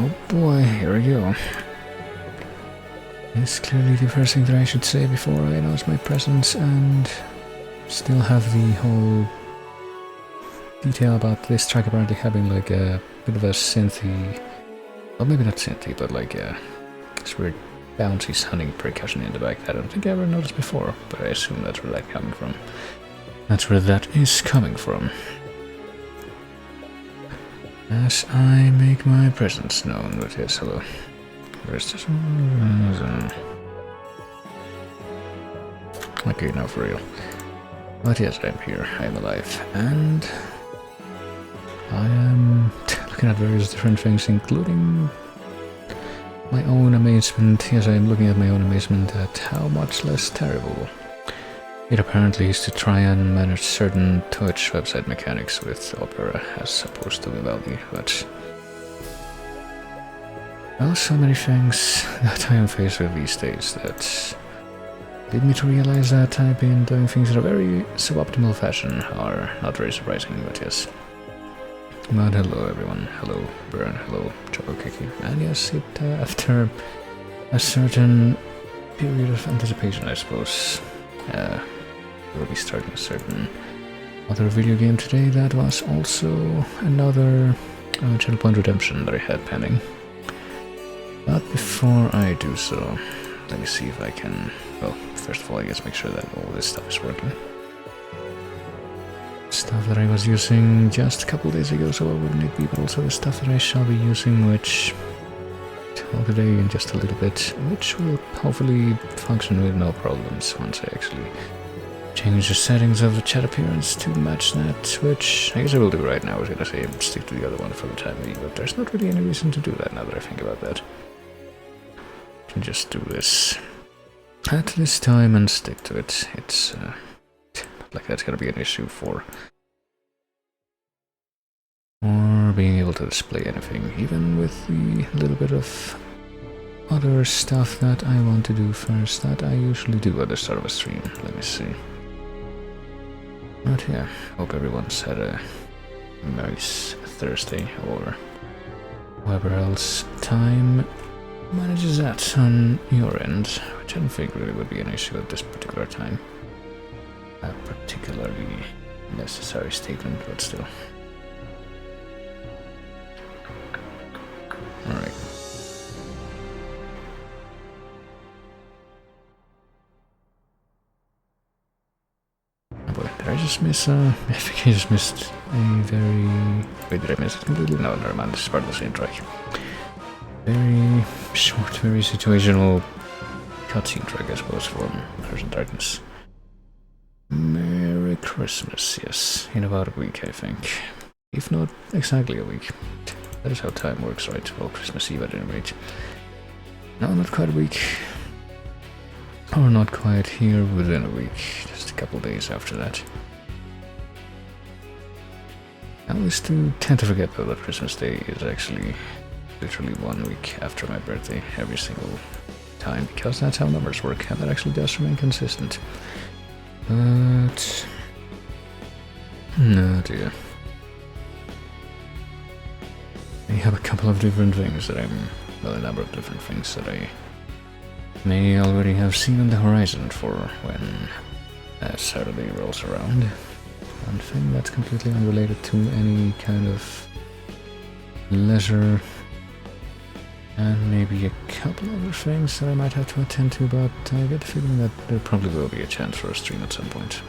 Oh boy, here we go. It's clearly the first thing that I should say before I announce my presence and still have the whole detail about this track apparently having like a bit of a synthy, well maybe not synthy, but like a weird bouncy sounding percussion in the back that I don't think I ever noticed before, but I assume that's where that's coming from. That's where that is coming from. As I make my presence known, but yes, hello. Where's this one? Okay, now for real. But yes, I'm here, I'm alive, and I am looking at various different things, including my own amazement. Yes, I am looking at my own amazement at how much less terrible it apparently is to try and manage certain Twitch website mechanics with Opera as opposed to Vivaldi, but well, so many things that I am faced with these days that lead me to realize that I've been doing things in a very suboptimal fashion are not very surprising, but yes. But hello everyone, hello Burn, hello Chocokiki, and yes, after a certain period of anticipation, I suppose, we'll be starting a certain other video game today that was also another Channel Point Redemption that I had pending. But before I do so, let me see if I can, well, first of all I guess make sure that all this stuff is working. Stuff that I was using just a couple days ago, so I wouldn't it be, but also the stuff that I shall be using, which today in just a little bit, which will hopefully function with no problems once I actually change the settings of the chat appearance to match that, which I guess I will do right now. I was gonna say stick to the other one for the time being, but there's not really any reason to do that now that I think about that. I can just do this at this time and stick to it. It's not like that's gonna be an issue for being able to display anything, even with the little bit of other stuff that I want to do first that I usually do at the start of a stream. Let me see. But yeah, hope everyone's had a nice Thursday or whatever else time manages that on your end, which I don't think really would be an issue at this particular time. A particularly necessary statement, but still. Alright. Oh boy, did I just miss I think I just missed a very... Wait, did I miss it completely? No, never mind, this is part of the same track. Very short, very situational cutscene track, I suppose, from Curse and Darkness. Merry Christmas, yes, in about a week, I think. If not exactly a week. That is how time works, right? Well, Christmas Eve at any rate. No, not quite a week. Or not quite here within a week. Just a couple days after that. I always do tend to forget though that Christmas Day is actually literally 1 week after my birthday every single time, because that's how numbers work, and that actually does remain consistent. But... oh dear. I have a couple of different things that well, a number of different things that I may already have seen on the horizon for when Saturday rolls around. One thing that's completely unrelated to any kind of leisure, and maybe a couple other things that I might have to attend to, but I get the feeling that there probably will be a chance for a stream at some point.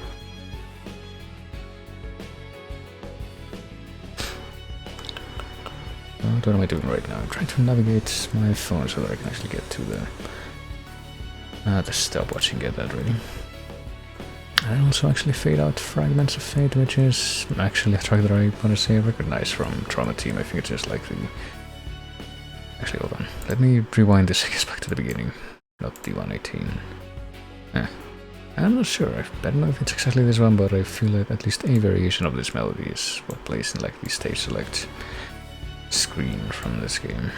What am I doing right now? I'm trying to navigate my phone so that I can actually get to the stopwatch and get that ready. And also actually fade out Fragments of Fate, which is actually a track that I want to say I recognize from Trauma Team. I think it's just like the... Actually, hold on. Let me rewind this, I guess, back to the beginning. Not the 118. I'm not sure. I don't know if it's exactly this one, but I feel that at least a variation of this melody is what plays in like the stage select screen from this game.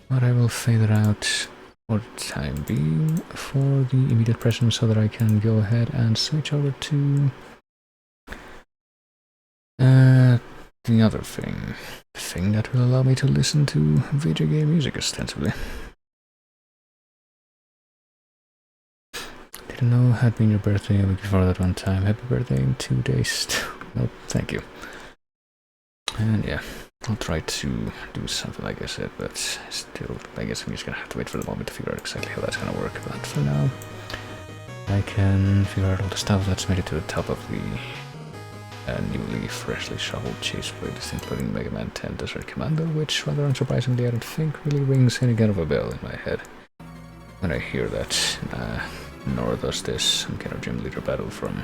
But I will fade it out for the time being for the immediate present so that I can go ahead and switch over to the other thing. The thing that will allow me to listen to video game music ostensibly. Didn't know it had been your birthday a week before that one time. Happy birthday in 2 days. No, thank you. And yeah, I'll try to do something like I said, but still, I guess I'm just gonna have to wait for the moment to figure out exactly how that's gonna work. But for now, I can figure out all the stuff that's made it to the top of the newly, freshly shoveled chase playlist, including Mega Man 10 Desert Commando, which, rather unsurprisingly, I don't think really rings any kind of a bell in my head when I hear that. Nor does this some kind of gym leader battle from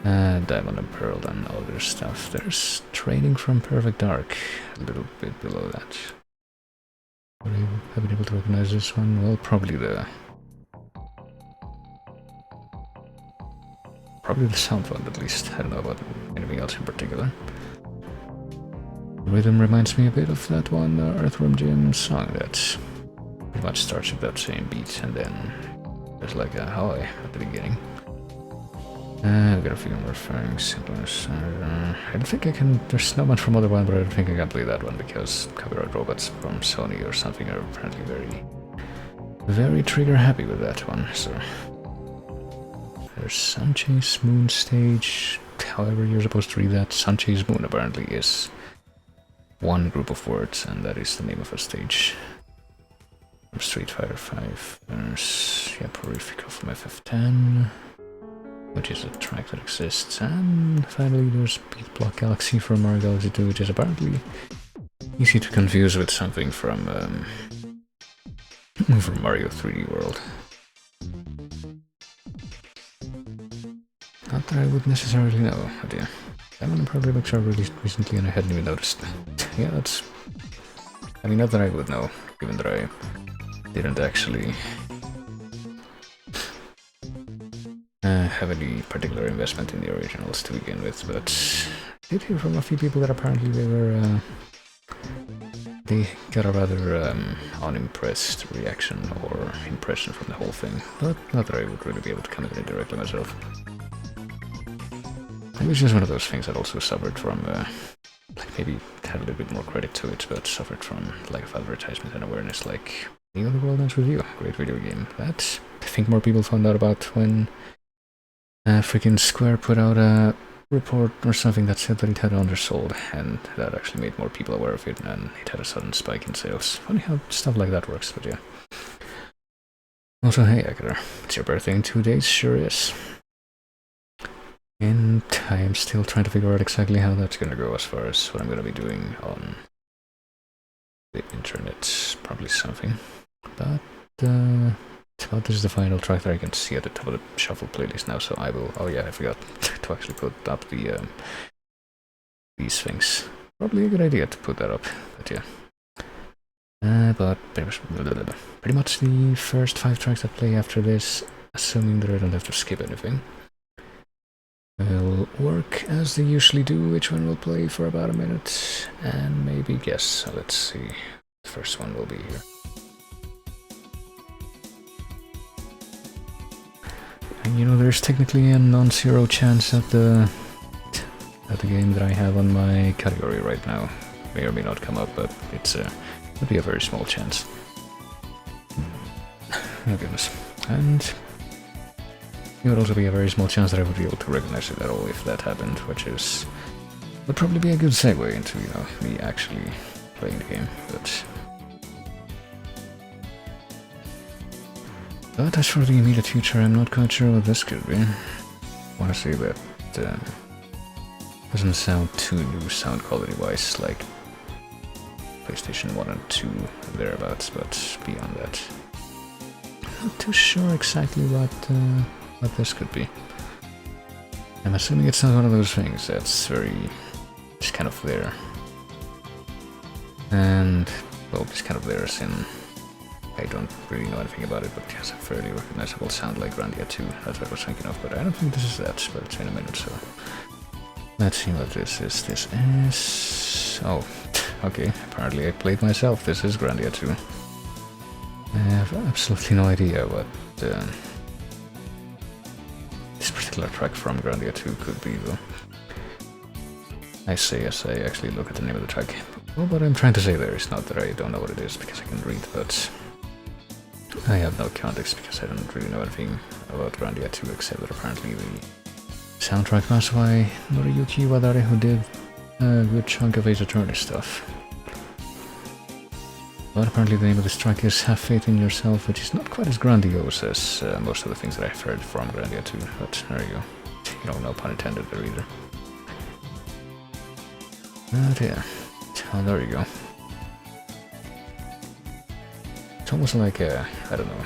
Diamond and Pearl and other stuff. There's training from Perfect Dark a little bit below that. Would I have been able to recognize this one? Well, probably the sound one at least. I don't know about anything else in particular. The rhythm reminds me a bit of that one Earthworm Jim song that pretty much starts with that same beat and then there's like a hi at the beginning. I've got a few more things. I don't think I can. There's no one from other one, but I don't think I can play that one because copyright robots from Sony or something are apparently very trigger happy with that one. So there's Sunchase Moon Stage. However you're supposed to read that, Sunchase Moon apparently is one group of words, and that is the name of a stage. From Street Fighter V. There's Purifico from FF10, which is a track that exists, and finally there's Beat Block Galaxy from Mario Galaxy 2, which is apparently easy to confuse with something from Mario 3D World. Not that I would necessarily know, but yeah. Diamond and Pearl remix are released recently and I hadn't even noticed. Yeah, that's... I mean, not that I would know, given that I didn't actually have any particular investment in the originals to begin with, but I did hear from a few people that apparently they got a rather unimpressed reaction or impression from the whole thing, but not that I would really be able to comment on it directly myself. It was just one of those things that also suffered from, like maybe had a little bit more credit to it, but suffered from lack of advertisement and awareness, like The Other World Ends With You, great video game that I think more people found out about when freaking Square put out a report or something that said that it had undersold, and that actually made more people aware of it, and it had a sudden spike in sales. Funny how stuff like that works, but yeah. Also, hey Akira, it's your birthday in 2 days, sure is. And I am still trying to figure out exactly how that's gonna go as far as what I'm gonna be doing on the internet. Probably something. But this is the final track that I can see at the top of the shuffle playlist now, so I will... Oh yeah, I forgot to actually put up the these things. Probably a good idea to put that up, but yeah. But pretty much the first 5 tracks that play after this, assuming that I don't have to skip anything, will work as they usually do. Each one will play for about a minute and maybe guess. So let's see. The first one will be here. And you know, there's technically a non-zero chance that the game that I have on my category right now may or may not come up, but it'll be a very small chance. Oh goodness. And it would also be a very small chance that I would be able to recognize it at all if that happened, which would probably be a good segue into, you know, me actually playing the game, but as for the immediate future, I'm not quite sure what this could be. I want to say that doesn't sound too new sound quality-wise, like PlayStation 1 and 2 thereabouts, but beyond that, I'm not too sure exactly what this could be. I'm assuming it's not one of those things that's just kind of there. And, well, just kind of there as in, I don't really know anything about it, but it has a fairly recognizable sound like Grandia 2, that's what I was thinking of, but I don't think this is that, but it's in a minute, so... Let's see what this is. This is... Oh, okay, apparently I played myself. This is Grandia 2. I have absolutely no idea what this particular track from Grandia 2 could be, though. I say as I actually look at the name of the track. Well, what I'm trying to say there is not that I don't know what it is because I can read, but I have no context because I don't really know anything about Grandia 2 except that apparently the soundtrack was by Noriyuki Wadare, who did a good chunk of Ace Attorney stuff. But apparently the name of this track is Have Faith in Yourself, which is not quite as grandiose as most of the things that I've heard from Grandia 2, but there you go. You know, no pun intended there either. But yeah, oh, there you go. It's almost like a, I don't know,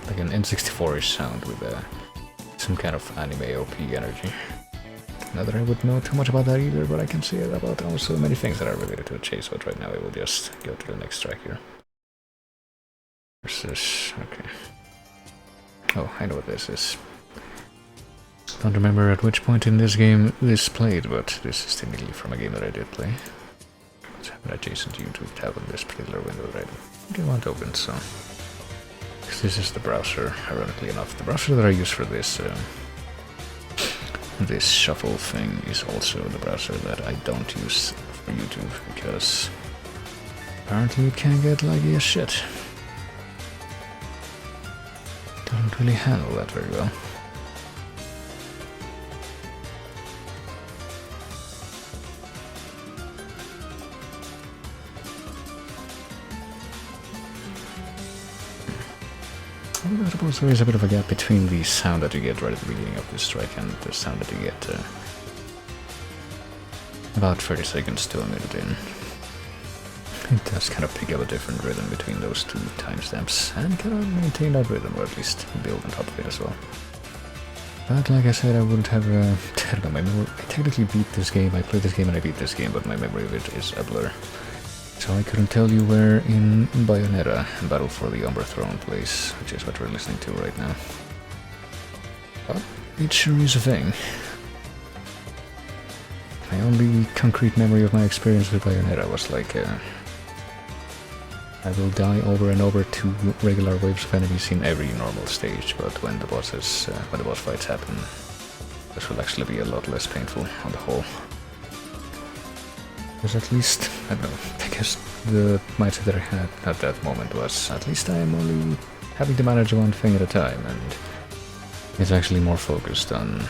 like an N64-ish sound with some kind of anime OP energy. Not that I would know too much about that either, but I can say about almost so many things that are related to the chase, but right now I will just go to the next track here. Where's this? Okay. Oh, I know what this is. Don't remember at which point in this game this played, but this is technically from a game that I did play. Let's have an adjacent YouTube tab on this particular window that I don't want open, so... Because this is the browser, ironically enough. The browser that I use for this this shuffle thing is also the browser that I don't use for YouTube, because apparently it can get laggy as shit. Doesn't really handle that very well. I suppose there is a bit of a gap between the sound that you get right at the beginning of this track and the sound that you get about 30 seconds to a minute in. It does kind of pick up a different rhythm between those two timestamps and kind of maintain that rhythm, or at least build on top of it as well. But like I said, I wouldn't have I don't know, my memory. I technically beat this game, I played this game and I beat this game, but my memory of it is a blur. So I couldn't tell you where in Bayonetta Battle for the Umber Throne plays, which is what we're listening to right now. But it sure is a thing. My only concrete memory of my experience with Bayonetta was like, I will die over and over to regular waves of enemies in every normal stage, but when the boss fights happen, this will actually be a lot less painful on the whole. Because at least, I don't know, because the mindset that I had at that moment was, at least I am only having to manage one thing at a time, and it's actually more focused on,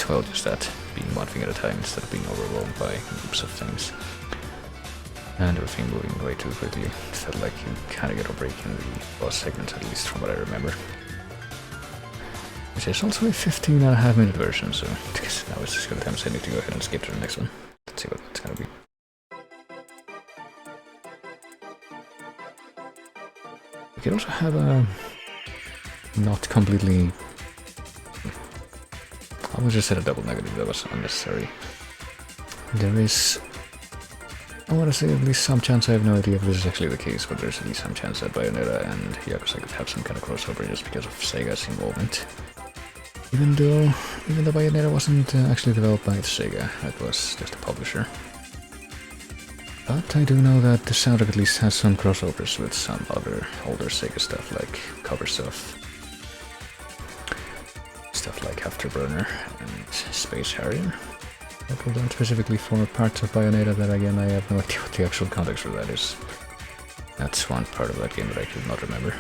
well, just that, being one thing at a time instead of being overwhelmed by groups of things. And everything moving way too quickly. It felt like you kind of get a break in the boss segments, at least from what I remember. Which is also a 15.5-minute version, so I guess now it's just good time to go ahead and skip to the next one. Let's see what that's gonna be. You can also have a not completely... I almost just said a double negative, that was unnecessary. There is... I want to say at least some chance, I have no idea if this is actually the case, but there's at least some chance that Bayonetta and Yakuza could have some kind of crossover just because of Sega's involvement. Even though Bayonetta wasn't actually developed by Sega, it was just a publisher. But I do know that the soundtrack at least has some crossovers with some other older Sega stuff, like cover stuff. Stuff like Afterburner and Space Harrier. That were done specifically for parts of Bayonetta that, again, I have no idea what the actual context for that is. That's one part of that game that I could not remember.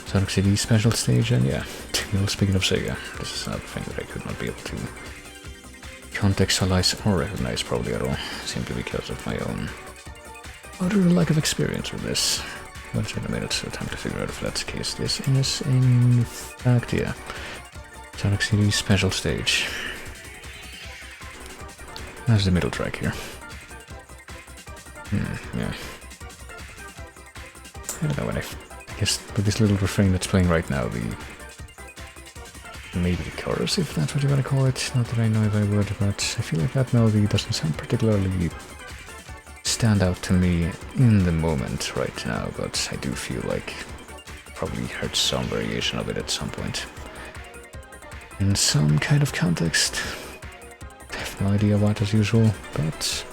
Sonic CD special stage, and yeah, you know, speaking of Sega, this is another thing that I could not be able to contextualize or recognize probably at all, simply because of my own utter lack of experience with this. Once in a minute, so time to figure out if that's the case. This is, in fact, yeah, Sonic CD special stage. That's the middle track here. Yeah. I don't know when I guess with this little refrain that's playing right now, maybe the chorus, if that's what you want to call it. Not that I know if I would, but I feel like that melody doesn't sound particularly stand out to me in the moment right now, but I do feel like I probably heard some variation of it at some point. In some kind of context. I have no idea what as usual, but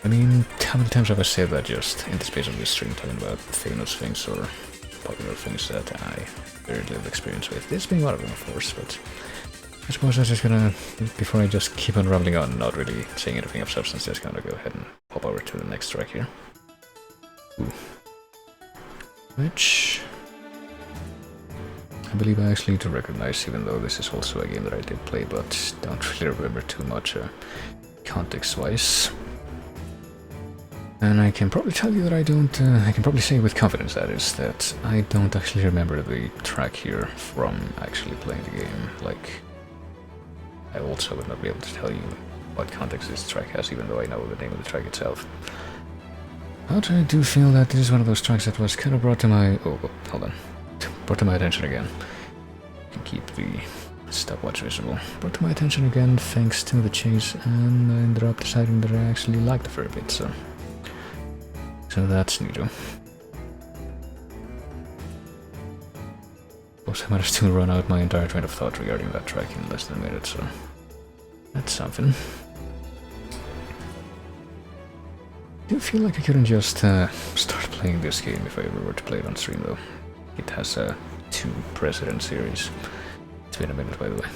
I mean, how many times have I said that just in the space of this stream, talking about famous things or popular things that I very little experience with. This being one of them, of course, but I suppose I'm just gonna, before I just keep on rambling on, not really saying anything of substance, just gonna go ahead and pop over to the next track here. Ooh. Which I believe I actually do recognize, even though this is also a game that I did play, but don't really remember too much context-wise. And I can probably tell you that I don't, I can probably say with confidence that is, that I don't actually remember the track here from actually playing the game. Like, I also would not be able to tell you what context this track has, even though I know the name of the track itself. But I do feel that this is one of those tracks that was kind of brought to my... oh, hold on. Brought to my attention again. I can keep the stopwatch visible. Brought to my attention again thanks to the chase, and I ended up deciding that I actually liked it for a bit, so that's neato. Suppose I managed to run out my entire train of thought regarding that track in less than a minute, so that's something. I do feel like I couldn't just start playing this game if I ever were to play it on stream, though. It has a 2 President series. It's been a minute, by the way.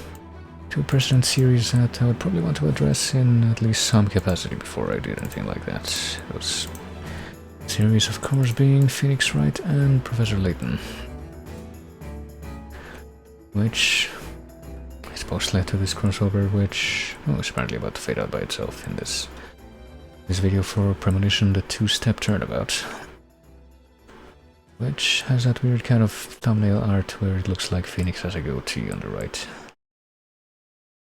2 President series that I would probably want to address in at least some capacity before I did anything like that. Those series, of course, being Phoenix Wright and Professor Layton, which I suppose led to this crossover, which is apparently about to fade out by itself in this video for Premonition, the 2-step turnabout, which has that weird kind of thumbnail art where it looks like Phoenix has a goatee on the right.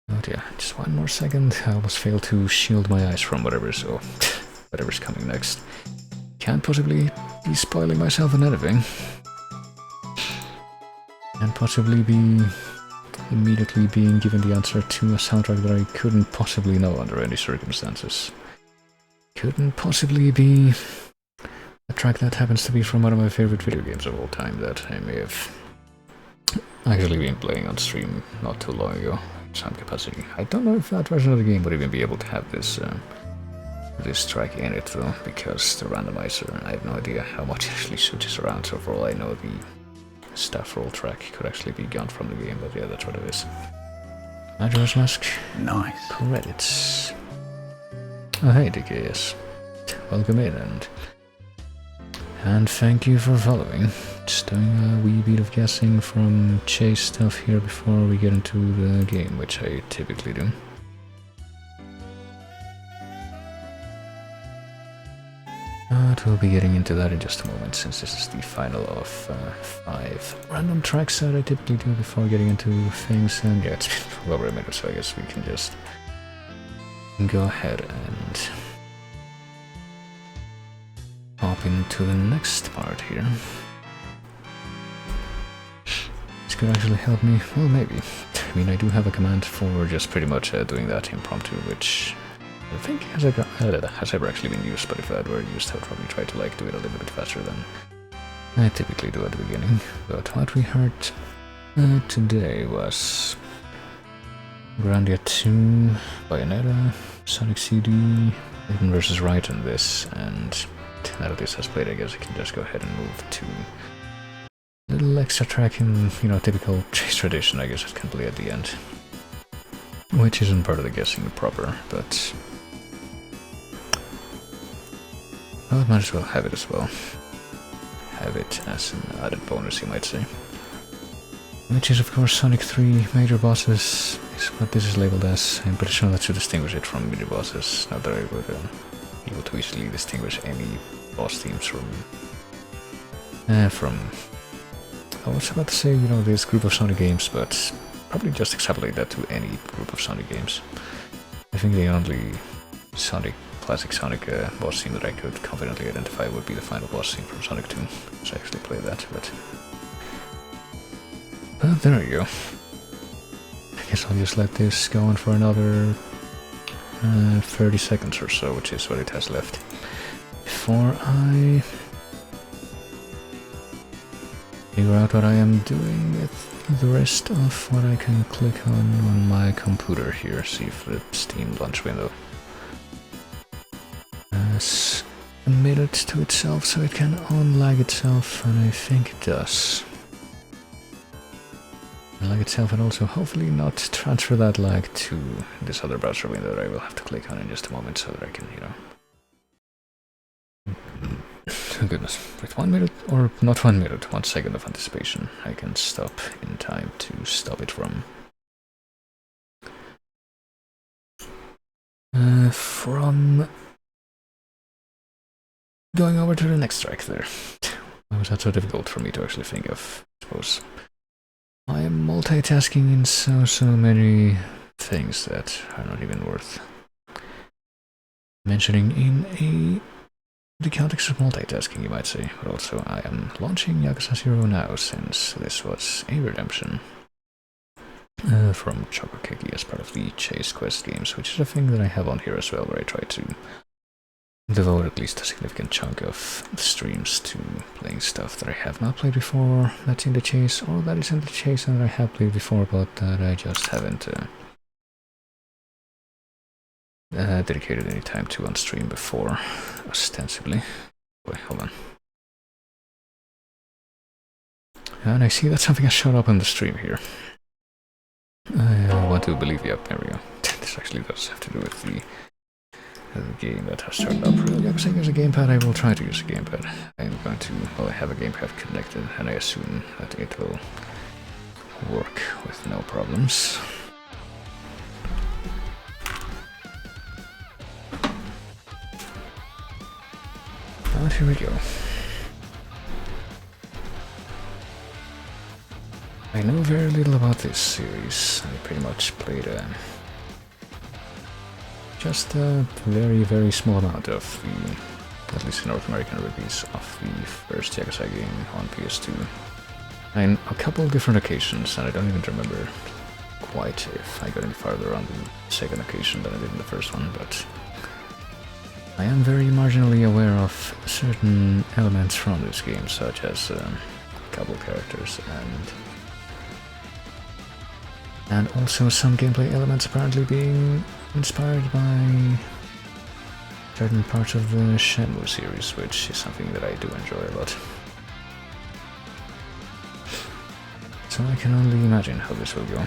But yeah, just one more second. I almost failed to shield my eyes from whatever's coming next. Can't possibly be spoiling myself on anything. Can't possibly be immediately being given the answer to a soundtrack that I couldn't possibly know under any circumstances. Couldn't possibly be a track that happens to be from one of my favorite video games of all time that I may have actually been playing on stream not too long ago in some capacity. I don't know if that version of the game would even be able to have this track in it, though, because the randomizer, I have no idea how much it actually switches around, so for all I know the staff roll track could actually be gone from the game, but yeah, that's what it is. Majora's Mask. Nice. Credits. Oh hey DKS. Welcome in, and thank you for following. Just doing a wee bit of guessing from chase stuff here before we get into the game, which I typically do. But we'll be getting into that in just a moment, since this is the final of 5 random tracks that I typically do before getting into things, and yeah, it's been over a minute, so I guess we can just go ahead and hop into the next part here. This could actually help me, well maybe. I mean, I do have a command for just pretty much doing that impromptu, which I think has ever actually been used, but if that were used, I would probably try to like do it a little bit faster than I typically do at the beginning. But what we heard today was Grandia 2, Bayonetta, Sonic CD, Layton vs. Wright on this, and now that this has played, I guess I can just go ahead and move to a little extra track in, you know, typical chase tradition, I guess it can play at the end. Which isn't part of the guessing proper, but I might as well have it as well. Have it as an added bonus, you might say. Which is, of course, Sonic 3 major bosses, is what this is labeled as. I'm pretty sure that should distinguish it from mini bosses. Not that I would be able to easily distinguish any boss themes from I was about to say, you know, this group of Sonic games, but probably just extrapolate that to any group of Sonic games. I think the only classic Sonic boss theme that I could confidently identify would be the final boss theme from Sonic 2, which I actually played that, but there you go. I guess I'll just let this go on for another 30 seconds or so, which is what it has left, before I figure out what I am doing with the rest of what I can click on my computer here. See if the Steam launch window has a minute to itself so it can unlag itself, and I think it does. Lag itself, and also hopefully not transfer that lag to this other browser window that I will have to click on in just a moment so that I can, oh goodness, with 1 minute, or not 1 minute, 1 second of anticipation, I can stop in time to stop it from going over to the next track there. Why was that so difficult for me to actually think of? I suppose I am multitasking in so many things that are not even worth mentioning in the context of multitasking, you might say. But also I am launching Yakuza 0 now, since this was a redemption from Chokokeki as part of the Chase Quest games, which is a thing that I have on here as well, where I try to devote at least a significant chunk of streams to playing stuff that I have not played before, that's in the Chase, or that is in the Chase and that I have played before, but that I just haven't dedicated any time to on stream before, ostensibly. Wait, hold on. And I see that something has shown up on the stream here. I want to believe, yep, there we go. This actually does have to do with the game that has turned up. Really, I'm saying use a gamepad, I will try to use a gamepad. I'm going to, well, I have a gamepad connected, and I assume that it will work with no problems. But here we go. I know very little about this series. I pretty much played just a very small amount of the, at least the North American release of the first Yakuza game on PS2. On a couple different occasions, and I don't even remember quite if I got any farther on the second occasion than I did in the first one, but I am very marginally aware of certain elements from this game, such as a couple characters and also some gameplay elements apparently being inspired by certain parts of the Shenmue series, which is something that I do enjoy a lot. So I can only imagine how this will go.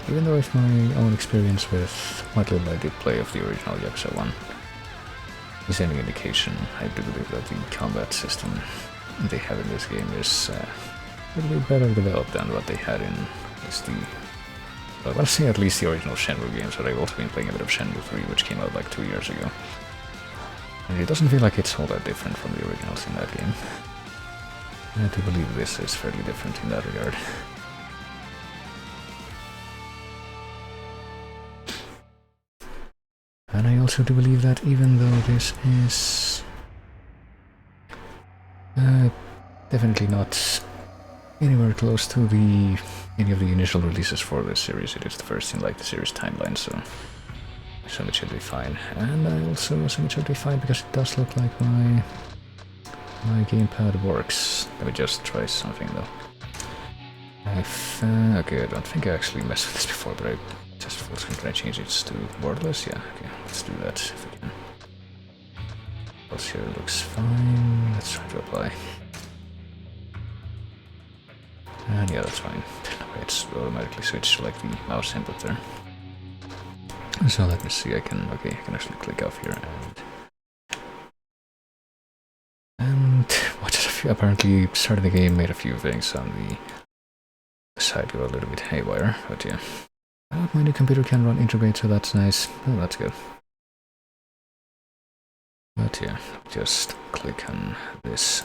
Even though if my own experience with what little I did play of the original Yakuza 1 is any indication, I do believe that the combat system they have in this game is a little bit better developed than what they had in I want to say at least the original Shenmue games, but I've also been playing a bit of Shenmue 3, which came out like 2 years ago. And it doesn't feel like it's all that different from the originals in that game. I do believe this is fairly different in that regard. And I also do believe that even though this is definitely not anywhere close to any of the initial releases for this series, it is the first in like the series timeline, so it should be fine. And I also assume it should be fine because it does look like my gamepad works. Let me just try something though. Okay, I don't think I actually messed with this before, but I just full screen. Can I change it to borderless? Yeah, okay, let's do that if we can. Pulse here looks fine. Let's try to apply. And yeah, that's fine. It's automatically switched to like the mouse input there. So let me see, I can actually click off here and watch a few. Apparently starting the game made a few things on the side go a little bit haywire, but yeah. My new computer can run Integrate, so that's nice. Oh, that's good. But yeah, just click on this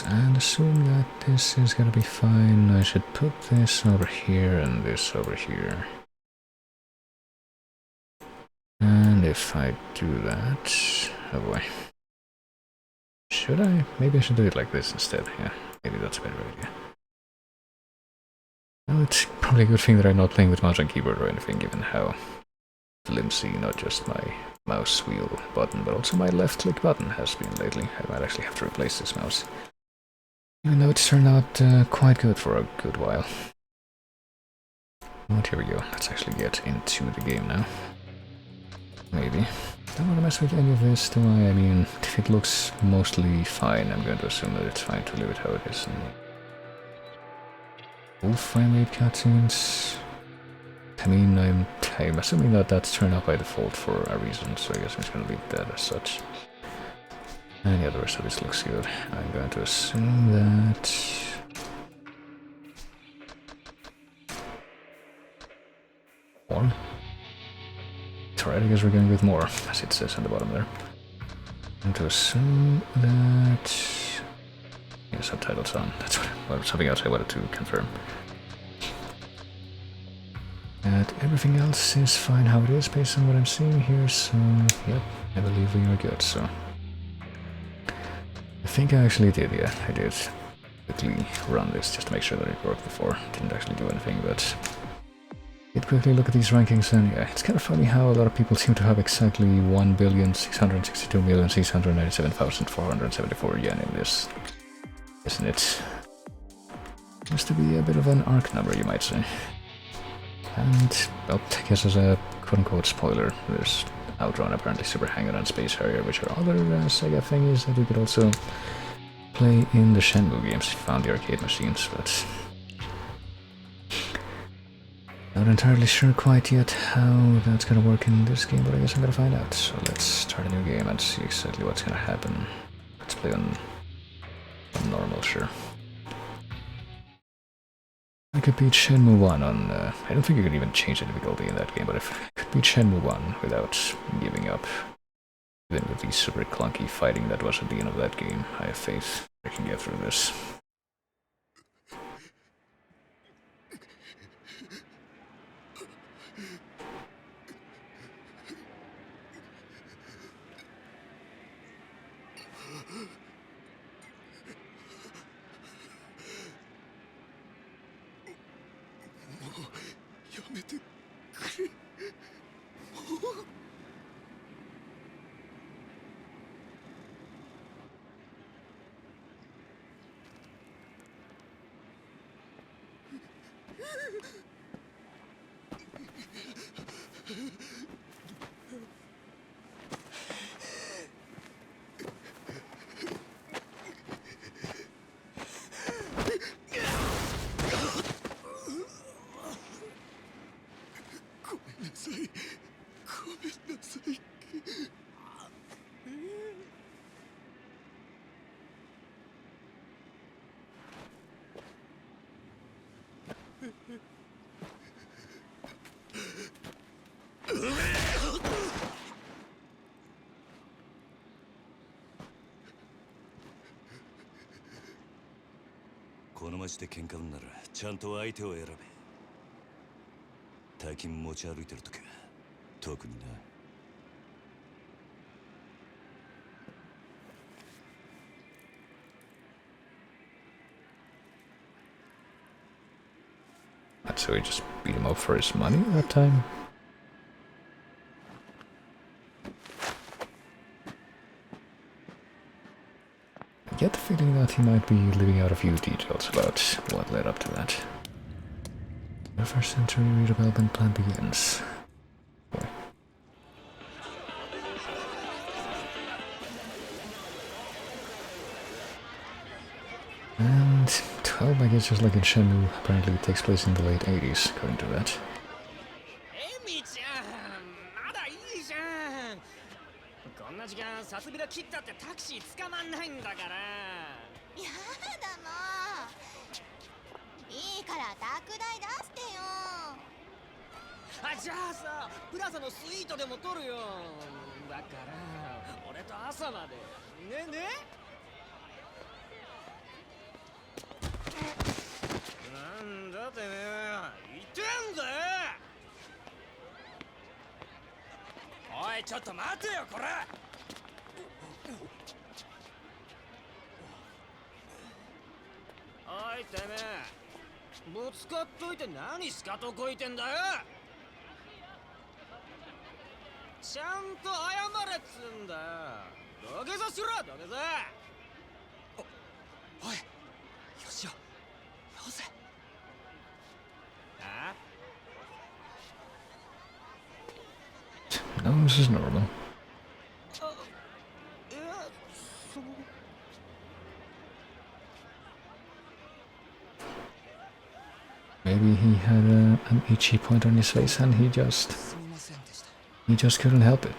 and assume that this is gonna be fine. I should put this over here and this over here. And if I do that, oh boy. Should I? Maybe I should do it like this instead. Yeah, maybe that's a better idea. Well, it's probably a good thing that I'm not playing with mouse and keyboard or anything, given how flimsy not just my mouse wheel button, but also my left click button has been lately. I might actually have to replace this mouse. Even though it's turned out quite good for a good while. But here we go, let's actually get into the game now. Maybe. Don't want to mess with any of this, do I? I mean, if it looks mostly fine, I'm going to assume that it's fine to leave it how it is. All frame rate cutscenes. I mean, I'm assuming that that's turned off by default for a reason, so I guess I'm just going to leave that as such. And yeah, the rest of this looks good. I'm going to assume that... More? It's alright, I guess we're going with more, as it says on the bottom there. I'm going to assume that... Yeah, subtitles on. That's something else I wanted to confirm. And everything else is fine how it is based on what I'm seeing here, so yep, I believe we are good, so... I think I actually did, yeah, I did quickly run this just to make sure that it worked before. Didn't actually do anything, but... Did quickly look at these rankings, and yeah, it's kind of funny how a lot of people seem to have exactly 1,662,697,474 yen in this, isn't it? Seems to be a bit of an arc number, you might say. And, well, I guess as a quote-unquote spoiler, there's Outrun, apparently Super Hang-On and Space Harrier, which are other Sega thingies that you could also play in the Shenmue games if you found the arcade machines, but... Not entirely sure quite yet how that's gonna work in this game, but I guess I'm gonna find out. So let's start a new game and see exactly what's gonna happen. Let's play on normal, sure. I could beat Shenmue 1 on... I don't think you could even change the difficulty in that game, but if I could beat Shenmue 1 without giving up, even with the super clunky fighting that was at the end of that game, I have faith I can get through this.この街で喧嘩売んならちゃんと相手を選べ。大金持ち歩いてるときは特にな。So we just beat him up for his money that time? I get the feeling that he might be leaving out a few details about what led up to that. The first century redevelopment plan begins. Boy. And 12, I guess just like in Shenmue, apparently it takes place in the late 80s, according to that. No, this is normal. Maybe he had an itchy point on his face and he just couldn't help it.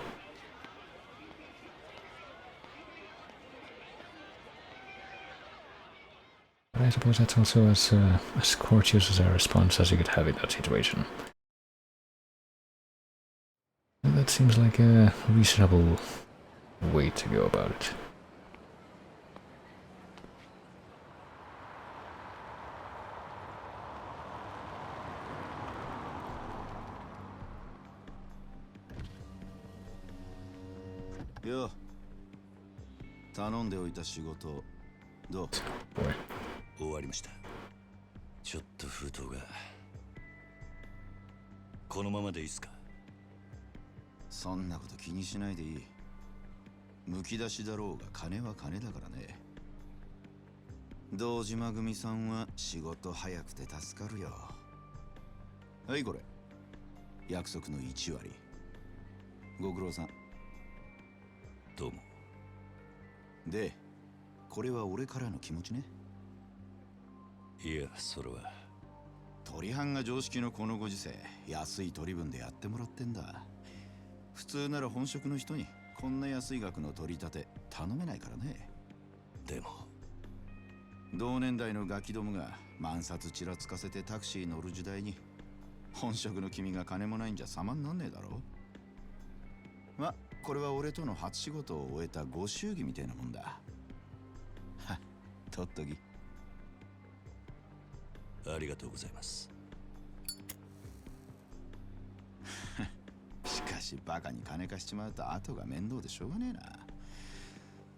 But I suppose that's also as courteous as a response as you could have in that situation. And that seems like a reasonable way to go about it. Yo, 頼んでおいた仕事どう？ Boy. 終わりました。ちょっと封筒が。このままでいいっすか？そんなこと気にしないでいい。むき出しだろうが金は金だからね。堂島組さんは仕事早くて助かるよ。はいこれ。約束の1割。ご苦労さん。どうも。で、これは俺からの気持ちね。いや、それは。取り半が常識のこのご時世、安い取り分でやってもらってんだ。普通なら本職の人にこんな安い額の取り立て頼めないからね。でも同年代のガキどもが万札ちらつかせてタクシー乗る時代に本職の君が金もないんじゃ様になんねえだろ。ま、これは俺との初仕事を終えたご祝儀みたいなもんだ。はっ、取っとき。ありがとうございます。しかしバカに金貸しちまうと後が面倒でしょうがねえな。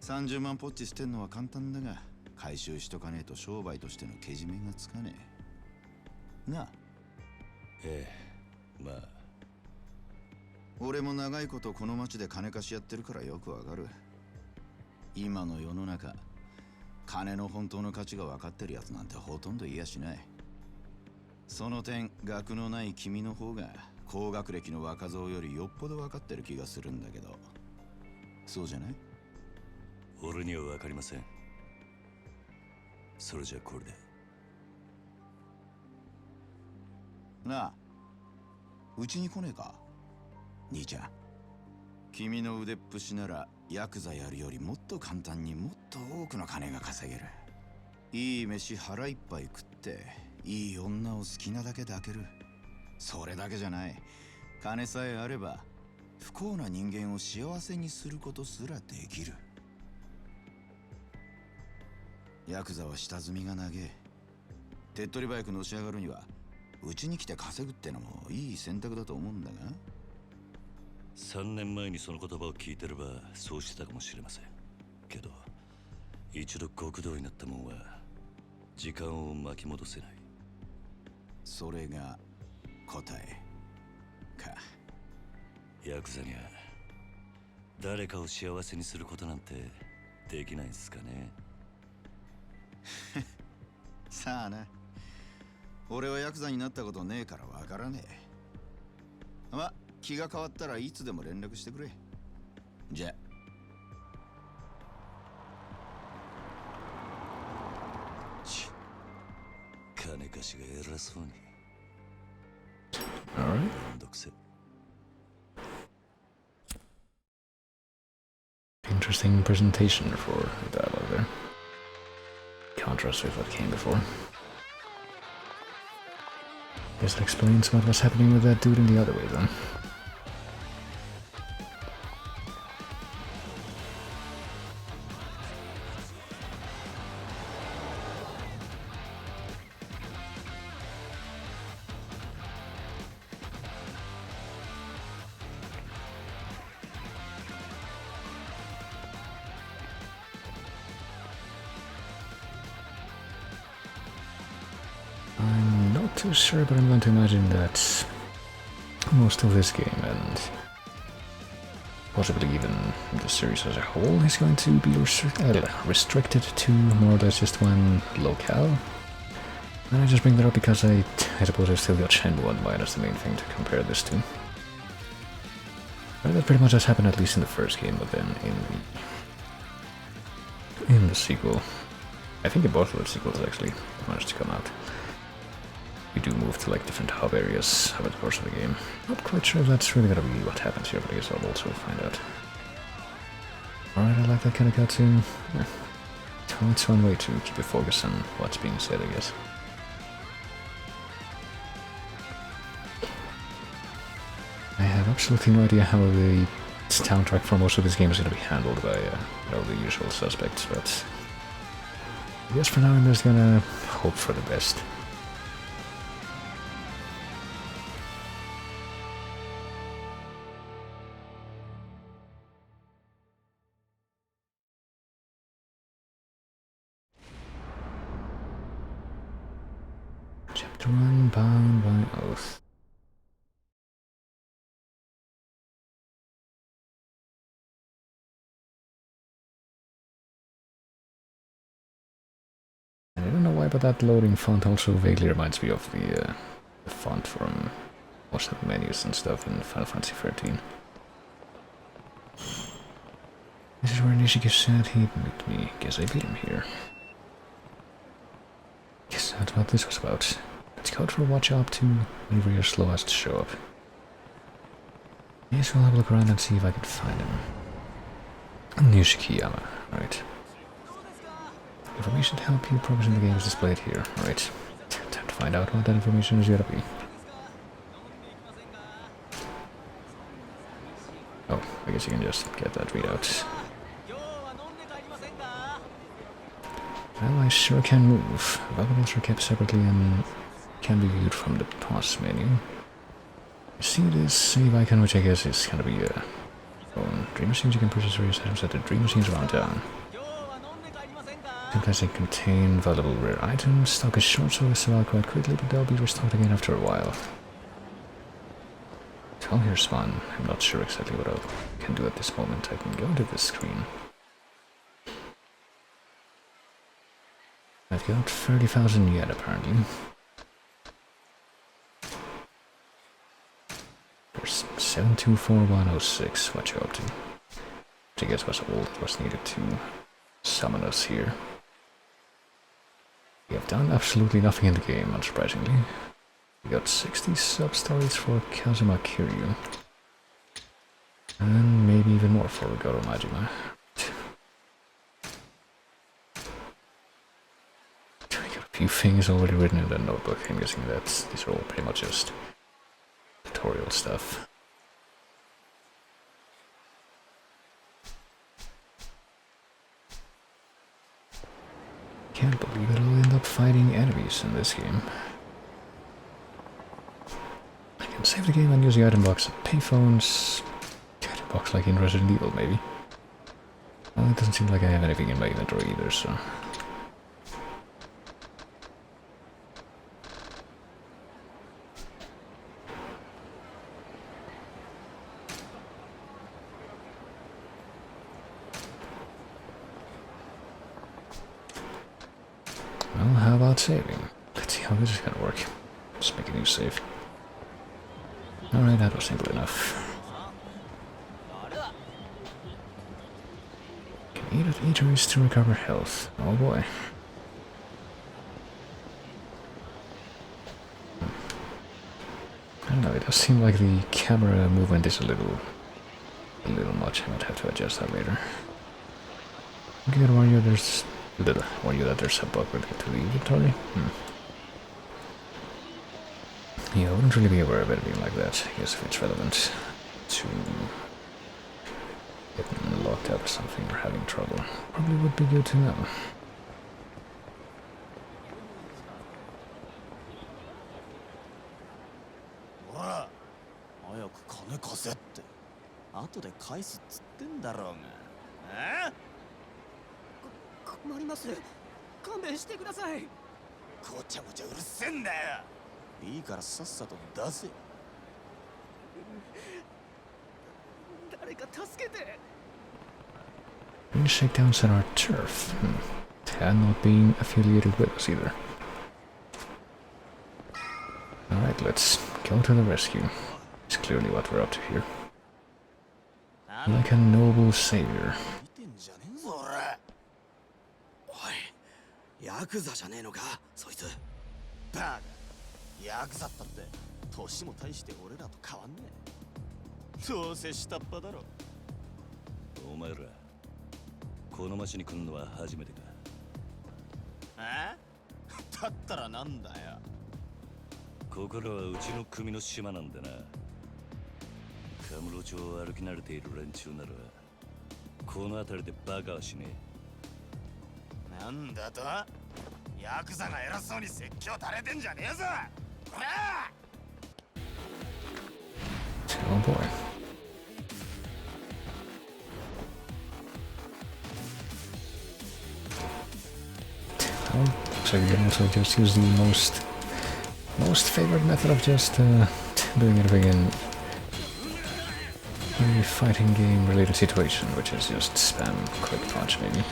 30万ポッチ捨てんのは簡単だが回収しとかねえと商売としてのけじめがつかねえなあ。ええ、まあ俺も長いことこの町で金貸しやってるからよくわかる。今の世の中金の本当の価値が分かってるやつなんてほとんどいやしない。その点学のない君の方が高学歴の若造よりよっぽど分かってる気がするんだけど、そうじゃない？俺には分かりません。それじゃこれで。なあ、うちに来ねえか兄ちゃん。君の腕っぷしならヤクザやるよりもっと簡単にもっと多くの金が稼げる。いい飯腹いっぱい食っていい女を好きなだけ抱ける。それだけじゃない、金さえあれば不幸な人間を幸せにすることすらできる。ヤクザは下積みが長え。手っ取り早くのし上がるにはうちに来て稼ぐってのもいい選択だと思うんだが。3年前にその言葉を聞いてればそうしてたかもしれませんけど、一度極道になったもんは時間を巻き戻せない。それが答えか。ヤクザには誰かを幸せにすることなんてできないんすかね。さあな、俺はヤクザになったことねえからわからねえ。ま、気が変わったらいつでも連絡してくれ。じゃ。金貸しが偉そうに。Alright. めんどくせ。Interesting presentation for the dialogue there. Contrast with what came before. Guess that explains what was happening with that dude in the other way then. I'm not too sure, but I'm going to imagine that most of this game and possibly even the series as a whole is going to be restricted to more or less just one locale. And I just bring that up because I suppose I've still got Shenmue on mind as the main thing to compare this to. But that pretty much has happened at least in the first game, but then in the sequel, I think in both of the sequels actually managed to come out. you do move to like different hub areas over the course of the game. Not quite sure if that's really gonna be what happens here, but I guess I'll also find out. Alright, I like that kind of cutscene. Yeah. It's one way to keep you focused on what's being said, I guess. I have absolutely no idea how the soundtrack for most of this game is going to be handled by the usual suspects, but I guess for now I'm just gonna hope for the best. Chapter 1, Bound by Oath. And I don't know why, but that loading font also vaguely reminds me of the font from most of the menus and stuff in Final Fantasy XIII. This is where Nishiki said he'd meet me. Guess I beat him here. Guess that's what this was about. Let's go for a watch up to whenever you're slowest to show up. Yes, we'll have a look around and see if I can find him. Nishikiyama, right. Information to help you progress in the game is displayed here. Right. Time to find out what that information is gonna be. Oh, I guess you can just get that readout. Well, I sure can move. Valuables are kept separately and can be viewed from the pause menu. You see this save icon, which I guess is gonna be a Dream Machines. You can purchase various items at the Dream Machines around town. Sometimes they contain valuable rare items. Stock is short, so they sell out quite quickly, but they'll be restocked again after a while. So here's fun. I'm not sure exactly what I can do at this moment. I can go to this screen. I've got 30,000 yen apparently. There's 724106. What you up to? Which I guess was all that was needed to summon us here. We have done absolutely nothing in the game, unsurprisingly. We got 60 sub-stories for Kazuma Kiryu. And maybe even more for Goro Majima. We got a few things already written in the notebook. I'm guessing that these are all pretty much just tutorial stuff. Can't believe it, I'll end up fighting enemies in this game. I can save the game and use the item box at payphones. Item box like in Resident Evil, maybe. Well, it doesn't seem like I have anything in my inventory either, so... Well, how about saving? Let's see how this is gonna work. Just make a new save. Alright, that was simple enough. Can eat at eateries to recover health. Oh boy. I don't know, it does seem like the camera movement is a little much. I might have to adjust that later. I can warn you that there's a bug related to the inventory. Yeah, I wouldn't really be aware of anything like that. I guess if it's relevant to getting locked out or something or having trouble, probably would be good to know. 後で返すっつってんだろうが。困ります。勘弁してください。ごちゃごちゃうるせえんだよ。いいからさっさと出せ。誰か助けて。Green shakedowns on our turf. And not being affiliated with us either. Alright, let's go to the rescue. It's clearly what we're up to here. Like a noble savior. おい、ヤクザじゃねえのか、そいつ。バカ。ヤクザったって年も大して俺らと変わんねえ。どうせ下っ端だろ。お前らこの町に来んのは初めてか。えだったらなんだよ。ここらはうちの組の島なんでな。カムロ町を歩き慣れている連中ならこの辺りでバカはしねなんだと、ヤクザが偉そうに説教垂れてんじゃねえぞ。こらOh boy. Well, so you can also just use the most favorite method of just doing everything in a fighting game related situation, which is just spam quick punch maybe.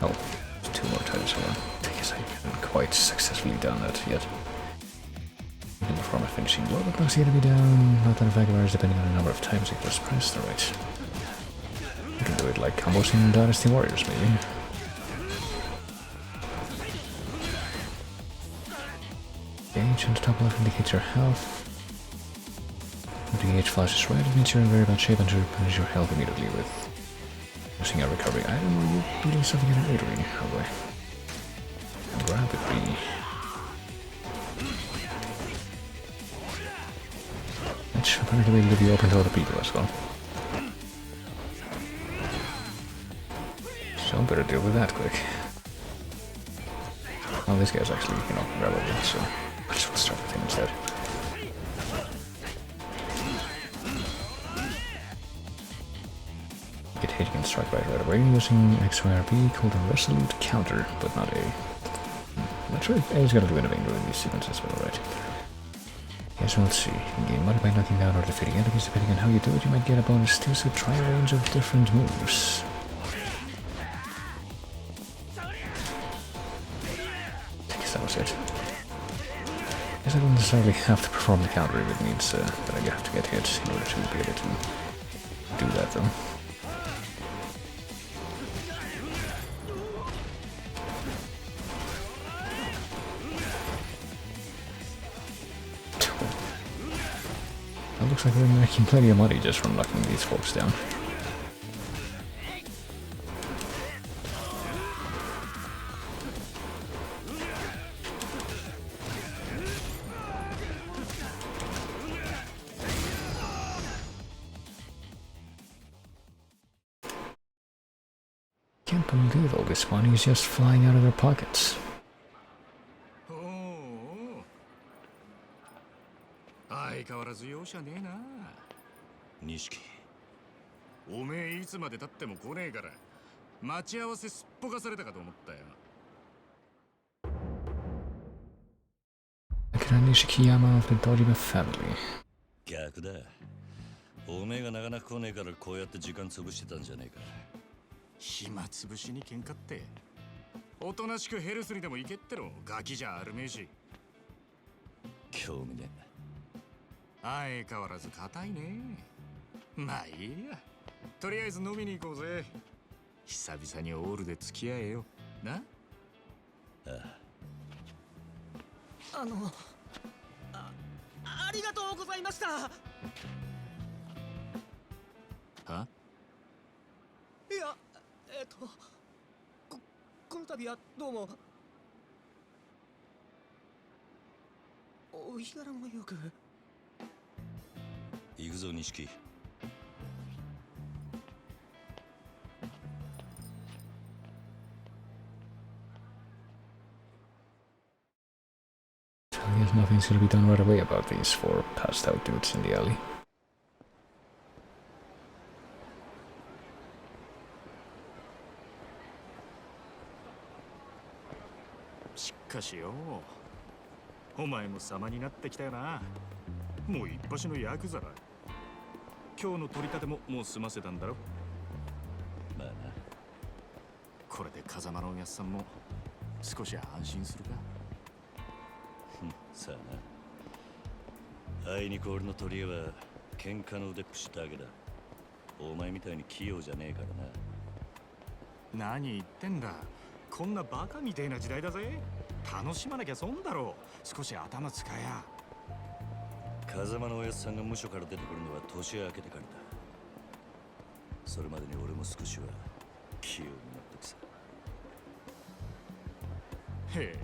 Oh, 2 more times. Hold on. I guess I haven't quite successfully done that yet. Even before my finishing blow, but knocks the enemy down. Not that effect varies depending on the number of times it was pressed. Alright. You can do it like combos in Dynasty Warriors, maybe. Gauge on the top left indicates your health. When the gauge flashes red, it means you're in very bad shape and to replenish your health immediately with using a recovery item or you dealing something in later. Oh boy. Grab it, B. Which apparently will be open to other people as well. So better deal with that quick. Oh, this guy's actually, relevant, so I just want to start with him instead. Get hit, you can strike right away using X, Y, or B, called a resolute counter, but not A. Not sure if A is gonna do anything during these sequences, but alright. Yes, we'll see. In game mode, by knocking down or defeating enemies, depending on how you do it, you might get a bonus too, so try a range of different moves. I guess that was it. I guess I don't necessarily have to perform the counter if it means that I have to get hit in order to be able to do that, though. It looks like we're making plenty of money just from knocking these folks down. Can't believe all this money is just flying out of their pockets. 相変わらず容赦ねえな。錦。おめえいつまで経っても来ねえから待ち合わせすっぽかされたかと思ったよ。Akira Nishikiyama of the Dojima family. 逆だ。おめえがなかなか来ねえからこうやって時間潰してたんじゃねえか。暇つぶしに喧嘩っておとなしくヘルスにでも行けってのガキじゃあるめえし。興味ね。相変わらず硬いね。まあいいや。とりあえず飲みに行こうぜ。久々にオールで付き合えよ。な。ありがとうございました。はいや、この度はどうも。お日柄もよく。行くぞ錦。I guess nothing's gonna be done right away about these 4 passed out dudes in the alley. しかしよ、お前も様になってきたよな。もう一発のヤクザだ。今日の取り立てももう済ませたんだろ。まあな。これで風間のおやっさんも少し安心するか。さあな。あいにく俺の取り柄は喧嘩の腕っぷしだけだ。お前みたいに器用じゃねえからな。何言ってんだ。こんなバカみてえな時代だぜ。楽しまなきゃ損だろう。少し頭使えや。風間のおやつさんが無所から出てくるのは年明けてからだ。それまでに俺も少しは器用になってくさ。へ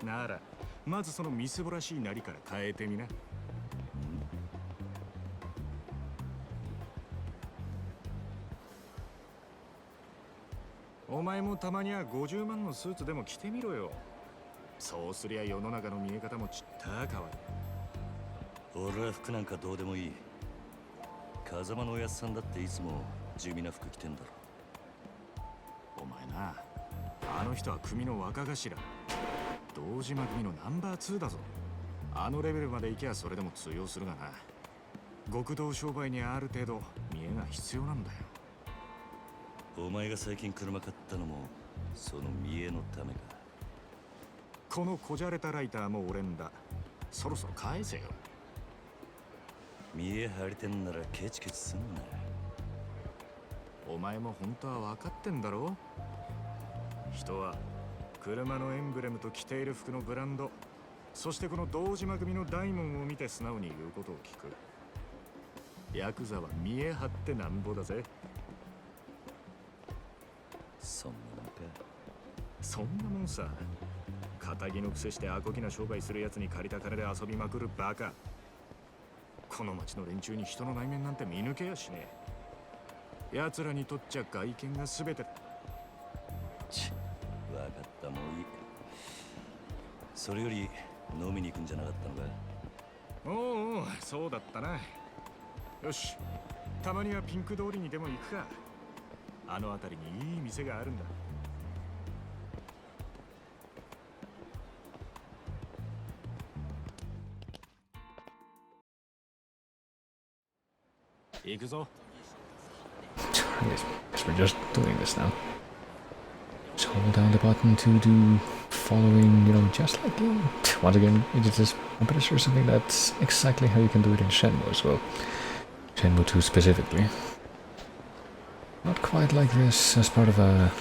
え。ならまずそのみすぼらしいなりから変えてみな。お前もたまには50万のスーツでも着てみろよ。そうすりゃ世の中の見え方もちった変わる。俺は服なんかどうでもいい。風間のおやつさんだっていつも地味な服着てんだろ。お前な、あの人は組の若頭。堂島組のナンバー2だぞ。あのレベルまで行けばそれでも通用するがな。極道商売にある程度見えが必要なんだよ。お前が最近車買ったのもその見栄のためか。このこじゃれたライターも俺んだ。そろそろ返せよ。見栄張りてんならケチケチすんな。お前も本当は分かってんだろ。人は車のエンブレムと着ている服のブランド、そしてこの堂島組の大門を見て素直に言うことを聞く。ヤクザは見栄張ってなんぼだぜ。そんなもんか。そんなもんさ。仇の癖してアコギな商売するやつに借りた金で遊びまくるバカ。この町の連中に人の内面なんて見抜けやしねえ。奴らにとっちゃ外見が全て。ち、わかった、もういい。それより飲みに行くんじゃなかったのか。おうおう、そうだったな。よし、たまにはピンク通りにでも行くか。あの辺りにいい店があるんだ。行くぞ。Yes, we're just doing this now. Just hold down the button to do following, just like in... Once again, it is, I'm pretty sure something that's exactly how you can do it in Shenmue as well. Shenmue 2 specifically. Not quite like this as part of a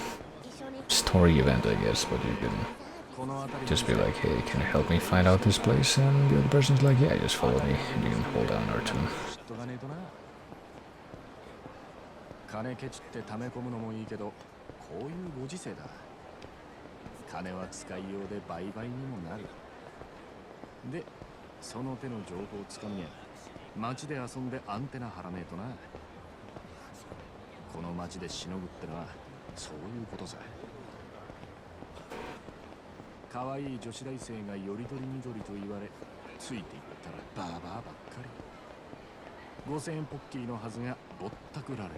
story event, I guess, but you can just be like, hey, can you help me find out this place? And the other person's like, yeah, just follow me, and you can hold down R2. 金ケチって溜め込むのもいいけど、こういうご時世だ。金は使いようで売買にもなる。で、その手の情報をつかみや、街で遊んでアンテナ張らねえとな。この街でしのぐってのはそういうことさ。可愛い女子大生がよりどりみどりと言われ、ついていったらバーバーばっかり。5000円ポッキーのはずがぼったくられる。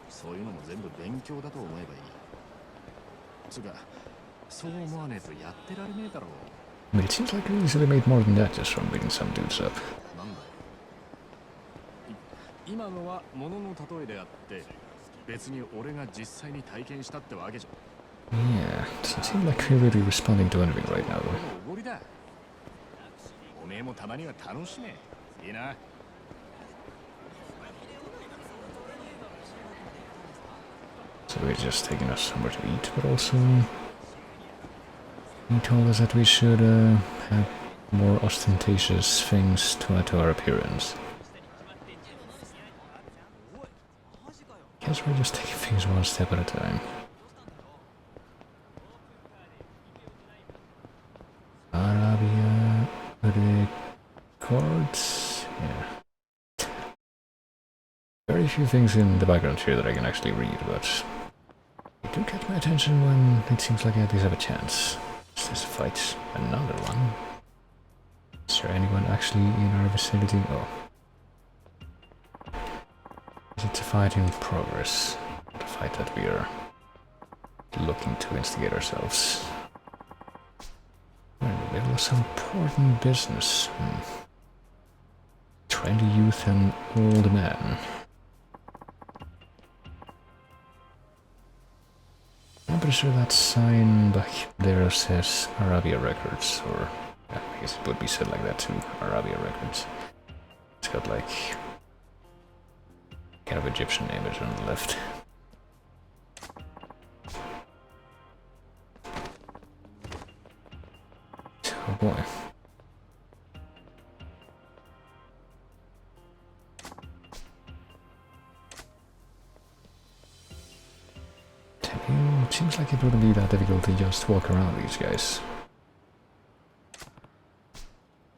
そういうのも全部勉強だと思えばいい。つうか、そう思わねえとやってられねえだろう。 But it seems like you easily made more than that just from beating some dudes up. なんだよ。今のは物の例えであって、別に俺が実際に体験したってわけじゃ。Yeah, doesn't seem like you're really responding to anything right now, though. おごりだ。おめえもたまには楽しめ。いいな。So we're just taking us somewhere to eat, but also he told us that we should have more ostentatious things to add to our appearance. Guess we're just taking things one step at a time. Arabia records, yeah. Very few things in the background here that I can actually read, but they do catch my attention when it seems like I at least have a chance. Is this fight another one? Is there anyone actually in our vicinity? Oh. Is it a fight in progress? The fight that we are looking to instigate ourselves. We're in the middle of some important business. Trendy youth and old man. I'm pretty sure that sign back there says Arabia Records, or I guess it would be said like that too, Arabia Records. It's got like kind of Egyptian image on the left. boy. Seems like it wouldn't be that difficult to just walk around these guys.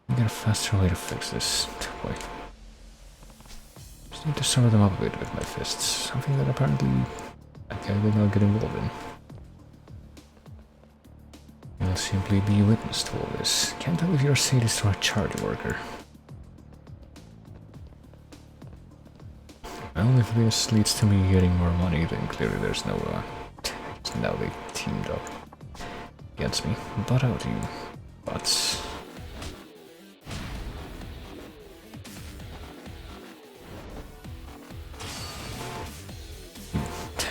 I got a faster way to fix this. Boy. Just need to stir them up a bit with my fists. Something that apparently that guy will not get involved in. I'll simply be witness to all this. Can't tell if you're a sadist or a charity worker. Well, if this leads to me getting more money, then clearly there's no now they teamed up against me. But how do you? But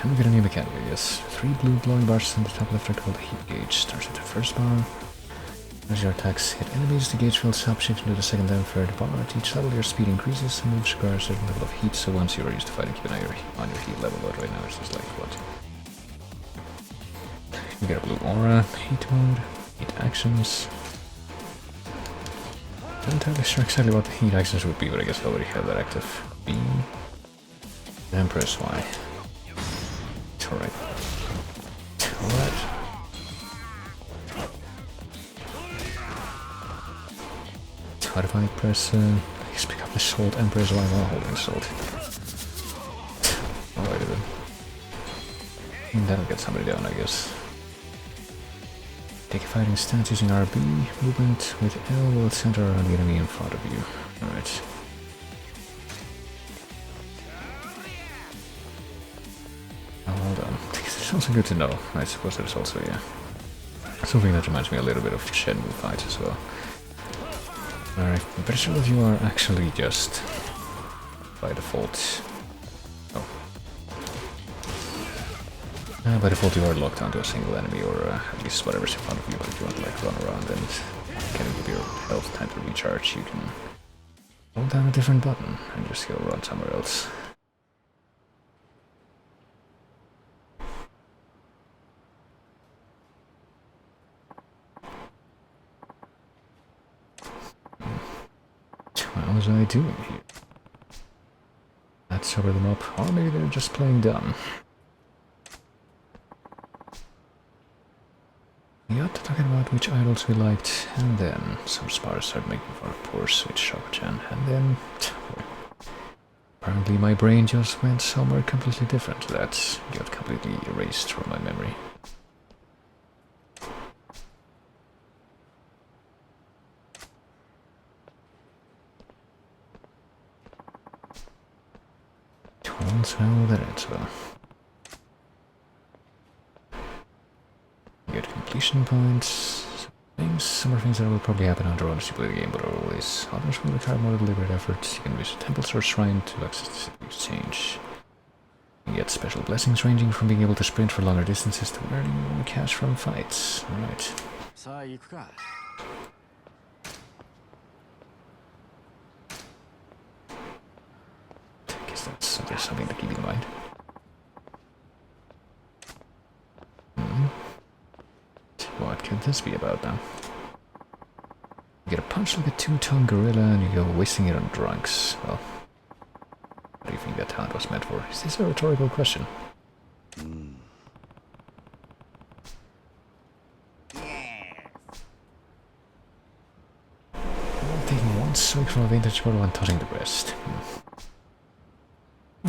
we got a new mechanic, I guess. 3 blue glowing bars in the top left are called heat gauge. Starts at the first bar. As your attacks hit enemies, the gauge fills up, shifting to the second and third bar. At each level, your speed increases and moves require a certain level of heat, so once you're used to fighting, keep an eye on your heat level, but right now it's just like, what? We got a blue aura, heat mode, heat actions. Not entirely sure exactly what the heat actions would be, but I guess I already have that active. B. And press Y. Alright. Alright. How do I press, just pick up the sword and press Y while holding the sword? Alrighty then. And that'll get somebody down, I guess. Take a fighting stance using RB. Movement with L will center around the enemy in front of you. Alright. Oh, hold on. It's also good to know. I suppose there's also, yeah, something that reminds me a little bit of Shenmue fights as well. Alright, I'm pretty sure that you are actually just by default. Oh. By default you are locked onto a single enemy, or at least whatever's in front of you, but if you want to like run around and kind of give your health time to recharge, you can hold down a different button and just go run somewhere else. What was I doing here? Let's sober them up, or maybe they're just playing dumb. We got to talking about which idols we liked, and then some spars started making for a poor switch Shoko-chan, and then apparently my brain just went somewhere completely different that got completely erased from my memory. Well, that ends well. Get completion points. Some are things that will probably happen under once you play the game, but always others will require more deliberate effort. You can visit temples or shrine to access the exchange. You get special blessings ranging from being able to sprint for longer distances to earning more cash from fights. Alright. There's something to keep in mind. What could this be about now? You get a punch like a 2-ton gorilla and you go wasting it on drunks. Well, what do you think that talent was meant for? Is this a rhetorical question? Taking one swing from a vintage bottle and tossing the rest.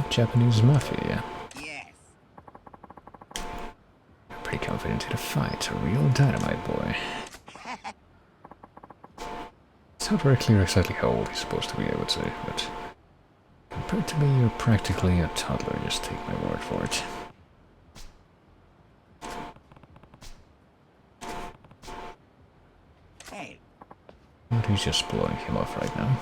Japanese mafia. Yes. Pretty confident in a fight, a real dynamite boy. It's not very clear exactly how old he's supposed to be, I would say, but compared to me, you're practically a toddler, just take my word for it. Hey. But he's just blowing him off right now.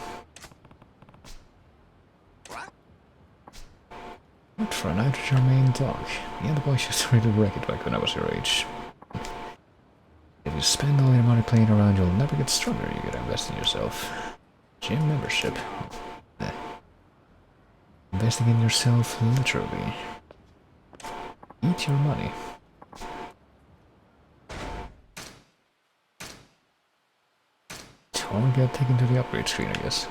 Not for an out-of-your-main dog. Yeah, the boy used to really wreck it back when I was your age. If you spend all your money playing around, you'll never get stronger. You gotta invest in yourself. Gym membership. Investing in yourself, literally. Eat your money. I'll get taken to the upgrade screen, I guess.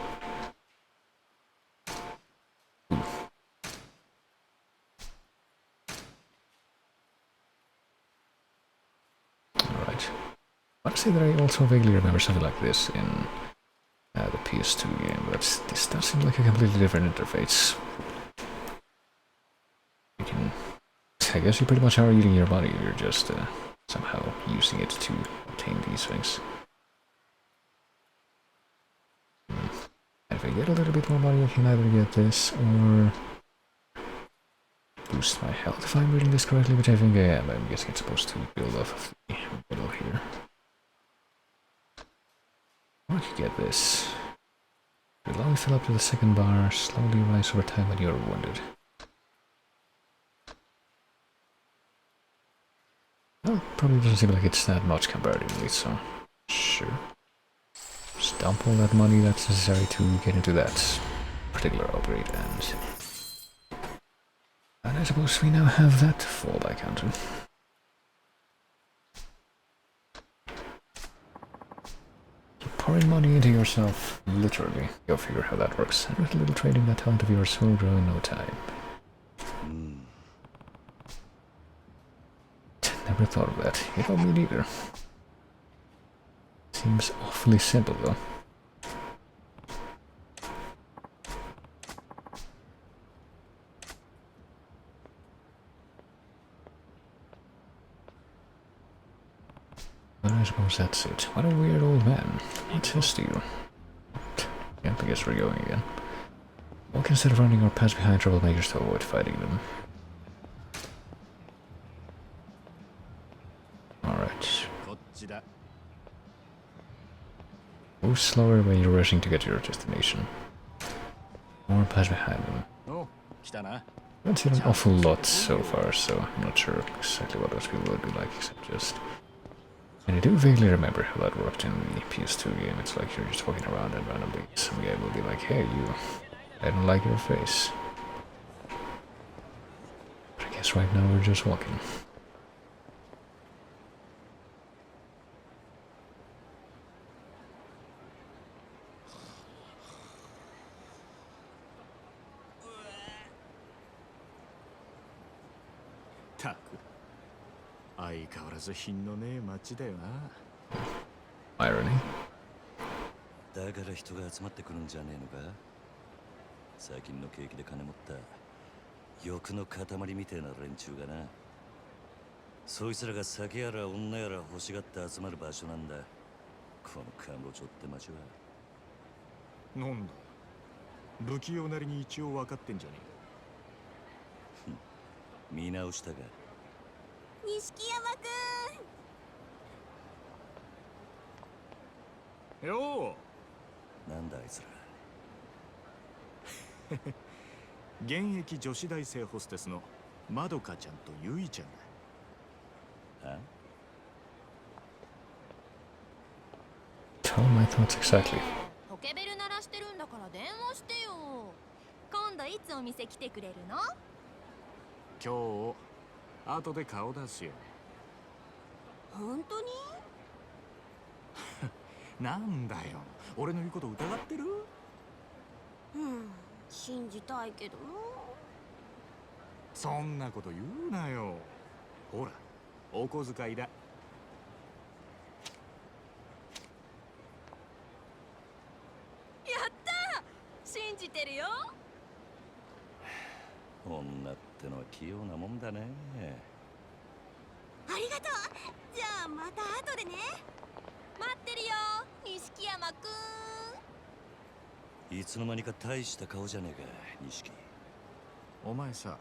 Alright. I want to say that I also vaguely remember something like this in the PS2 game, but this does seem like a completely different interface. You can... I guess you pretty much are eating your body, you're just somehow using it to obtain these things. And if I get a little bit more money, I can either get this or boost my health if I'm reading this correctly, which I think I am. I'm guessing it's supposed to build off of the middle here. I could get this. Slowly fill up to the second bar, slowly rise over time when you are wounded. Well, probably doesn't seem like it's that much comparatively, so sure. Just dump all that money that's necessary to get into that particular upgrade, and I suppose we now have that to fall back onto. You're pouring money into yourself, literally. Go figure how that works. And with a little trading, that talent of yours will grow in no time. Never thought of that. You know, me neither. Seems awfully simple, though. But I suppose that's it. What a weird old man. What's his deal? Yeah, I guess we're going again. Walk instead of running or pass behind troublemakers to avoid fighting them. Alright. Move slower when you're rushing to get to your destination. Or pass behind them. I haven't seen an awful lot so far, so I'm not sure exactly what those people would be like, except just... And I do vaguely remember how that worked in the PS2 game. It's like you're just walking around and randomly some guy will be like, hey, you, I don't like your face. But I guess right now we're just walking. Irony. だから人が集まってくるんじゃねえのか。最近の景気で金持った欲の塊みてえな連中がな。そいつらが酒やら女やら欲しがって集まる場所なんだ。このカムロ町って町は。なんだ。不器用なりに一応分かってんじゃねえ。見直したか。錦山くん。よう。なんだあいつら。現役女子大生ホステスのまどかちゃんとゆいちゃんだ。は？Tell my thoughts exactly. ポケベル鳴らしてるんだから電話してよ。今度いつお店来てくれるの？今日後で顔出すよ。本当に？なんだよ、俺の言うこと疑ってる？信じたいけどな。そんなこと言うなよ。ほら、お小遣いだ。やった！信じてるよ。女ってのは器用なもんだね。ありがとう。じゃあまた後でね。待ってるよ、錦山くん。いつの間にか大した顔じゃねえか、錦。お前さ、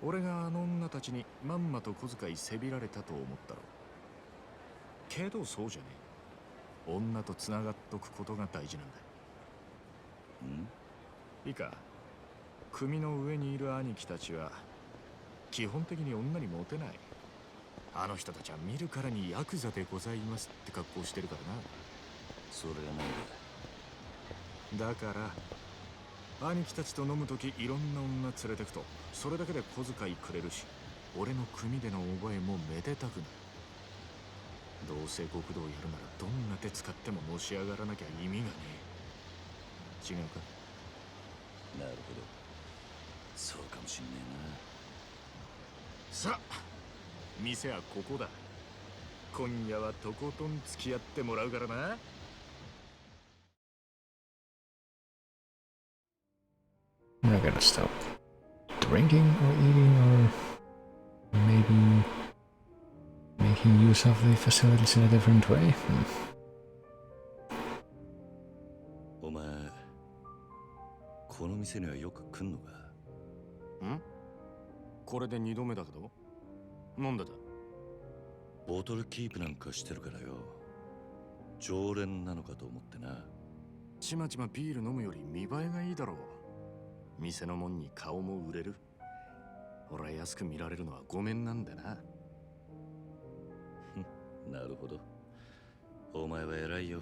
俺があの女たちにまんまと小遣いせびられたと思ったろ。けどそうじゃねえ。女とつながっとくことが大事なんだ。いいか、組の上にいる兄貴たちは基本的に女にモテない。あの人たちは見るからにヤクザでございますって格好してるからな。それがなんだ。だから兄貴たちと飲むときいろんな女連れてくとそれだけで小遣いくれるし、俺の組での覚えもめでたくなる。どうせ極道やるならどんな手使ってものし上がらなきゃ意味がねえ。違うか？なるほど、そうかもしんねさあ、店はここだ。今夜はとことん付き合ってもらうからな。We're gonna stop drinking or eating or maybe making use of the facilities in a different way. えな。お前この店にはよく来んのか？ん？これで2度目だけど。なんでだ？ボトルキープなんかしてるからよ。常連なのかと思ってな。ちまちまビール飲むより見栄えがいいだろう。店のもんに顔も売れる。俺は安く見られるのはごめんなんだな。なるほど。お前は偉いよ。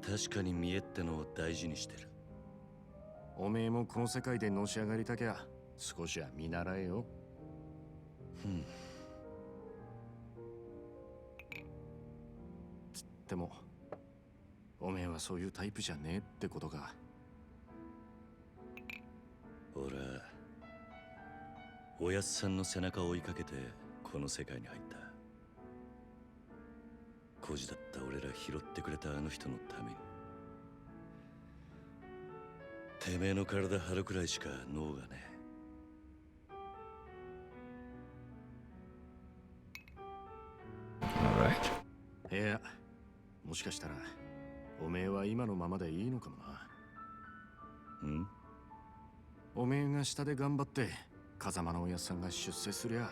確かに見栄ってのを大事にしてる。おめえもこの世界でのし上がりたきゃ少しは見習えよ。つってもおめえはそういうタイプじゃねえってことか。俺はおやっさんの背中を追いかけてこの世界に入った。孤児だった俺ら拾ってくれたあの人のために。てめえの体張るくらいしか脳がねAlright. いや、もしかしたらおめえは今のままでいいのかもな。ん？おめえが下で頑張って風間のおやっさんが出世すりゃ、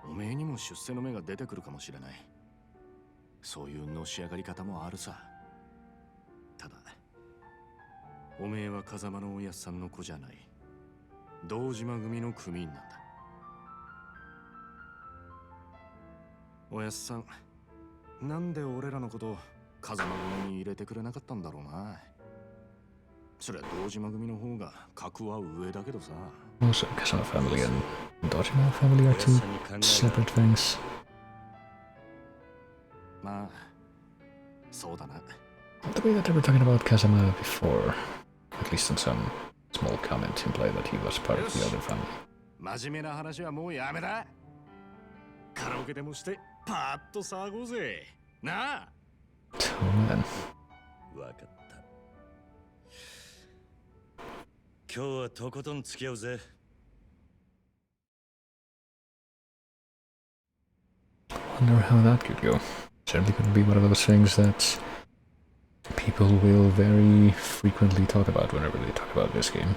おめえにも出世の芽が出てくるかもしれない。そういうのし上がり方もあるさ。ただおめえは風間のおやっさんの子じゃない。堂島組の組員なんだ。おやっさん、なんで俺らのこと風間組に入れてくれなかったんだろうな。そりゃ堂島組の方が格は上だけどさ。Also, Kasama family and Dojima family are two separate things. まあ、そうだな。The way that they were talking about Kazama before, at least in some small comment, implied that he was part of the other family. 真面目な話はもうやめだ。カラオケでもしてパーッと騒ごうぜ。なあ。Oh man. わかった。今日はとことん付き合うぜ。Wonder how that could go. Certainly could be one of those things that people will very frequently talk about whenever they talk about this game.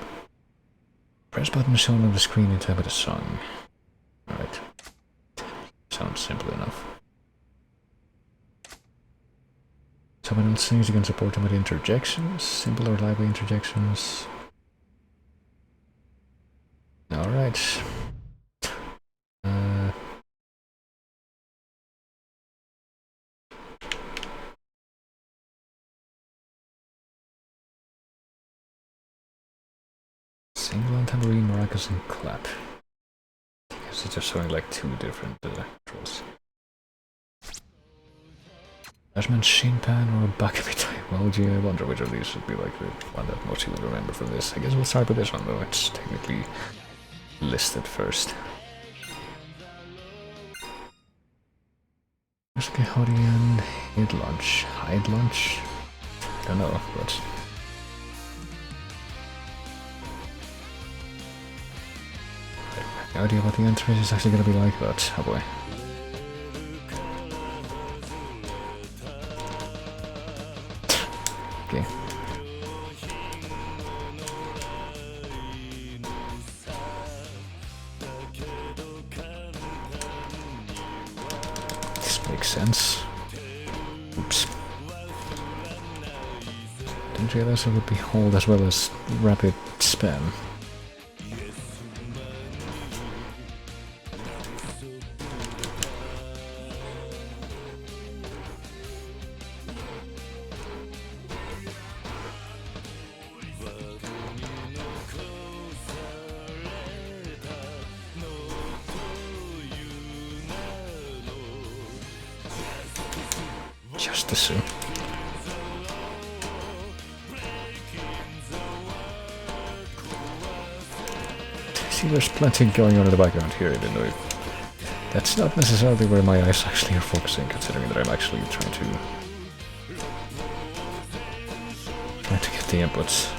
Press button shown on the screen and type out a song. Alright. Sounds simple enough. Someone else sings, you can support them with interjections, simple or lively interjections. Alright. Single on tambourine, maracas, and clap. I guess it's just showing like two different controls. Ashman Shinpan or Bakamitai? Well, gee, I wonder which of these should be like the one that most people remember from this. I guess we'll start with this one though, it's technically listed first. Musuke Hori and Hide Lunch. Hide Lunch? I don't know, but... I have no idea what the interface is actually gonna be like, but oh boy. Okay. This makes sense. Oops. Didn't realize it would be hold as well as rapid spam. Just the zoo. See, there's plenty going on in the background here, even though that's not necessarily where my eyes actually are focusing, considering that I'm actually trying to get the inputs.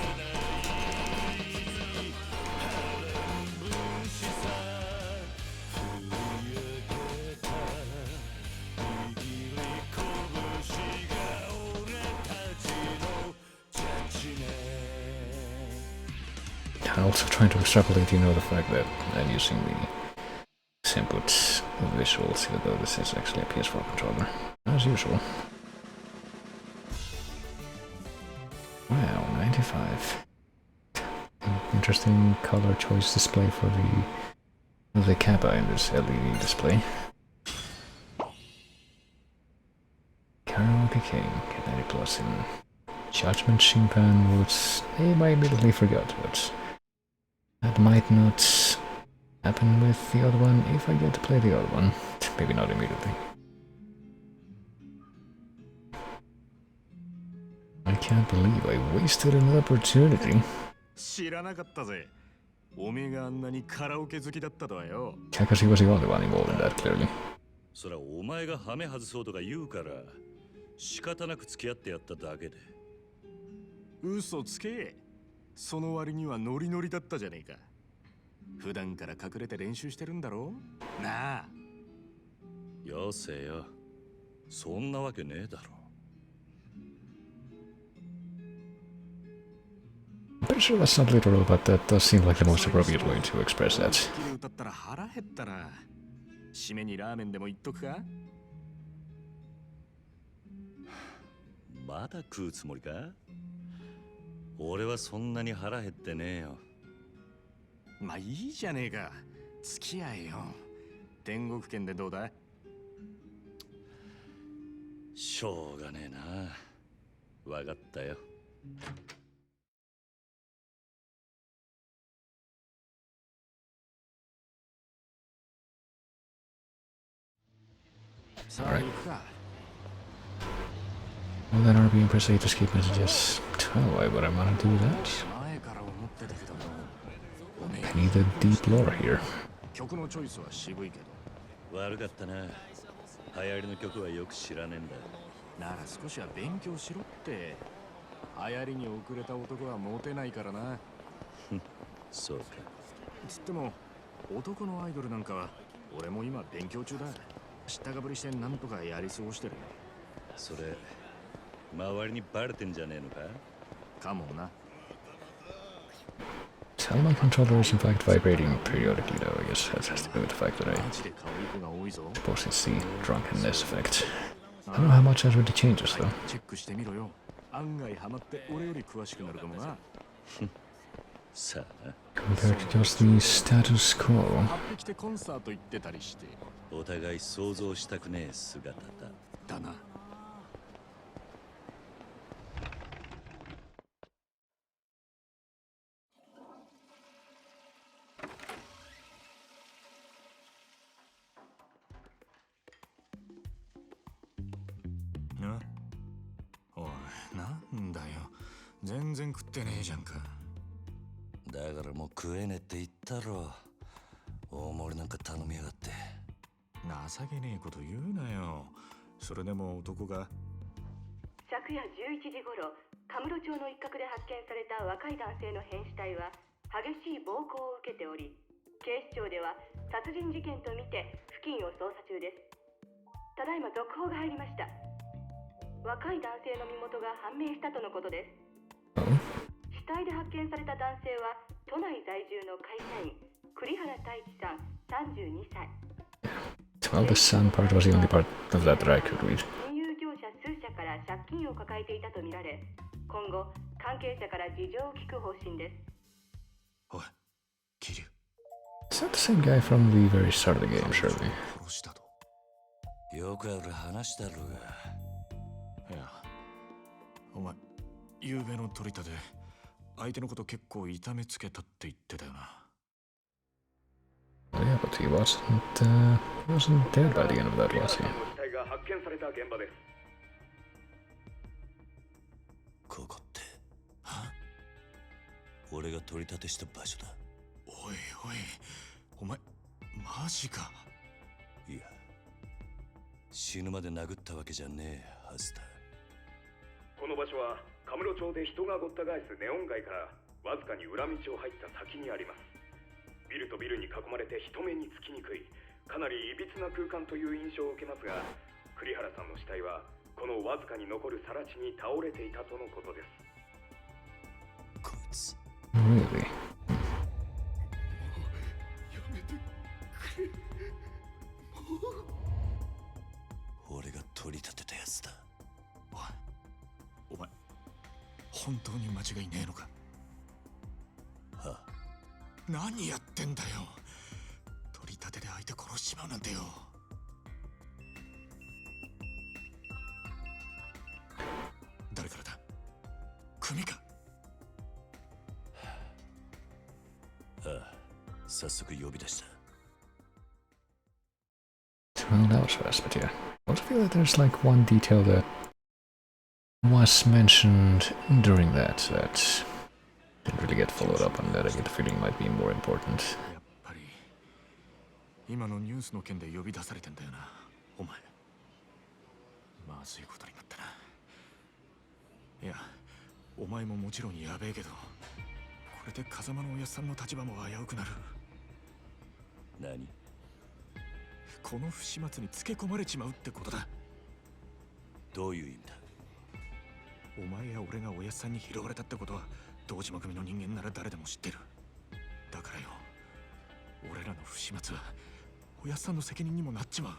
I'm also trying to extrapolate, the fact that I'm using the inputs visuals, even though this is actually a PS4 controller, as usual. Wow, 95. Interesting color choice display for the kappa in this LED display. Karaoke King, 90 plus in Judgment Shimpan Woods. Name I immediately forgot, but that might not happen with the other one if I get to play the other one. Maybe not immediately. I can't believe I wasted an opportunity. 知らなかったぜ。おめえがあんなにカラオケ好きだったとはよ。Because he was the only one involved in that, clearly. そらお前がハメ外そうとか言うから仕方なく付き合ってやっただけで。嘘つけ。その割にはノリノリだったじゃねえか。普段から隠れて練習してるんだろなあ。よせよ。そんなわけねえだろ。I'm pretty sure that's not literal, but that does seem like the most appropriate way to express that. 歌ったら腹減ったな。締めにラーメンでも言っとくか。まだ食うつもりか？俺はそんなに腹減ってねえよ。まあいいじゃねえか。付き合えよ。天国圏でどうだ？しょうがねえな。わかったよ。Alright. Well, then RB and press A to skip messages. Oh, why would I want to do that? I need the deep lore here. 曲のチョイスは渋いけど。悪かったな。流行りの曲はよく知らねえんだ。なら少しは勉強しろって。流行りに遅れた男はモテないからな。そうか。つっても男のアイドルなんかは俺も今勉強中だ。知ったかぶりしてなんとかやり過ごしてる。それ周りにバレてんじゃねえのか？かもな。Tell my controller is in fact vibrating periodically, though. I guess that has to do with the fact that I suppose it's the drunkenness effect. I don't know how much that really changes, though. チェックしてみろよ。案外ハマって俺より詳しくなるかもな。さあな。Compared to just the status quo. 買ってきてコンサート行ってたりして。お互い想像したくねえ姿だ。だな。おい、なんだよ。全然食ってねえじゃんか。だからもう食えねえって言ったろ。大盛りなんか頼みやがって。情けねえこと言うなよ。それでも男が。昨夜11時頃、カムロ町の一角で発見された若い男性の変死体は激しい暴行を受けており、警視庁では殺人事件とみて付近を捜査中です。ただいま続報が入りました。若い男性の身元が判明したとのことです。死体で発見された男性は都内在住の会社員栗原太一さん32歳。Well, the sun part was the only part of that I could read. 金融業者数社から借金を抱えていたとみられ、今後関係者から事情を聞く方針です。おい、桐生。 Is that the same guy from the very start of the game, surely? 殺したと。よくある話だろうが。いや、お前、夕べの取り立て、相手のこと結構痛めつけたって言ってたよな。Oh, yeah, but he wasn't dead by the end of that, was he? ここって。は？俺が取り立てした場所だ。おいおい、お前マジか。いや、死ぬまで殴ったわけじゃねえはずだ。この場所はカムロ町で人がごった返すネオン街からわずかに裏道を入った先にあります。ビルとビルに囲まれて人目につきにくい、かなりいびつな空間という印象を受けますが、栗原さんの死体はこのわずかに残る更地に倒れていたとのことです。こいつ Really? やめてくれ。俺が取り立てたやつだ。お前本当に間違いねえのか？はあ、何やってんだよ。取り立てで相手殺しちまうなんてよ。誰からだ？組か？ああ、早速呼び出した。Well, that was fast, but yeah. I also feel that there's like one detail that was mentioned during that didn't really get followed up on, that I get the feeling might be more important. やっぱり今のニュースの件で呼び出されてんだよな、お前。まずいことになったな。いや、お前ももちろんやべえけど、これで風間のおやっさんの立場も危うくなる。何？この不始末につけ込まれちまうってことだ。どういう意味だ？お前や俺がおやっさんに拾われたってことは堂島組の人間なら誰でも知ってる。だからよ、俺らの不始末はおやっさんの責任にもなっちまう。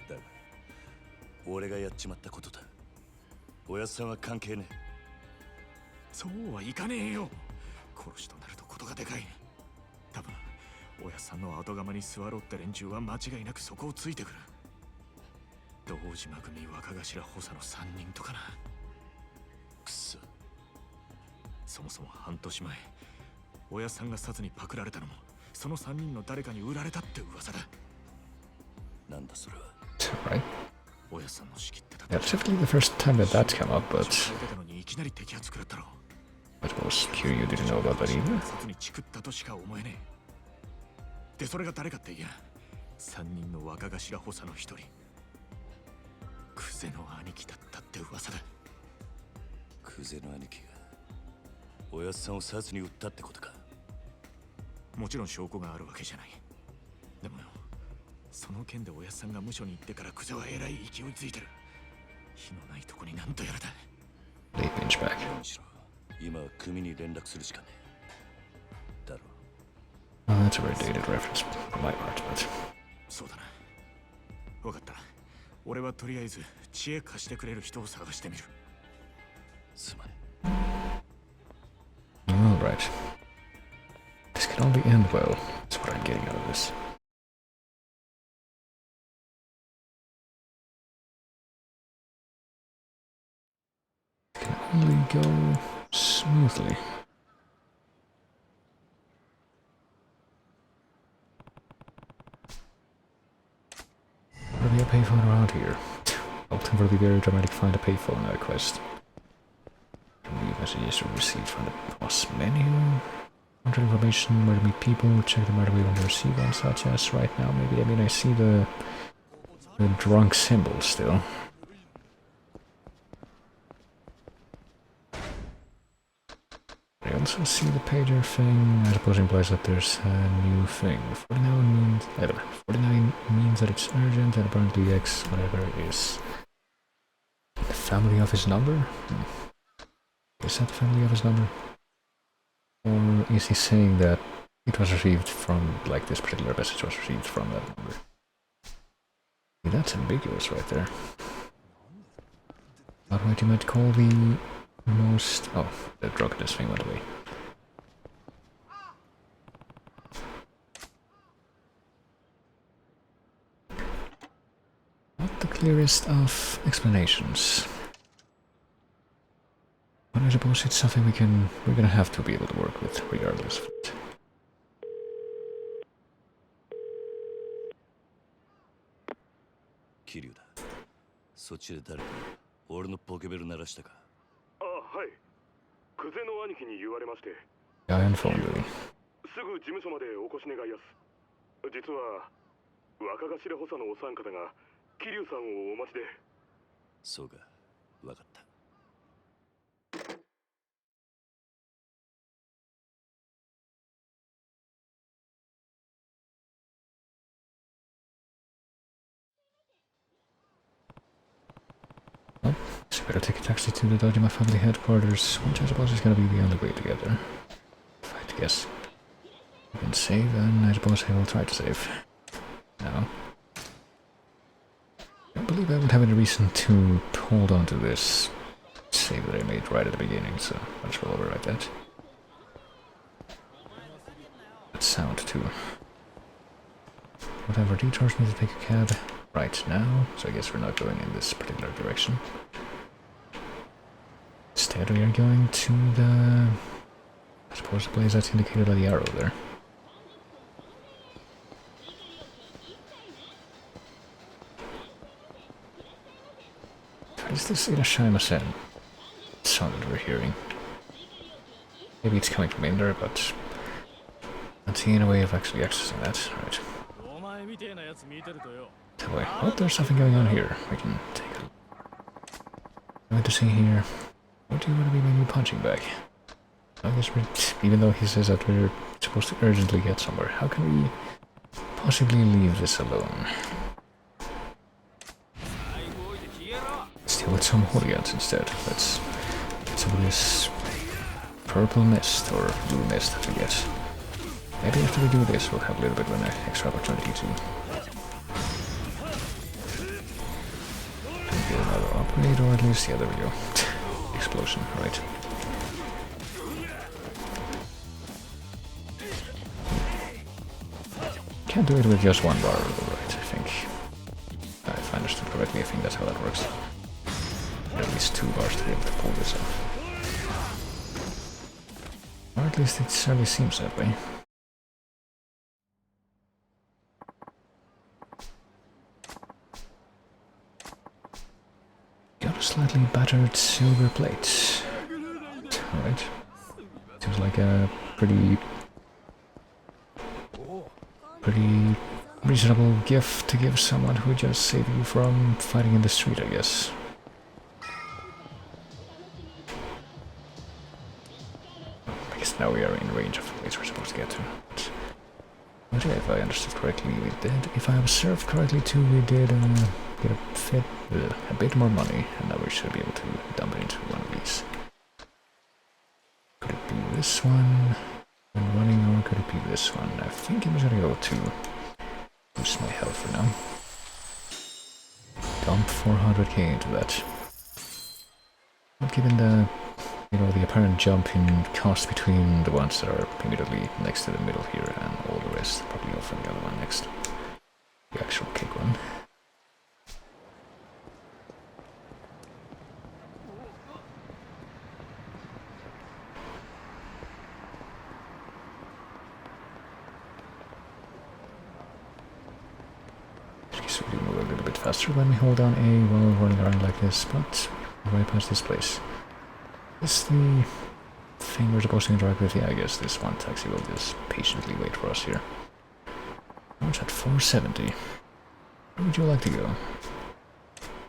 だが俺がやっちまったことだ。おやっさんは関係ねえ。そうはいかねえよ。殺しとなるとことがでかい。多分おやっさんの後釜に座ろうって連中は間違いなくそこをついてくる。堂島組若頭補佐の3人とかな。くそ。そもそも半年前、おやっさんがサツにパクられたのもその3人の誰かに売られたって噂だ。なんだそれは。Right? おやっさんの仕切ってた Yeah, it's definitely the first time that that's come up, but 出たのにいきなり摘発食らったろ。 I suppose Q, you didn't know about that either? サツにチクったとしか思えねえ。でそれが誰かっていや、3人の若頭補佐の一人、クゼの兄貴だったって噂だ。クゼの兄貴がおやっさんをサツに売ったってことか。もちろん証拠があるわけじゃない。でもよ、その件でおやっさんが無所に行ってからクゼはえらい勢いついてる。火のないとこになんとやらだ。 They pinch back. 何しろ今は組に連絡するしかねえ。だろ。Well, that's a very dated reference from my part, but そうだな。分かった。俺はとりあえず知恵貸してくれる人を探してみる。すまね。 alright. This can only end well. That's what I'm getting out of this. It can only go smoothly. Probably a payphone around here. Often will be very dramatic find a payphone quest. Leave messages received from the boss menu. Enter information where to meet people. Check them right away when you receive one, such as right now. Maybe, I mean, I see the drunk symbol still. I also see the pager thing. I suppose implies that there's a new thing. 49 means, I don't know, 49 means that it's urgent, and apparently X, whatever, is the family office number? Is that the family office number? Or is he saying that it was received from, like, this particular message was received from that number? Yeah, that's ambiguous right there. But what you might call the most... Oh, the drunkenness thing went away. Not the clearest of explanations. But I suppose it's something we're gonna have to be able to work with, regardless of it. 桐生だ。そっちで誰か俺のポケベル鳴らしたか。はい。久世の兄貴に言われまして。Guy on phone doing. すぐ事務所までお越し願いやす。実は若頭補佐のお三方が桐生さんをお待ちで。そうか、わかった。Well, so better take a taxi to the Dojima family headquarters, which I suppose is gonna be the only way to get there. If I had to guess. You can save, and I suppose I will try to save. Now. I don't believe I would have any reason to hold on to this save that I made right at the beginning, so I'll just roll override that. That sound too. Whatever detours me to take a cab right now, so I guess we're not going in this particular direction. Instead we are going to the... I suppose the place that's indicated by the arrow there. What is this Irashima-sen sound that we're hearing? Maybe it's coming from in there, but not seeing a way of actually accessing that. Right. Oh, there's something going on here. We can take a look. I'm going to see here. What do you want to be my new punching bag? I guess even though he says that we're supposed to urgently get somewhere, how can we possibly leave this alone? Steal with some hooligans instead. Let's get some of this purple mist or blue mist that we get. Maybe after we do this, we'll have a little bit of an extra opportunity to get another upgrade, or at least, yeah, there we go. Explosion, right. Can't do it with just one bar, though, right, I think. If I understood correctly, I think that's how that works. At least 2 bars to be able to pull this off. Or at least it certainly seems that way. Got a slightly battered silver plate. Alright. Seems like a pretty reasonable gift to give someone who just saved you from fighting in the street, I guess. I guess now we are in range of the place we're supposed to get to. But yeah, if I understood correctly, we did. If I observed correctly too, we did get a bit more money, and now we should be able to dump it into one of these. Could it be this one? And running, or could it be this one? I think it was gonna go to boost my health for now. Dump 400k into that. Not given the, you know, the apparent jump in cost between the ones that are immediately next to the middle here and all the rest. Probably go for the other one next. The actual kick one. So we do move a little bit faster when we hold down A while running around like this, but right past this place. Is the thing we're supposed to interact with? Yeah, I guess this one taxi will just patiently wait for us here. How much at 470? Where would you like to go?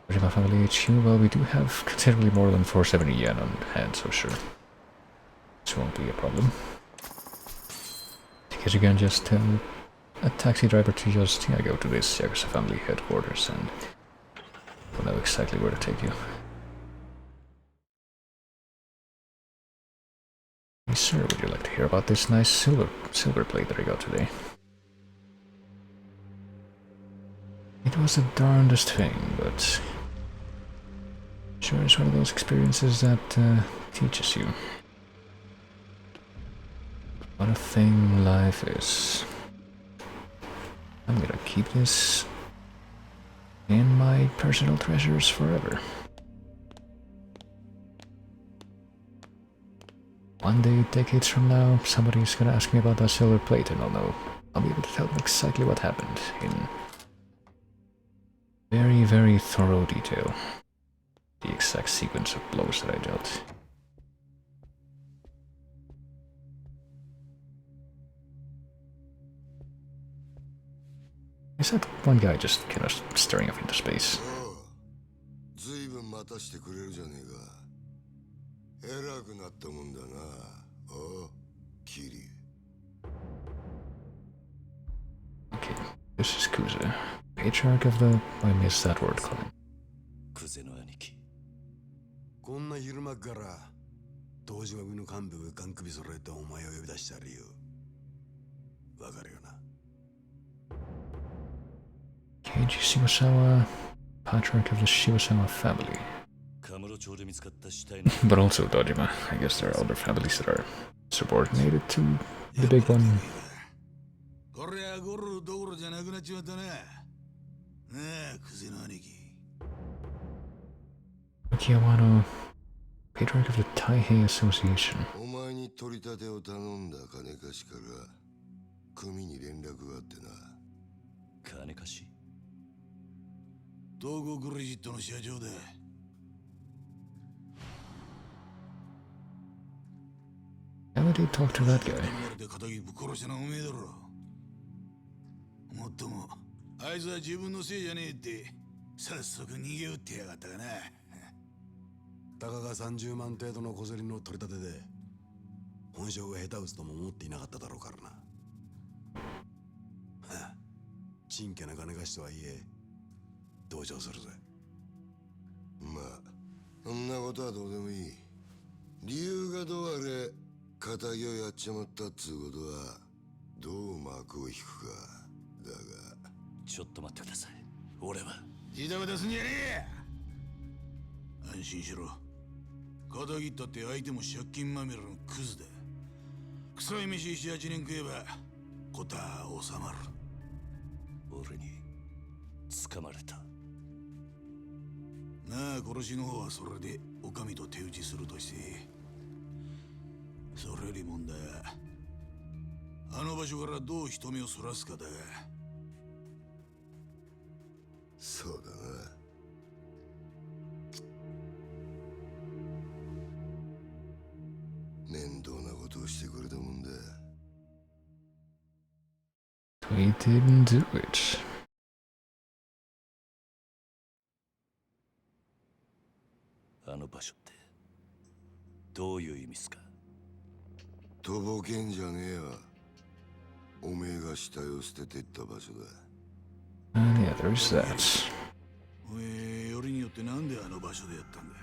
Dojima Family HQ? Well, we do have considerably more than 470 yen on hand, so sure. This won't be a problem. Because you can just tell a taxi driver to just, yeah, go to this Yakuza Family headquarters and we'll know exactly where to take you. Hey, sir, would you like to hear about this nice silver plate that I got today? It was the darndest thing, but sure it's one of those experiences that teaches you what a thing life is. I'm gonna keep this in my personal treasures forever. One day, decades from now, somebody's gonna ask me about that silver plate and I'll be able to tell them exactly what happened in very, very thorough detail. The exact sequence of blows that I dealt. Is that one guy just kind of staring off into space? ずいぶん待たしてくれるじゃねえか。偉くなったもんだな。おう、キリ。Okay, this is Yakuza, patriarch of the... I missed that word clan. クゼの兄貴。こんな昼間から東島組の幹部がガン首揃えてお前を呼び出した理由わかるよな。Keiji Shibusawa, patriarch of the Shibusawa family. カムロ町で見つかった死体の But also Dojima. I guess there are other families that are subordinated to the big one. これはゴルどころじゃなくなっちまったな。なあ、クゼの兄貴。Okiyawano, patriarch of the Taihei Association. お前に取り立てを頼んだ金貸しから組に連絡があってな。金貸し。東郷クレジットの社長だ。How did he talk to that guy? で仇ぶっ殺したのはおめえだろ。もっとも、あいつは自分のせいじゃねえって早速逃げ打ってやがったかな。たかが30万程度の小競りの取り立てで本性が下手打つとも思っていなかっただろうからな。はあ、ちんけな金貸しとはいえ同情するぜ。まあ、そんなことはどうでもいい。理由がどうあれ、仇をやっちまったっつうことはどう幕を引くか。だがちょっと待ってください。俺はジタバタすんじゃねえ。安心しろ。仇ったって相手も借金まみれのクズだ。臭い飯7、8年食えばことは収まる。俺に捕まれた。なあ、殺しの方はそれでお上と手打ちするとして、それより問題はあの場所からどう人目をそらすかだが。そうだな。面倒なことをしてくれたもんだ。We didn't do it. あの場所ってどういう意味っすか。とぼけんじゃねえわ。おめえが死体を捨ててった場所だ。And yeah, there's that. おめえよりによってなんであの場所でやったんだ。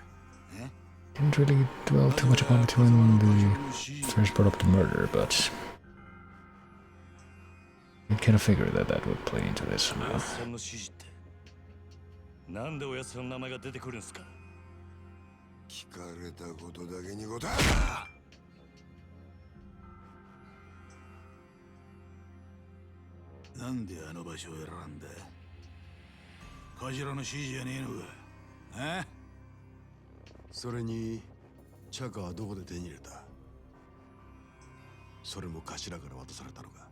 え Didn't really dwell too much upon it when the first brought up the murder, but you kind of figured that that would play into this お somehow. やつさんの指示ってなんでおやつさんの名前が出てくるんすか。聞かれたことだけに答え。なんであの場所を選んだ。頭の指示じゃねえのか。あ？それにチャカはどこで手に入れた。それも頭から渡されたのか。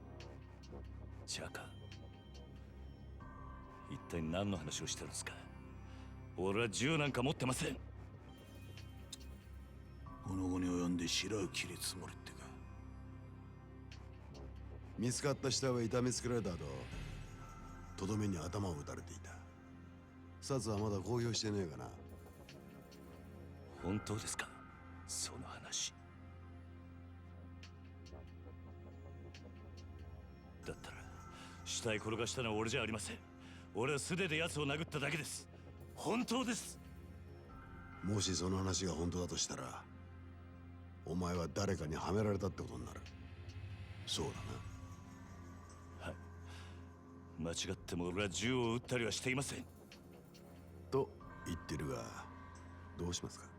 チャカ、一体何の話をしてるんですか。俺は銃なんか持ってません。この後に及んで白を切りつもりってか。見つかった死体は痛めつけられた後とどめに頭を打たれていた。殺はまだ公表してねえかな。本当ですか、その話。だったら死体転がしたのは俺じゃありません。俺は素手で奴を殴っただけです。本当です。もしその話が本当だとしたらお前は誰かにはめられたってことになる。そうだな。はい、間違っても俺は銃を撃ったりはしていません。と言ってるがどうしますか。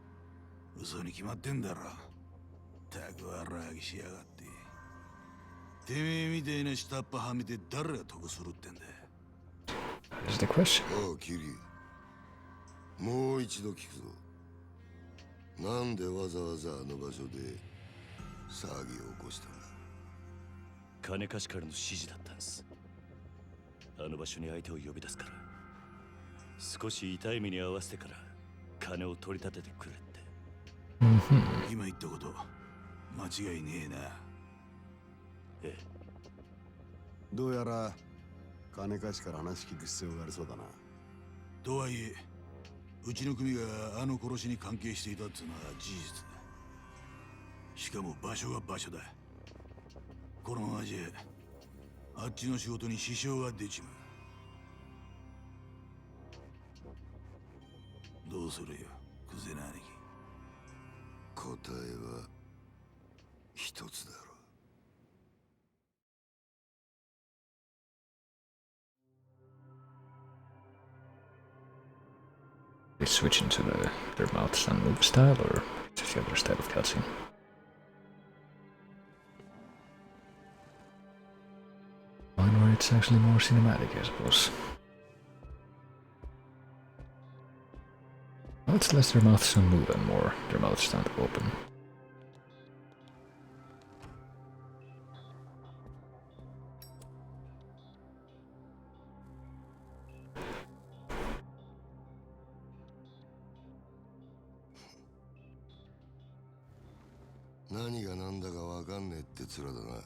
嘘に決まってんだろ。たくわらぎしやがって。てめえみたいな下っ端はめて誰が得するってんだ。Is the question? おうキリ、もう一度聞くぞ。なんでわざわざあの場所で騒ぎを起こしたんだ。金貸しからの指示だったんです。あの場所に相手を呼び出すから少し痛い目に合わせてから金を取り立ててくれって。今言ったこと間違いねえな。ええ。どうやら金貸しから話聞く必要がありそうだな。とはいえ、うちの組があの殺しに関係していたっていうのは事実だ。しかも場所が場所だ。このままじゃあっちの仕事に支障が出ちまう。どうするよ、クゼな兄貴。答えは一つだろう。They switch into their mouths and move style, or just the other style of cutscene? One where it's actually more cinematic, I suppose. Well, it's less their mouths don't move and more their mouths stand open. Naniが何だかわかんねえって面だな。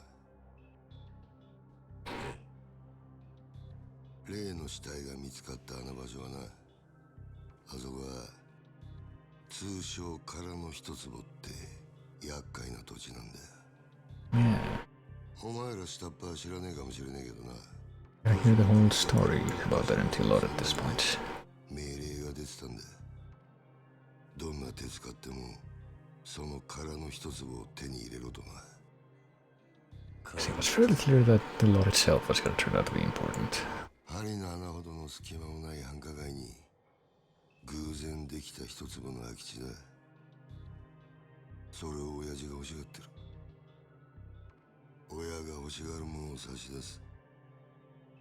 例の死体が見つかったあの場所はな、あそこは通称空の一坪って厄介な土地なんだよ。お前ら下っ端は知らねえかもしれねえけどな。I hear the whole story about that until at this point. 命令が出てたんだ。どんな手使ってもその空の一坪を手に入れろとな。It was fairly clear that the lot itself was going to turn out to be important. 針の穴ほどの隙間もない繁華街に偶然できた一坪の空き地だ。それを親父が欲しがってる。親が欲しがるものを差し出す。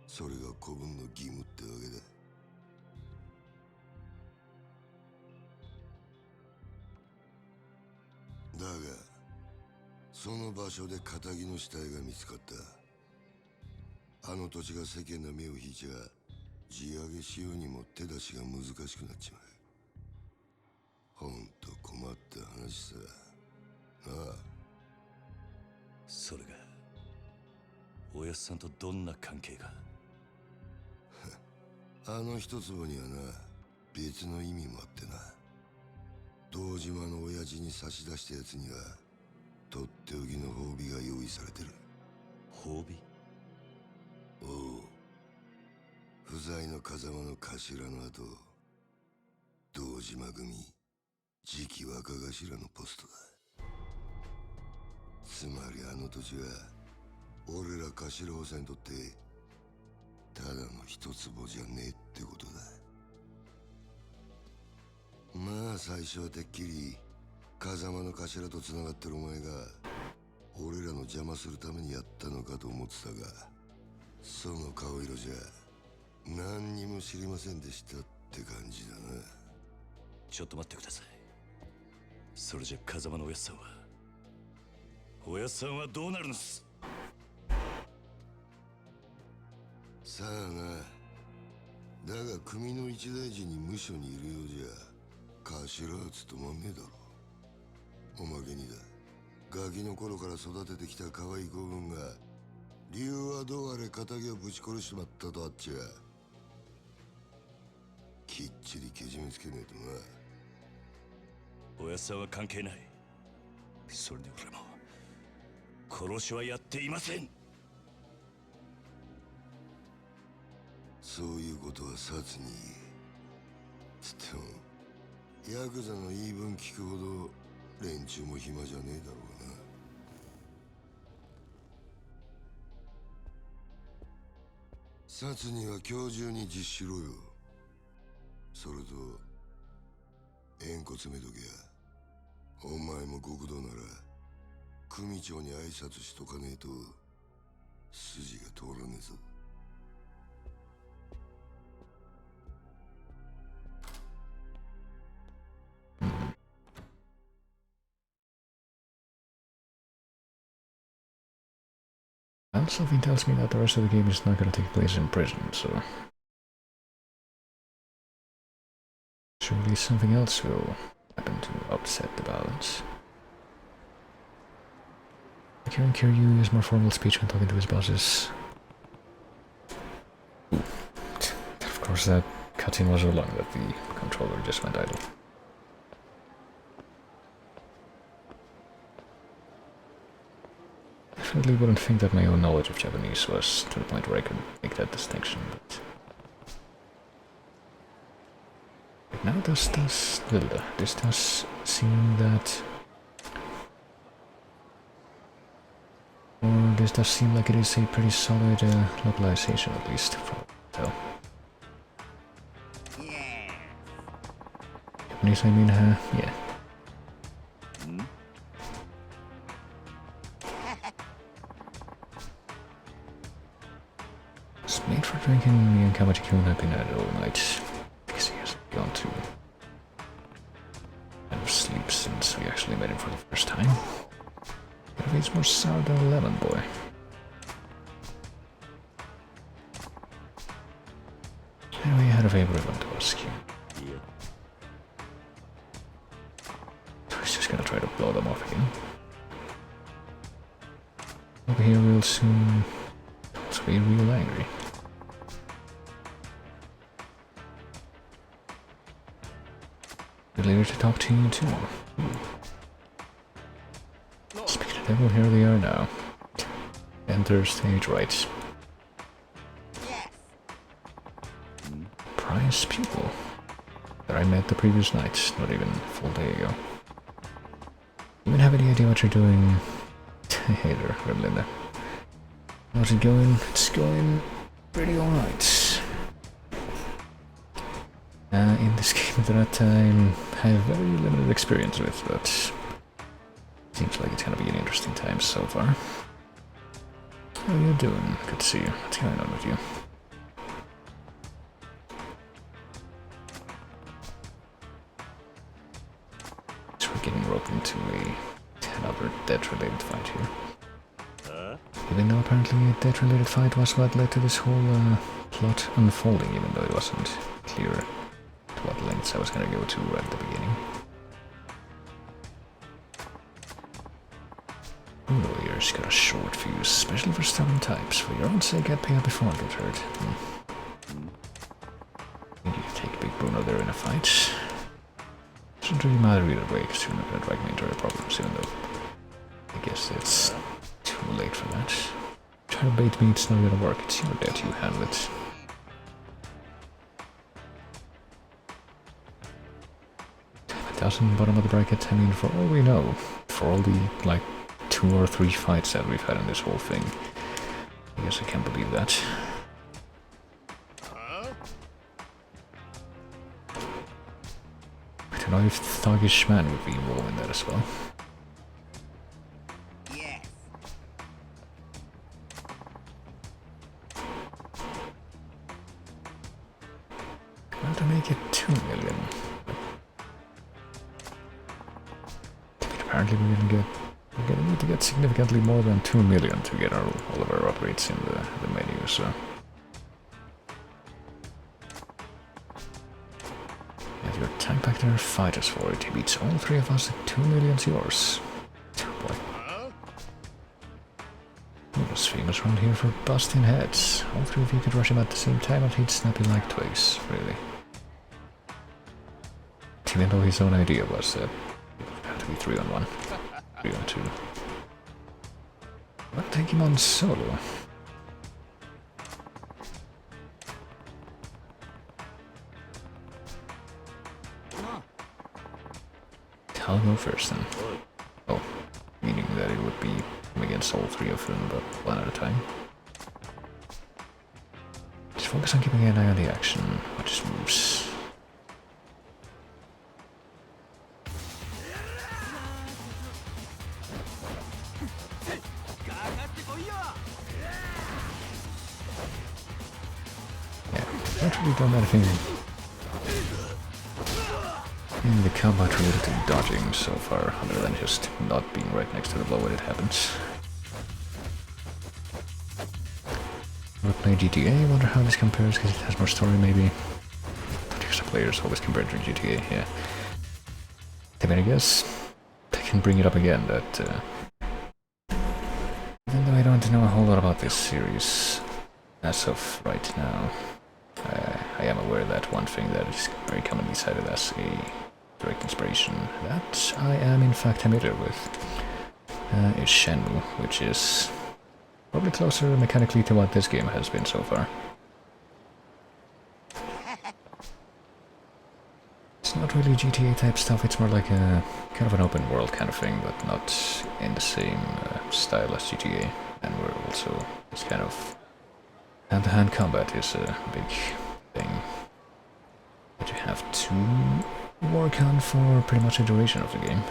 それが子分の義務ってわけだ。だがその場所で堅気の死体が見つかった。あの土地が世間の目を引いちゃ地上げしようにも手出しが難しくなっちまう。ほんと困った話さ。なあ。それがおやっさんとどんな関係が？あの一坪にはな、別の意味もあってな。堂島の親父に差し出したやつにはとっておきの褒美が用意されてる。褒美？おう。不在の風間の頭の後、堂島組次期若頭のポストだ。つまりあの土地は俺ら頭補佐にとってただの一坪じゃねえってことだ。まあ最初はてっきり風間の頭と繋がってるお前が俺らの邪魔するためにやったのかと思ってたが、その顔色じゃ何にも知りませんでしたって感じだな。ちょっと待ってください。それじゃ風間のおやっさんはどうなるんです？さあな。だが組の一大事に無所にいるようじゃ頭は務まんねえだろ。おまけにだ、ガキの頃から育ててきた可愛い子分が理由はどうあれ仇をぶち殺しちまったとあっちゃきっちりけじめつけねえとな。おやっさんは関係ない。それで俺も殺しはやっていません。そういうことはサツにつってもヤクザの言い分聞くほど連中も暇じゃねえだろうな。サツには今日中に実施しろよ。それと縁故詰めとけや。お前も極道なら組長に挨拶しとかねえと筋が通らねえぞ。And something tells me that the rest of the game is not going to take place in prison, so surely something else will happen to upset the balance. Hearing Kiryu use more formal speech when talking to his bosses course, that cutscene was so long that the controller just went idle. Definitely wouldn't think that my own knowledge of Japanese was to the point where I could make that distinction, but... now this does seem that... or this does seem like it is a pretty solid localization, at least, from what I can tell. Japanese, I mean, yeah. It's made for drinking. Me and Kamachi-kun have been at it all night. Because he hasn't gone to kind of sleep since we actually met him for the first time. But it's more sour than a lemon, boy. Anyway, I had a favor I want to ask you. I was just gonna try to blow them off again. I'll be here real soon. Also be real angry. Be later to talk to you too. Speak of the devil, here they are now. Enter stage right. Prize pupil that I met the previous night, not even a full day ago. You even have any idea what you're doing? Hey there, Redlinda. How's it going? It's going pretty alright. In this game that I have very limited experience with, but seems like it's gonna be an interesting time so far. How are you doing? Good to see you. What's going on with you? So we're getting roped into another death-related fight here. Even though apparently a death-related fight was what led to this whole plot unfolding, even though it wasn't clear to what lengths I was gonna go to right at the beginning. Lawyers got a short fuse, especially for stubborn types. For your own sake, get paid before I get hurt. You need to take Big Bruno there in a fight. Doesn't really matter either way, because you're not gonna drag me into your problems, even though I guess it's too late for that. Try to bait me, it's not gonna work. It's your debt, you handle it. If it doesn't, bottom of the bracket, I mean, for all we know, for all the, like, 2 or 3 fights that we've had in this whole thing, I guess I can't believe that. I don't know if Thuggish Man would be involved in that as well. To make it 2 million. Apparently we didn't get. We're gonna need to get significantly more than 2 million to get all of our upgrades in the menu. So. And your tank back there, fight us for it. He beats all 3 of us. 2 million's yours. Boy. He was famous around here for busting heads. All 3 of you could rush him at the same time and he'd snap you like twigs. Really. Even though his own idea was that it had to be 3-on-1, 3-on-2. I'll take him on solo. I'll go first then. Oh, meaning that it would be against all 3 of them, but 1 at a time. Just focus on keeping an eye on the action, watch his moves. Not really done anything in the combat related to dodging so far, other than just not being right next to the blow when it happens. I'll play GTA, wonder how this compares, because it has more story maybe. Because the players always compare to GTA, yeah. I mean, I guess I can bring it up again that even though I don't know a whole lot about this series as of right now, I am aware that one thing that is very commonly cited as a direct inspiration that I am in fact familiar with is Shenmue, which is probably closer mechanically to what this game has been so far. It's not really GTA type stuff, it's more like a kind of an open world kind of thing, but not in the same style as GTA, and where also this kind of hand-to-hand combat is a big thing that you have to work on for pretty much the duration of the game.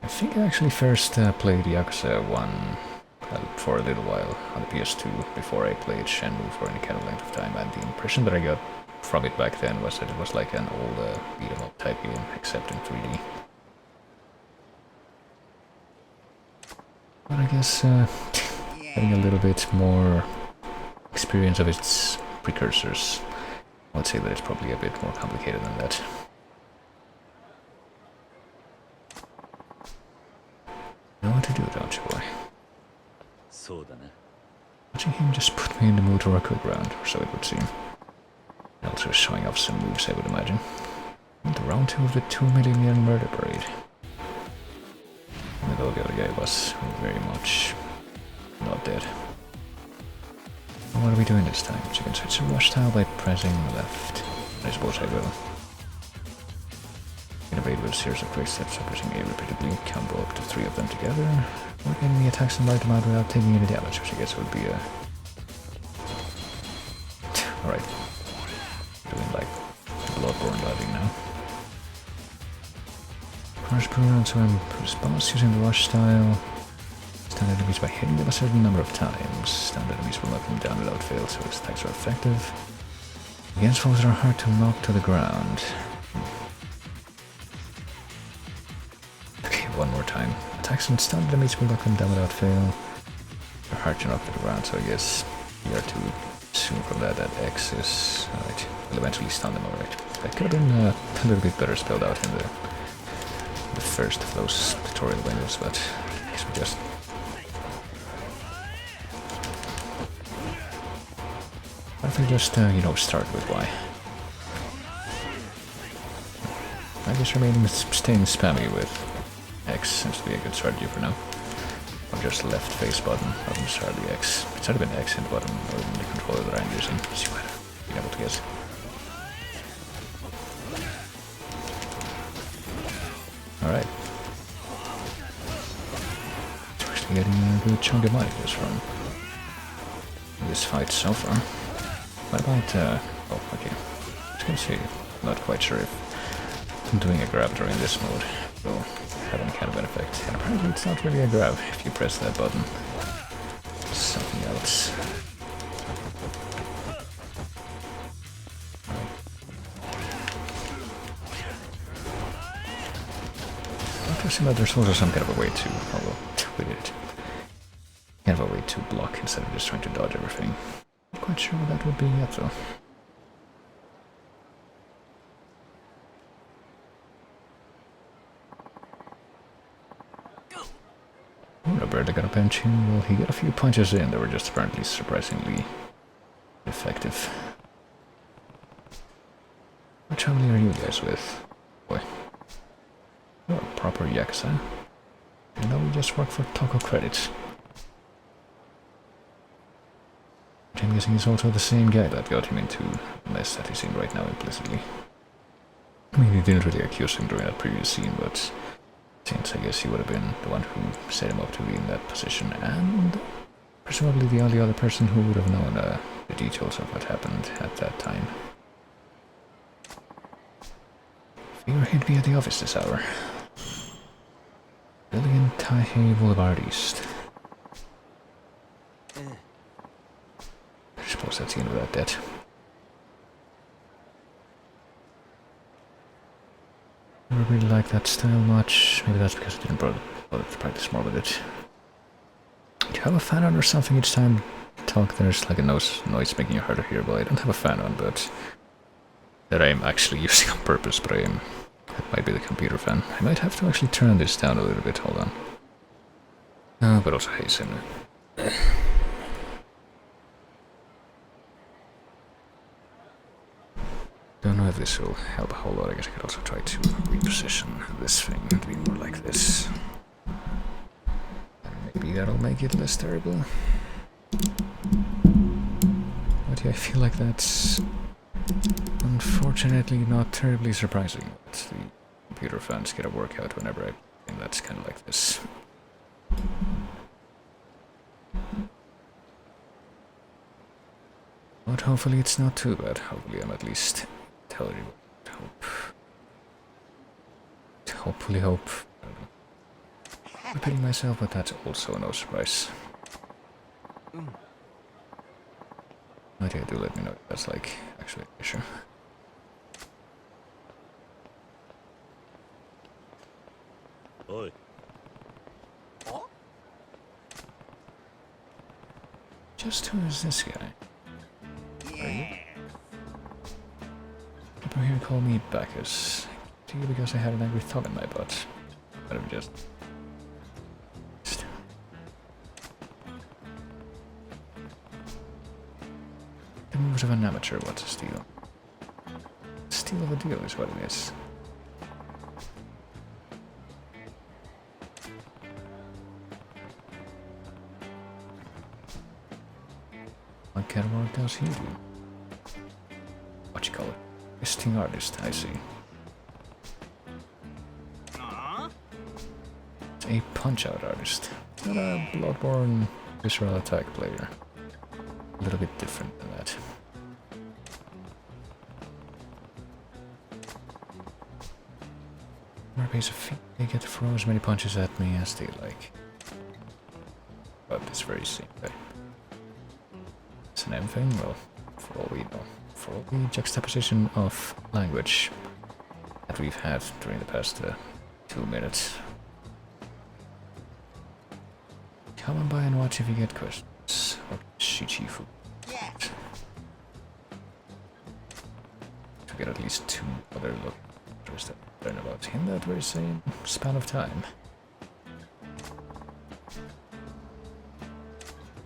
I think I actually first played Yakuza 1 for a little while on the PS2 before I played Shenmue for any kind of length of time, and the impression that I got from it back then was that it was like an old beat-em-up type game, except in 3D. But I guess having a little bit more experience of its precursors, I would say that it's probably a bit more complicated than that. You know what to do, don't you, boy? Watching him just put me in the mood for a quick round, or so it would seem. Also showing off some moves, I would imagine. And round 2 of the 2 million murder parade. Although the other guy was very much not dead. What are we doing this time? So you can switch to rush tile by pressing left. I suppose I will. Innovate with a series of quick steps, so pressing A repeatedly, combo up to 3 of them together. Work enemy attacks and light them out without taking any damage, which I guess would be a... Alright. Doing like Bloodborne diving now. Crush Brewer and so I'm response using the rush style. Stun enemies by hitting them a certain number of times. Stunned enemies will knock them down without fail, so its attacks are effective. Against foes that are hard to knock to the ground. Okay, one more time. Attacks and stunned enemies will knock them down without fail. They're hard to knock to the ground, so I guess we are to assume from that that X is... Alright, will eventually stun them, alright. That could have been a little bit better spelled out in the first of those tutorial windows, but I guess we just... What if we just, you know, start with Y? I guess staying spammy with X seems to be a good strategy for now. Or just left face button, not necessarily X. It's either been X in the button or in the controller that I'm using. So you might have been able to guess. Alright. We're actually getting a good chunk of money just from this fight so far. What about, oh, okay. I was gonna say, not quite sure if doing a grab during this mode will have any kind of an effect. And apparently it's not really a grab if you press that button. It's something else. Interesting that there's also some kind of a way to, oh well, we did it. Kind of a way to block instead of just trying to dodge everything. Not quite sure what that would be yet though. I barely got a bench him. Well, he got a few punches in that were just apparently surprisingly effective. What family are you guys with? Boy. You're a proper Yakuza. And now we just work for Toko credits. Which I'm guessing is also the same guy that got him into the mess that he's in right now implicitly. I mean, he didn't really accuse him during that previous scene, but since I guess he would have been the one who set him up to be in that position, and presumably the only other person who would have known the details of what happened at that time. Figure he'd be at the office this hour. Building Taihei Boulevard East. I suppose that's the end of that debt. I don't really like that style much. Maybe that's because I didn't bother to practice more with it. Do you have a fan on or something each time you talk? There's like a noise making it harder to hear, but I don't have a fan on, but that I'm actually using on purpose, but that might be the computer fan. I might have to actually turn this down a little bit, hold on. But also hasten it. Don't know if this will help a whole lot. I guess I could also try to reposition this thing to be more like this. And maybe that'll make it less terrible. But yeah, I feel like that's unfortunately not terribly surprising that the computer fans get a workout whenever I think that's kind of like this. But hopefully it's not too bad. Hopefully I'm at least intelligible. Hopefully hope. Repeating myself, but that's also no surprise. But yeah, do let me know if that's like actually an issue. Oi. Just who is this guy? Are you? People here call me Bacchus. To you because I had an angry thought in my butt. But I'm just... The moves of an amateur, what's a steal? Steal of a deal is what it is. What kind of work does he do? What you call it? Visiting artist, I see. It's a punch-out artist. Not a Bloodborne visceral attack player. A little bit different than that. More base of feet, they get to throw as many punches at me as they like. But it's very simple. It's an M thing, well, for all we know. For all the juxtaposition of language that we've had during the past 2 minutes. Come on by and watch if you get questions. Or Shichifu. Yeah. To get at least 2 other lookers that learn about him that very same span of time.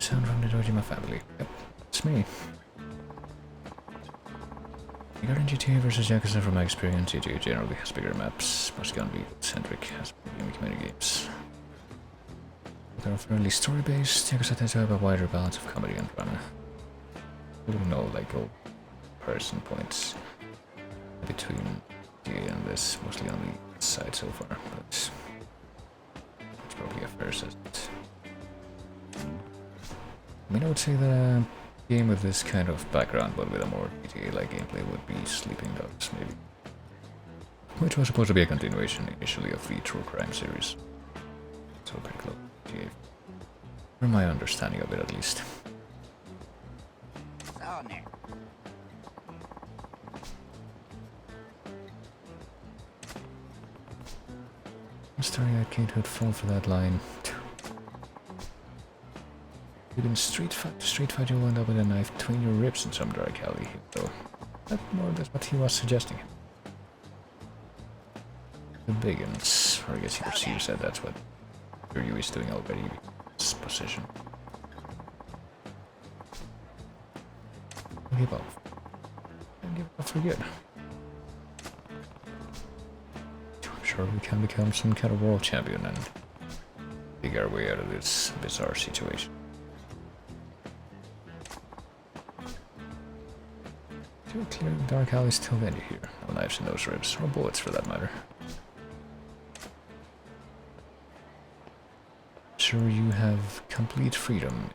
Sound from the Dojima family. Yep, it's me. Regarding GTA vs Yakuza, from my experience, GTA generally has bigger maps, mostly on vehicle-centric, has unique minigames. They're fairly story-based. Yakuza tends to have a wider balance of comedy and drama. I don't know, like, all person points between GTA and this, mostly on the side so far, but it's probably a fair assessment. I mean, I would say that a game with this kind of background, but with a more GTA-like gameplay, would be Sleeping Dogs, maybe. Which was supposed to be a continuation, initially, of the True Crime series. So pretty close to GTA. From my understanding of it, at least. Story Arcade would fall for that line. Even Street Fight, you'll end up with a knife between your ribs in some dark alley, though. That more or less what he was suggesting. The Biggins, or I guess you said that's what Ryu is doing already. His position. Give up. And give up for good. I'm sure we can become some kind of world champion and dig our way out of this bizarre situation. To clear the dark alley still danger here. No knives in those ribs, or bullets for that matter. Sure, you have complete freedom.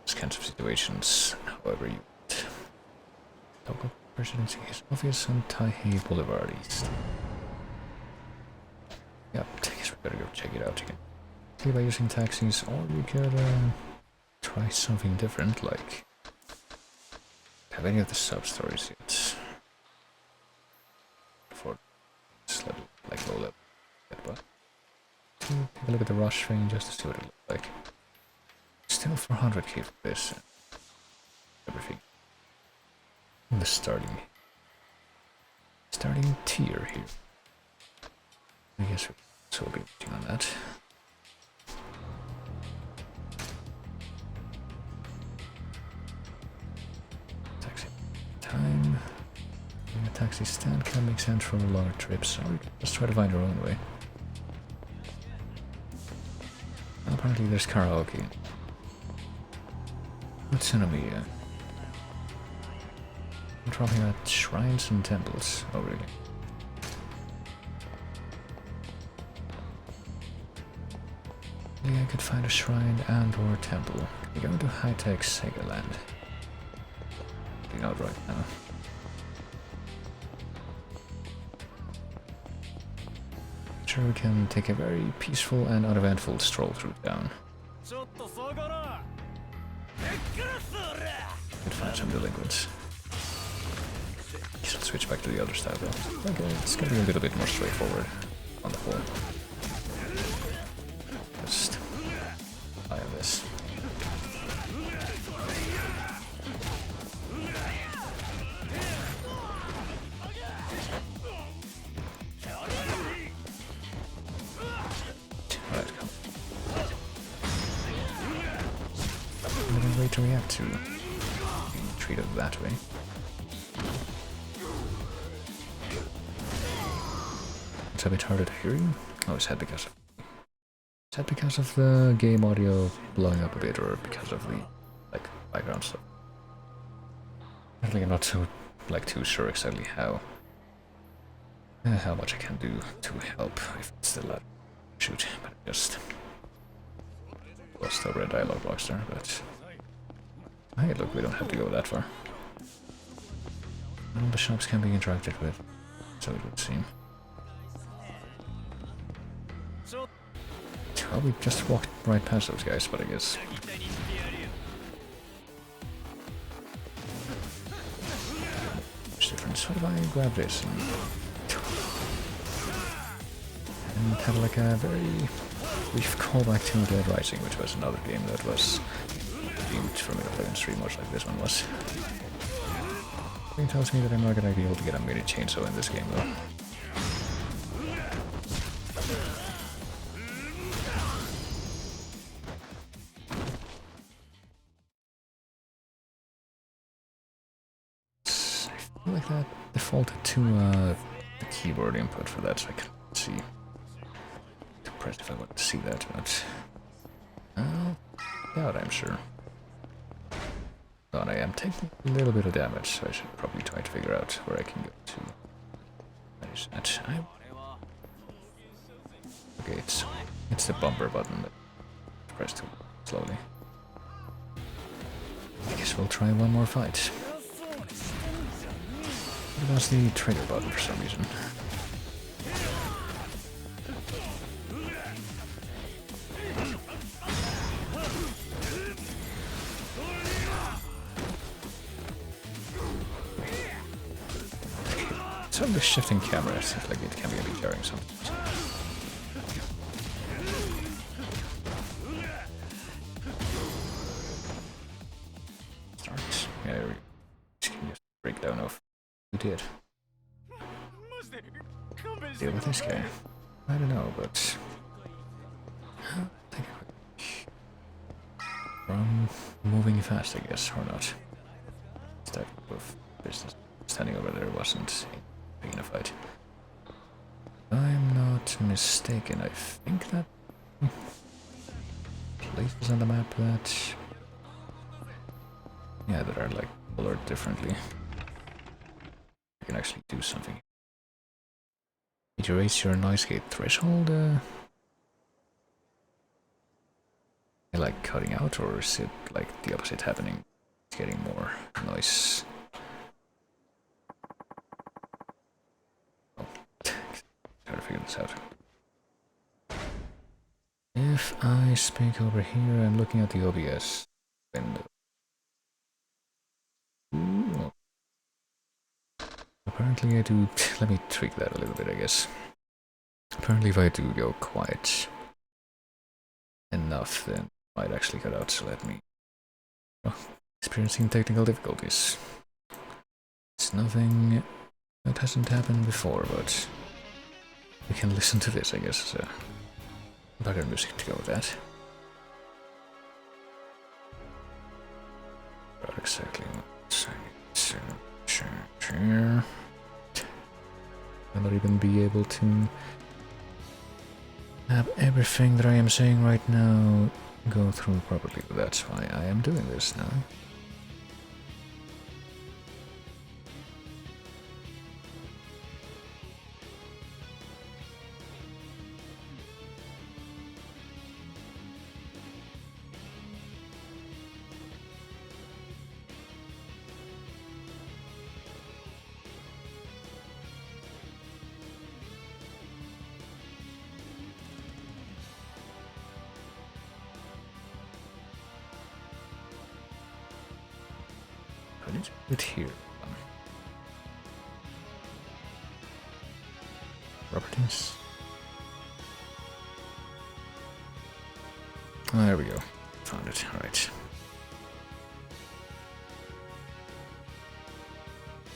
These kinds of situations, however you want. Local presidency is obvious on Taihei Boulevard East. Yep, I guess we better go check it out again. By using taxis, or you could try something different, like have any of the sub-stories yet for this level, like low level yet, but take a look at the rush thing just to see what it looks like. Still 400k for this and everything. The starting tier here. I guess we'll also be working on that. Taxi Actually, stand can make sense for longer trips, so let's try to find our own way. Apparently there's karaoke. What's enemy? I'm talking about shrines and temples. Oh, really? Maybe I could find a shrine and or temple. We're going to high-tech Sega Land. Out right now. Sure, we can take a very peaceful and uneventful stroll through town. Could find some delinquents. Should switch back to the other style though. Okay, it's gonna be a little bit more straightforward on the whole. Just eye on this. Way to react to being treated that way. It's a bit harder to hear you. Oh, is that because of the game audio blowing up a bit, or because of the like background stuff? Actually, I'm not too sure exactly how much I can do to help if it's still a shoot, but I just lost over a dialogue box there, but. Hey, look, we don't have to go that far. All the shops can be interacted with, so it would seem. Well, we just walked right past those guys, but I guess... What's the difference? What if I grab this and have like a very brief callback to Dead Rising, which was another game that was for me to play on stream much like this one was. Something tells me that I'm not gonna be able to get a mini chainsaw in this game though. I feel like that defaulted to the keyboard input for that, so I can see. To press if I want to see that, but doubt I'm sure. And I am taking a little bit of damage, so I should probably try to figure out where I can go to. Where is that? Okay, it's the bumper button that press too slowly. I guess we'll try one more fight. It was the trigger button for some reason. So the shifting camera seems like it can be a bit jarring sometimes. Start. Yeah, just breakdown of who did. Deal with this guy. I don't know, but from moving fast, I guess, or not. This type of business. Standing over there wasn't big enough fight. If I'm not mistaken, I think that places on the map that that are like colored differently. You can actually do something. Did you raise your noise gate threshold? Like cutting out, or is it like the opposite happening? It's getting more noise. Try to figure this out. If I speak over here, I'm looking at the OBS window. Ooh. Apparently I do... Let me tweak that a little bit, I guess. Apparently if I do go quiet enough, then it might actually cut out, so let me... Oh, experiencing technical difficulties. It's nothing that hasn't happened before, but... We can listen to this, I guess, as a background music to go with that. Not exactly what I'll not even be able to have everything that I am saying right now go through properly. That's why I am doing this now. I need to put it here. Properties. Oh, there we go. Found it. Alright.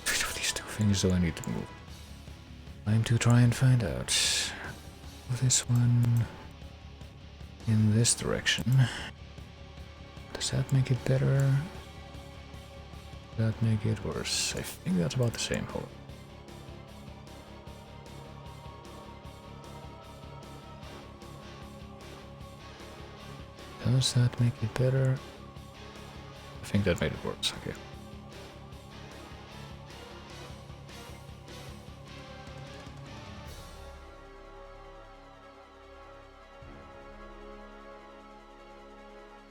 Which of these two things do I need to move? Time to try and find out. This one in this direction. Does that make it better? Does that make it worse? I think that's about the same hole. Does that make it better? I think that made it worse, okay.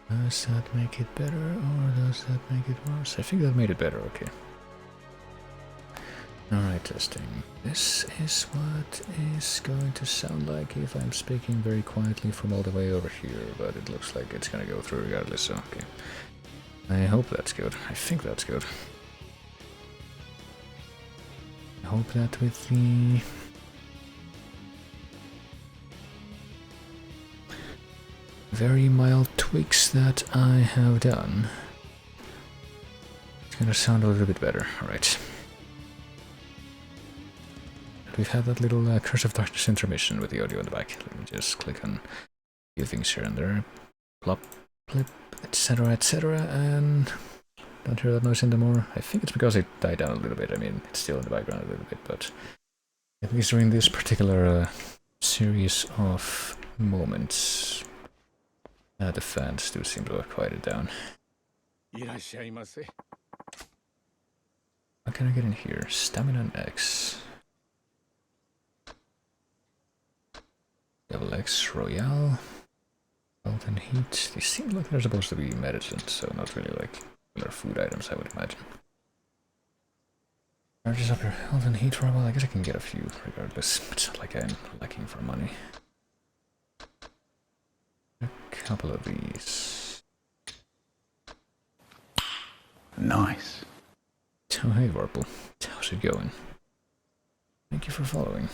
Does that make it better or does that make it worse? I think that made it better, okay. Alright, testing. This is what is going to sound like if I'm speaking very quietly from all the way over here, but it looks like it's gonna go through regardless, so okay. I hope that's good. I think that's good. I hope that with the very mild tweaks that I have done, it's gonna sound a little bit better. Alright. We've had that little Curse of Darkness intermission with the audio in the back. Let me just click on a few things here and there. Plop, plip, etc, and don't hear that noise anymore. I think it's because it died down a little bit. I mean, it's still in the background a little bit, but at least during this particular series of moments, the fans do seem to have quieted down. What can I get in here? Stamina and X. Level X Royale. Health and Heat. They seem like they're supposed to be medicine, so not really like regular food items, I would imagine. Charges up your health and heat for a while. I guess I can get a few regardless. It's not like I'm lacking for money. A couple of these. Nice. Oh, hey, Warple. How's it going? Thank you for following.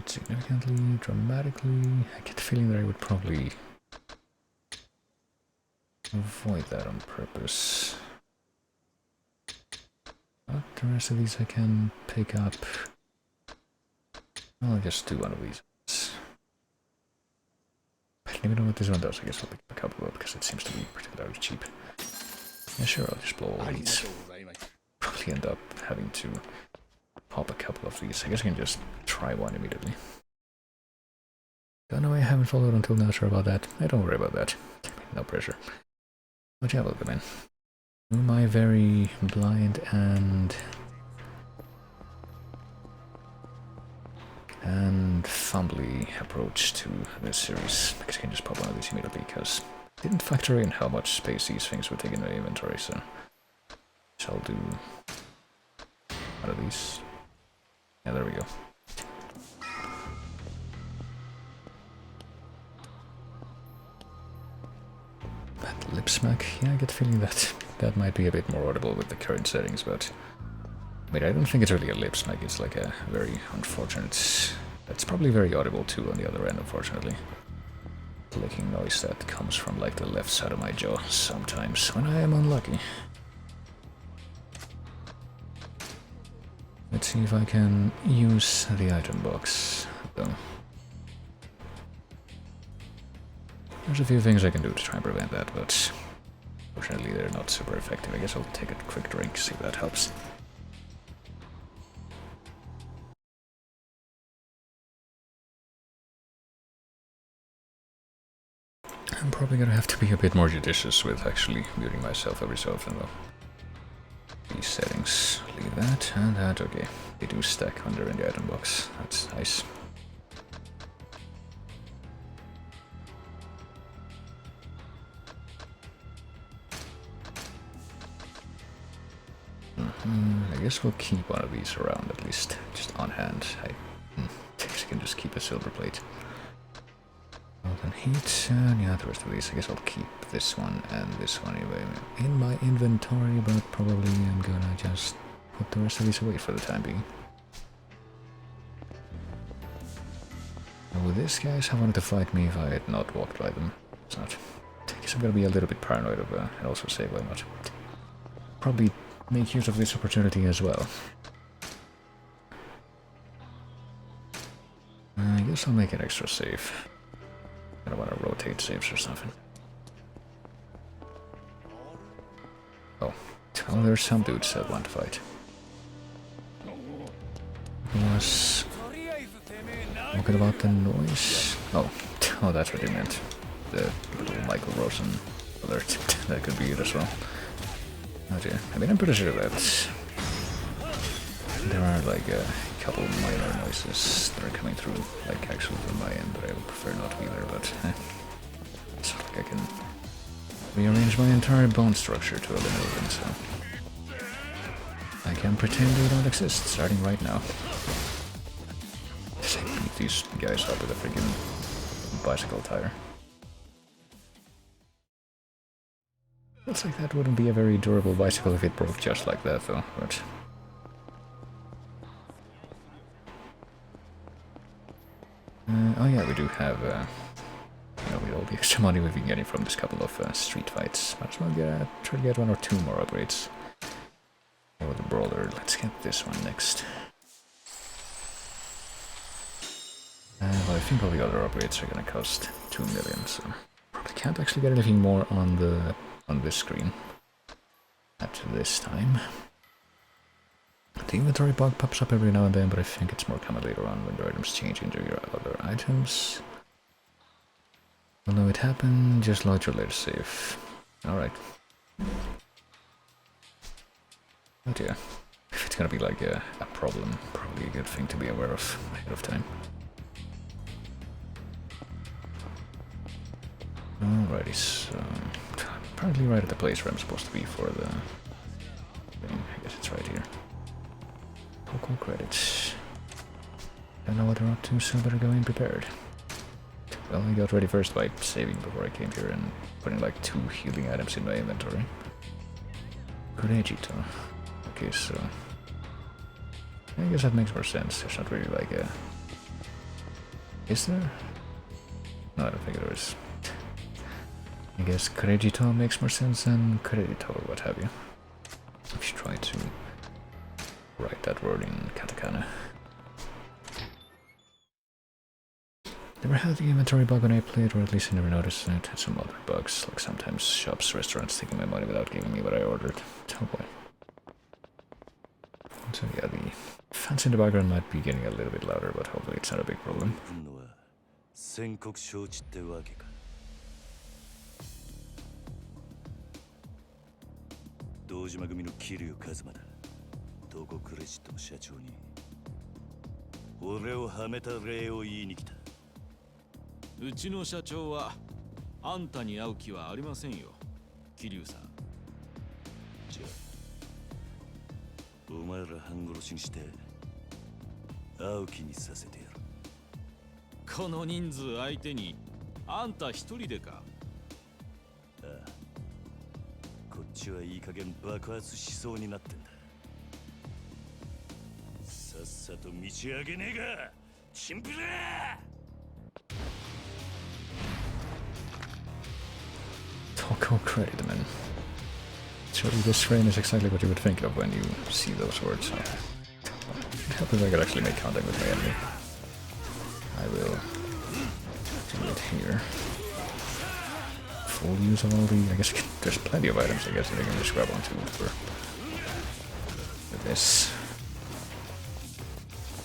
Significantly, dramatically. I get the feeling that I would probably avoid that on purpose. But the rest of these I can pick up. I'll just do one of these. I don't even know what this one does. I guess I'll pick up a couple of it because it seems to be particularly cheap. Yeah, sure, I'll just blow all these. Probably end up having to pop a couple of these. I guess I can just try one immediately. Don't know why I haven't followed until now, sure about that. I don't worry about that. No pressure. But yeah, welcome in. To my very blind and fumbly approach to this series. I guess I can just pop one of these immediately because I didn't factor in how much space these things would take in my inventory, so I'll do one of these. Yeah, there we go. That lip smack, yeah, I get the feeling that that might be a bit more audible with the current settings, but I mean, I don't think it's really a lip smack, it's like a very unfortunate... It's probably very audible too on the other end, unfortunately. Clicking noise that comes from like the left side of my jaw sometimes when I am unlucky. Let's see if I can use the item box, though. There's a few things I can do to try and prevent that, but Fortunately, they're not super effective. I guess I'll take a quick drink, see if that helps. I'm probably gonna have to be a bit more judicious with actually muting myself every so often, though. These settings, leave that and that. Okay, they do stack when they're in the item box. That's nice. I guess we'll keep one of these around at least, just on hand. I can just keep a silver plate. Well, then heat, yeah, the rest of these. I guess I'll keep this one and this one anyway in my inventory, but probably I'm gonna just put the rest of these away for the time being. And with this, guys, I wanted to fight me if I had not walked by them. It's not. I guess I'm gonna be a little bit paranoid of and also say why not. Probably make use of this opportunity as well. I guess I'll make it extra safe. I don't want to rotate saves or something. Oh, there's some dudes that want to fight. Talking about the noise. Oh, that's what you meant. The little Michael Rosen alert. That could be it as well. Oh dear. I mean, I'm pretty sure that there are like a couple minor noises that are coming through, like actually from my end, but I would prefer not to be there, but it's not like I can rearrange my entire bone structure to eliminate them, so I can pretend they don't exist, starting right now. Just like beat these guys up with a freaking bicycle tire. Looks like that wouldn't be a very durable bicycle if it broke just like that, though, but... oh yeah, we do have, with all the extra money we've been getting from this couple of street fights. Might as well try to get one or two more upgrades. Or the brawler. Let's get this one next. Well, I think all the other upgrades are gonna cost 2 million, so probably can't actually get anything more on this screen at this time. The inventory bug pops up every now and then, but I think it's more common later on when the items change into your other items. Although it happened, just load your latest save. Alright. But yeah, if it's gonna be like a problem, probably a good thing to be aware of ahead of time. Alrighty, so apparently right at the place where I'm supposed to be for the thing. I guess it's right here. Local credits. Don't know what they're up to, so better go in prepared. Well, I got ready first by saving before I came here and putting like 2 healing items in my inventory. Corregito. Okay, so I guess that makes more sense. There's not really like a... Is there? No, I don't think there is. I guess Corregito makes more sense than Credito or what have you. I should try to write that word in katakana. Never had the inventory bug when I played, or at least I never noticed it. Had some other bugs, like sometimes shops, restaurants taking my money without giving me what I ordered. Oh boy. So yeah, the fans in the background might be getting a little bit louder, but hopefully it's not a big problem. 堂島組の桐生一馬だ。東国クレジットの社長に俺をはめた礼を言いに来た。うちの社長はあんたに会う気はありませんよ、桐生さん。じゃあお前ら半殺しにして会う気にさせてやる。この人数相手にあんた一人でか。ああ、こっちはいい加減爆発しそうになってんだ。さっさと道上げねえがチンピラ。 Toko credit, man. Surely this frame is exactly what you would think of when you see those words. It'd help if I could actually make contact with my enemy. I will do it here. full use of all the... I guess there's plenty of items, I guess, that I can just grab onto for this.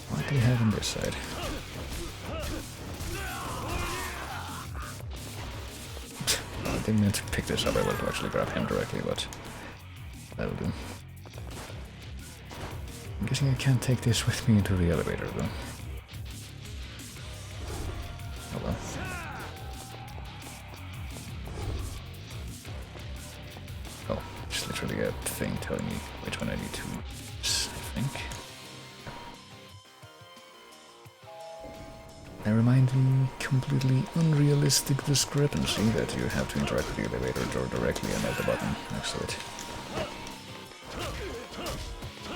What do we have on this side? I didn't mean to pick this up, I wanted to actually grab him directly, but that'll do. I'm guessing I can't take this with me into the elevator, though. Oh well. Oh, it's literally a thing telling me which one I need to use, I think. That reminds me, completely unrealistic discrepancy that you have to interact with the elevator door directly and not the button next to it.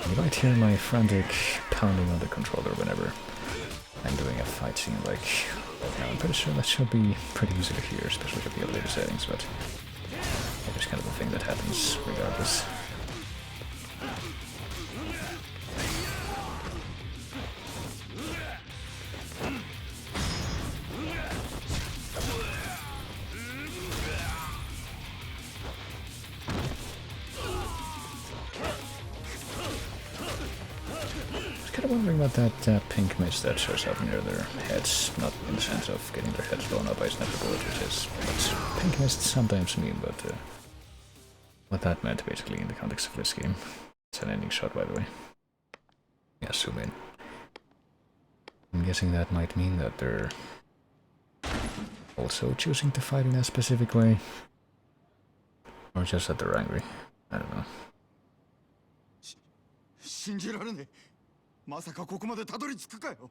You might hear my frantic pounding on the controller whenever I'm doing a fight scene like that now. I'm pretty sure that should be pretty easy to hear, especially with the elevator settings, but it's kind of a thing that happens regardless. Wondering about that pink mist that shows up near their heads, not in the sense of getting their heads blown up by a sniper bullet, which is what pink mists sometimes mean, but what that meant basically in the context of this game. It's an ending shot, by the way. Yeah, zoom in. I'm guessing that might mean that they're also choosing to fight in a specific way, or just that they're angry. I don't know. 信じられねえ。まさかここまでたどり着くかよ。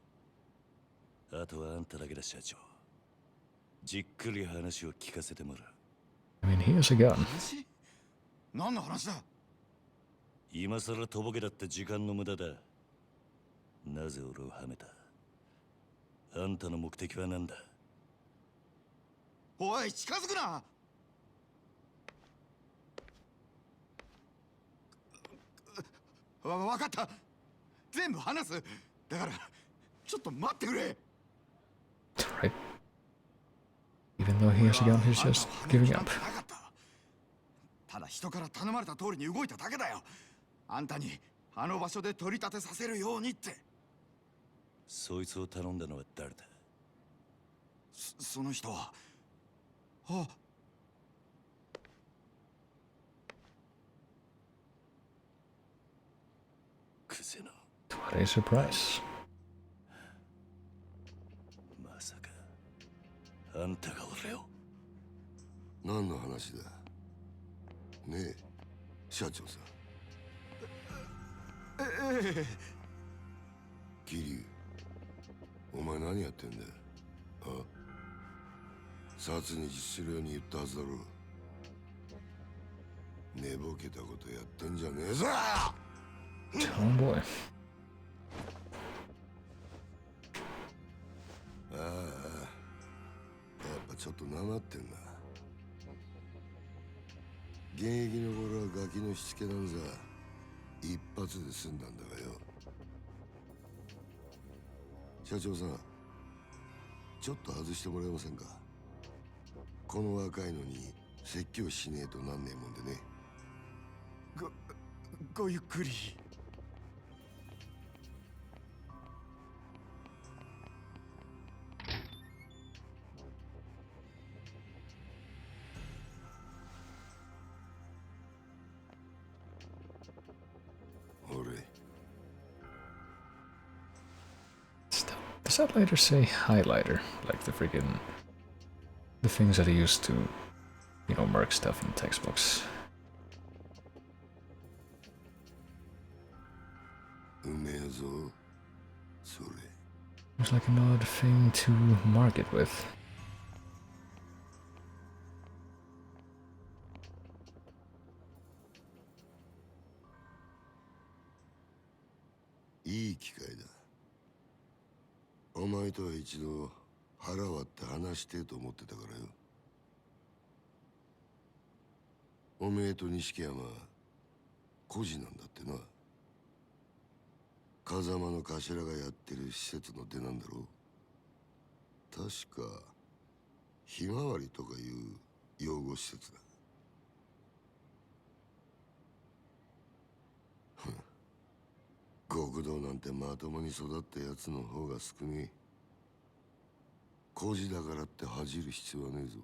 あとはあんただけだ、社長。じっくり話を聞かせてもらう。I mean, he has a gun. 話？何の話だ？今さらとぼけだって時間の無駄だ。なぜ俺をはめた？あんたの目的は何だ？おい、近づくな！わかった。全部話す。だからちょっと待ってくれ。Right. Even though he has a gun, he's just giving up. ただ人から頼まれた通りに動いただけだよ。あんたにあの場所で取り立てさせるようにって。そいつを頼んだのは誰だ？その人は。あ。クゼの。What a surprise. まさかあんたが俺を。何の話だねえ社長さん。桐生お前何やってんだよ。あ殺に実するように言ったはずだろう。寝ぼけたことやってんじゃねえぞ。 Oh boy. ああ、やっぱちょっとなまってんな。現役の頃はガキのしつけなんざ一発で済んだんだがよ。社長さん、ちょっと外してもらえませんか。この若いのに説教しねえとなんねえもんでね。ごゆっくり。Does that later say highlighter? Like the freaking... the things that he used to, you know, mark stuff in textbooks. It's like an odd thing to mark it with. いい機会だ。お前とは一度腹割って話してと思ってたからよ。おめえと錦山孤児なんだってな。風間の頭がやってる施設の出なんだろう。確かひまわりとかいう養護施設だ。極道なんてまともに育ったやつの方が少ねえ。孤児だからって恥じる必要はねえぞ。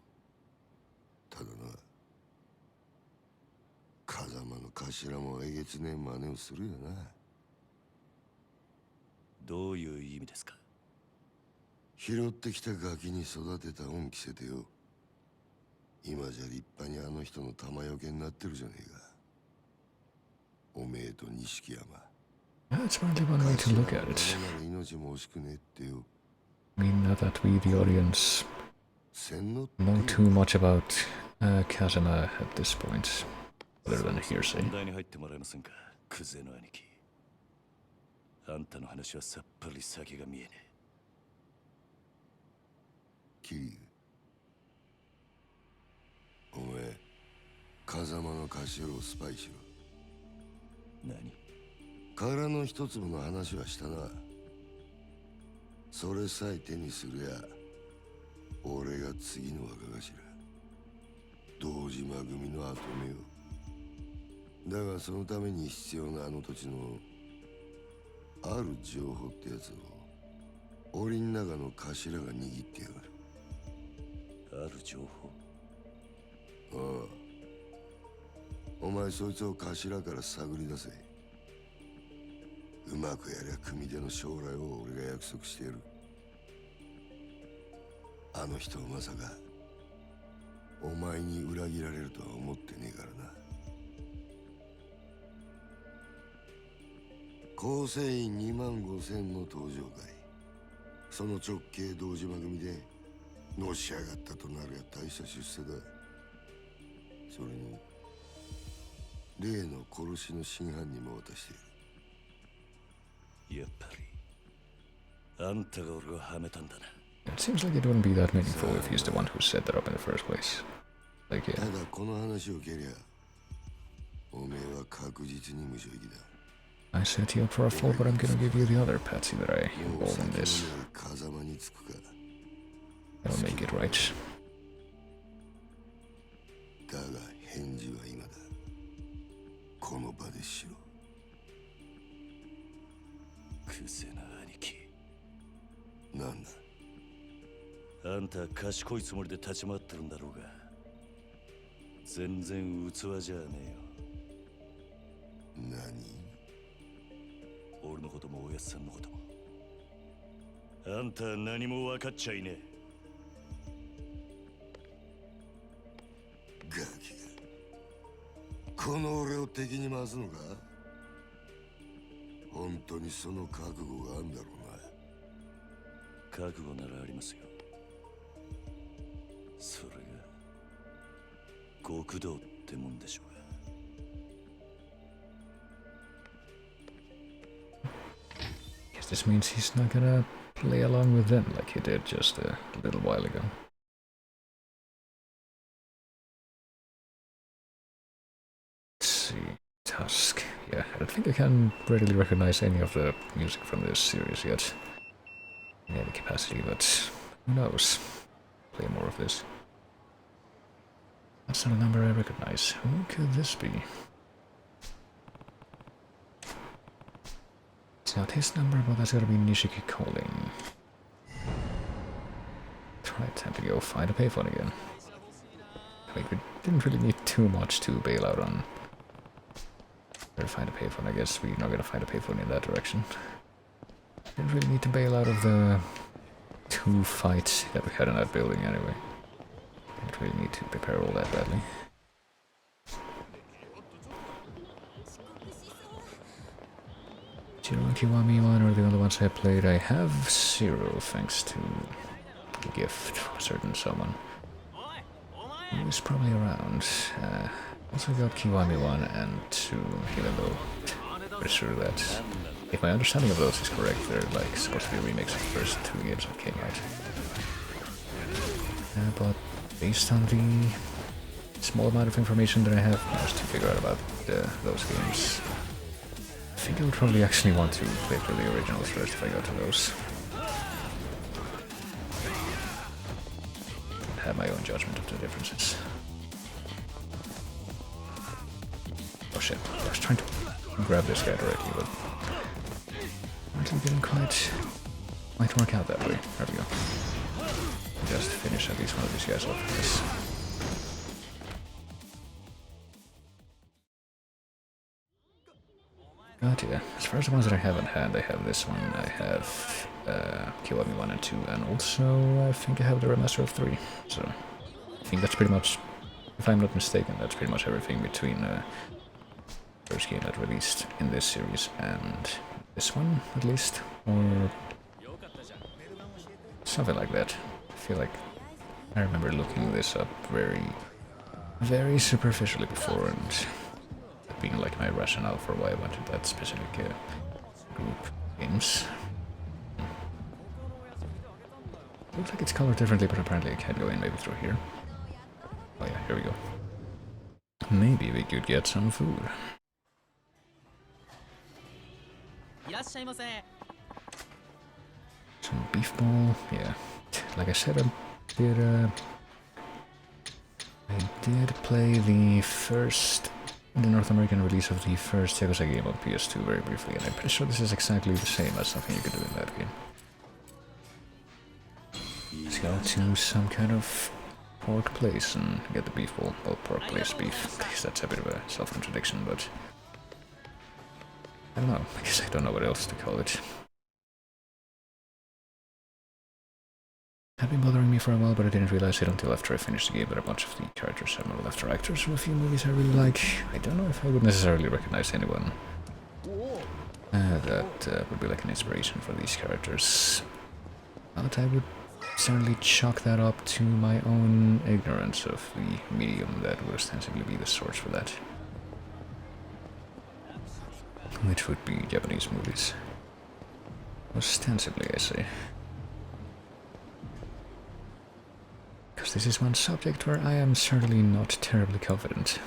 ただな、風間の頭もえげつねえ真似をするよな。どういう意味ですか？拾ってきたガキに育てた恩着せてよ。今じゃ立派にあの人の玉よけになってるじゃねえか。おめえと錦山。That's probably one way to look at it. 命も惜しくねえってよ。I mean, not that we, the audience, know too much about Kazama at this point, other than hearsay. 問題に入ってもらえませんか、クゼの兄貴。あんたの話はさっぱり先が見えねえ。キリお前、風間の頭をスパイしろ。何？殻の一粒の話はしたな。それさえ手にするや、俺が次の若頭、堂島組の跡目よ。だがそのために必要なあの土地のある情報ってやつを檻の中の頭が握ってやがる。ある情報？ああ、お前そいつを頭から探り出せ。うまくやりゃ組手の将来を俺が約束してやる。あの人まさかお前に裏切られるとは思ってねえからな。構成員25000の登場会、その直系堂島組でのし上がったとなるや大した出世だ。それに例の殺しの真犯人も渡している。やっぱりあんたが俺をはめたんだな。It seems like it wouldn't be that meaningful if he's the one who set that up in the first place. Like, yeah. ただこの話を蹴りゃおめえは確実に無償行きだ。I set you up for a fall, but I'm gonna give you the other patsy that I involved in this. 風間につくか。 I'll make it right. だが返事は今だ。この場でしろ。クゼな兄貴。なんだ。あんた賢いつもりで立ち回ってるんだろうが、全然器じゃねえよ。何？俺のこともおやっさんのことも。あんたは何も分かっちゃいねえ。ガキがこの俺を敵に回すのか？本当にその覚悟があるんだろうな。覚悟ならありますよ。それが極道ってもんでしょうが。Guess this means he's not gonna play along with them like he did just a little while ago. Let's see. Tusk. Yeah, I don't think I can readily recognize any of the music from this series yet. In any capacity, but who knows? Play more of this. That's not a number I recognize. Who could this be? It's not his number, but that's gotta be Nishiki calling. Right, time to go find a payphone again. I mean, we didn't really need too much to bail out on. Better find a payphone. I guess we're not gonna find a payphone in that direction. Didn't really need to bail out of the 2 fights that we had in that building anyway. Didn't really need to prepare all that badly. Jiro and Kiwami-1 are the only ones I played. I have 0 thanks to a gift from a certain someone. He's probably around. Also got Kiwami-1 and 2, even though I'm pretty sure that if my understanding of those is correct, they're like supposed to be remakes of the first 2 games that came out. But based on the small amount of information that I have managed to figure out about those games, I think I would probably actually want to play through the originals first if I go to those. Have my own judgment of the differences. shit. I was trying to grab this guy directly, but it didn't quite work out that way. There we go. Just finish at least one of these guys off with this. But yeah, as far as the ones that I haven't had, I have this one, I have Kiwami 1 and 2, and also I think I have the remaster of 3. So I think that's pretty much, if I'm not mistaken, that's pretty much everything between first game that released in this series and this one, at least, or something like that. I feel like I remember looking this up very superficially before, and that being like my rationale for why I wanted that specific group games. Looks like it's colored differently, but apparently I can't go in maybe through here. Oh yeah, here we go. Maybe we could get some food. Some beef ball, yeah. Like I said, I did play the North American release of the first Yakuza game on PS2 very briefly, and I'm pretty sure this is exactly the same as something you could do in that game. Let's go to some kind of pork place and get the beef ball. Well, pork place beef. I guess that's a bit of a self-contradiction, but I don't know. I guess I don't know what else to call it. Had been bothering me for a while, but I didn't realize it until after I finished the game that a bunch of the characters are model after actors from a few movies I really like. I don't know if I would necessarily recognize anyone that would be like an inspiration for these characters, but I would certainly chalk that up to my own ignorance of the medium that would ostensibly be the source for that, which would be Japanese movies. Ostensibly, I say. Because this is one subject where I am certainly not terribly confident.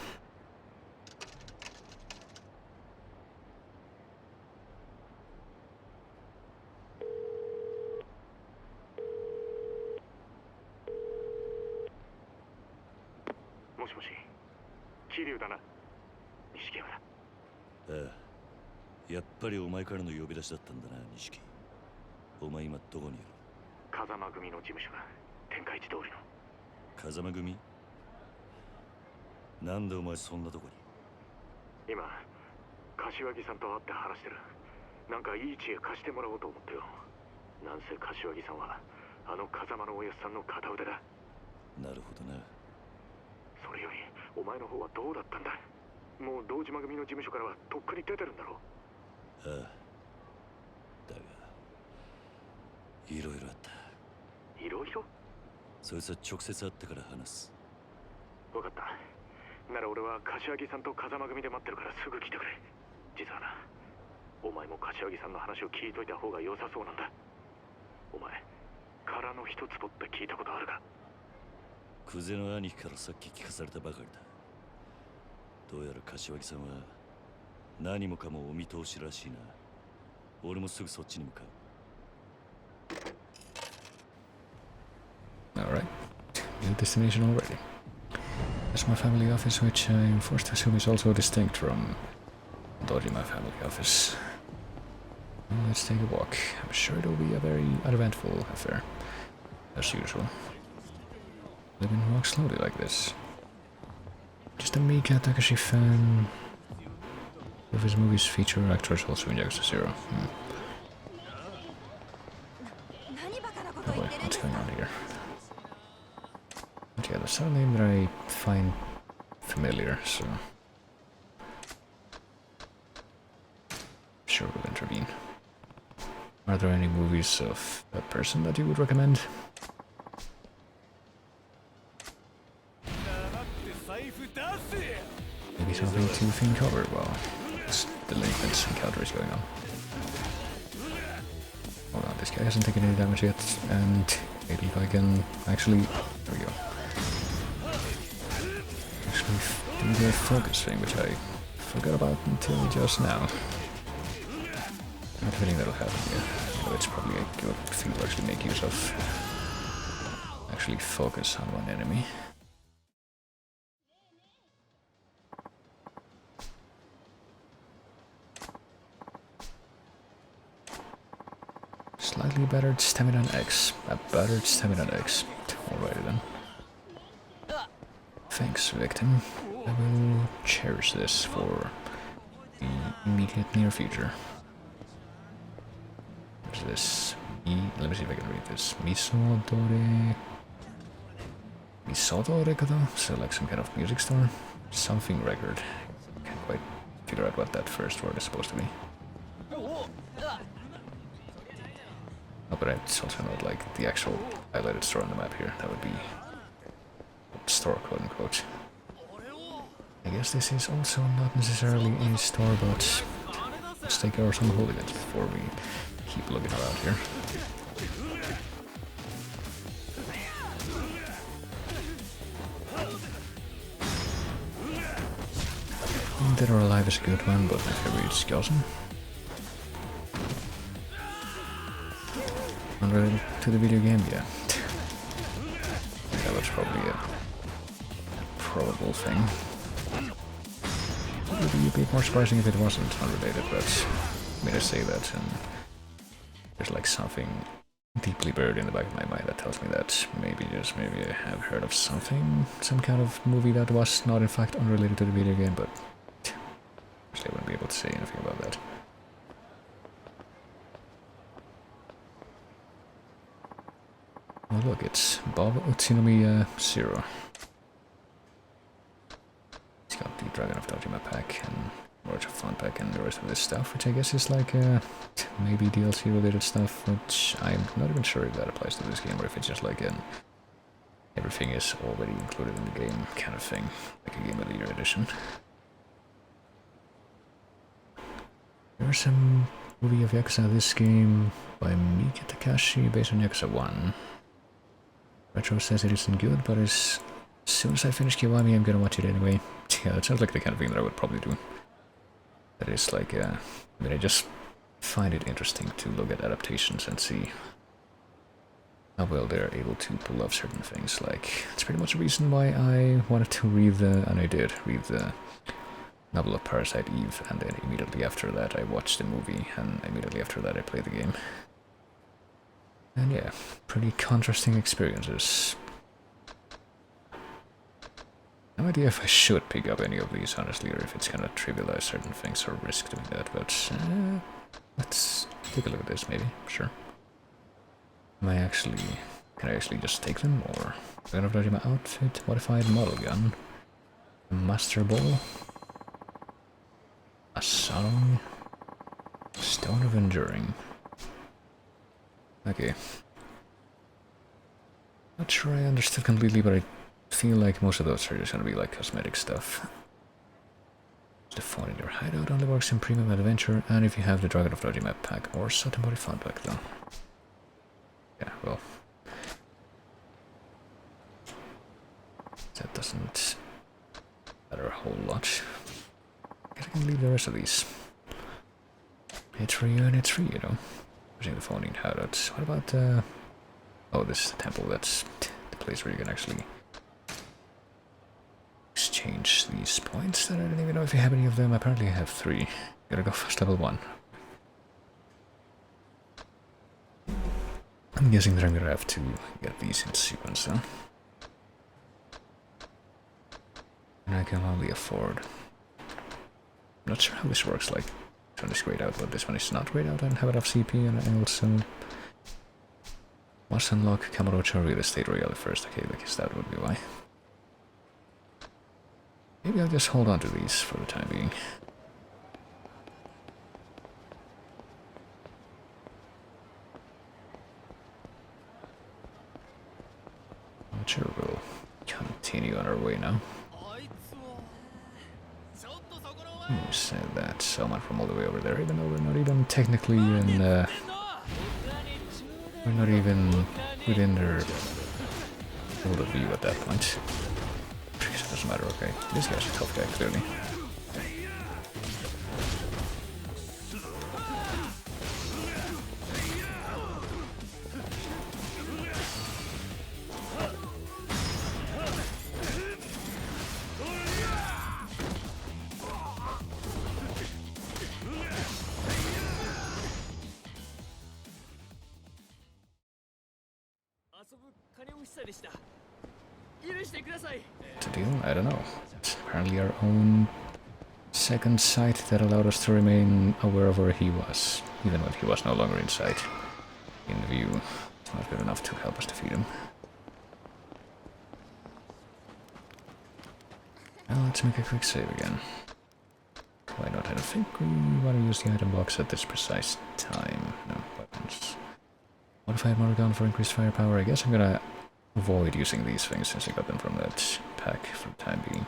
ああ、やっぱりお前からの呼び出しだったんだな、錦。お前今どこにいる？風間組の事務所だ。天下一通りの。風間組？なんでお前そんなとこに？今、柏木さんと会って話してる。なんかいい知恵貸してもらおうと思ってよ。なんせ柏木さんはあの風間のおやっさんの片腕だ。なるほどな。それよりお前の方はどうだったんだ？もう堂島組の事務所からはとっくに出てるんだろう。ああ。だがいろいろあった。いろいろ？そいつは直接会ってから話す。分かった。なら俺は柏木さんと風間組で待ってるからすぐ来てくれ。実はな、お前も柏木さんの話を聞いといた方が良さそうなんだ。お前、殻の一つぼって聞いたことあるか？久世の兄貴からさっき聞かされたばかりだ。どうやら柏木さんは何もかもお見通しらしいな。俺もすぐそっちに向かう。Alright, new destination already. That's my family office, which I'm forced to assume is also distinct from Dojima family office. Well, let's take a walk. I'm sure it'll be a very uneventful affair, as usual. Living walk slowly like this. Just a Mika Takashi fan. Of his movies feature actors also in Yakuza 0. Oh boy, what's going on here? But yeah, there's a name that I find familiar, so sure we'll intervene. Are there any movies of that person that you would recommend? Maybe something to think over while this delinquent encounter is going on. Hold on, this guy hasn't taken any damage yet, and maybe if I can actually... There we go. Actually do the focus thing, which I forgot about until just now. Not feeling that'll happen yet, but it's probably a good thing to actually make use of. Actually focus on one enemy. battered stamina and X. A battered stamina and X. Alrighty then. Thanks, victim. I will cherish this for the immediate near future. What's this? Let me see if I can read this. Misodore. Misodore Kodo? So like some kind of music store? Something record. Can't quite figure out what that first word is supposed to be. Oh, but it's also not like the actual highlighted store on the map here. That would be store, quote unquote. I guess this is also not necessarily a store, but let's take care of some hooligans before we keep looking around here. Dead or Alive is a good one, but my favorite is Yakuza. Unrelated to the video game, yeah. That was probably a probable thing. It would be a bit more surprising if it wasn't unrelated, but I mean, I say that and there's like something deeply buried in the back of my mind that tells me that maybe, just maybe I have heard of something, some kind of movie that was not in fact unrelated to the video game, but I wouldn't be able to say anything about that. Oh look, it's Bob Utsunomi Zero. He's got the Dragon of Dojima pack and Roach of Fun pack and the rest of this stuff, which I guess is like maybe DLC related stuff, which I'm not even sure if that applies to this game or if it's just like an everything is already included in the game kind of thing, like a Game of the Year edition. There's a movie of Yakuza, this game by Miki Takashi based on Yakuza 1. Retro says it isn't good, but as soon as I finish Kiwami I'm gonna watch it anyway. Yeah, that sounds like the kind of thing that I would probably do. That is like, I mean, I just find it interesting to look at adaptations and see how well they're able to pull off certain things. Like, it's pretty much the reason why I wanted to read and I did read the novel of Parasite Eve, and then immediately after that I watched the movie, and immediately after that I played the game. And yeah, pretty contrasting experiences. No idea if I should pick up any of these, honestly, or if it's gonna trivialize certain things or risk doing that, but let's take a look at this, maybe, sure. Can I actually just take them, or Dragon of Dojima outfit, modified model gun, a master ball, a song, Stone of Enduring. Okay. Not sure I understood completely, but I feel like most of those are just gonna be like cosmetic stuff. The phone in your hideout only works in Premium Adventure, and if you have the Dragon of Dojima pack or Sudden Body Fun pack, though. Yeah, well. That doesn't matter a whole lot. I guess I can leave the rest of these. It's free and it's free, you know. Using the phone in hideouts. What about, oh, this is the temple. That's the place where you can actually exchange these points that I don't even know if you have any of them. Apparently I have 3. Gotta go first level 1. I'm guessing that I'm gonna have to get these in sequence, though. And I can only afford. I'm not sure how this works, like, this one is grayed out, but this one is not grayed out. I don't have enough CP, and I also must unlock Kamurocho Real Estate Royale first. Okay, I guess that would be why. Maybe I'll just hold on to these for the time being. I'm sure we'll continue on our way now. Who said that? Someone from all the way over there, even though we're not even technically in, we're not even within their field of view at that point. It doesn't matter, okay. This guy's a tough guy, clearly. To deal? I don't know. It's apparently our own second sight that allowed us to remain aware of where he was, even when he was no longer in sight. In view. It's not good enough to help us defeat him. Now let's make a quick save again. Why not? I don't think we want to use the item box at this precise time. No weapons. Modified motor gun for increased firepower. I guess I'm gonna avoid using these things since I got them from that pack for the time being.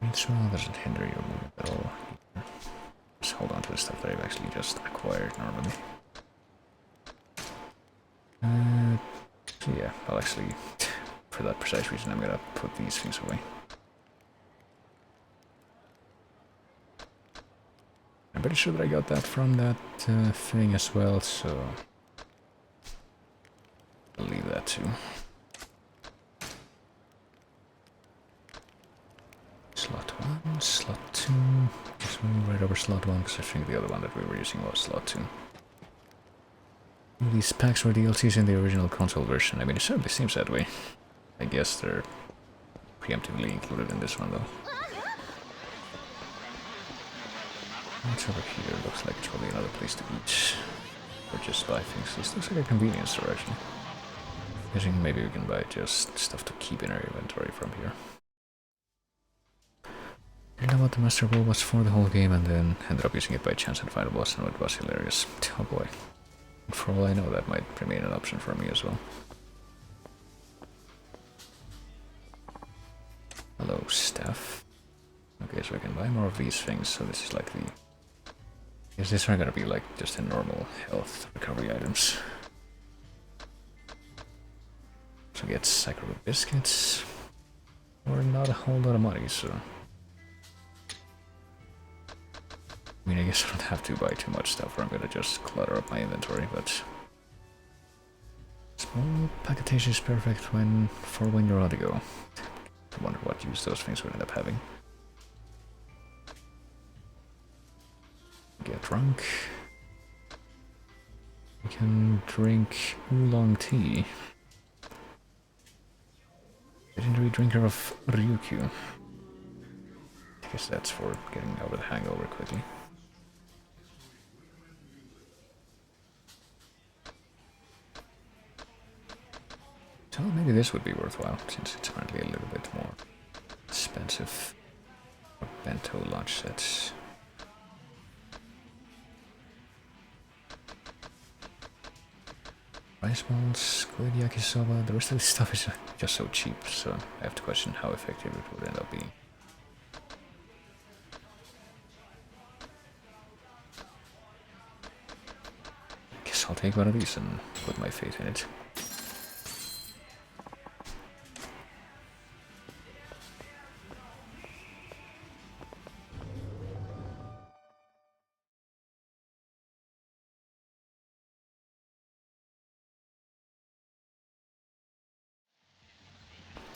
It's well, doesn't hinder your movement at all. Just hold on to the stuff that I've actually just acquired normally. So yeah, I'll actually, for that precise reason, I'm gonna put these things away. I'm pretty sure that I got that from that thing as well, so I'll leave that too. Slot 1, slot 2. Let's move right over slot 1 because I think the other one that we were using was slot 2. These packs were DLCs in the original console version. I mean, it certainly seems that way. I guess they're preemptively included in this one though. What's over here? Looks like it's probably another place to eat. Or just buy things. This looks like a convenience store actually. Guessing maybe we can buy just stuff to keep in our inventory from here. I didn't know what the Master Ball was for the whole game and then ended up using it by chance and find a boss and it was hilarious. Oh boy. For all I know, that might remain an option for me as well. Hello, staff. Okay, so I can buy more of these things, so this is like the... Is this are gonna be like just a normal health recovery items. So get Psycho biscuits. Or not a whole lot of money, so... I mean, I guess I don't have to buy too much stuff or I'm gonna just clutter up my inventory, but... Small packetage is perfect for when you're on the go. I wonder what use those things would end up having. Get drunk. We can drink oolong tea. Legendary drinker of Ryukyu. I guess that's for getting over the hangover quickly. So maybe this would be worthwhile, since it's apparently a little bit more expensive. Bento lunch sets. Rice balls, squid yakisoba, the rest of this stuff is just so cheap, so I have to question how effective it would end up being. Guess I'll take one of these and put my faith in it.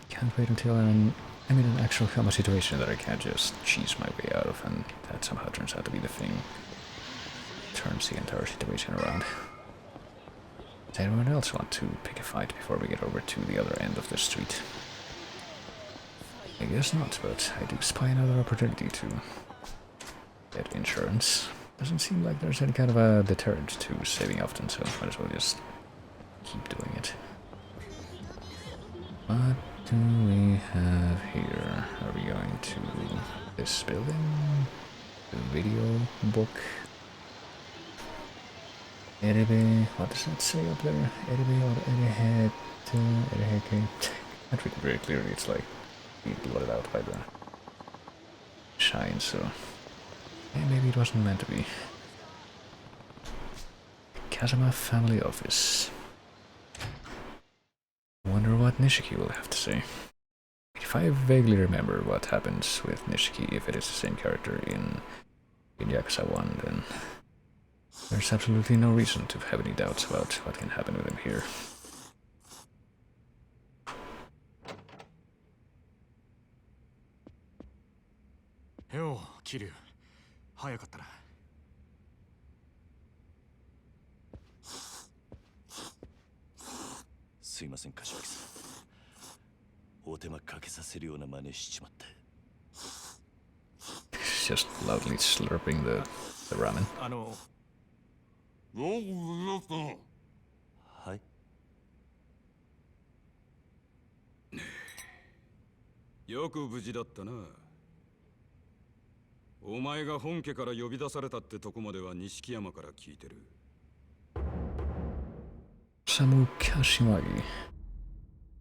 Can't wait until I'm in an actual combat situation that I can't just cheese my way out of, and that somehow turns out to be the thing. Turns the entire situation around. Does anyone else want to pick a fight before we get over to the other end of the street? I guess not, but I do spy another opportunity to get insurance. Doesn't seem like there's any kind of a deterrent to saving often, so might as well just keep doing it. What do we have here? Are we going to this building? The video book? Erebe, what does that say up there? Erebe or Erehet? Ereheke? Can't read it very clearly, it's like being blotted out by the shine, so maybe it wasn't meant to be. Kazuma Family Office. Wonder what Nishiki will have to say. If I vaguely remember what happens with Nishiki, if it is the same character in Yakuza 1, then there's absolutely no reason to have any doubts about what can happen with him here. Yo, Kiryu. 早かったな。すいません、柏木さん。お手間かけさせるような真似しちまって。He's just loudly slurping the ramen. はい。よく無事だったな。お前が本家から呼び出されたってとこまでは錦山から聞いてる。Samu Kashimagi,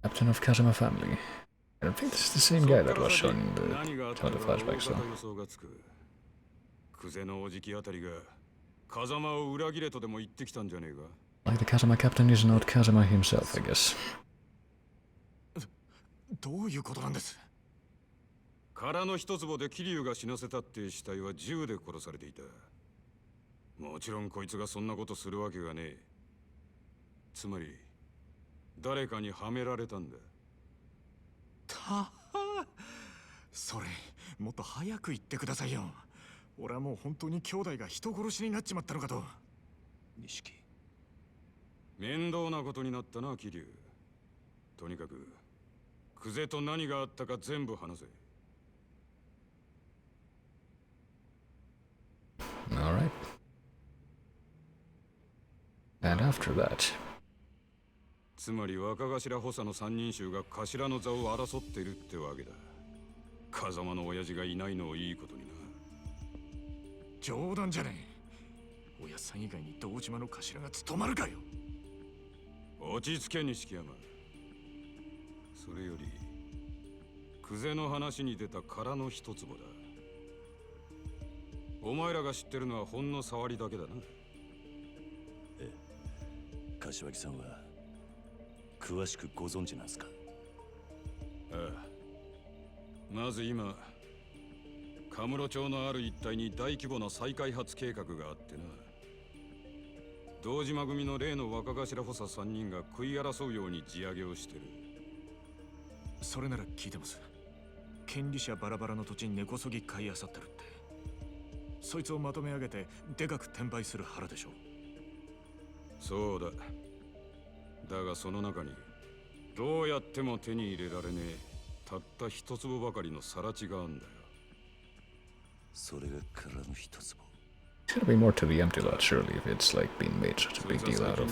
captain of Kazama family. I don't think this is the same guy that was shown in some of the flashbacks though. クゼのおじきあたりが風間を裏切れとでも言ってきたんじゃねえか。 Like the Kazama captain is not Kazama himself, I guess. どういうことなんです？殻の一坪で桐生が死なせたって死体は銃で殺されていた。もちろんこいつがそんなことするわけがねえ。つまり誰かにはめられたんだ。それもっと早く言ってくださいよ。俺はもう本当に兄弟が人殺しになっちまったのかと。錦、面倒なことになったな桐生。とにかくクゼと何があったか全部話せ。All right. And after that, つまり若頭補佐の三人衆が頭の座を争ってるってわけだ。風間の親父がいないのをいいことにな。冗談じゃねえ。親さん以外に堂島の頭が務まるかよ。落ち着け錦山。それよりクゼの話に出た殻の一坪だ。お前らが知ってるのはほんの触りだけだな。ええ、柏木さんは詳しくご存知なんすか？ああ、まず今カムロ町のある一帯に大規模な再開発計画があってな。堂島組の例の若頭補佐3人が食い争うように地上げをしてる。それなら聞いてます。権利者バラバラの土地に根こそぎ買い漁ってるって。そいつをまとめ上げてでかく転売する腹でしょ。そうだ。だがその中にどうやっても手に入れられねえたった一坪ばかりの更地があんだよ。それが殻の一坪。it's gotta be more to the empty lot, surely, if it's like being made such a big deal out of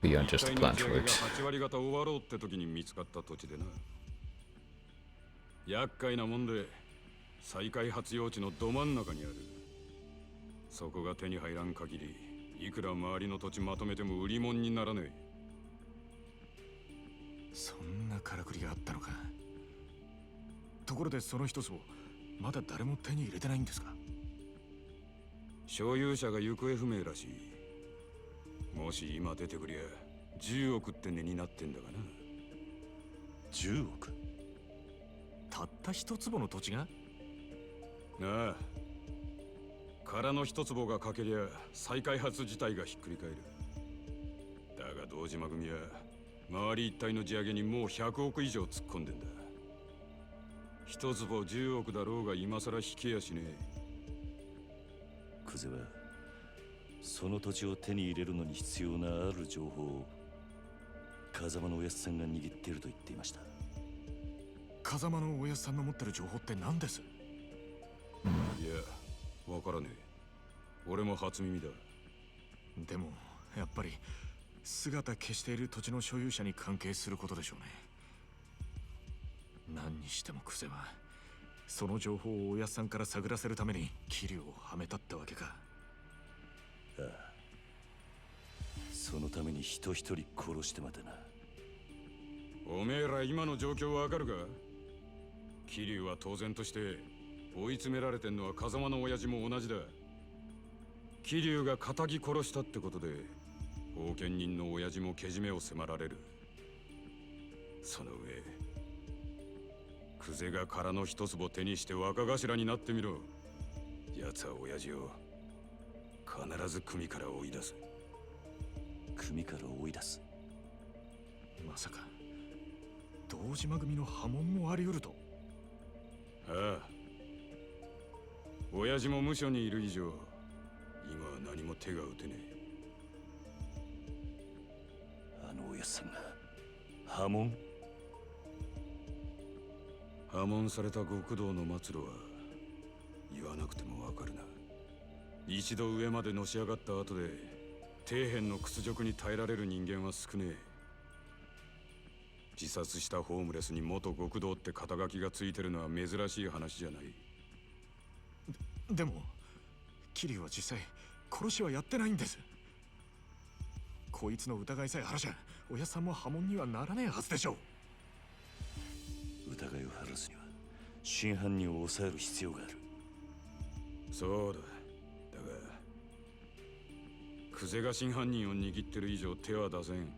beyond just the plant for it. 8割方終わろうって時に見つかった土地でな。厄介なもんで再開発用地のど真ん中にある。そこが手に入らん限りいくら周りの土地まとめても売り物にならねえ。そんなからくりがあったのか。ところでその一坪まだ誰も手に入れてないんですか？所有者が行方不明らしい。もし今出てくりゃ10億って値になってんだがな。10億？たった一坪の土地が？ああ、殻の一坪が欠けりゃ再開発自体がひっくり返る。だが堂島組は周り一帯の地上げにもう100億以上突っ込んでんだ。一坪10億だろうが今さら引けやしねえ。クゼはその土地を手に入れるのに必要なある情報を風間のおやつさんが握っていると言っていました。風間のおやつさんの持ってる情報って何です？いや、わからねえ。俺も初耳だ。でもやっぱり姿消している土地の所有者に関係することでしょうね。何にしてもクゼはその情報をおやっさんから探らせるために桐生をはめたってわけか。ああ、そのために人一人殺してまでな。おめえら今の状況わかるか？桐生は当然として追い詰められてんのは風間の親父も同じだ。桐生が仇殺したってことで後見人の親父もけじめを迫られる。その上クゼが殻の一坪手にして若頭になってみろ。奴は親父を必ず組から追い出す。組から追い出す？まさか堂島組の波紋もあり得ると？ああ、親父も無所にいる以上今は何も手が打てねえ。あのおやっさんが破門？破門された極道の末路は言わなくてもわかるな。一度上までのし上がった後で底辺の屈辱に耐えられる人間は少ねえ。自殺したホームレスに元極道って肩書きがついてるのは珍しい話じゃない。でも桐生は実際殺しはやってないんです。こいつの疑いさえ晴らしゃおやさんも破門にはならねえはずでしょう。疑いを晴らすには真犯人を抑える必要がある。そうだ。だが久世が真犯人を握ってる以上手は出せん。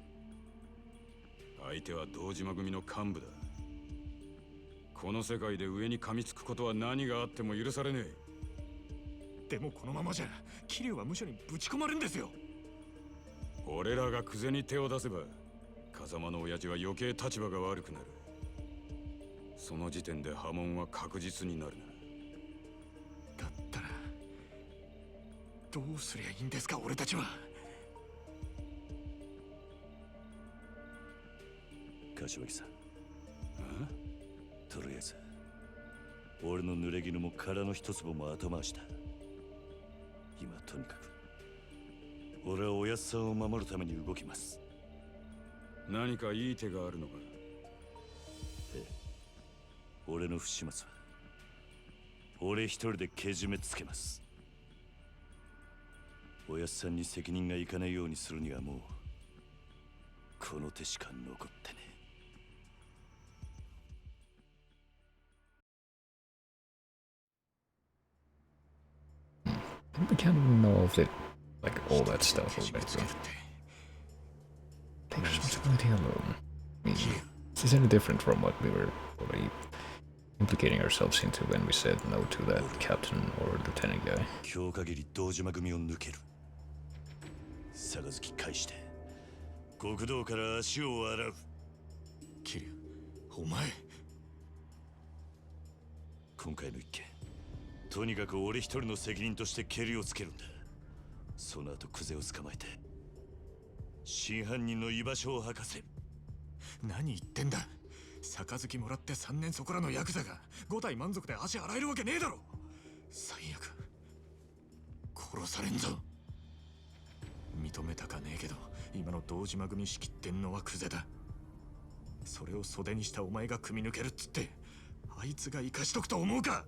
相手は堂島組の幹部だ。この世界で上に噛みつくことは何があっても許されねえ。でもこのままじゃ桐生は無所にぶち込まれるんですよ。俺らが久世に手を出せば風間の親父は余計立場が悪くなる。その時点で破門は確実になるな。だったらどうすりゃいいんですか俺たちは。柏木さん、とりあえず俺の濡れ衣も殻の一粒も後回しだ。今とにかく俺はおやっさんを守るために動きます。何かいい手があるのか。ええ、俺の不始末は俺一人でけじめつけます。おやっさんに責任がいかないようにするにはもうこの手しか残ってねえ。We kind of know of it, like all that stuff already. Take responsibility alone. I mean, this is any different from what we were already implicating ourselves into when we said no to that captain or lieutenant guy. 今日限り堂島組を抜ける。杯返して極道から足を洗う。桐生、お前。今回の一件、とにかく俺一人の責任としてケリをつけるんだ。その後クゼを捕まえて真犯人の居場所を吐かせる。何言ってんだ。杯もらって3年そこらのヤクザが5体満足で足洗えるわけねえだろ。最悪殺されんぞ。認めたかねえけど今の堂島組仕切ってんのはクゼだ。それを袖にしたお前が組み抜けるっつってあいつが生かしとくと思うか。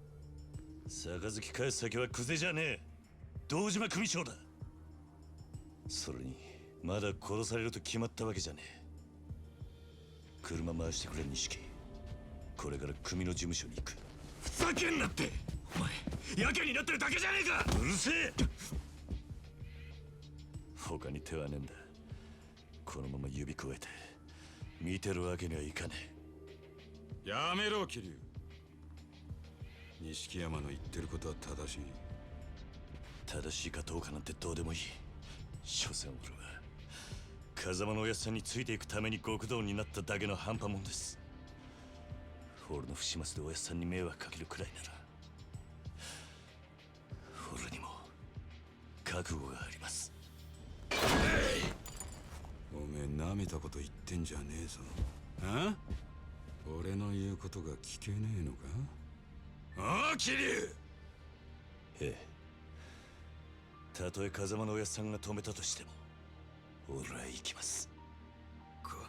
杯返す先はクゼじゃねえ、堂島組長だ。それにまだ殺されると決まったわけじゃねえ。車回してくれ錦。これから組の事務所に行く。ふざけんなって。お前やけになってるだけじゃねえか。うるせえ。他に手はねえんだ。このまま指くわえて見てるわけにはいかねえ。やめろ桐生。錦山の言ってることは正しい。正しいかどうかなんてどうでもいい。所詮俺は風間のおやっさんについていくために極道になっただけの半端もんです。俺の不始末でおやっさんに迷惑かけるくらいなら俺にも覚悟があります。おめえなめたこと言ってんじゃねえぞ。あ？俺の言うことが聞けねえのか。ああ桐生。ええ、たとえ風間のおやっさんが止めたとしても俺は行きます。こん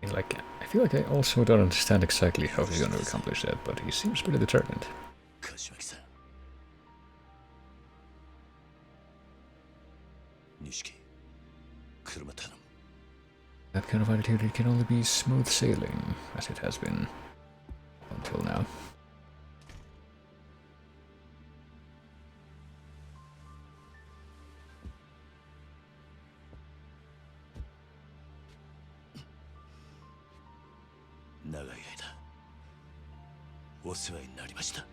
な Like, I feel like I also don't understand exactly how he's gonna accomplish that, but he seems pretty determined. 柏木さん、錦、車頼む。That kind of attitude can only be smooth sailing, as it has been until now.「長い間お世話になりました。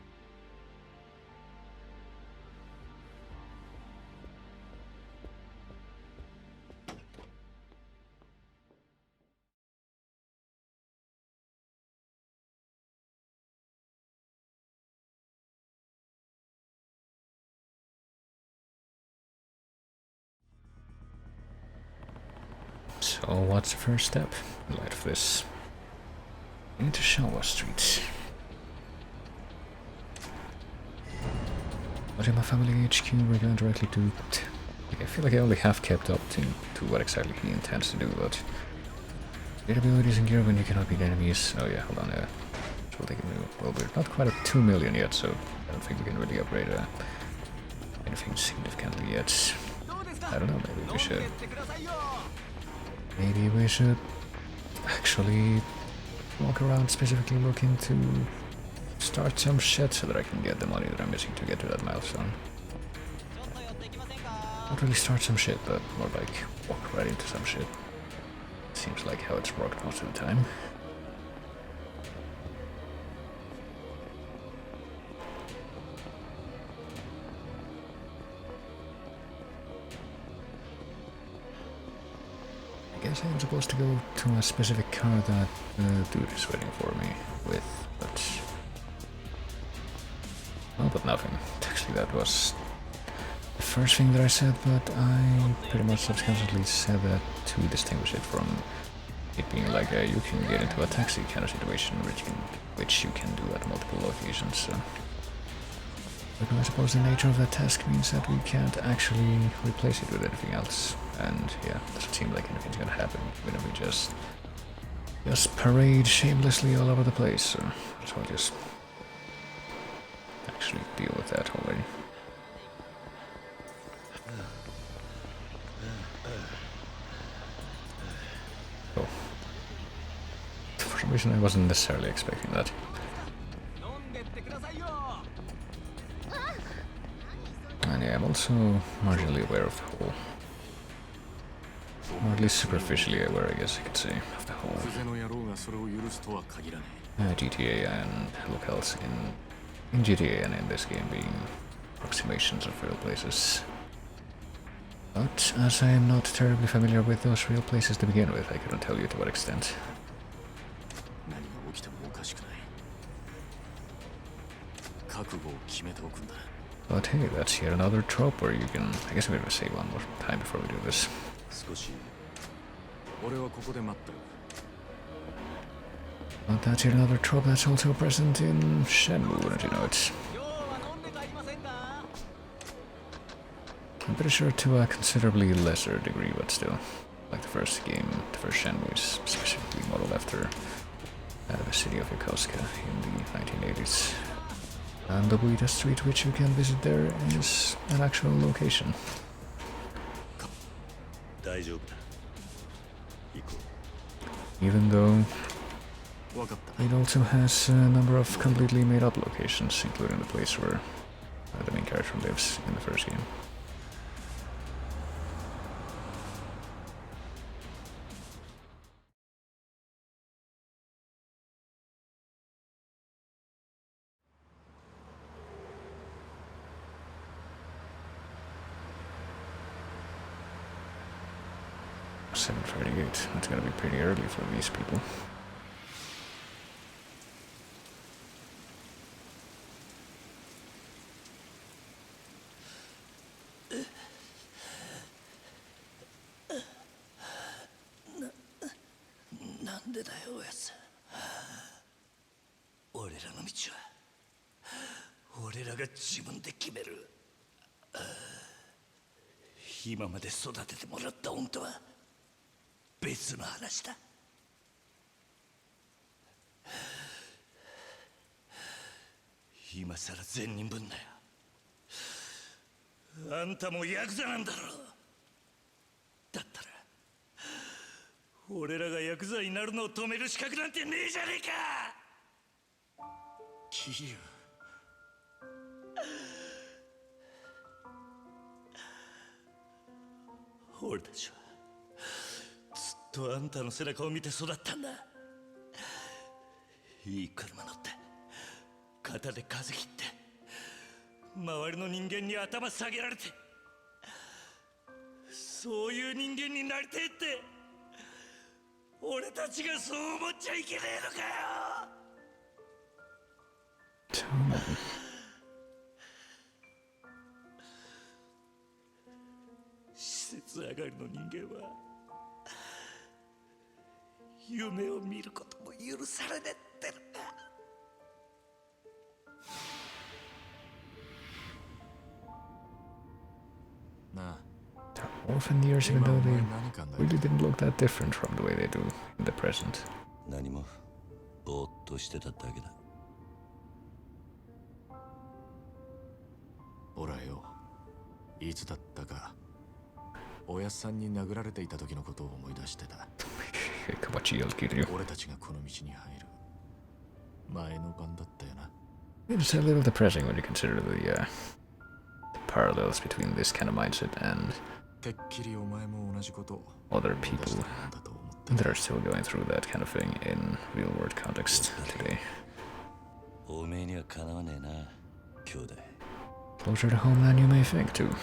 So what's the first step in light of this? We need to Shawa Street. But in my family HQ we're going directly to... I feel like I only half kept up to what exactly he intends to do, but... Great abilities in gear when you cannot beat enemies. Oh yeah, hold on, we'll take a new... Well, we're not quite at 2 million yet, so I don't think we can really upgrade anything significantly yet. I don't know, maybe we should... Maybe we should actually walk around specifically looking to start some shit so that I can get the money that I'm missing to get to that milestone. Not really start some shit, but more like walk right into some shit. Seems like how it's worked most of the time. I guess I'm supposed to go to a specific car that the dude is waiting for me with, but... Oh, but nothing. Actually, that was the first thing that I said, but I pretty much subsequently said that to distinguish it from it being like a you can get into a taxi kind of situation, which you can do at multiple locations. So. But I suppose the nature of that task means that we can't actually replace it with anything else. And yeah, doesn't seem like anything's gonna happen when we just parade shamelessly all over the place. So I'll just actually deal with that already. Oh. For some reason I wasn't necessarily expecting that. And yeah, I'm also marginally aware of the whole, or at least superficially aware, I guess you could say, of the whole GTA and locales in GTA and in this game being approximations of real places. But as I am not terribly familiar with those real places to begin with, I couldn't tell you to what extent. But hey, that's yet another trope where you can... I guess I'm gonna say one more time before we do this. But that's yet another trope that's also present in Shenmue, wouldn't you know it? I'm pretty sure to a considerably lesser degree, but still. Like the first game, the first Shenmue is specifically modeled after the city of Yakuza in the 1980s. And the Buita Street which you can visit there is an actual location. Even though it also has a number of completely made up locations, including the place where the main character lives in the first game. That's gonna be pretty early for these people.なんでだよ、おやつ。俺らの道は俺らが自分で決める。今まで育ててもらった恩とは別の話だ。今さら善人ぶんなよ。あんたもヤクザなんだろ。だったら俺らがヤクザになるのを止める資格なんてねえじゃねえか。桐生。俺たちはずっとあんたの背中を見て育ったんだ。いい車乗って肩で風切って周りの人間に頭下げられて、そういう人間になりてえって俺たちがそう思っちゃいけねえのかよ。施設上がりの人間は夢を見ることも許されねえってのか。なあ、 Orphan years, even though they really didn't look that different from the way they do in the present. 何もぼーっとしてただけだ。俺はよ、いつだったかおやっさんに殴られていた時のことを思い出してた。俺たちがこの道に入る前の晩だったよな。 It's a little depressing when you consider the parallels between this kind of mindset and てっきりお前も同じことを other people that are still going through that kind of thing in real world context today. おめえにはかなわねえな、兄弟。 Closer to home than you may think, too.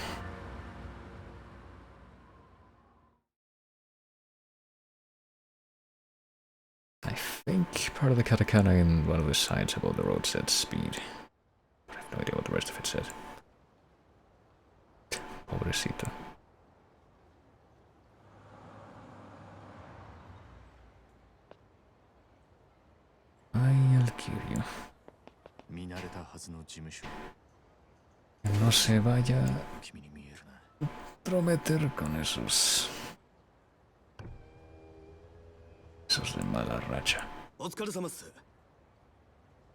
I think part of the katakana in one of the signs above the road said speed. I have no idea what the rest of it said. Pobrecito. I'll kill you. 見慣れたはずの事務所。 No se vaya a prometer con esos de mala racha. お疲れ様っす。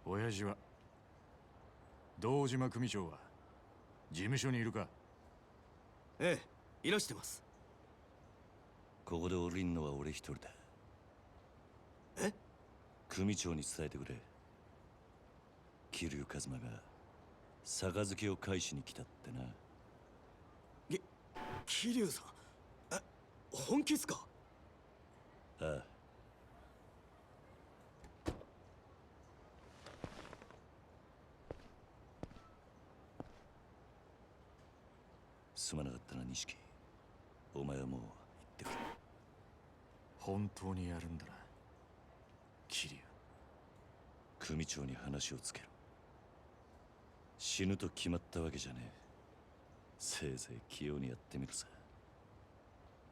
親父は堂島組長は事務所にいるか？ええ、いらしてます。ここで降りんのは俺一人だ。え？組長に伝えてくれ。桐生一馬が杯を返しに来たってな。桐生さん、本気っすか？ああ。すまなかったな、錦。お前はもう行ってくれ。本当にやるんだな、桐生。組長に話をつけろ。死ぬと決まったわけじゃねえ。せいぜい器用にやってみるさ。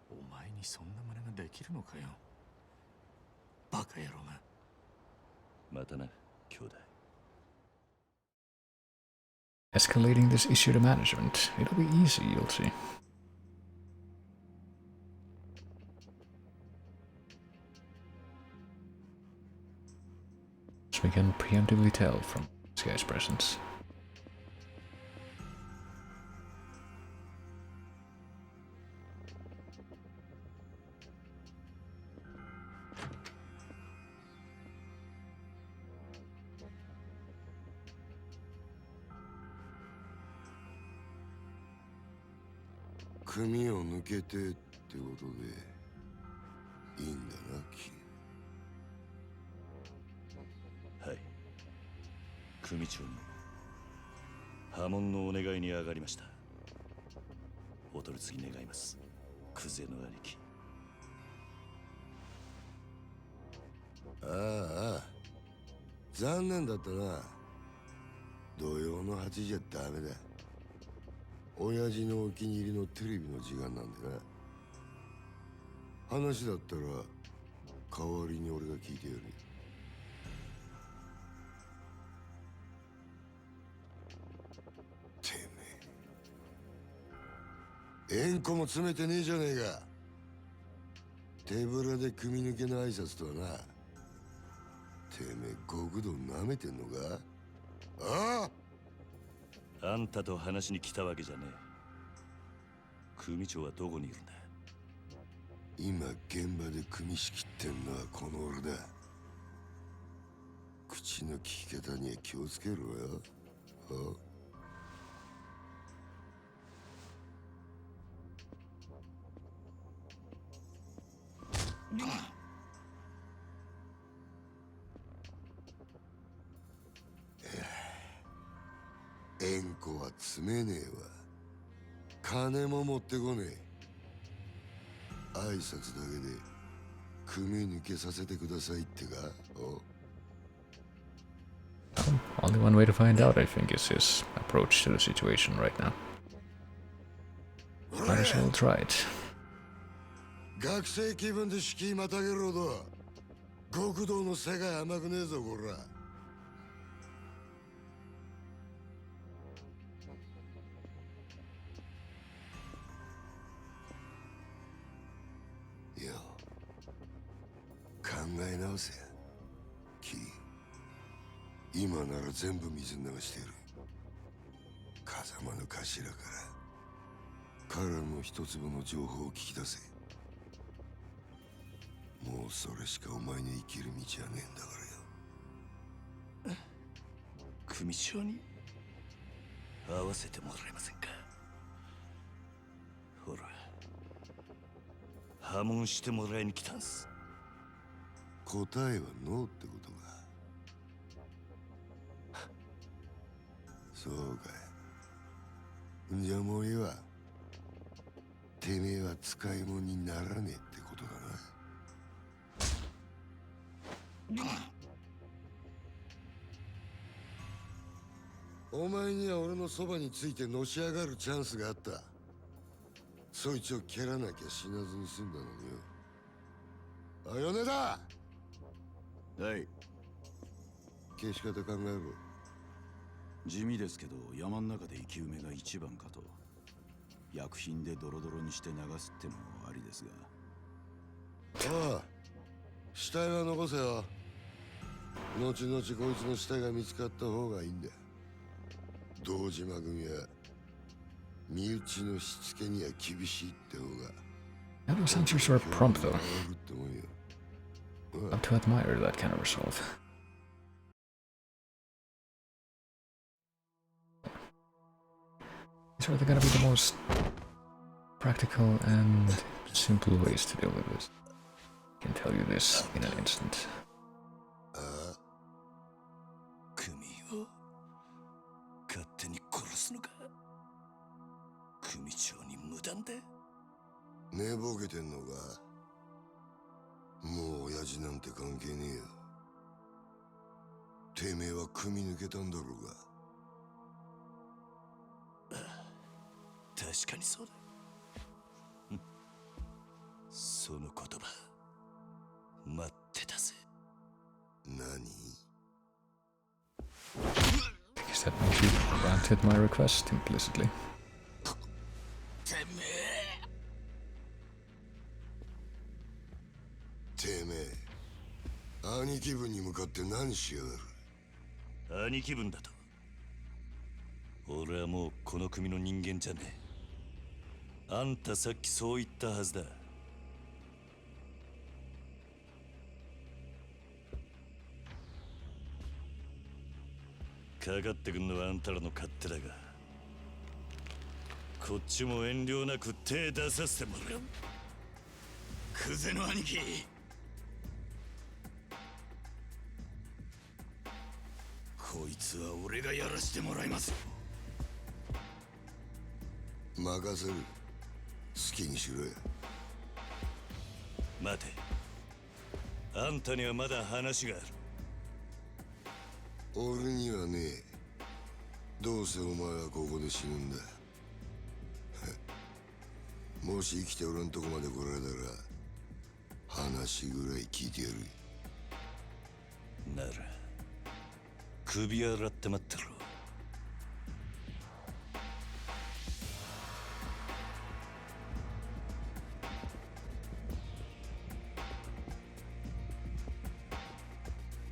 お前にそんな真似ができるのかよ、バカ野郎が。またな、兄弟。 Escalating this issue to management. It'll be easy, you'll see. So we can preemptively tell from this guy's presence.「組を抜けて」ってことでいいんだな、キはい。組長の破門のお願いに上がりました。お取り次ぎ願います、クゼの兄貴。ああ、残念だったな。土曜の8時じゃダメだ。親父のお気に入りのテレビの時間なんでな。話だったら代わりに俺が聞いてやる。てめえ、縁故も詰めてねえじゃねえか。手ぶらで組抜けの挨拶とはな。てめえ極道舐めてんのか？ああ、あんたと話に来たわけじゃねえ。組長はどこにいるんだ？今現場で組仕切ってんのはこの俺だ。口の利き方には気をつけろよ。縁故は詰めねえわ。金も持ってこねえ。挨拶だけで組抜けさせてくださいってか？Only one way to find out, I think, is his approach to the situation right now. Might as well try it. 学生気分で敷居またげろと。極道の世界甘くねえぞこら。よ、考え直せ。キー、今なら全部水流してる。風間の頭から彼らの一粒の情報を聞き出せ。もうそれしかお前の生きる道はねえんだからよ。組長に会わせてもらえませんか。ほら、破門してもらいに来たんす。答えはノーってことか。そうかい。じゃあもういいわ。てめえは使い物にならねえってことだな。お前には俺のそばについてのし上がるチャンスがあった。そいつを蹴らなきゃ死なずに済んだのによ。あ、米だ。はい。消し方考えろ。地味ですけど山の中で生き埋めが一番かと。薬品でドロドロにして流すってのもありですが。ああ、死体は残せよ。後々こいつの死体が見つかった方がいいんだ。堂島組は身内のしつけには厳しいって方が。That was actually sort of prompt, though. Up to admire that kind of resolve. These are gonna be the most practical and simple ways to deal with this. I can tell you this in an instant. 組を勝手に殺すのか。組長に無断で。寝ぼけてんのか。もう親父なんて関係ねえよ。てめえは組抜けたんだろうが。確かにそうだ。その言葉待ってたぜ。何？Guess that means you granted my request implicitly. てめえ、兄貴分に向かって何しやがる。兄貴分だと。俺はもうこの組の人間じゃねえ。あんたさっきそう言ったはずだ。かかってくんのはあんたらの勝手だが、こっちも遠慮なく手出させてもらう。クゼの兄貴。こいつは俺がやらしてもらいます。任せる。好きにしろよ。待て。あんたにはまだ話がある。俺にはねえ。どうせお前はここで死ぬんだ。もし生きておらんとこまで来られたら話ぐらい聞いてやる。なら首洗って待ってろ。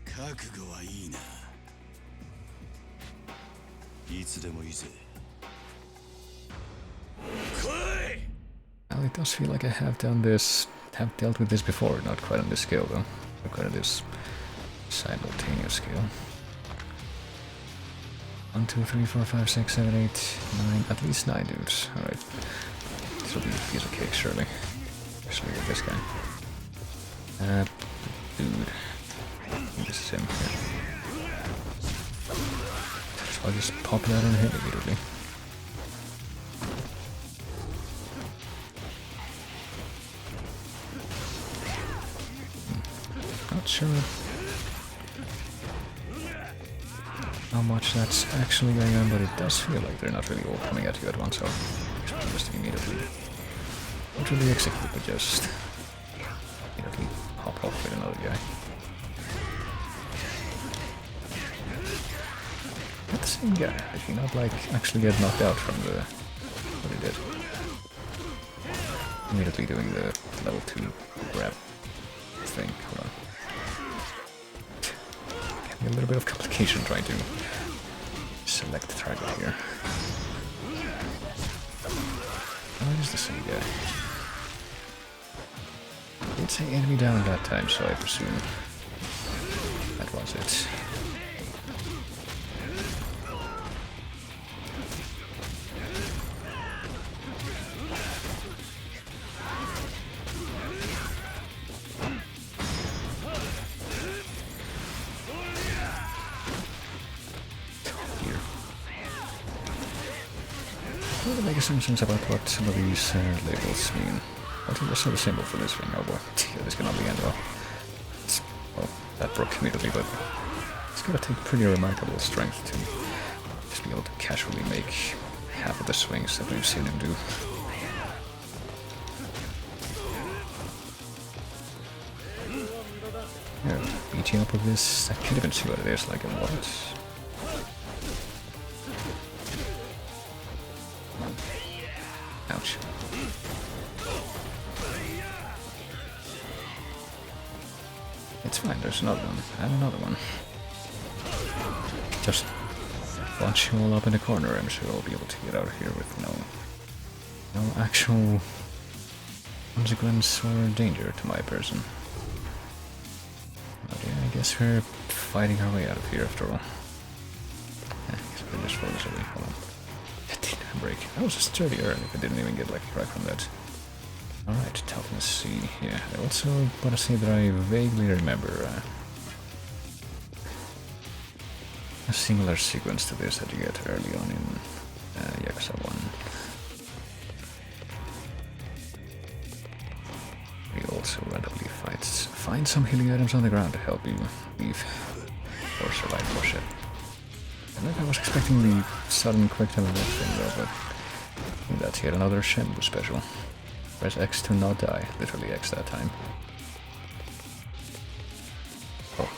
覚悟はいいな。いつでもいいぜ。 Well, it does feel like I have dealt with this before, not quite on this scale though, not quite on this simultaneous scale. 1, 2, 3, 4, 5, 6, 7, 8, 9, at least 9 dudes. Alright. This will be a piece of cake, surely. Especially with this guy. Dude. I think this is him. So I'll just pop that on him immediately. Not sure how much that's actually going on, but it does feel like they're not really all coming at you at once, so just immediately. Not really execute, but just immediately hop off with another guy. same guy. Did he not like actually get knocked out from the... what he did? Immediately doing the level 2 grab thing. Hold on. Getting a little bit of complication trying to select the target here. Oh, it is the same guy. Did say enemy down that time, so I presume that was it. What are the biggest assumptions about what some of these labels mean? I think there's no symbol for this ring. Oh boy, yeah, this cannot be end well. Well, that broke immediately, but it's gonna take pretty remarkable strength to just be able to casually make half of the swings that we've seen him do. Yeah, beat you up with this. I can't even see what it is, like a what? Ouch. It's fine, there's another one, and another one. Just bunch you all up in the corner, I'm sure I'll be able to get out of here with no actual consequence or danger to my person. But yeah, I guess we're fighting our way out of here after all. Yeah, I guess we're just focus away. Hold on. That didn't break. I was just 30 early if I didn't even get like a crack from that. Alright, toughness C. Yeah, I also want to say that I vaguely remember a similar sequence to this that you get early on in Yakuza 1. We also randomly find some healing items on the ground to help you leave or survive more shit. I don't know if I was expecting the sudden quick time of that thing though, but I think that's yet another Shenmue special. Press X to not die. Literally X that time. Oh,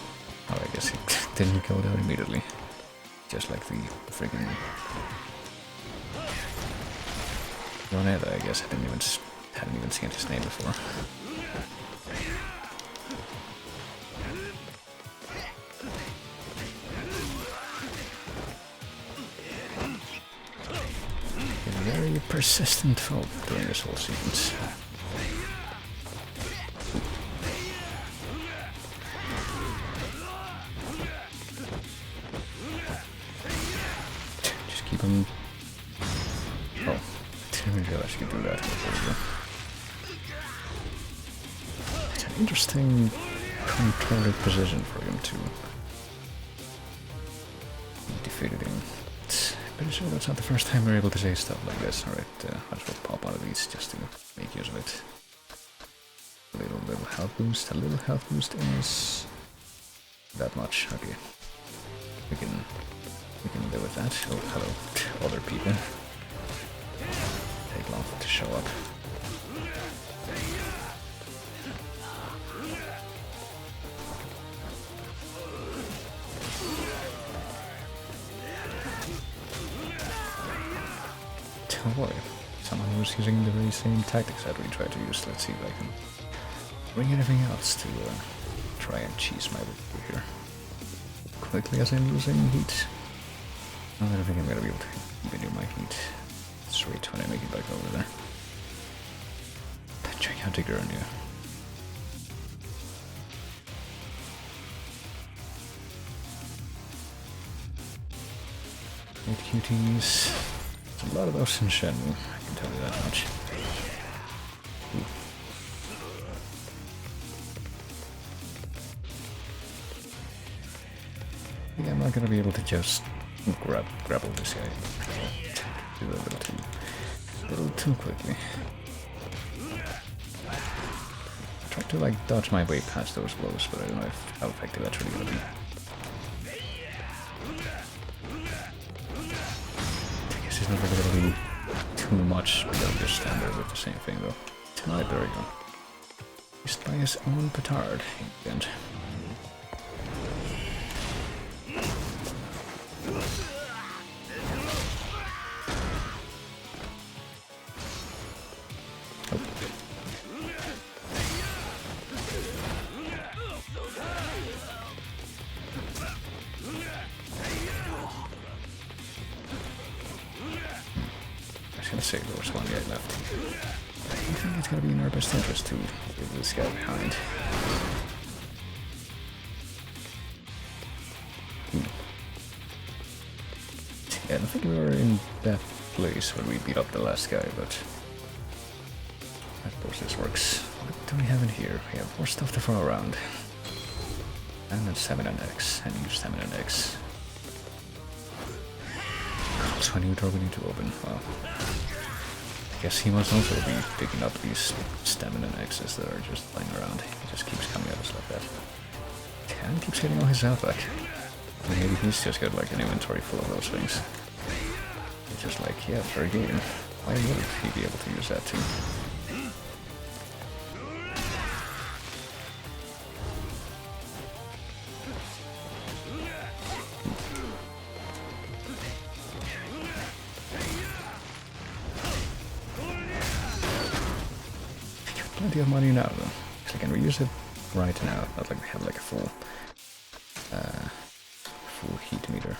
I guess it didn't go down immediately. Just like the friggin' Roneda, I guess. I hadn't even seen his name before. Very persistent foe during this whole sequence. Just keep him. Oh, didn't realize you could do that. It's an interesting controlled position for him to defeat him. Pretty sure that's not the first time we're able to say stuff like this. Alright, I'll just pop out of these just to make use of it. A little health boost. A little health boost is that much. Okay, we can live with that. Oh, hello, other people. Take long to show up. Oh boy, someone who's using the very same tactics that we tried to use. Let's see if I can bring anything else to try and cheese my way here. Quickly as I'm losing heat. I don't think I'm gonna be able to even do my heat straight when I make it back over there. That gigantic urn, yeah. Great cuties. A lot of those in Shenmue, I can tell you that much. Ooh. I think I'm not gonna be able to just grapple this guy. Do that a little too quickly. Try to like dodge my way past those blows, but I don't know how effective that's really gonna be. He's not really gonna do too much, but I'll just stand there with the same thing though. Alright, there we go. He's by his own petard, and Actually, let's say there was one guy left. I think it's gonna be in our best interest to leave this guy behind. Yeah, I don't think we were in that place when we beat up the last guy, but I suppose this works. What do we have in here? We have more stuff to throw around. And then Stamina X. And use Stamina X. Also, a new door we need to open. Well, I guess he must also be picking up these Stamina X's that are just lying around. He just keeps coming at us like that. And keeps getting all his health back. Maybe he's just got like an inventory full of those things. It's just like, yeah, for a game. Why wouldn't he be able to use that too? Plenty of money now though. So can we use it right now? Not like we have like a full heat meter.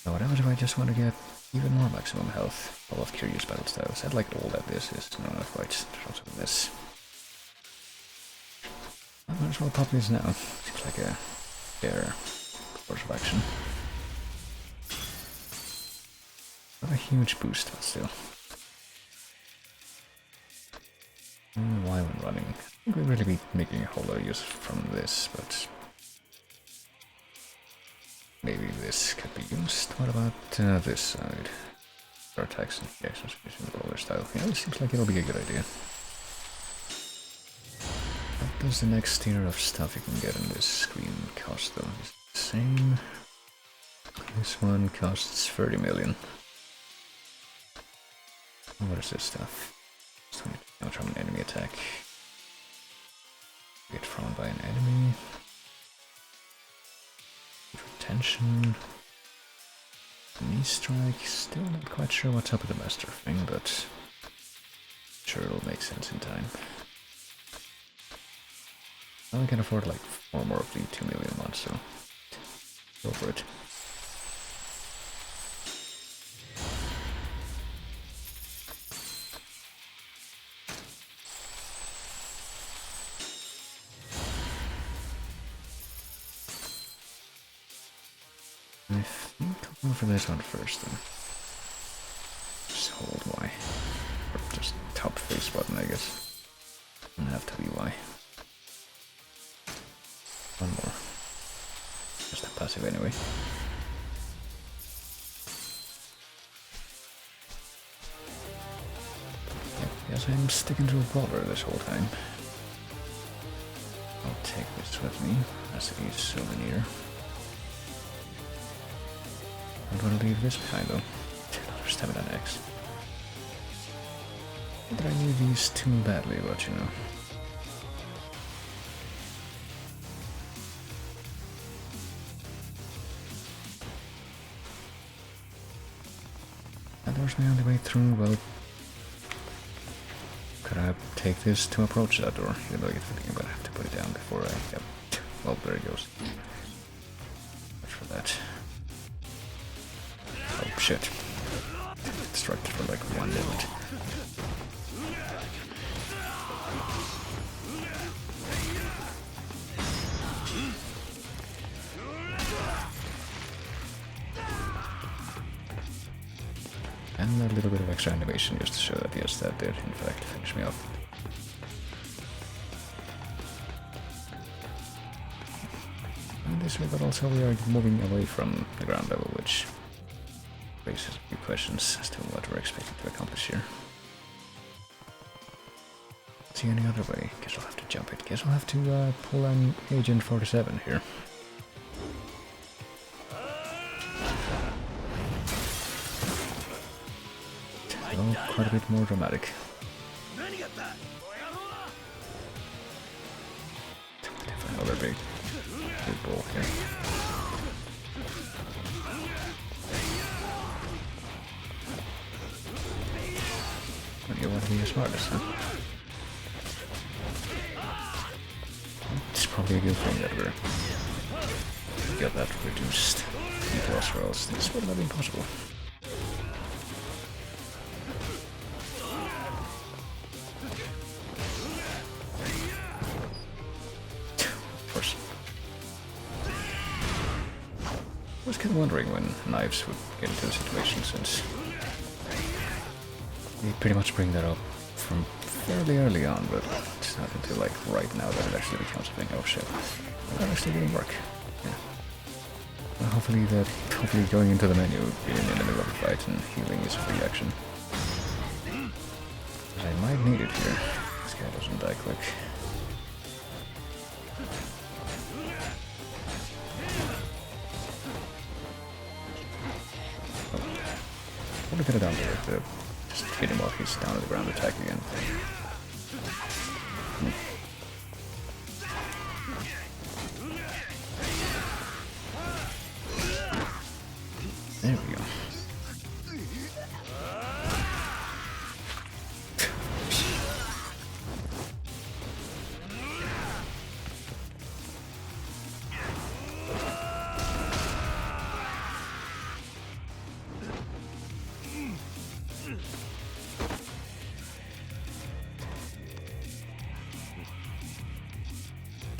Now what happens if I just want to get even more maximum health? I love curious battle styles. I'd like all that this is. No, not quite. There's also this. I might as well pop this now. Seems like a fair course of action. Not a huge boost, but still. Why when running? I think we'd really be making a whole lot of use from this, but maybe this could be used. What about this side? For attacks and reactions using the roller style. Yeah, it seems like it'll be a good idea. What does the next tier of stuff you can get in this screen cost though? Is it the same? This one costs 30 million. What is this stuff? 20 damage from an enemy attack. Get thrown by an enemy. Retention. Knee strike. Still not quite sure what's up with the master thing, but sure it'll make sense in time. Now we can afford like 4 more of the 2 million ones, so go for it. I think I'll go for this one first then. Just hold Y. Or just top face button, I guess. Doesn't have to be Y. One more. Just a passive anyway. Yeah, guess I'm sticking to a revolver this whole time. I'll take this with me as a souvenir. I'm gonna leave this behind though. Another Stamina X. Not that I need these too badly, but you know. And there's my only way through. Well, could I take this to approach that door? Even though I get thinking about I have to put it down before I. Yep. Well, there it goes. Much for that. Oh shit. Distracted for like 1 moment. And a little bit of extra animation just to show that yes, that did in fact finish me off. And this way, but also we are moving away from the ground level, which raises a few questions as to what we're expecting to accomplish here. See any other way? Guess I'll have to jump it. Guess I'll have to pull an Agent 47 here. Oh, quite a bit more dramatic. Another big ball here. You want to be the smartest, huh? It's probably a good thing that we're get that reduced details, or else this would have been possible. kind of wondering when knives would get into the situation, since they pretty much bring that up from fairly early on, but it's not until like right now that it actually becomes a thing. Oh shit, that actually didn't work. Yeah. Well, hopefully going into the menu, being in the middle of a fight and healing is a free action. But I might need it here. This guy doesn't die quick. What could have done there to just hit him while he's down on the ground, attack again. There we go.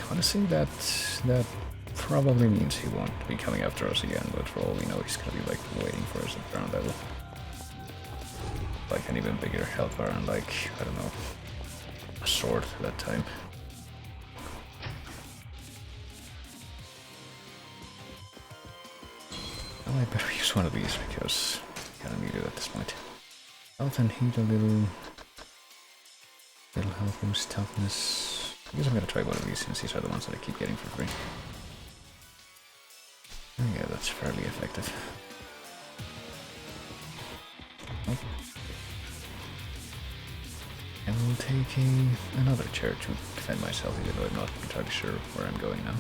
Honestly, that probably means he won't be coming after us again, but for all we know, he's gonna be like waiting for us at ground level. Like an even bigger health bar and like, I don't know, a sword that time. Well, I better use one of these because I kinda need it at this point. Health and heat a little health boost, toughness. I guess I'm gonna try one of these since these are the ones that I keep getting for free. Oh yeah, that's fairly effective. Oh. I will take another chair to defend myself, even though I'm not entirely sure where I'm going now.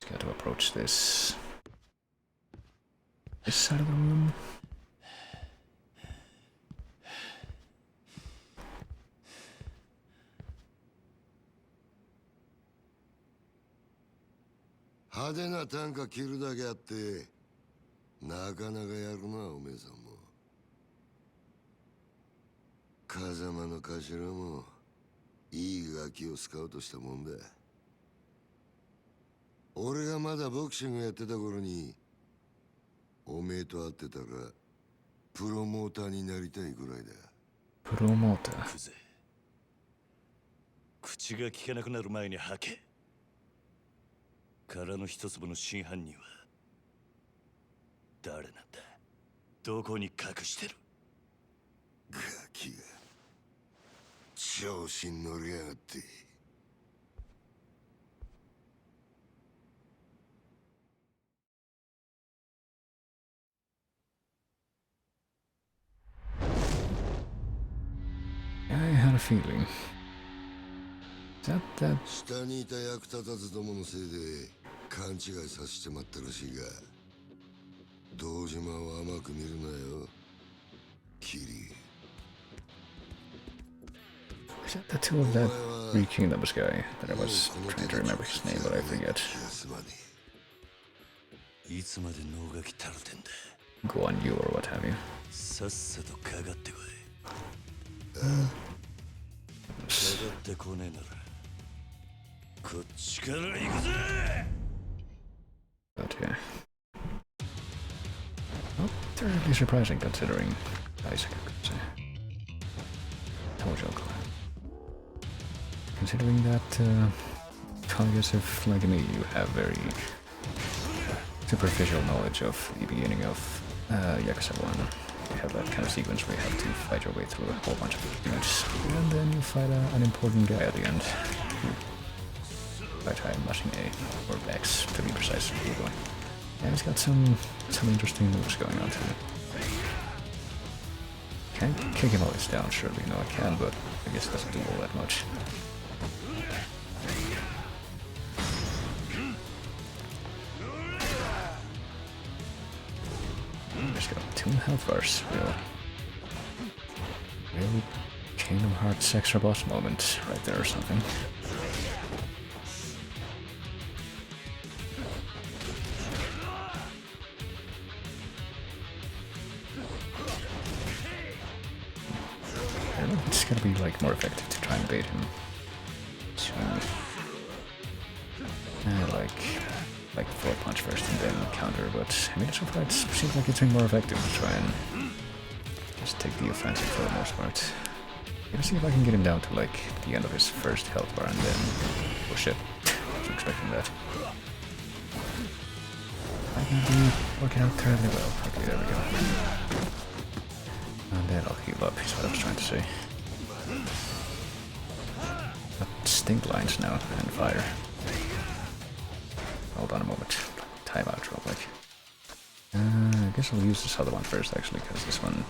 Just got to approach this side of the room.派手な短歌切るだけあってなかなかやるなおめえさんも風間の頭もいいガキをスカウトしたもんだ俺がまだボクシングやってた頃におめえと会ってたらプロモーターになりたいぐらいだプロモータークゼ口が聞けなくなる前に吐け殻の一粒の真犯人は誰なんだどこに隠してるガキが調子に乗りやがって I had a feeling. Is that 下にいた役立たずどものせいで勘違いさせてまったらしいが堂島を甘く見るなよキリ Is that the two of that Three Kingdoms guy that I was trying to remember his name, but I forget. いつまで脳がきたるてんだ Go on you or what have you. さっさとかかってこいかかってこねえならこっちから行くぜ But yeah. Not terribly surprising considering Isaac Yakuza. Tojo clan. Considering that, I guess if, like me, you have very superficial knowledge of the beginning of Yakuza 1. You have that kind of sequence where you have to fight your way through a whole bunch of dudes, and then you fight an important guy at the end. By time mashing A, or X to be precise. Yeah, he's got some interesting moves going on too. Can't kick him always down, surely. No, I can, but I guess it doesn't do all that much. Just got 2 health bars. Real Kingdom Hearts extra boss moment right there or something. It's gonna be like more effective to try and bait him. So, like like forward punch first and then counter, but I mean, so far it seems like it's been more effective to try and just take the offensive for the most part. Let's see if I can get him down to like the end of his first health bar and then... Oh shit, I was expecting that. Might not be working out terribly well. Okay, there we go. And then I'll heal up, is what I was trying to say. Got stink lines now, and fire. Hold on a moment. Timeout real quick. I guess I'll use this other one first actually, because this one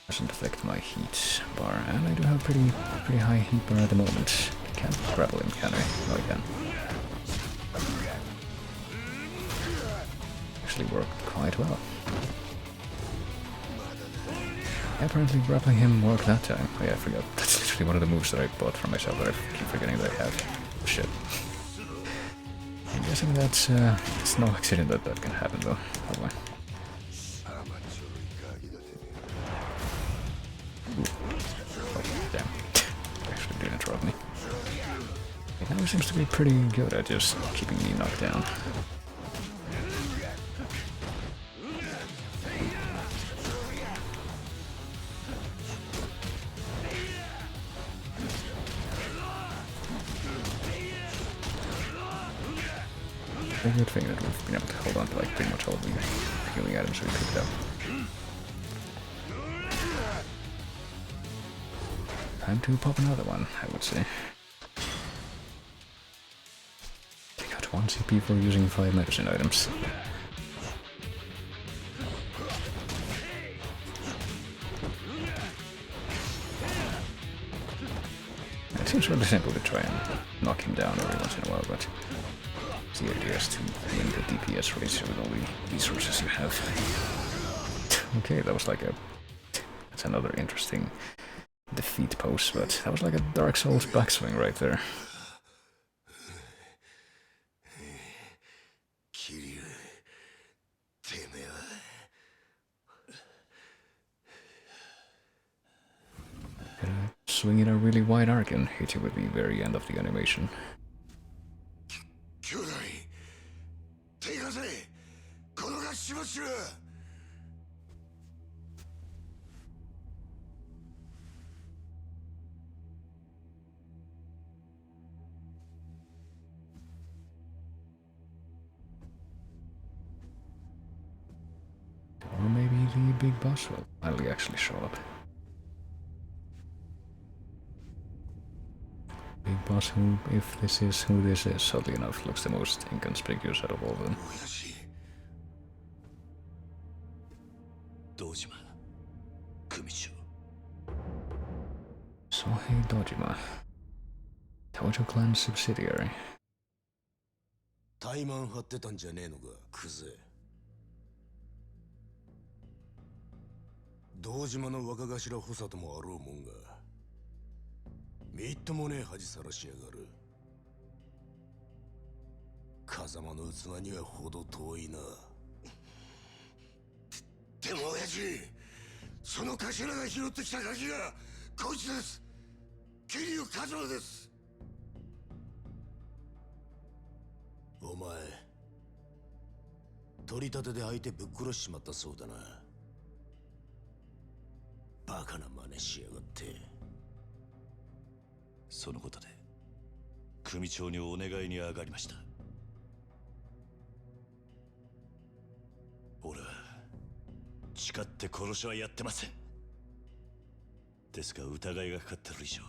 doesn't affect my heat bar, and I do have pretty high heat bar at the moment. Can't grapple him, can I? No, I can. Actually worked quite well. Apparently grappling him worked that time. Oh yeah, I forgot. That's literally one of the moves that I bought for myself that I keep forgetting that I have. Shit. I'm guessing that's it's no accident that that can happen though. Oh boy. Oh, damn. Actually did interrupt me. It now seems to be pretty good at just keeping me knocked down. A good thing that we've been able to hold on to like pretty much all of the healing items we picked up. Time to pop another one, I would say. I got 1 CP for using 5 medicine items. It seems really simple to try and knock him down every once in a while, but the idea is to win the DPS race with all the resources you have. Okay, that was like a... That's another interesting defeat pose, but that was like a Dark Souls backswing right there. Swing in a really wide arc and hit you with the very end of the animation. Or maybe the big boss will finally actually show up. Big boss who, if this is who this is, oddly enough, looks the most inconspicuous out of all of them. Sohei Dojima, Tojo Clan subsidiary. 怠慢張ってたんじゃねえのか、クズ。堂島の若頭補佐ともあろうもんが、みっともねえ恥さらしやがる。風間の器にはほど遠いな。でも親父、その頭が拾ってきたガキがこいつです。桐生一馬です。お前、取り立てで相手ぶっ殺しちまったそうだな。バカな真似しやがって。そのことで組長にお願いに上がりました。俺は誓って殺しはやってません。ですが疑いがかかってる以上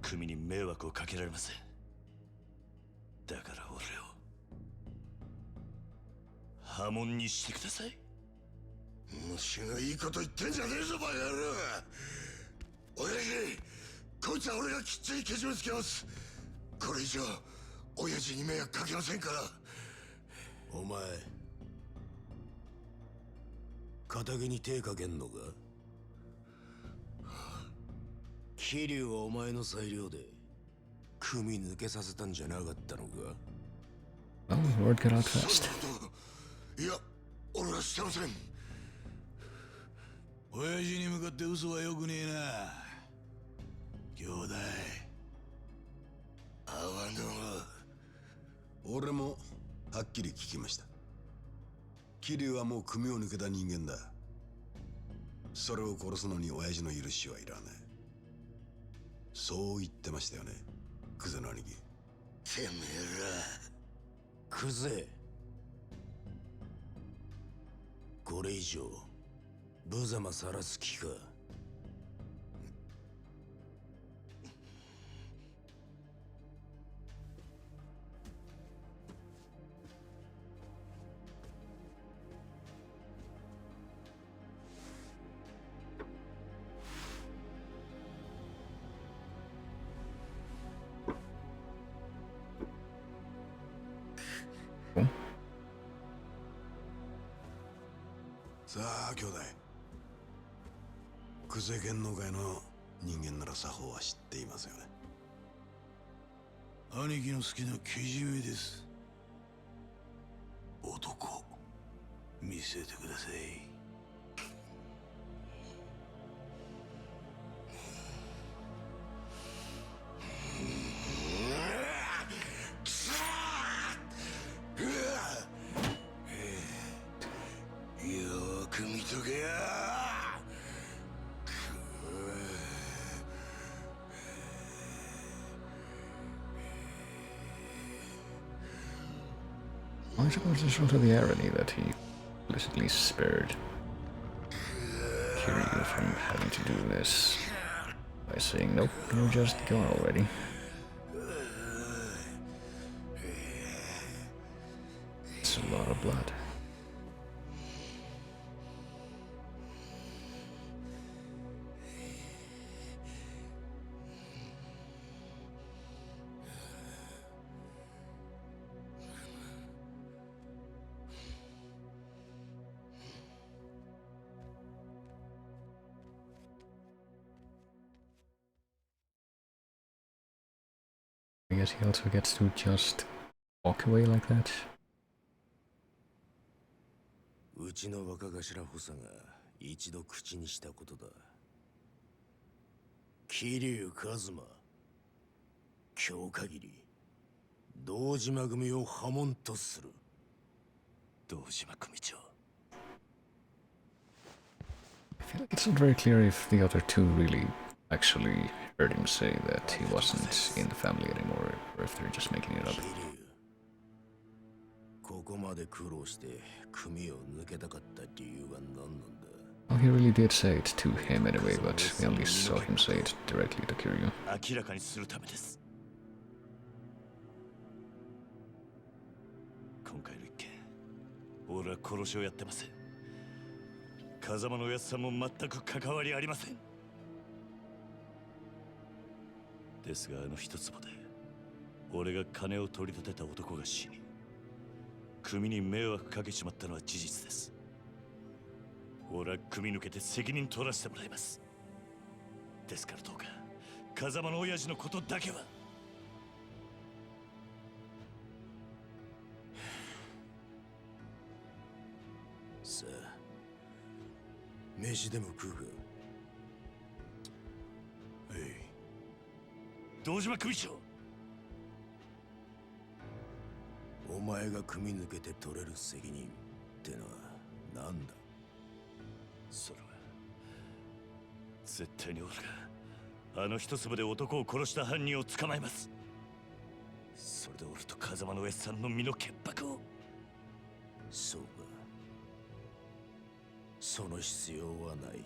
組に迷惑をかけられません。だから俺を破門にしてください。虫がいいこと言ってんじゃねえぞバカ野郎。親父、こいつは俺がきっちりけじめつけます。これ以上親父に迷惑かけませんから。お前仇に手かけんのか。桐生はお前の裁量で組抜けさせたんじゃなかったのか。Well, word got out fast. いや、俺はしてません。親父に向かって嘘はよくねえな。兄弟。あわんども。俺もはっきり聞きました。桐生はもう組を抜けた人間だ。それを殺すのに親父の許しはいらない。そう言ってましたよね、クゼの兄貴。てめえらクゼ、これ以上無様さらす気か。さあ兄弟、クゼ剣能界の人間なら作法は知っていますよね。兄貴の好きなけじめです。男、見せてください。よく見とけや。I suppose it's sort of the irony that he explicitly spared Kiryu from having to do this by saying, nope, you're just gone already. It's a lot of blood. I guess he also gets to just walk away like that. うちの若頭補佐が一度口にしたことだ。桐生一馬、今日限り堂島組を破門とする。堂島組長。I feel like it's not very clear if the other two really actually heard him say that he wasn't in the family anymore, or if they're just making it up. ここまで苦労して組を抜けたかった理由は何なんだ。 Well, he really did say it to him anyway, but we only saw him say it directly to Kiryu. 明らかにするためです。今回の一件、俺は殺しをやってません。風間のおやつさんも全く関わりありません。ですがあの一坪で俺が金を取り立てた男が死に、組に迷惑かけちまったのは事実です。俺は組抜けて責任取らせてもらいます。ですからどうか風間の親父のことだけは。さあ、飯でも食うか。はい。堂島組長、お前が組抜けて取れる責任ってのは何だ。それは絶対に俺があの一粒で男を殺した犯人を捕まえます。それで俺と風間の親さんの身の潔白を。そうか、その必要はない。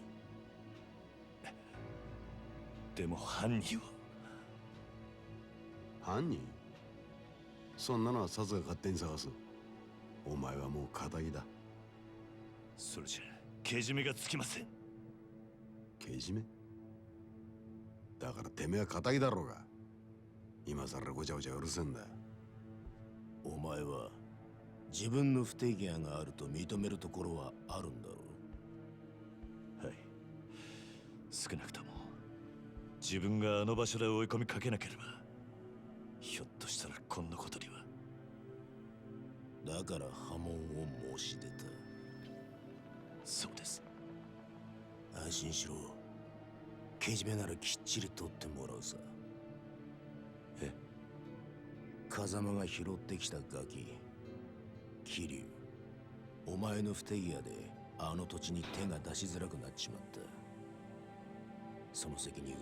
でも犯人を。犯人？そんなのはサズが勝手に探す。お前はもう仇だ。それじゃけじめがつきません。けじめ？だからてめえは仇だろうが。今さらごちゃごちゃうるせえんだ。お前は自分の不手際があると認めるところはあるんだろう。はい。少なくとも自分があの場所で追い込みかけなければ、ひょっとしたらこんなことには。だから破門を申し出た。そうです。安心しろ。けじめならきっちり取ってもらうさ。え？風間が拾ってきたガキ、桐生、お前の不手際であの土地に手が出しづらくなっちまった。その責任は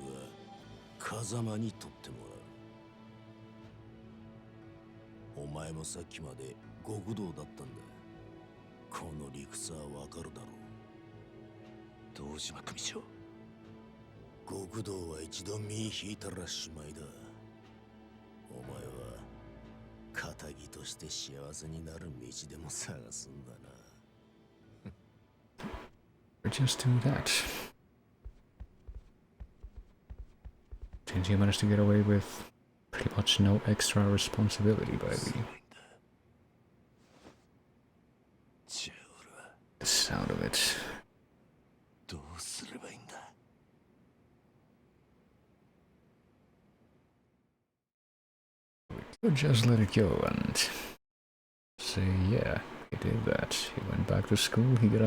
風間に取ってもらう。お前もさっきまで極道だったんだ。この理屈はわかるだろう。堂島組長、極道は一度身引いたらしまいだ。お前は仇として幸せになる道でも探すんだな。Just do that. Since you managed to get away with pretty much no extra responsibility by the sound of it. どうすればいいんだ。We could just let it go and say, yeah, he did that. He went back to school, he got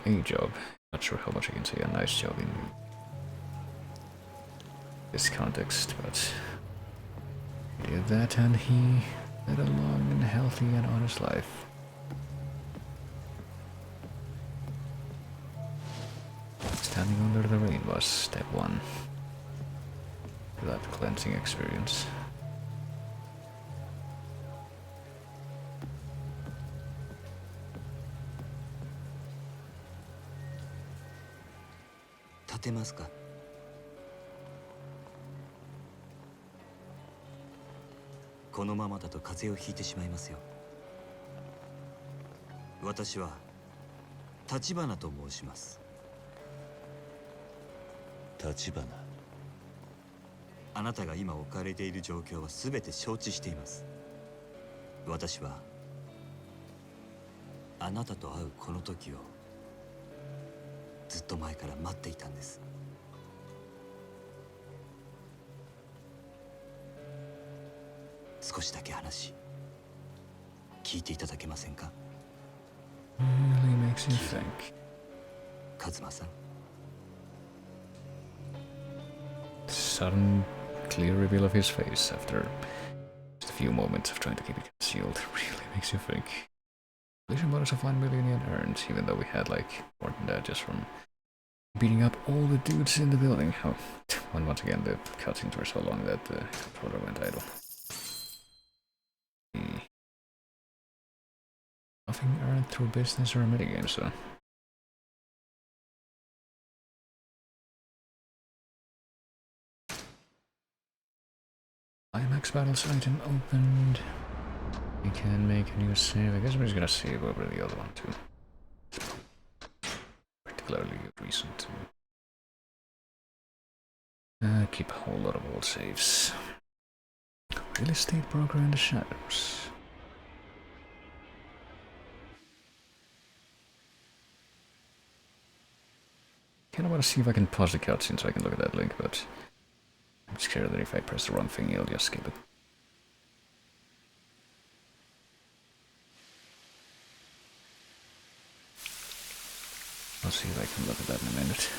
a job. Not sure how much I can say a nice job in this context, but he did that and he led a long and healthy and honest life. Standing under the rain was step one to that cleansing experience. Tate このままだと風邪をひいてしまいますよ。私は立花と申します。立花、あなたが今置かれている状況は全て承知しています。私はあなたと会うこの時をずっと前から待っていたんです。少しだけ話聞いていただけませんか？ Really makes you think. カズマさん。Sudden, clear reveal of his face after just a few moments of trying to keep it concealed really makes you think. Collision bonus of 1 million yen earned, even though we had like more than that just from beating up all the dudes in the building. Oh, and once again, the cutscenes were so long that the controller went idle. Nothing earned through business or minigame, so. IMAX Battles item opened. We can make a new save. I guess we're just gonna save over the other one too. Particularly recent. Keep a whole lot of old saves. Real estate broker in the shadows. Kinda wanna see if I can pause the cutscene so I can look at that link, but I'm scared that if I press the wrong thing, it'll just skip it. I'll see if I can look at that in a minute.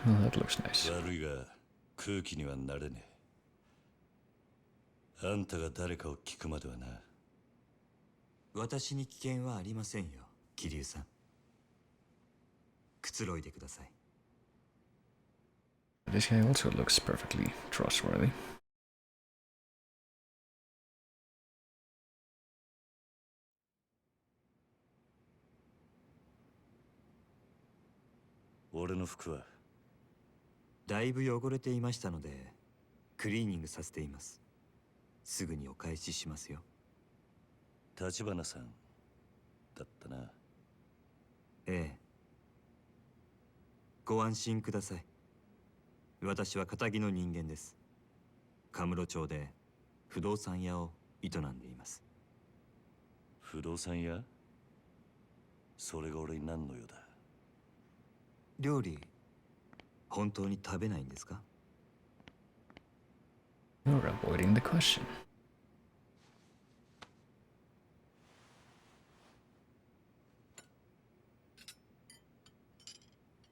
Well, that looks nice. 悪いが空気にはなれねえ。あんたが誰かを聞くまではな。私に危険はありませんよ、桐生さん。くつろいでください。This guy also looks perfectly trustworthy. 俺の服はだいぶ汚れていましたのでクリーニングさせています。すぐにお返ししますよ。立花さんだったな。ええ。ご安心ください。私は堅気の人間です。カムロ町で不動産屋を営んでいます。不動産屋？それが俺に何の用だ？料理、本当に食べないんですか？ You're avoiding the question.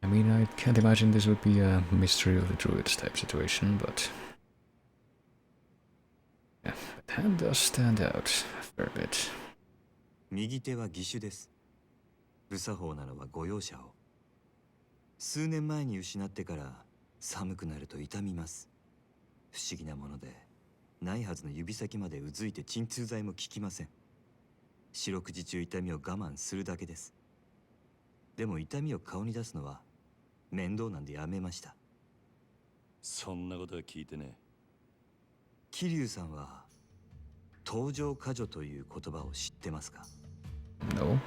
I mean, I can't imagine this would be a mystery of the druids type situation, but yeah, the hand does stand out a fair bit. 右手は義手です。無作法なのはご容赦を。数年前に失ってから寒くなると痛みます。不思議なもので、ないはずの指先までうずいて鎮痛剤も効きません。四六時中痛みを我慢するだけです。でも痛みを顔に出すのは面倒なんでやめました。そんなことは聞いてね。桐生さんは登場過剰という言葉を知ってますか？ No.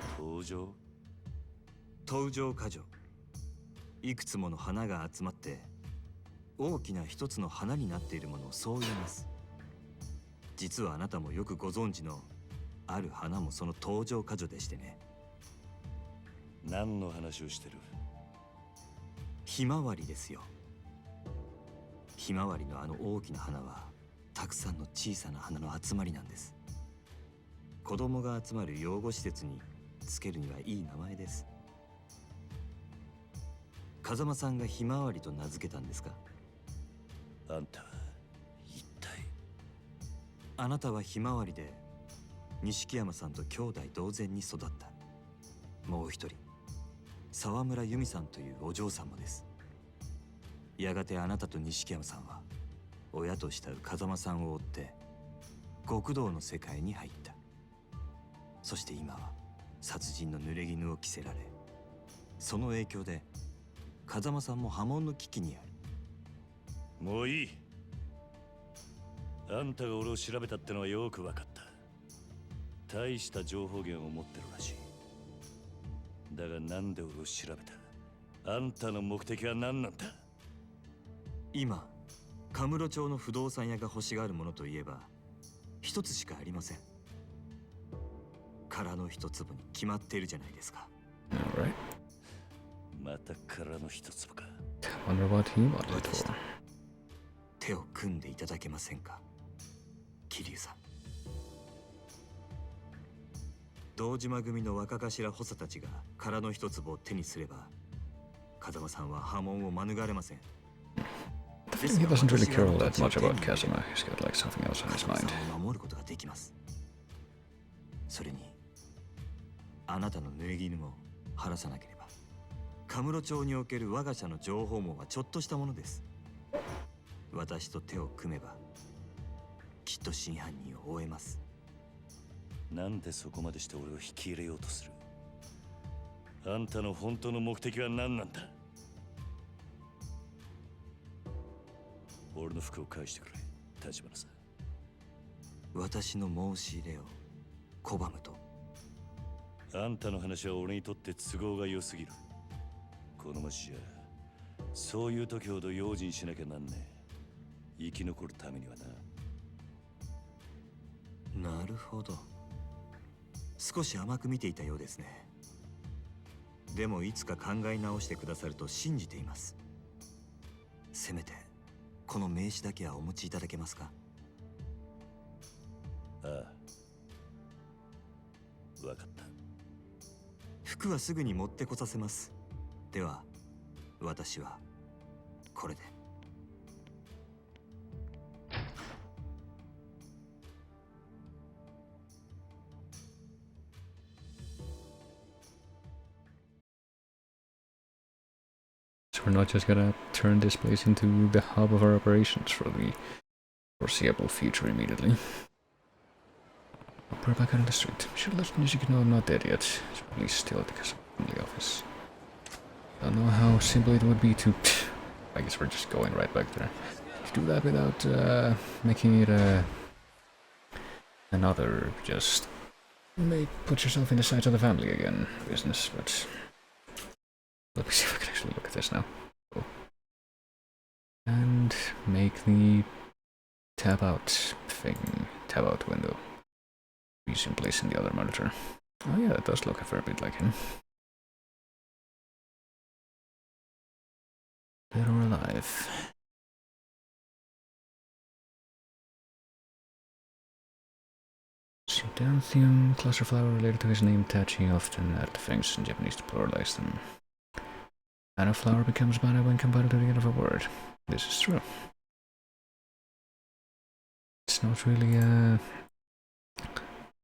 登場過剰。いくつもの花が集まって大きな一つの花になっているものをそう言います。実はあなたもよくご存知のある花もその登場過剰でしてね。何の話をしてる？ひまわりですよ。ひまわりのあの大きな花はたくさんの小さな花の集まりなんです。子供が集まる養護施設につけるにはいい名前です。風間さんがひまわりと名付けたんですか？あんた一体。あなたはひまわりで錦山さんと兄弟同然に育った。もう一人沢村由美さんというお嬢さんもです。やがてあなたと錦山さんは親と慕う風間さんを追って極道の世界に入った。そして今は殺人の濡れ衣を着せられ、その影響で風間さんも破門の危機にある。もういい。あんたが俺を調べたってのはよく分かった。大した情報源を持ってるらしい。だがなんで俺を調べた？あんたの目的は何なんだ？今カムロ町の不動産屋が欲しがるものといえば一つしかありません。殻の一粒に決まっているじゃないですか。Alright. また殻の一粒か。 Wonder what he wanted for. 手を組んでいただけませんか、桐生さん。堂島組の若頭補佐たちが殻の一粒を手にすれば、風間さんは破門を免れません。I think he doesn't really care all that much about Kazuma. He's got like something else on his mind. 守ることができます。それにあなたの濡れ衣も晴らさなければ、カムロ町における我が社の情報網はちょっとしたものです。私と手を組めばきっと真犯人を追えます。なんでそこまでして俺を引き入れようとする？あんたの本当の目的は何なんだ？俺の服を返してくれ、立花さん。私の申し入れを拒むと？あんたの話は俺にとって都合が良すぎる。この町じゃそういう時ほど用心しなきゃなんねえ。生き残るためにはな。なるほど。少し甘く見ていたようですね。でもいつか考え直してくださると信じています。せめてこの名刺だけはお持ちいただけますか？ああ、分かった。服はすぐに持ってこさせます。では私はこれで。So we're not just gonna turn this place into the hub of our operations for the foreseeable future immediately. We're back out on the street. Should let Nishiki know I'm not dead yet. He's probably still at the family office. Don't know how simple it would be to... I guess we're just going right back there. To do that without making it another just... put yourself in the sights of the family again business, but... Let me see if I can actually look at this now. Cool. And make the tab out thing, tab out window. Resume place in the other monitor. Oh yeah, that does look a fair bit like him. Dead or alive. Syntanthium, cluster flower related to his name, Tachi often add things in Japanese to pluralize them. And a flower becomes bana when combined to the end of a word. This is true. It's not really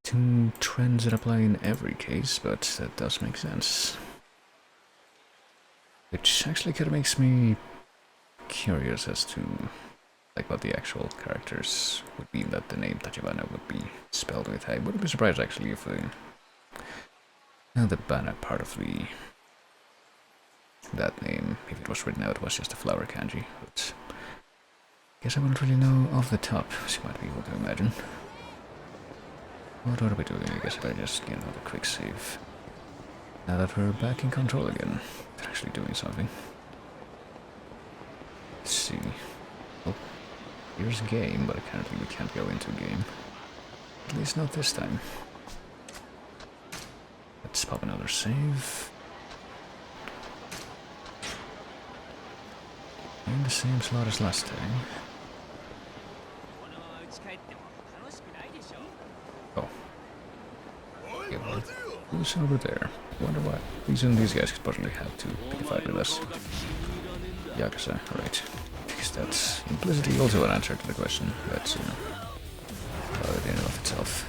two trends that apply in every case, but that does make sense. Which actually kind of makes me curious as to like what the actual characters would be that the name Tachibana would be spelled with. I wouldn't be surprised actually if the Bana part of that name, if it was written out, was just a flower kanji. But I guess I wouldn't really know off the top, as you might be able to imagine. What are we doing? I guess I better just get another quick save. Now that we're back in control again, we're actually doing something. Let's see. Oh, here's game, but apparently we can't go into game. At least not this time. Let's pop another save. In the same slot as last time. Oh. Yeah, well, who's over there? Wonder what reason these guys could possibly have to pick a fight with us. Yakuza, right. Because that's implicitly also an answer to the question. That's, in and of itself.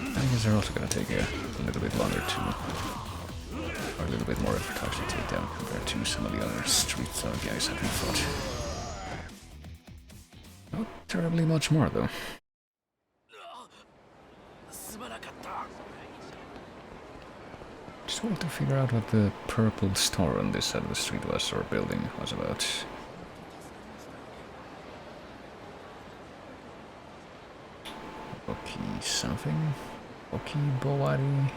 I guess they're also gonna take a little bit longer to, or a little bit more effort to actually take down compared to some of the other street thug guys that we fought. Not terribly much more though. Just wanted to figure out what the purple store on this side of the street was, or building was about. Rocky something? Rocky Bowari?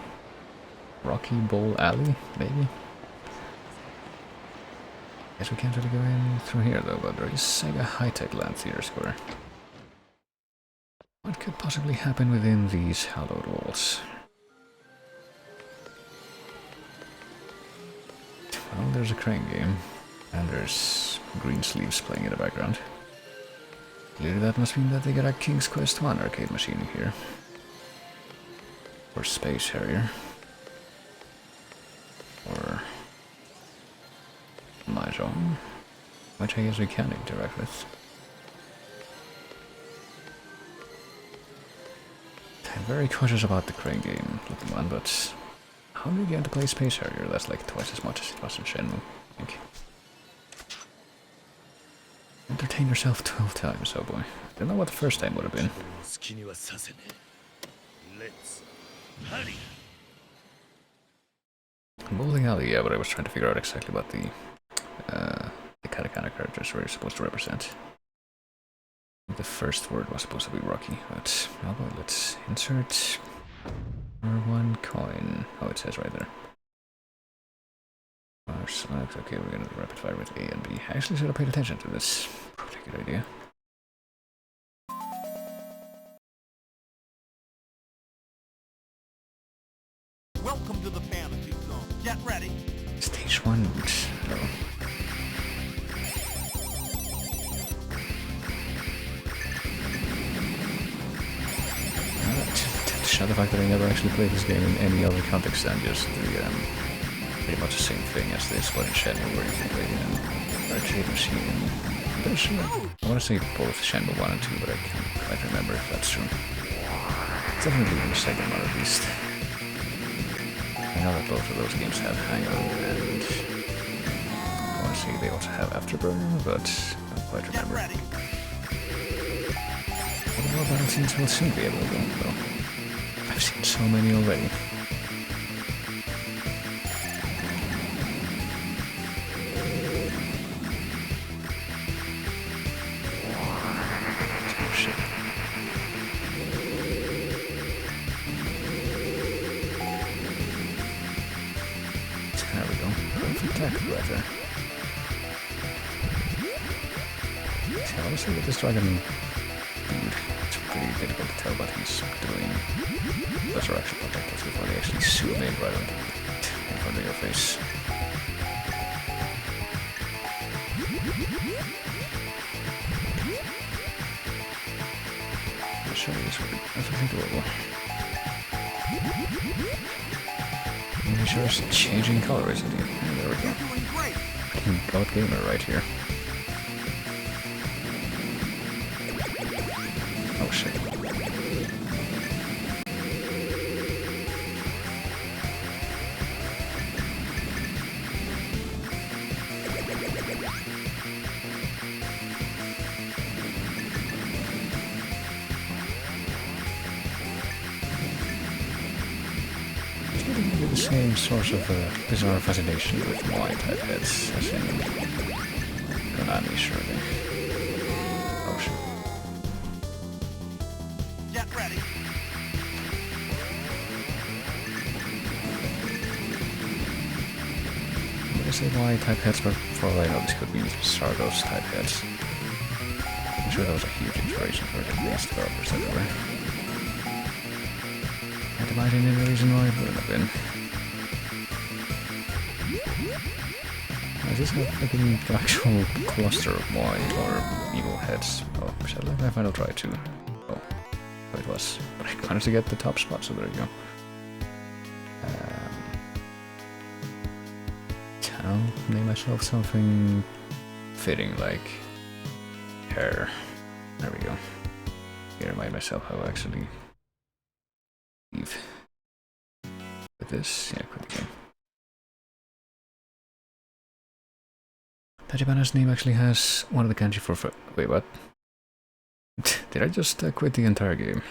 Rocky Bowl Alley, maybe? Guess we can't really go in through here though, but there is Sega High-Tech Land Theater Square. What could possibly happen within these hallowed walls? Well, there's a crane game, and there's green sleeves playing in the background. Clearly that must mean that they got a King's Quest 1 arcade machine here. Or Space Harrier. Or Mahjong, which I guess we can interact with. I'm very cautious about the crane game looking one, but how do you get to play Space Harrier? That's like twice as much as it was in Shenmue, I think. Entertain yourself 12 times, oh boy. Don't know what the first time would have been. Bowling Alley, yeah, but I was trying to figure out exactly what the katakana characters were supposed to represent. The first word was supposed to be Rocky, but oh boy, let's insert one coin. Oh, it says right there. Select. Okay, we're gonna do rapid fire with A and B. I actually should have paid attention to this. Probably a good idea. Welcome to the fantasy zone. Get ready. Stage 1. No. Shout the fact that I never actually played this game in any other context than just the pretty much the same thing as this, but in Shenmue where you can play an arcade machine. There's, I want to say both Shenmue 1 and 2, but I can't quite remember if that's true. It's definitely in the second one at least. I know that both of those games have Hang On, and I want to say they also have Afterburner, but I don't quite remember. Although battle scenes will soon be available, though. I've seen so many already. either. Yeah, honestly, with this dragon dude, it's pretty difficult to tell what he's doing. Those are actually projectiles before they actually zoom in right in front of your face. I'll show you this would be perfectly doable. It sure is changing color, isn't it? And there we go. Fucking God Gamer right here. Oh shit. The same source of bizarre fascination with Y-type heads as in Konami, surely. Oh shit. Get ready. When I say Y-type heads, but for all I know this could be Sargos-type heads. I'm sure that was a huge inspiration for Japanese developers everywhere. Can't imagine any reason why it wouldn't have been. Does this have like an actual cluster of Y or evil heads? Oh, shall I final try too? Oh, it was. But I managed to get the top spot, so there you go. I'll name myself something fitting like hair. There we go. I remind myself how I actually leave with this. Yeah, quit the game. Tachibana's name actually has one of the kanji for wait, what? Did I just quit the entire game?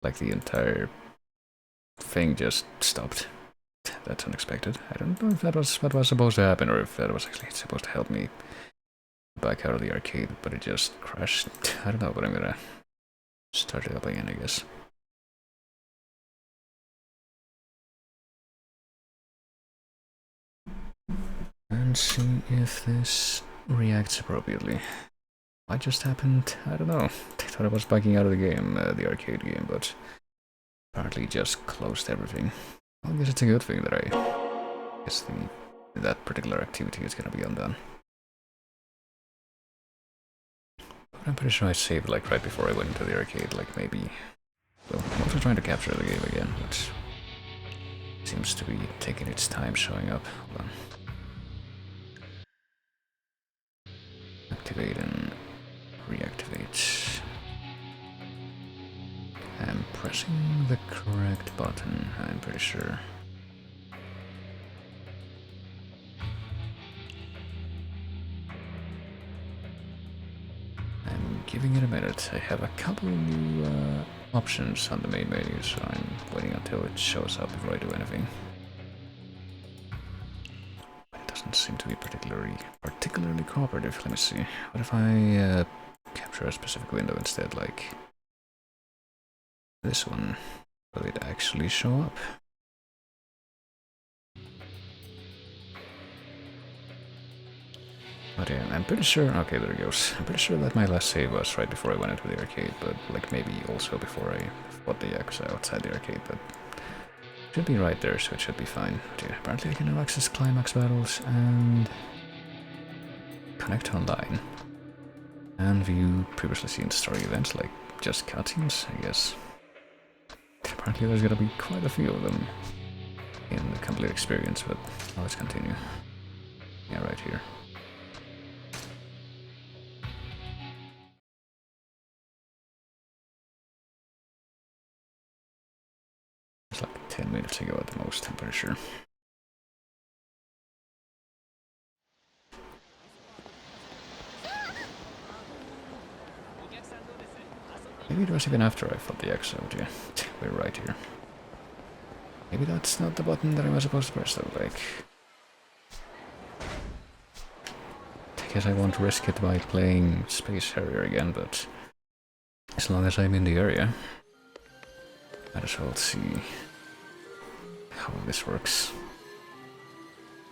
Like the entire thing just stopped. That's unexpected. I don't know if that was what was supposed to happen or if that was actually supposed to help me back out of the arcade, but it just crashed. I don't know, but I'm gonna start it up again, I guess. And see if this reacts appropriately. What just happened? I don't know. I thought I was backing out of the game, the arcade game, but apparently just closed everything. Well, I guess it's a good thing that I guess that particular activity is gonna be undone. But I'm pretty sure I saved like right before I went into the arcade, like maybe. So I'm also trying to capture the game again, but seems to be taking its time showing up. Hold on. Activate and reactivate. I'm pressing the correct button, I'm pretty sure. I'm giving it a minute. I have a couple new options on the main menu, so I'm waiting until it shows up before I do anything. Doesn't seem to be particularly cooperative. Let me see. What if I capture a specific window instead, like this one? Will it actually show up? But yeah, I'm pretty sure. Okay, there it goes. I'm pretty sure that my last save was right before I went into the arcade, but like maybe also before I fought the Yakuza outside the arcade, but should be right there, so it should be fine. But yeah, apparently I can now access climax battles and connect online. And view previously seen story events, like just cutscenes, I guess. Apparently there's gonna be quite a few of them in the complete experience, but let's continue. Yeah, right here. It's like 10 minutes ago at the most, I'm pretty sure. Maybe it was even after I fought the Yakuza, yeah. We're right here. Maybe that's not the button that I was supposed to press though, like... I guess I won't risk it by playing Space Harrier again, but... as long as I'm in the area, might as well see how this works.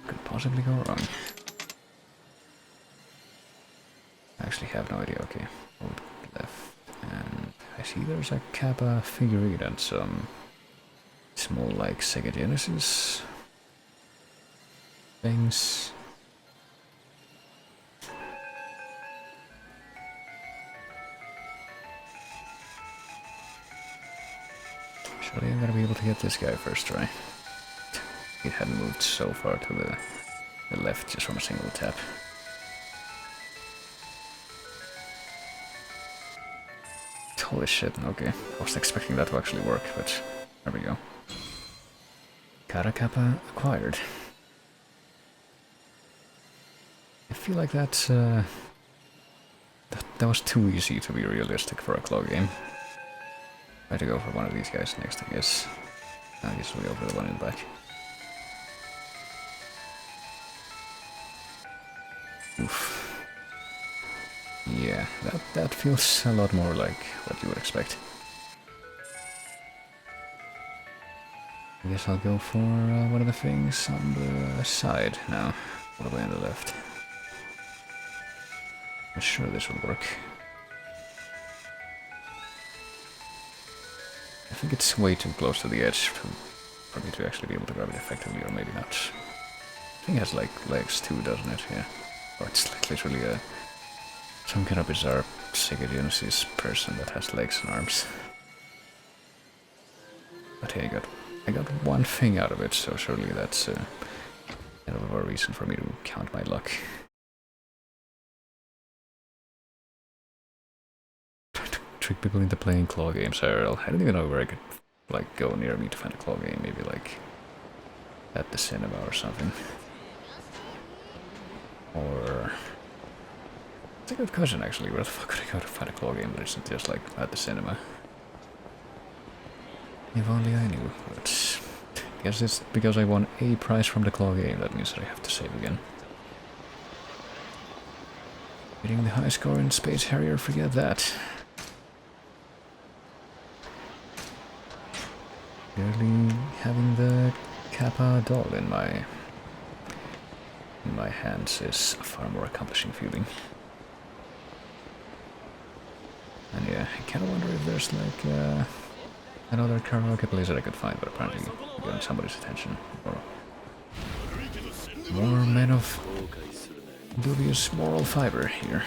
could possibly go wrong? I actually have no idea. Okay, hold left. And I see there's a Kappa figurine and some small, like, Sega Genesis things. Surely I'm gonna be able to get this guy first try. It hadn't moved so far to the left just from a single tap. Holy shit, okay. I wasn't expecting that to actually work, but there we go. Kara Kappa acquired. I feel like that was too easy to be realistic for a claw game. Try to go for one of these guys next, I guess. I guess we'll go for the one in the back. Oof. Yeah, that feels a lot more like what you would expect. I guess I'll go for one of the things on the side now, all the way on the left. I'm sure this will work. I think it's way too close to the edge for me to actually be able to grab it effectively, or maybe not. I think it has like legs too, doesn't it? Yeah. Or it's like literally some kind of bizarre Sega Genesis person that has legs and arms. But hey, I got one thing out of it, so surely that's kind of a reason for me to count my luck. Trick people into playing claw games IRL. I don't even know where I could like go near me to find a claw game. Maybe like at the cinema or something. Or it's a good question actually. Where the fuck could I go to find a claw game that isn't just like at the cinema? If only I knew. But I guess it's because I won a prize from the claw game. That means that I have to save again. Getting the high score in Space Harrier, forget that. Barely having the Kappa doll in my hands is a far more accomplishing feeling. And yeah, I kinda wonder if there's like another karaoke place that I could find, but apparently I'm getting somebody's attention. Or more men of dubious moral fiber here.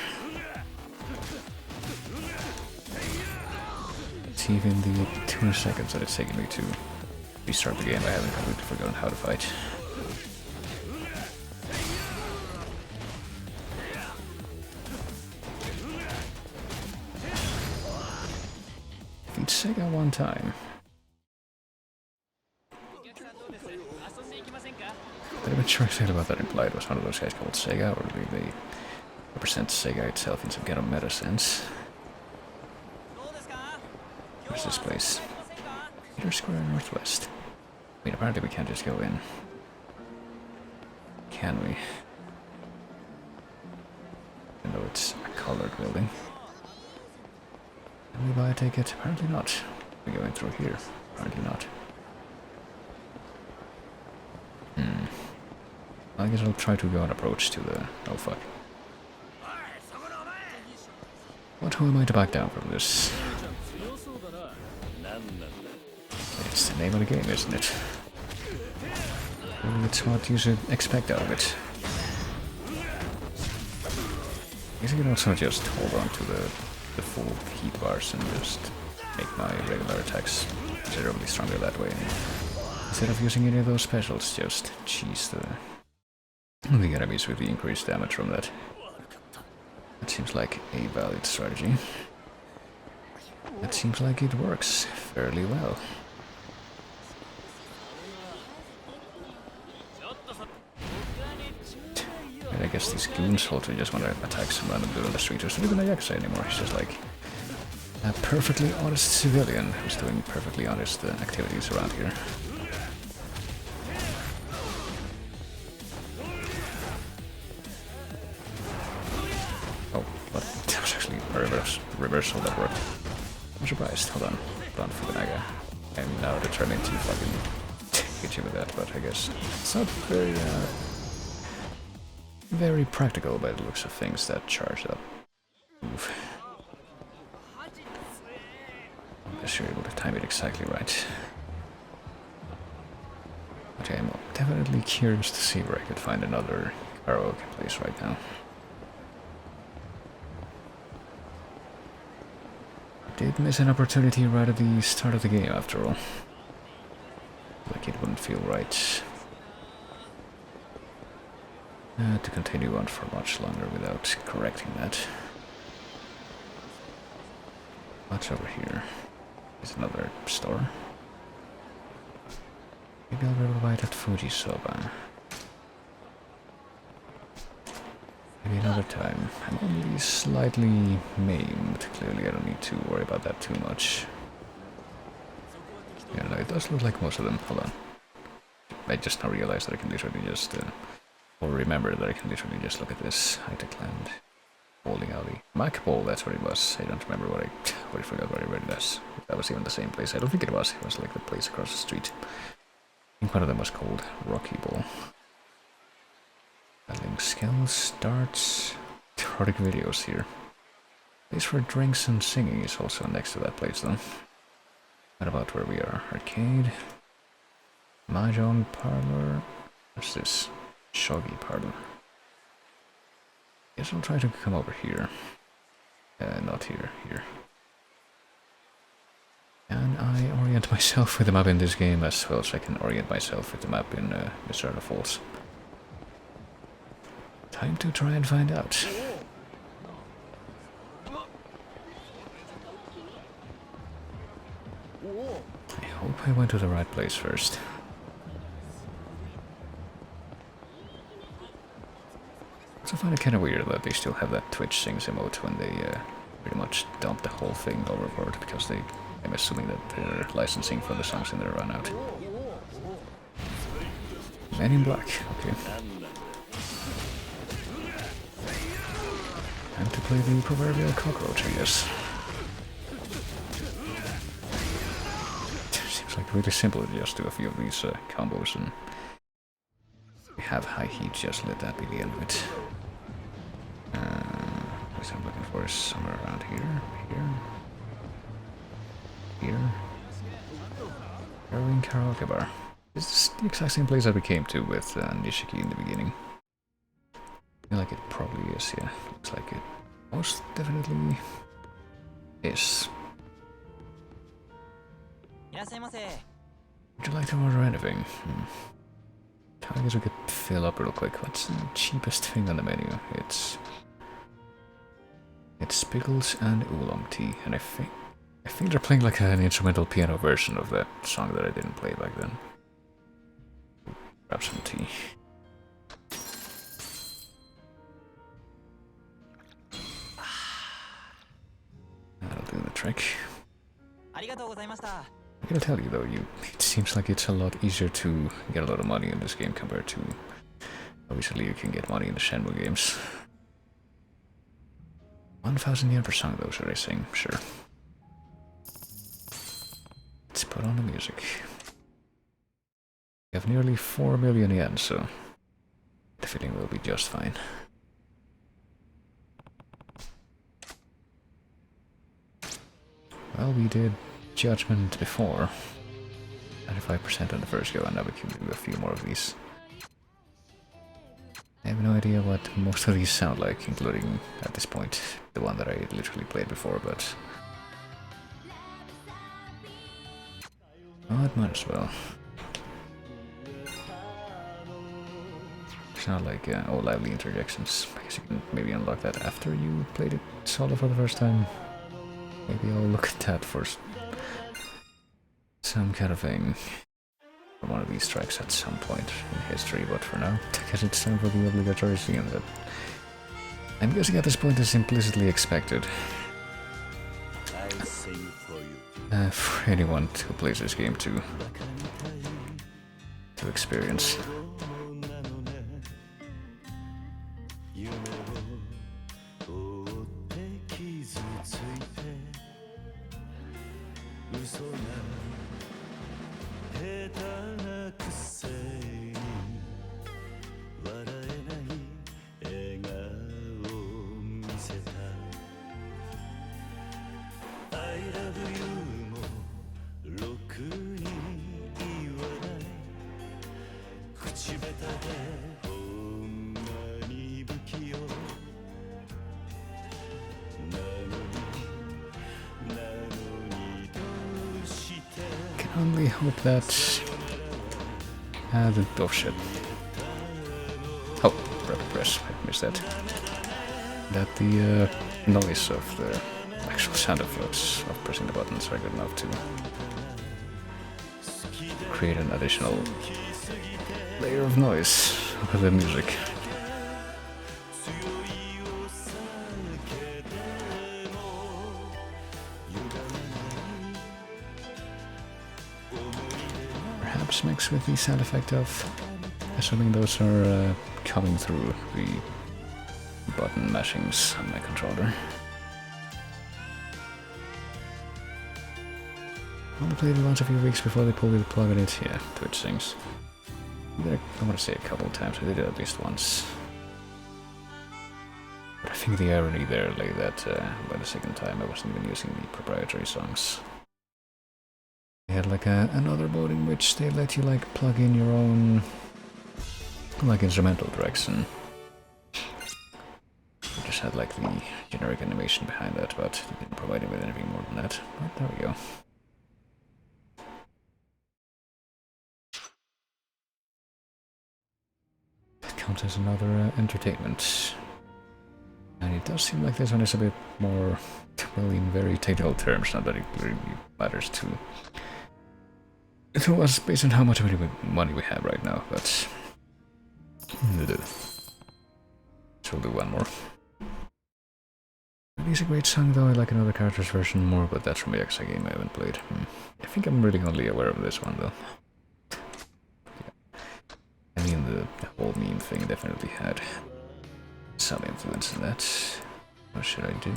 It's even the 2 seconds that it's taken me to restart the game. I haven't completely forgotten how to fight. Beat Sega one time. I'm not sure exactly what that implied. Was one of those guys called Sega, or maybe they represent Sega itself in some kind of meta sense? Where's this place? Peter Square Northwest. I mean, apparently we can't just go in. Can we? Even though it's a colored building. Can we buy a ticket? Apparently not. We go in through here. Apparently not. I guess I'll try to go and approach to the... oh fuck. What, who am I to back down from this? It's the name of the game, isn't it? Well, it's what you should expect out of it. I guess I can also just hold on to the full heat bars and just make my regular attacks considerably stronger that way. Instead of using any of those specials, just cheese the enemies with the increased damage from that. That seems like a valid strategy. That seems like it works fairly well. And I guess these goons also just want to attack some random dude on the street who's not even a Yakuza anymore. He's just like a perfectly honest civilian who's doing perfectly honest activities around here. Oh, what? That was actually a reversal that worked. I'm surprised. Hold on. Hold on, Fukunaga. I'm now determined to fucking hit you with that, but I guess it's not very very practical by the looks of things, that charge up move. I guess you're able to time it exactly right. Okay, I'm definitely curious to see where I could find another karaoke place right now. Did miss an opportunity right at the start of the game, after all. Like it wouldn't feel right to continue on for much longer without correcting that. What's over here? Is another store? Maybe I'll be able to buy that Fuji soba. Maybe another time. I'm only slightly maimed. Clearly I don't need to worry about that too much. Yeah, no, it does look like most of them. Hold on. I just now realized that I can literally just... or remember that I can literally just look at this. High-tech land. Bowling alley. Mac Bowl, that's what it was. I don't remember what I forgot what I read it as. That was even the same place. I don't think it was. It was like the place across the street. I think one of them was called Rocky Bowl. Battling skills, darts, erotic videos here. Place for drinks and singing is also next to that place though. What about where we are? Arcade. Mahjong parlor. What's this? Shogi parlor. Guess I'll try to come over here. Not here, here. Can I orient myself with the map in this game as well as I can orient myself with the map in Mr. Falls? Time to try and find out. I hope I went to the right place first. I also find it kind of weird that they still have that Twitch sings emote when they pretty much dump the whole thing overboard, because I'm assuming that their licensing for the songs in there run out. Men in Black, okay. Time to play the proverbial cockroach, I guess. Seems like really simple to just do a few of these combos and we have high heat, just let that be the end of it. What I'm looking for is somewhere around here, here. Heroin Karaoke Bar. This is the exact same place that we came to with Nishiki in the beginning. I feel like it probably is, yeah. Looks like it most definitely is. Would you like to order anything? I guess we could fill up real quick. What's the cheapest thing on the menu? It's pickles and oolong tea, and I think they're playing like an instrumental piano version of that song that I didn't play back then. Grab some tea. That'll do the trick. I gotta tell you though, it seems like it's a lot easier to get a lot of money in this game compared to... Obviously you can get money in the Shenmue games. 1,000 yen per song though, should I sing? Sure. Let's put on the music. We have nearly 4 million yen, so the feeling will be just fine. Well, we did Judgment before. 95% on the first go, and now we can do a few more of these. I have no idea what most of these sound like, including, at this point, the one that I literally played before, but... oh, it might as well. It's not like, oh, lively interjections. I guess you can maybe unlock that after you played it solo for the first time. Maybe I'll look at that for some kind of thing. For one of these tracks at some point in history, but for now, I guess it's time for the obligatory scene that I'm guessing at this point is implicitly expected. For anyone who plays this game to experience. only hope that... oh shit. Oh, press, I missed that. That the noise of the actual sound effects of pressing the buttons are good enough to create an additional layer of noise with the music. Perhaps mixed with the sound effect of, assuming those are coming through the button mashings on my controller. I only played it once a few weeks before they pulled the plug on it. Yeah, Twitch things. I want to say a couple of times, I did it at least once. But I think the irony there lay that by the second time I wasn't even using the proprietary songs. They had like another mode in which they let you like plug in your own like instrumental tracks, and we just had like the generic animation behind that, but they didn't provide me with anything more than that. But there we go. That counts as another entertainment. And it does seem like this one is a bit more, well, in very technical terms, not that it really matters to us based on how much money we have right now, but so we'll do one more. It is a great song though. I like another character's version more, but that's from the Yakuza game I haven't played. I think I'm really only aware of this one though. Yeah. I mean, the whole meme thing definitely had some influence in that. What should I do?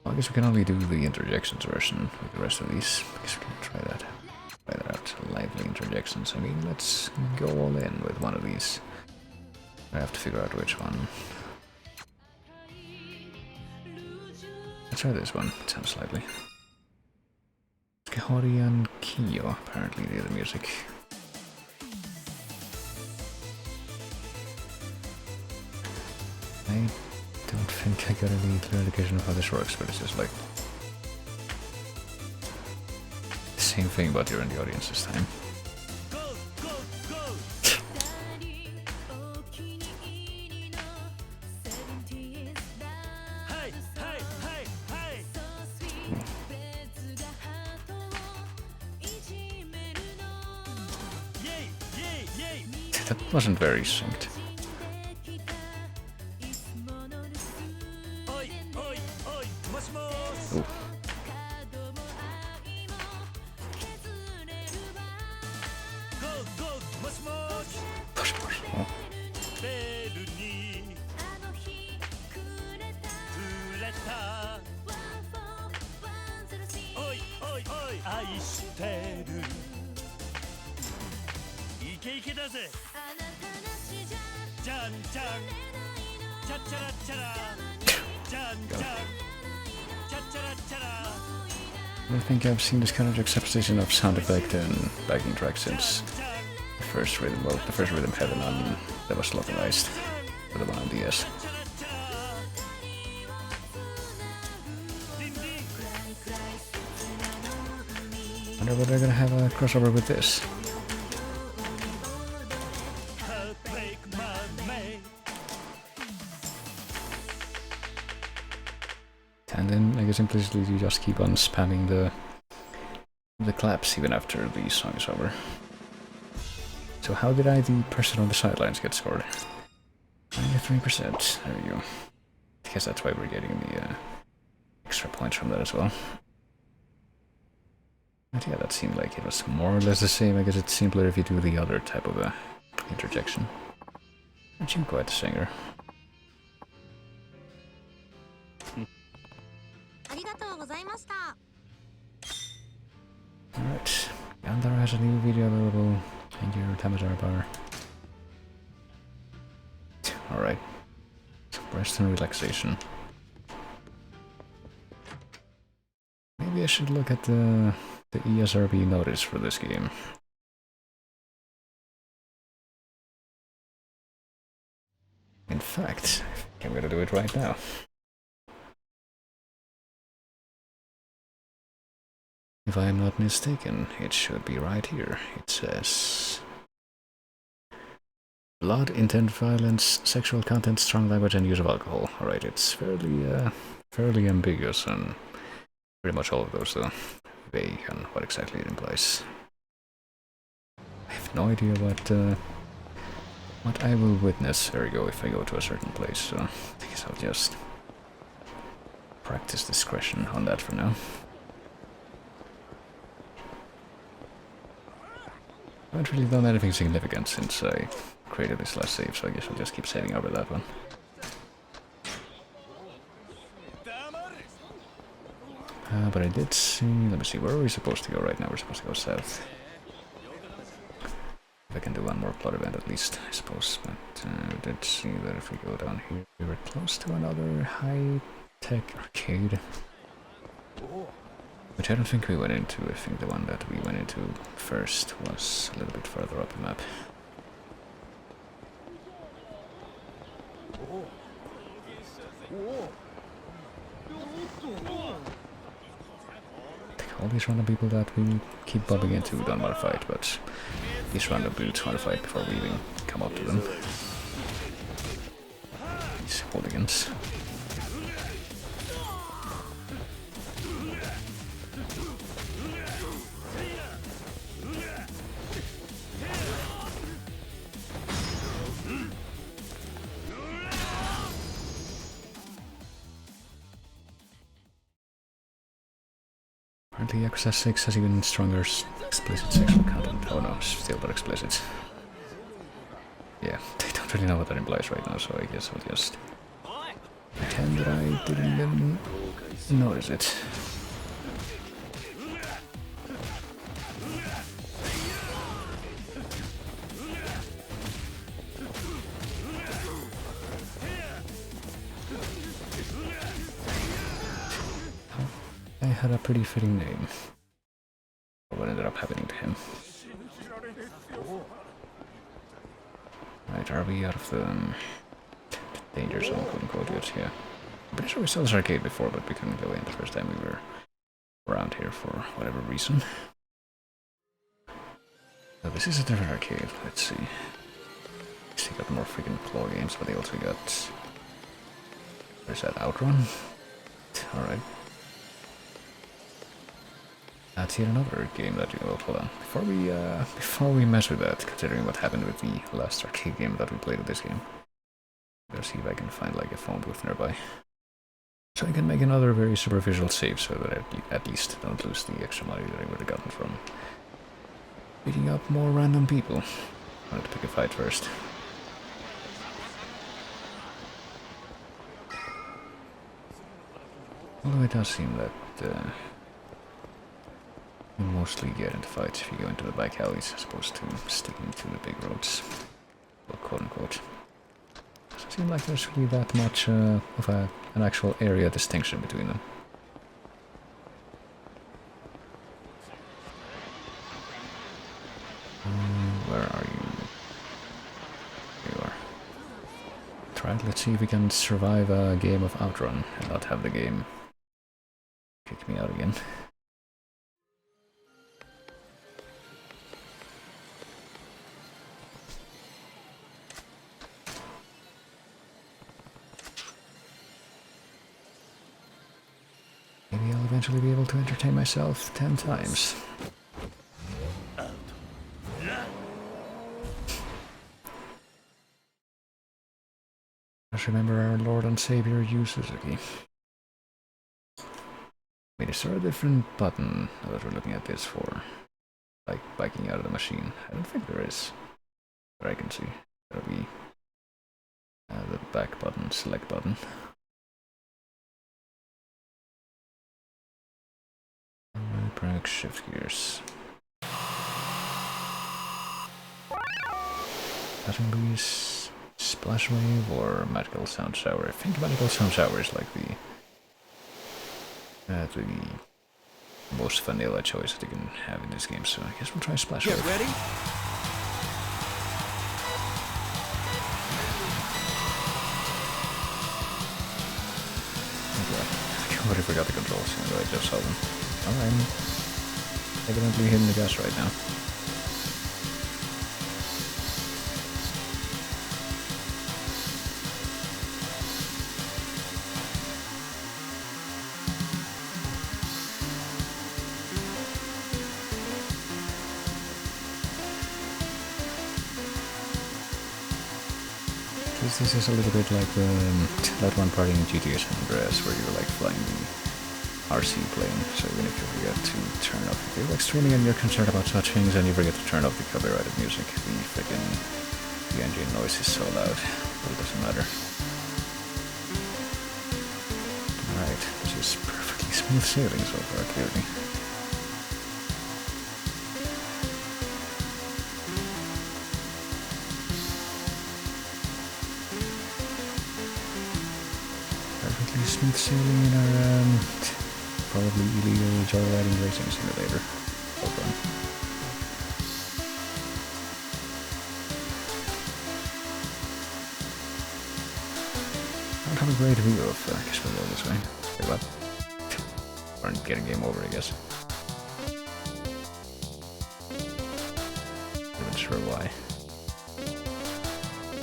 Well, I guess we can only do the interjections version with the rest of these. I guess we can try that. Try that out. Lively interjections. I mean, let's go all in with one of these. I have to figure out which one. Let's try this one. It sounds lively. Hori and Kiyo, apparently, the music. I don't think I got any clear indication of how this works, but it's just like the same thing, but you're in the audience this time. That wasn't very synced. Ooh. Push, push. Oh. I don't think I've seen this kind of juxtaposition of sound effect and backing track since the first rhythm, well, the first Rhythm Heaven on that was localized for the one on DS. Wonder whether they're gonna have a crossover with this. And then I guess implicitly you just keep on spamming the claps even after the song is over. So how did the person on the sidelines get scored? 93%. There we go. I guess that's why we're getting the extra points from that as well. But yeah, that seemed like it was more or less the same. I guess it's simpler if you do the other type of interjection. Aren't you quite a singer? Alright, Gandhara has a new video available. Thank you, Tamazar Bar. Alright, rest and relaxation. Maybe I should look at the ESRB notice for this game. In fact, I think I'm gonna do it right now. If I am not mistaken, it should be right here. It says blood, intent, violence, sexual content, strong language, and use of alcohol. Alright, it's fairly ambiguous, and pretty much all of those are vague on what exactly it implies. I have no idea what I will witness. There we go, if I go to a certain place, so I guess I'll just practice discretion on that for now. I haven't really done anything significant since I created this last save, so I guess I'll just keep saving over that one. But I did see... let me see, where are we supposed to go right now? We're supposed to go south. If I can do one more plot event at least, I suppose. But I did see that if we go down here, we were close to another high-tech arcade. Which I don't think we went into. I think the one that we went into first was a little bit further up the map. All these random people that we keep bumping into don't want to fight, but these random dudes want to fight before we even come up to them. These hooligans. Apparently Yakuza 6 has even stronger explicit sexual content. Oh no, still not explicit. Yeah, they don't really know what that implies right now, so I guess I'll just pretend that I didn't even notice it. I had a pretty fitting name for what ended up happening to him. Right, are we out of the danger zone, quote unquote, yet? Yeah. I'm pretty sure we saw this arcade before, but we couldn't go in the first time we were around here for whatever reason. So this is a different arcade, let's see. They got more freaking claw games, but they also got... Where's that, Outrun? Alright. That's yet another game that you... well, hold on. Before we mess with that, considering what happened with the last arcade game that we played with this game, I'll see if I can find like a phone booth nearby. So I can make another very superficial save so that I at least don't lose the extra money that I would have gotten from beating up more random people. I wanted to pick a fight first. Although it does seem that you mostly get into fights if you go into the back alleys as opposed to sticking to the big roads. Well, quote unquote. Doesn't seem like there's really that much of an actual area distinction between them. Where are you? Here you are. Right, let's see if we can survive a game of Outrun and not have the game kick me out again. Maybe I'll eventually be able to entertain myself 10 times. Just remember our Lord and Savior Yu Suzuki. Wait, is there a different button that we're looking at this for? Like biking out of the machine? I don't think there is. But I can see. That'll be the back button, select button. Brake, shift gears. Passing breeze, splash wave, or magical sound shower. I think magical sound shower is like the most vanilla choice that you can have in this game. So I guess we'll try splash wave. Get ready. I already forgot the controls, so I just saw them. Alright. evidently hitting the gas right now. This is a little bit like that one part in GTA San Andreas where you're like flying the RC plane, so even if you forget to turn off, if you're like streaming and you're concerned about such things and you forget to turn off the copyrighted music, the engine noise is so loud that it doesn't matter. Alright, this is perfectly smooth sailing so far, clearly. Smooth sailing in our probably illegal joyriding racing simulator. Well done. I don't have a great view of Kiswell this way. Wait, what? Or getting game over, I guess. Not even sure why.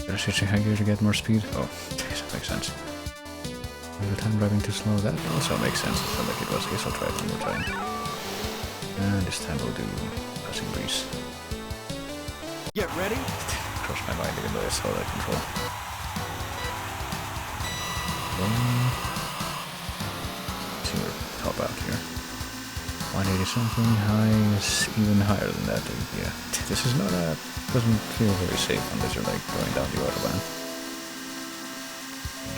Did I switch to high gear to get more speed? Oh, that makes sense. Every time driving too slow, that also makes sense. It felt like it was. I guess I'll try it one more time. And this time we'll do passing breeze. Get ready. Crossed my mind even though I saw that control. See where top out here. 180 something, high is even higher than that. Yeah, this is not a... doesn't feel very safe unless you're like going down the autobahn.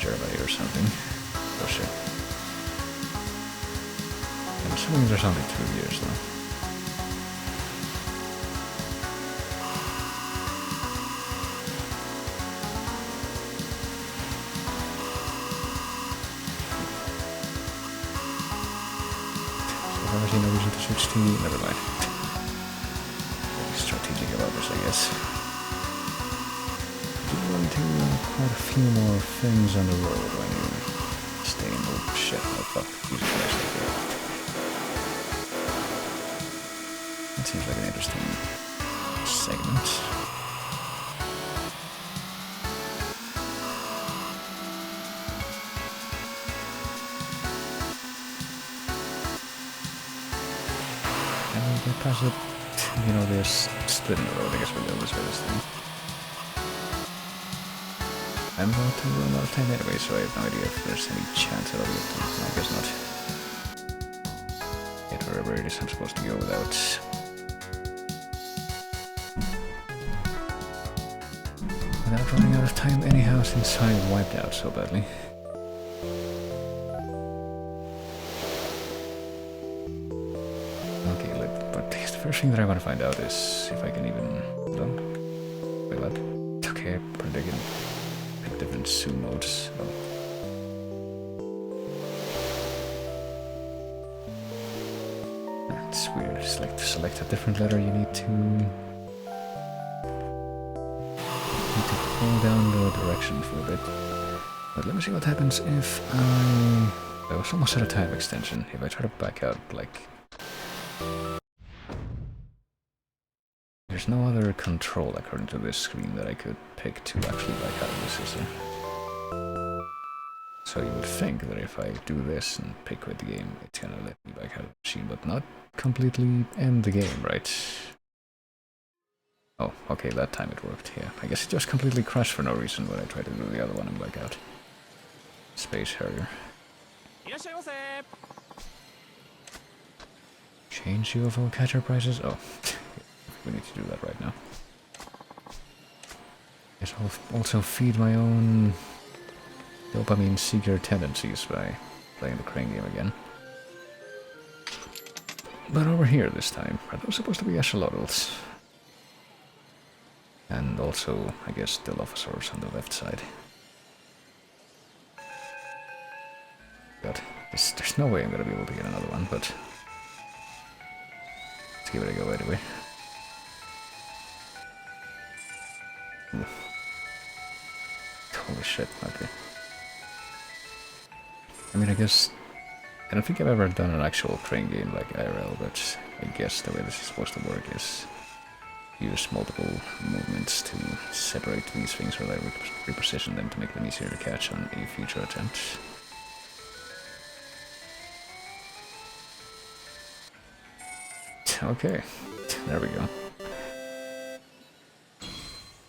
Germany or something. Oh shit. I'm assuming there's only 2 years though. So I've never seen no reason to switch to... never mind. Be strategic about this, I guess. I do want to quite a few more things on the road when you stay in the shit. Oh fuck, Jesus Christ. That seems like an interesting segment. And we get past it, you know, this split in the road, I guess we'll go this way this thing. I'm about to run out of time anyway, so I have no idea if there's any chance that I'll get to. I guess not. Get wherever it is I'm supposed to go without... without running out of time anyhow, since I wiped out so badly. Okay, but the first thing that I want to find out is if I can even... no? Wait, what? Okay, I predict different Sue modes. Oh. That's weird. It's like to select a different letter, you need to pull down the direction for a bit. But let me see what happens if I... I was almost at a time extension. If I try to back out, like... There's no other control according to this screen that I could pick to actually back out of this, is there? So you would think that if I do this and pick with the game, it's gonna let me back out of the machine, but not completely end the game, right? Oh, okay, that time it worked, yeah. I guess it just completely crashed for no reason when I tried to do the other one and back out. Space Harrier. Change UFO catcher prices? Oh, we need to do that right now. Guess I'll also feed my own dopamine seeker tendencies by playing the crane game again. But over here this time, are those supposed to be axolotls? And also, I guess, Dilophosaurs on the left side. God, there's no way I'm gonna be able to get another one, but... let's give it a go anyway. Ooh. Holy shit, okay. I mean, I guess... I don't think I've ever done an actual crane game like IRL, but I guess the way this is supposed to work is use multiple movements to separate these things or like reposition them to make them easier to catch on a future attempt. Okay, there we go.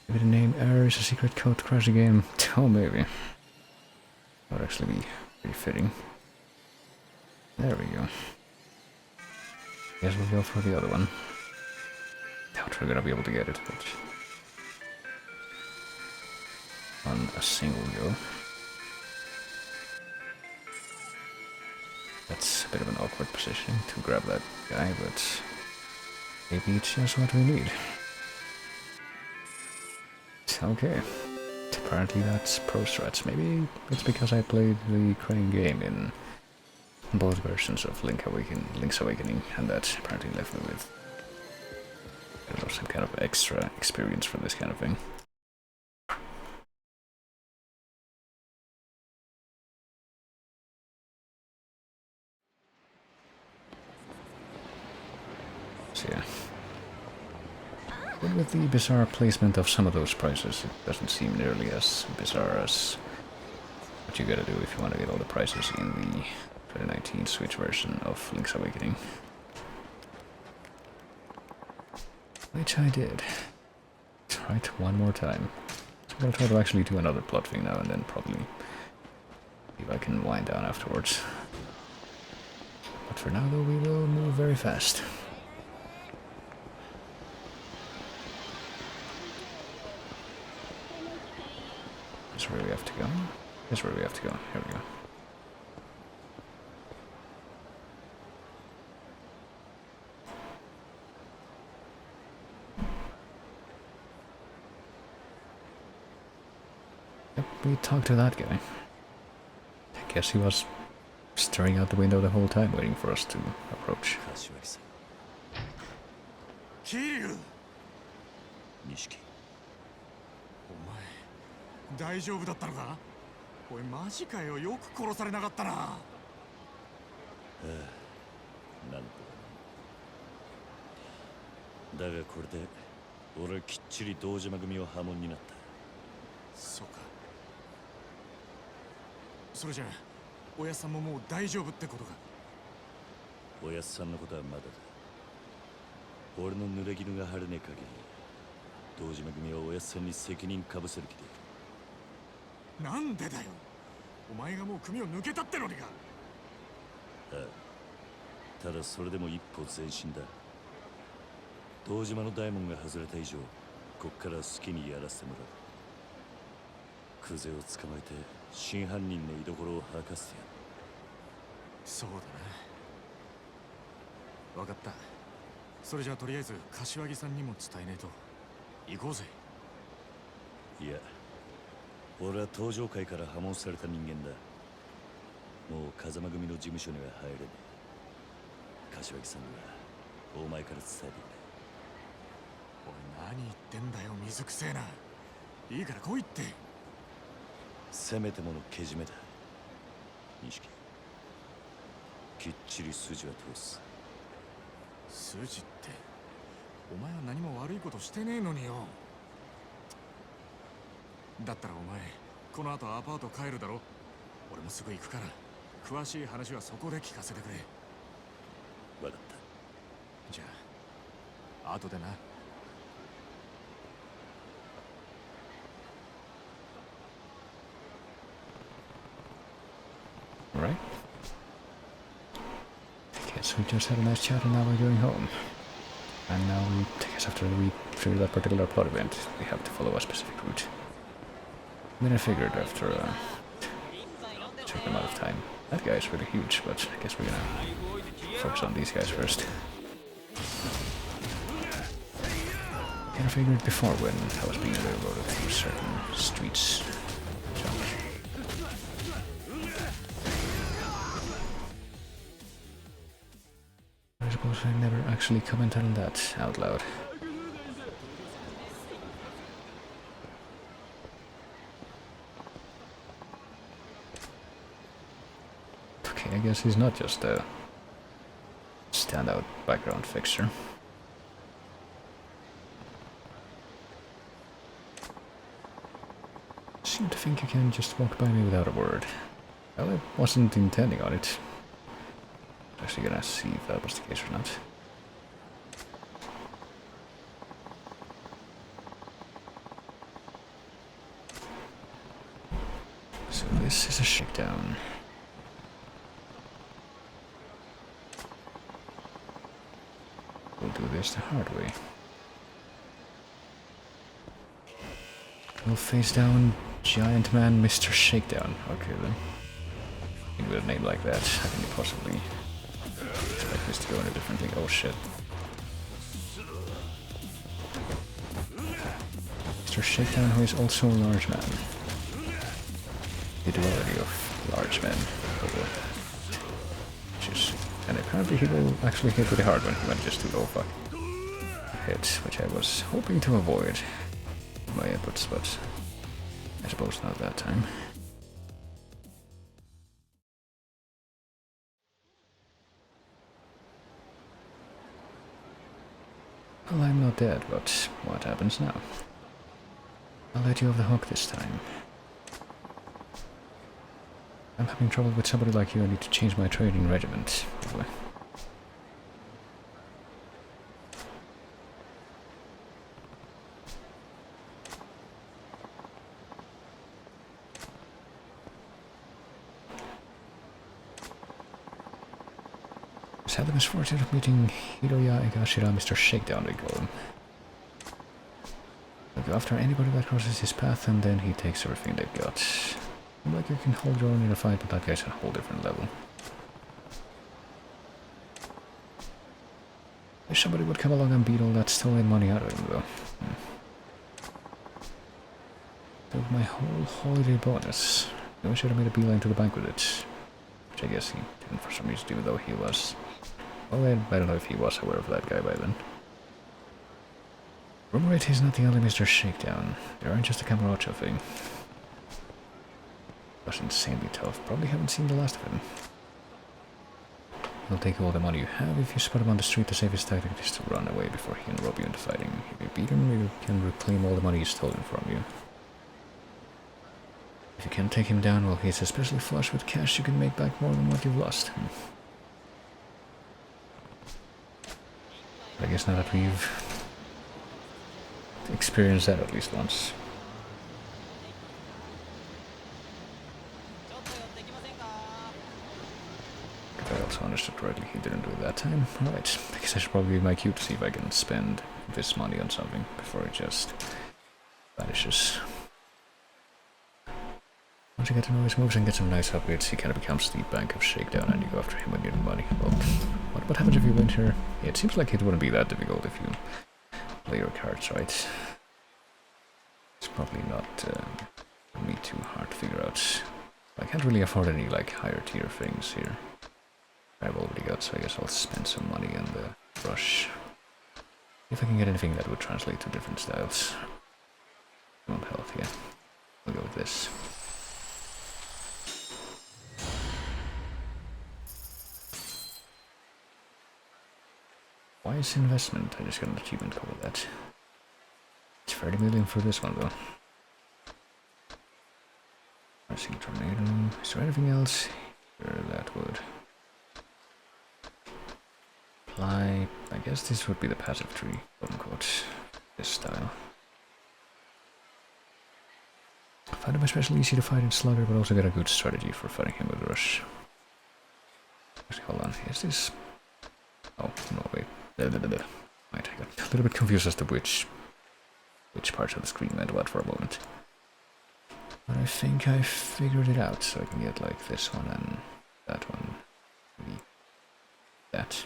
Maybe the name Error is a secret code to crash the game. Oh, maybe. That would actually be pretty fitting. There we go. Guess we'll go for the other one. Doubt we're gonna be able to get it, but on a single go. That's a bit of an awkward position to grab that guy, but maybe it's just what we need. Okay. Apparently that's pro strats. Maybe it's because I played the Crane game in both versions of Link's Awakening, and that apparently left me with, I don't know, some kind of extra experience for this kind of thing. So yeah. But with the bizarre placement of some of those prizes, it doesn't seem nearly as bizarre as what you gotta do if you want to get all the prizes in the 2019 Switch version of Link's Awakening. Which I did. Right, one more time. So I'm gonna try to actually do another plot thing now and then probably see if I can wind down afterwards. But for now though, we will move very fast. That's where we have to go. That's where we have to go. Here we go. Yep, we talked to that guy. I guess he was staring out the window the whole time, waiting for us to approach. Kiryu! 大丈夫だったのか？おいマジかよ、よく殺されなかったな。ああ、なんとだがこれで俺はきっちり堂島組を破門になった。そうか。それじゃあおやっさんももう大丈夫ってことか。おやっさんのことはまだだ。俺の濡れ衣が晴れねえ限り堂島組はおやっさんに責任かぶせる気で。なんでだよ。お前がもう組を抜けたってのにか。ああ、ただそれでも一歩前進だ。堂島の大門が外れた以上、こっから好きにやらせてもらう。クゼを捕まえて真犯人の居所を吐かせてやる。そうだな。分かった。それじゃあとりあえず柏木さんにも伝えねえと。行こうぜ。いや、俺は登場界から破門された人間だ。もう風間組の事務所には入れねえ。柏木さんにはお前から伝えてくれ。おい何言ってんだよ、水くせえな。いいから来いって。せめてものけじめだ。錦、きっちり筋は通す。筋って、お前は何も悪いことしてねえのによ。だったらお前この後アパート帰るだろ。俺もすぐ行くから詳しい話はそこで聞かせてくれ。分かった。じゃあ後でな。Right. I guess we just had a nice chat and now we're going home. And now we, I guess after we trigger that particular plot event, we have to follow a specific route. Then I figured after a certain amount of time, that guy is really huge, but I guess we're gonna focus on these guys first. I figured before when I was being railroaded through certain streets. I suppose I never actually commented on that out loud. Okay, I guess he's not just standout background fixture. Seem to think you can just walk by me without a word. Well, I wasn't intending on it. Actually gonna see if that was the case or not. So this is a shakedown. We'll do this the hard way. We'll face down Giant Man Mr. Shakedown. Okay then. Even with a name like that, how can you possibly expect this to go any differently? Oh shit. Mr. Shakedown, who is also a large man. The duality of large men. And apparently he will actually hit pretty hard when he went just to go fuck. Hit, which I was hoping to avoid with my inputs, but I suppose not that time. Well, I'm not dead, but what happens now? I'll let you off the hook this time. I'm having trouble with somebody like you. I need to change my training regiment. Just had the misfortune of meeting Hiroya Egashira, Mr. Shakedown, they call him. They'll go after anybody that crosses his path, and then he takes everything they've got. Like you can hold your own in a fight, but that guy's at a whole different level. Wish somebody would come along and beat all that stolen money out of him, though. Took my whole holiday bonus. I should have made a beeline to the bank with it. Which I guess he didn't for some reason, even though he was... Well, I don't know if he was aware of that guy by then. Rumor it he's not the only Mr. Shakedown. They aren't just a Camarocho thing. Was insanely tough. Probably haven't seen the last of him. He'll take all the money you have. If you spot him on the street, the safest tactic is to run away before he can rob you into fighting. If you beat him, you can reclaim all the money he's stolen from you. If you can take him down while he's especially flush with cash, you can make back more than what you've lost. But I guess now that we've experienced that at least once. If I also understood correctly, he didn't do it that time. Alright, I guess I should probably be my cue to see if I can spend this money on something before it just vanishes. Once you get to know his moves and get some nice upgrades, he kind of becomes the bank of Shakedown and you go after him when you need money. Well, what happens if you win here? Yeah, it seems like it wouldn't be that difficult if you play your cards right. It's probably not me too hard to figure out. I can't really afford any like higher tier things here. I've already got, so I guess I'll spend some money on the brush. If I can get anything that would translate to different styles. Health, yeah. We'll go with this. Wise investment. I just got an achievement called that. It's 30 million for this one though. Pressing tornado. Is there anything else here that would apply? I guess this would be the passive tree, quote unquote. This style. I find him especially easy to fight in Slugger, but also get a good strategy for fighting him with Rush. Actually, hold on. Is this... Oh, no, wait. Right, I got a little bit confused as to which parts of the screen meant what for a moment. But I think I figured it out, so I can get like this one and that one. Maybe that.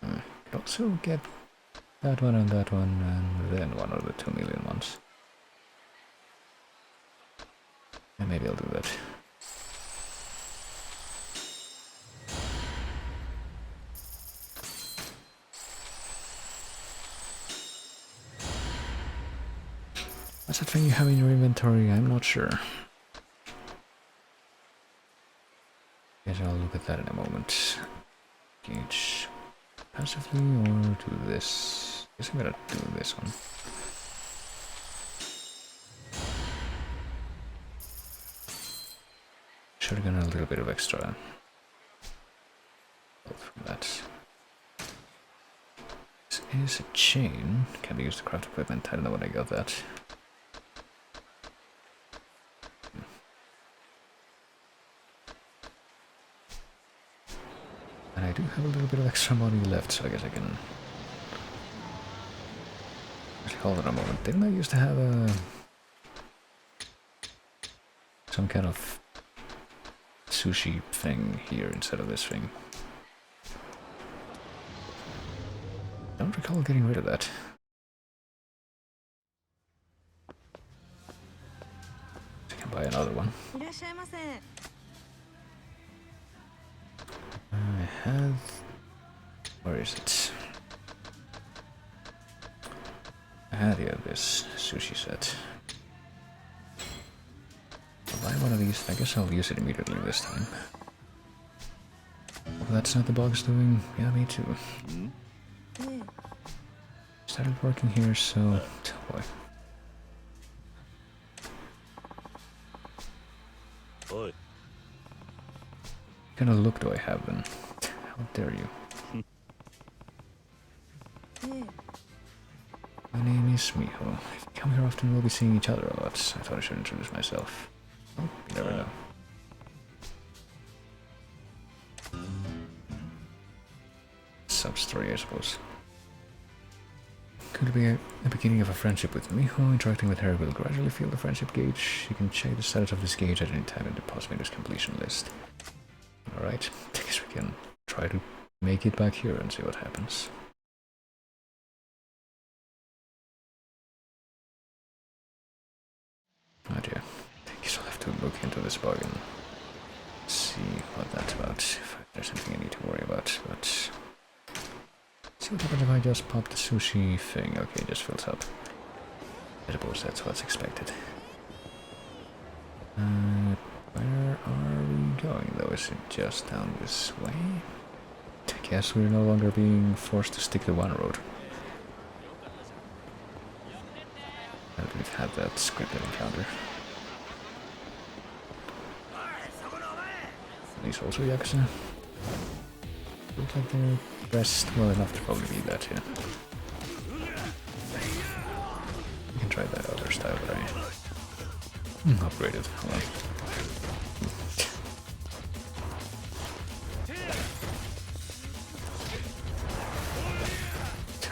Could also get that one and then one of the 2 million ones. And maybe I'll do that. What's that thing you have in your inventory? I'm not sure. Guess I'll look at that in a moment. Engage passively or do this? Guess I'm gonna do this one. Should've gotten a little bit of extra help from that. This is a chain. Can be used to craft equipment. I don't know when I got that. And I do have a little bit of extra money left, so I guess I can... Hold on a moment. Didn't I used to have a... some kind of sushi thing here instead of this thing? I don't recall getting rid of that. I can buy another one. I have... Where is it? I had here this sushi set. I'll buy one of these. I guess I'll use it immediately this time. Oh, that's not the box doing. Yeah, me too. Started working here, so... Oh boy. What kind of look do I have then? How dare you? My name is Miho. If you come here often, we'll be seeing each other a lot. I thought I should introduce myself. Oh, you never know. Sub-story, I suppose. Could be a beginning of a friendship with Miho. Interacting with her will gradually fill the friendship gauge. You can check the status of this gauge at any time in the Possibilities completion list. Alright, I guess we can try to make it back here and see what happens. Oh dear. I guess I'll have to look into this bug and see what that's about. If there's anything I need to worry about, but... See what happens if I just pop the sushi thing. Okay, it just fills up. I suppose that's what's expected. Where are we going though? Is it just down this way? I guess we're no longer being forced to stick to one road. We've had that scripted encounter. These also Yakuza. Look like they're dressed well enough to probably be that, yeah. You can try that other style that I upgraded. Hold on.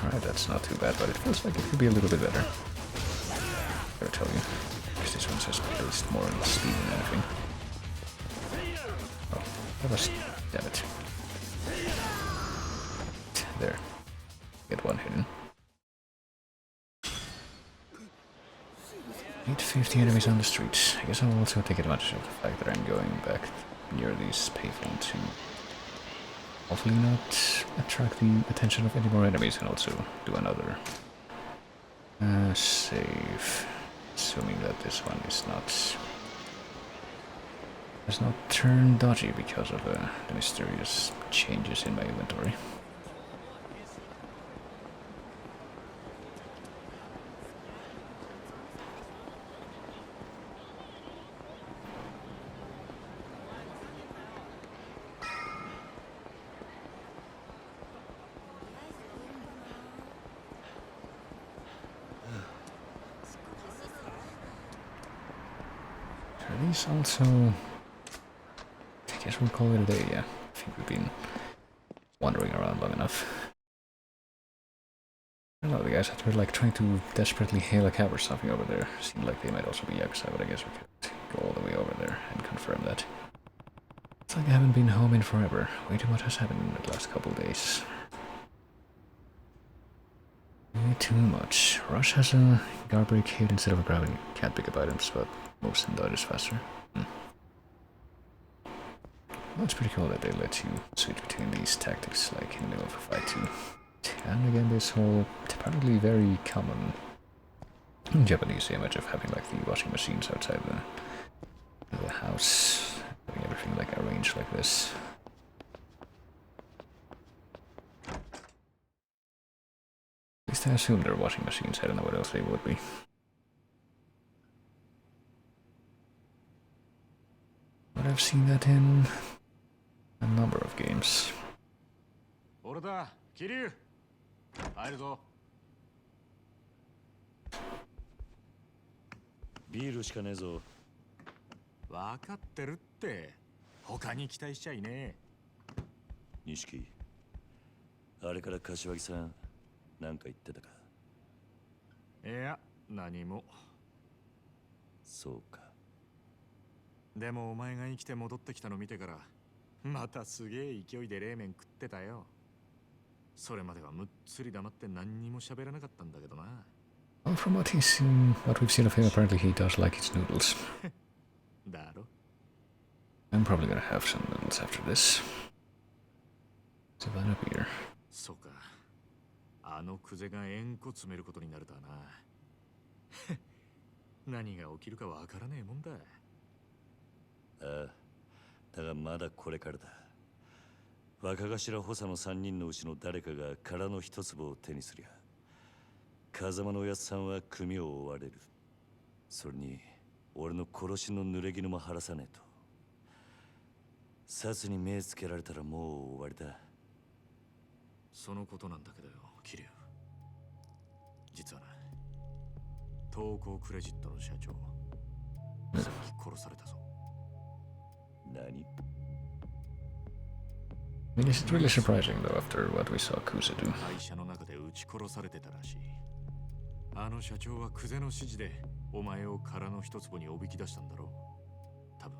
Alright, that's not too bad, but it feels like it could be a little bit better. I'll tell you, because this one's just based more on speed than anything. Oh, that was... damn it. There. Get one hidden. 850 enemies on the street. I guess I'll also take advantage of the fact that I'm going back near these pavement to hopefully not attract the attention of any more enemies and also do another save. Assuming that this one is not has not turned dodgy because of the mysterious changes in my inventory. These also, I guess we'll call it a day, yeah. I think we've been wandering around long enough. I don't know, the guys that were like trying to desperately hail a cab or something over there seemed like they might also be Yakuza, but I guess we could go all the way over there and confirm that. It's like I haven't been home in forever. Way too much has happened in the last couple of days. Way too much. Rush has a guard barricade instead of grabbing cat pickup items, but moves and dodges faster. Well, it's pretty cool that they let you switch between these tactics, like in the middle of a fight too. And again, this whole apparently very common Japanese image of having like the washing machines outside the house, having everything like arranged strange like this. At least I assume they're washing machines. I don't know what else they would be. But I've seen that in a number of games. 俺だ、桐生。入るぞ。ビールしかねえぞ。分かってるって。他に期待しちゃいねえ。錦、あれから柏木さん、なんか言ってたか？いや、何も。そうか。でもお前が生きて戻ってきたの見てから、またすげえ勢いで冷麺食ってたよ。それまではむっつり黙って何にも喋らなかったんだけどな。Well, from what we've seen of him, apparently he does like his noodles. だろ? I'm probably gonna have some noodles after this. Savannah beer. そうか。あのクゼが円弧詰めることになるとはな。何が起きるかわからねえもんだ。ああ、だがまだこれからだ。若頭補佐の3人のうちの誰かが殻の一粒を手にすりゃ、風間のおやつさんは組を追われる。それに俺の殺しの濡れ衣も晴らさねえと。殺に目つけられたらもう終わりだ。そのことなんだけどよ、桐生。実はな、東光クレジットの社長、さっき殺されたぞ。何？ I mean, it's really surprising though after what we saw Yakuza do. 会社の中で撃ち殺されてたらしい。あの社長はクゼの指示でお前を殻の一粒におびき出したんだろう。多分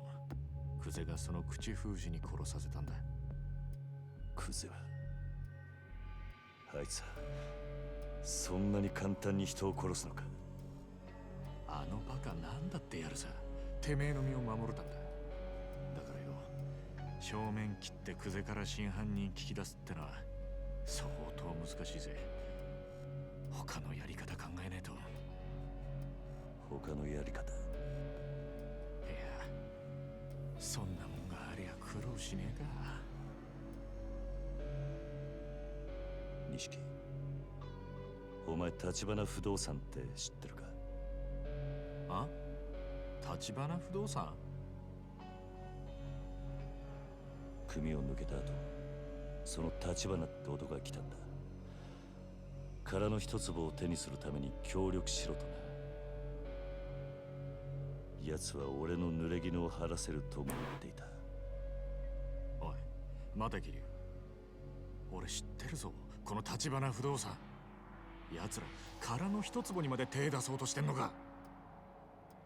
クゼがその口封じに殺させたんだ。クゼはあいつはそんなに簡単に人を殺すのか？あのバカなんだってやるさ。てめえの身を守るたんだ。だからよ、正面切ってクゼから真犯人聞き出すってのは相当難しいぜ。他のやり方考えねえと。他のやり方？いや、そんなもんがありゃ苦労しねえか。錦、お前橘不動産って知ってるか？あ？橘不動産？組を抜けた後、その橘って男が来たんだ。殻の一粒を手にするために協力しろとな。奴は俺の濡れ衣を晴らせるとも言っていた。おい、待て桐生。俺知ってるぞ、この橘不動産。奴ら殻の一粒にまで手出そうとしてんのか？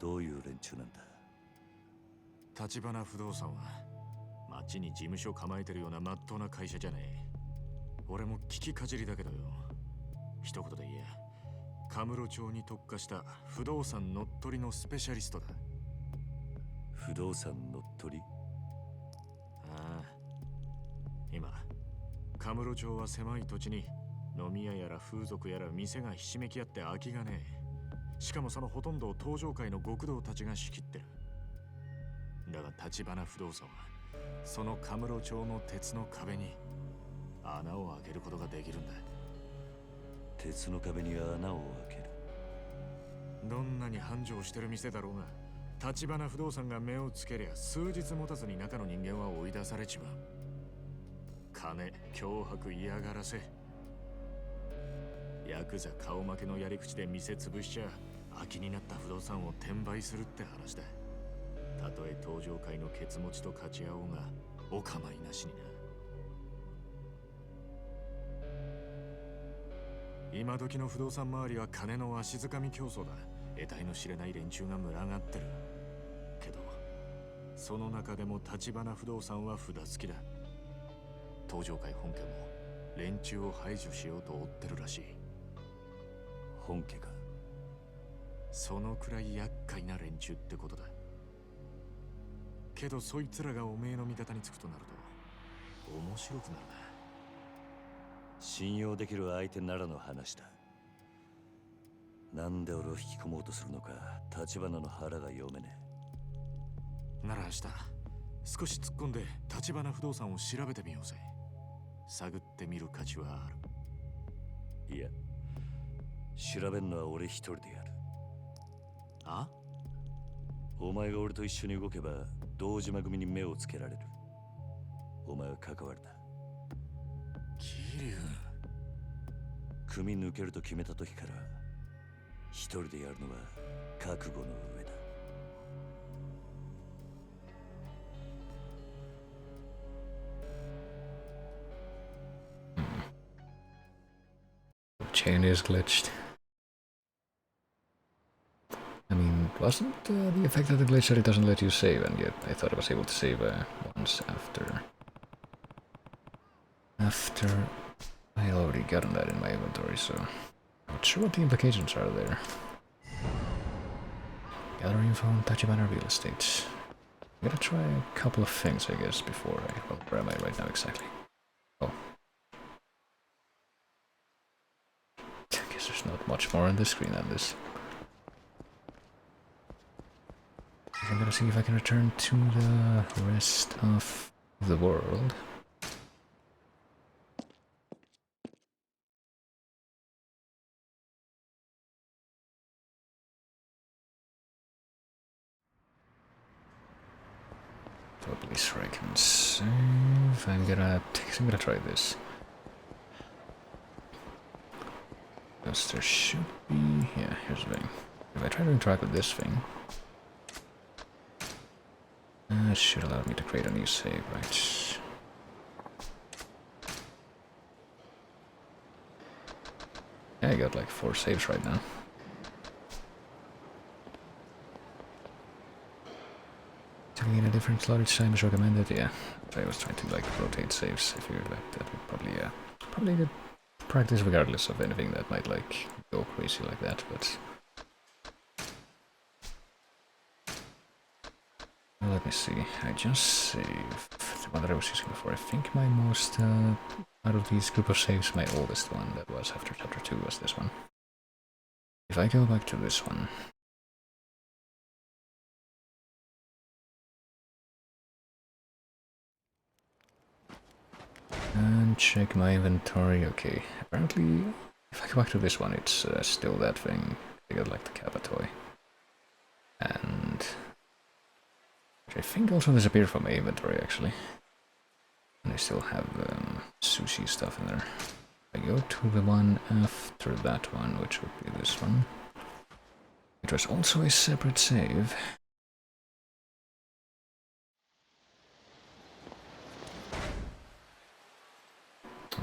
どういう連中なんだ？橘不動産は町に事務所構えてるような真っ当な会社じゃねえ。俺も聞きかじりだけどよ、一言で言え、カムロ町に特化した不動産乗っ取りのスペシャリストだ。不動産乗っ取り？ああ、今カムロ町は狭い土地に飲み屋やら風俗やら店がひしめき合って空きがねえ。しかもそのほとんどを東上界の極道たちが仕切ってる。だが橘不動産はそのカムロ町の鉄の壁に穴を開けることができるんだ。鉄の壁に穴を開ける？どんなに繁盛してる店だろうが、橘不動産が目をつけりゃ数日持たずに中の人間は追い出されちまう。金、脅迫、嫌がらせ、ヤクザ顔負けのやり口で店潰しちゃ空きになった不動産を転売するって話だ。たとえ東上界のケツ持ちと勝ち合おうがお構いなしにな。今時の不動産周りは金のわしづかみ競争だ。得体の知れない連中が群がってる。けどその中でも橘不動産は札付きだ。東上界本家も連中を排除しようと追ってるらしい。本家か？そのくらい厄介な連中ってことだ。けどそいつらがおめえの味方につくとなると面白くなるな。信用できる相手ならの話だ。なんで俺を引き込もうとするのか、橘の腹が読めねえ。なら明日少し突っ込んで立花不動産を調べてみようぜ。探ってみる価値はある。いや、調べんのは俺一人でやる。あ？お前が俺と一緒に動けば堂島組に目をつけられる。お前は関わるな。桐生。組抜けると決めた時から一人でやるのは覚悟の上だ。Chain is glitched. I mean, wasn't the effect of the glitch that it doesn't let you save, and yet I thought I was able to save once after I had already gotten that in my inventory, so I'm not sure what the implications are there. Gather info on Tachibana real estate. I'm gonna try a couple of things, I guess, before I... Well, where am I right now exactly? Oh. I guess there's not much more on this screen than this. I'm gonna see if I can return to the rest of the world. So at least I can save. I'm gonna try this. Because there should be... Yeah, here's the thing. If I try to interact with this thing... it should allow me to create a new save, right? Yeah, I got like 4 saves right now. Taking in a different slot each time is recommended, yeah. I was trying to like rotate saves. I figured like that would probably, probably good practice regardless of anything that might like go crazy like that, but... Well, let me see, I just saved the one that I was using before. I think my most, out of these group of saves, my oldest one that was after chapter 2 was this one. If I go back to this one... And check my inventory, okay. Apparently, if I go back to this one, it's still that thing. I got like the Kappa toy. And... which I think also disappeared from my inventory, actually. And I still have sushi stuff in there. I go to the one after that one, which would be this one. It was also a separate save.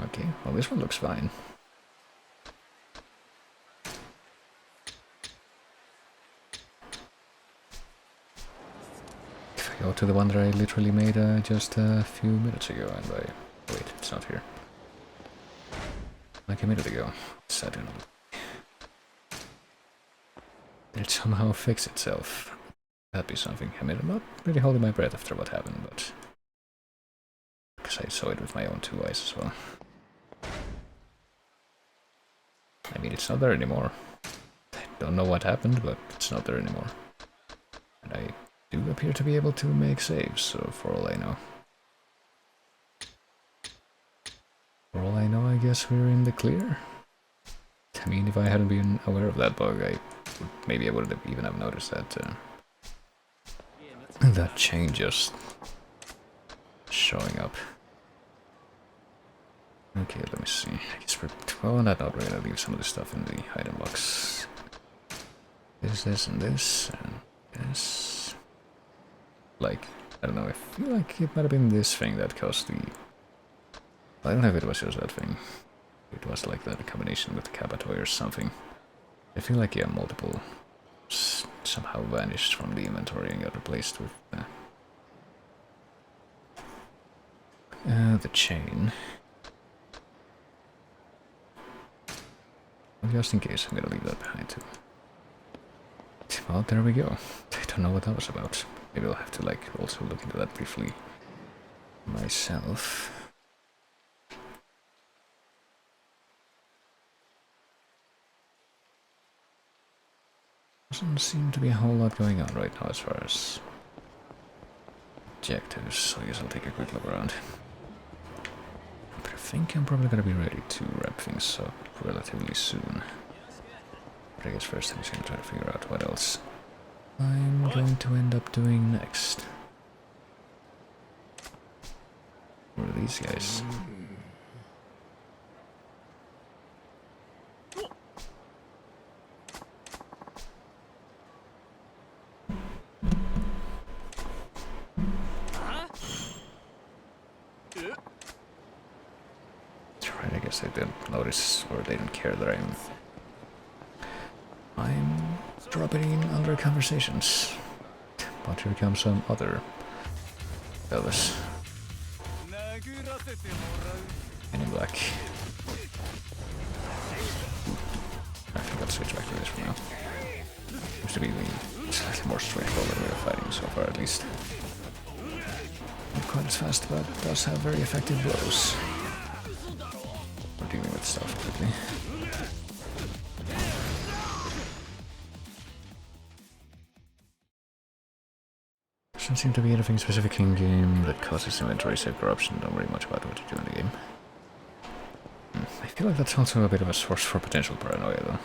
Okay, well this one looks fine. If I go to the one that I literally made just a few minutes ago, and I... wait, it's not here. Like a minute ago. Suddenly. Did it somehow fix itself? That'd be something. I mean, I'm not really holding my breath after what happened, but... because I saw it with my own 2 eyes as well. I mean, it's not there anymore. I don't know what happened, but it's not there anymore. And I do appear to be able to make saves, so for all I know. For all I know, I guess we're in the clear. I mean, if I hadn't been aware of that bug, maybe I wouldn't even have noticed that that chain just showing up. Okay, let me see. I guess well, on that note, we're gonna leave some of this stuff in the item box. This, and this, and this. Like, I don't know, I feel like it might have been this thing that caused the... I don't know if it was just that thing. It was like that combination with the Kappa toy or something. I feel like, yeah, multiple somehow vanished from the inventory and got replaced with the chain. Well, just in case, I'm gonna leave that behind too. Well, there we go. I don't know what that was about. Maybe I'll have to like also look into that briefly myself. Doesn't seem to be a whole lot going on right now as far as objectives, so I guess I'll take a quick look around. But I think I'm probably gonna be ready to wrap things up relatively soon. But I guess first I'm just gonna try to figure out what else I'm going to end up doing next. Who are these guys? Right, I guess they didn't notice or they didn't care that I'm dropping in under conversations. But here come some other fellas. And in black. I think I'll switch back to this for now. Seems to be the slightly more straightforward way of fighting so far, at least. Not quite as fast, but does have very effective blows. We're dealing with stuff quickly. Doesn't seem to be anything specific in game that causes inventory save corruption. Don't worry much about what you do in the game. I feel like that's also a bit of a source for potential paranoia, though.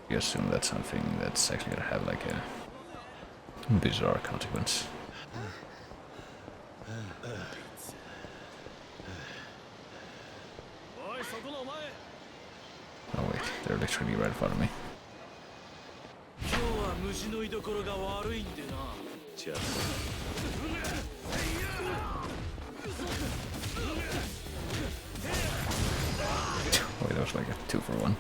You assume that's something that's actually gonna have like a bizarre consequence. Oh wait, they're literally right in front of me. Wait, that was like a 2-for-1.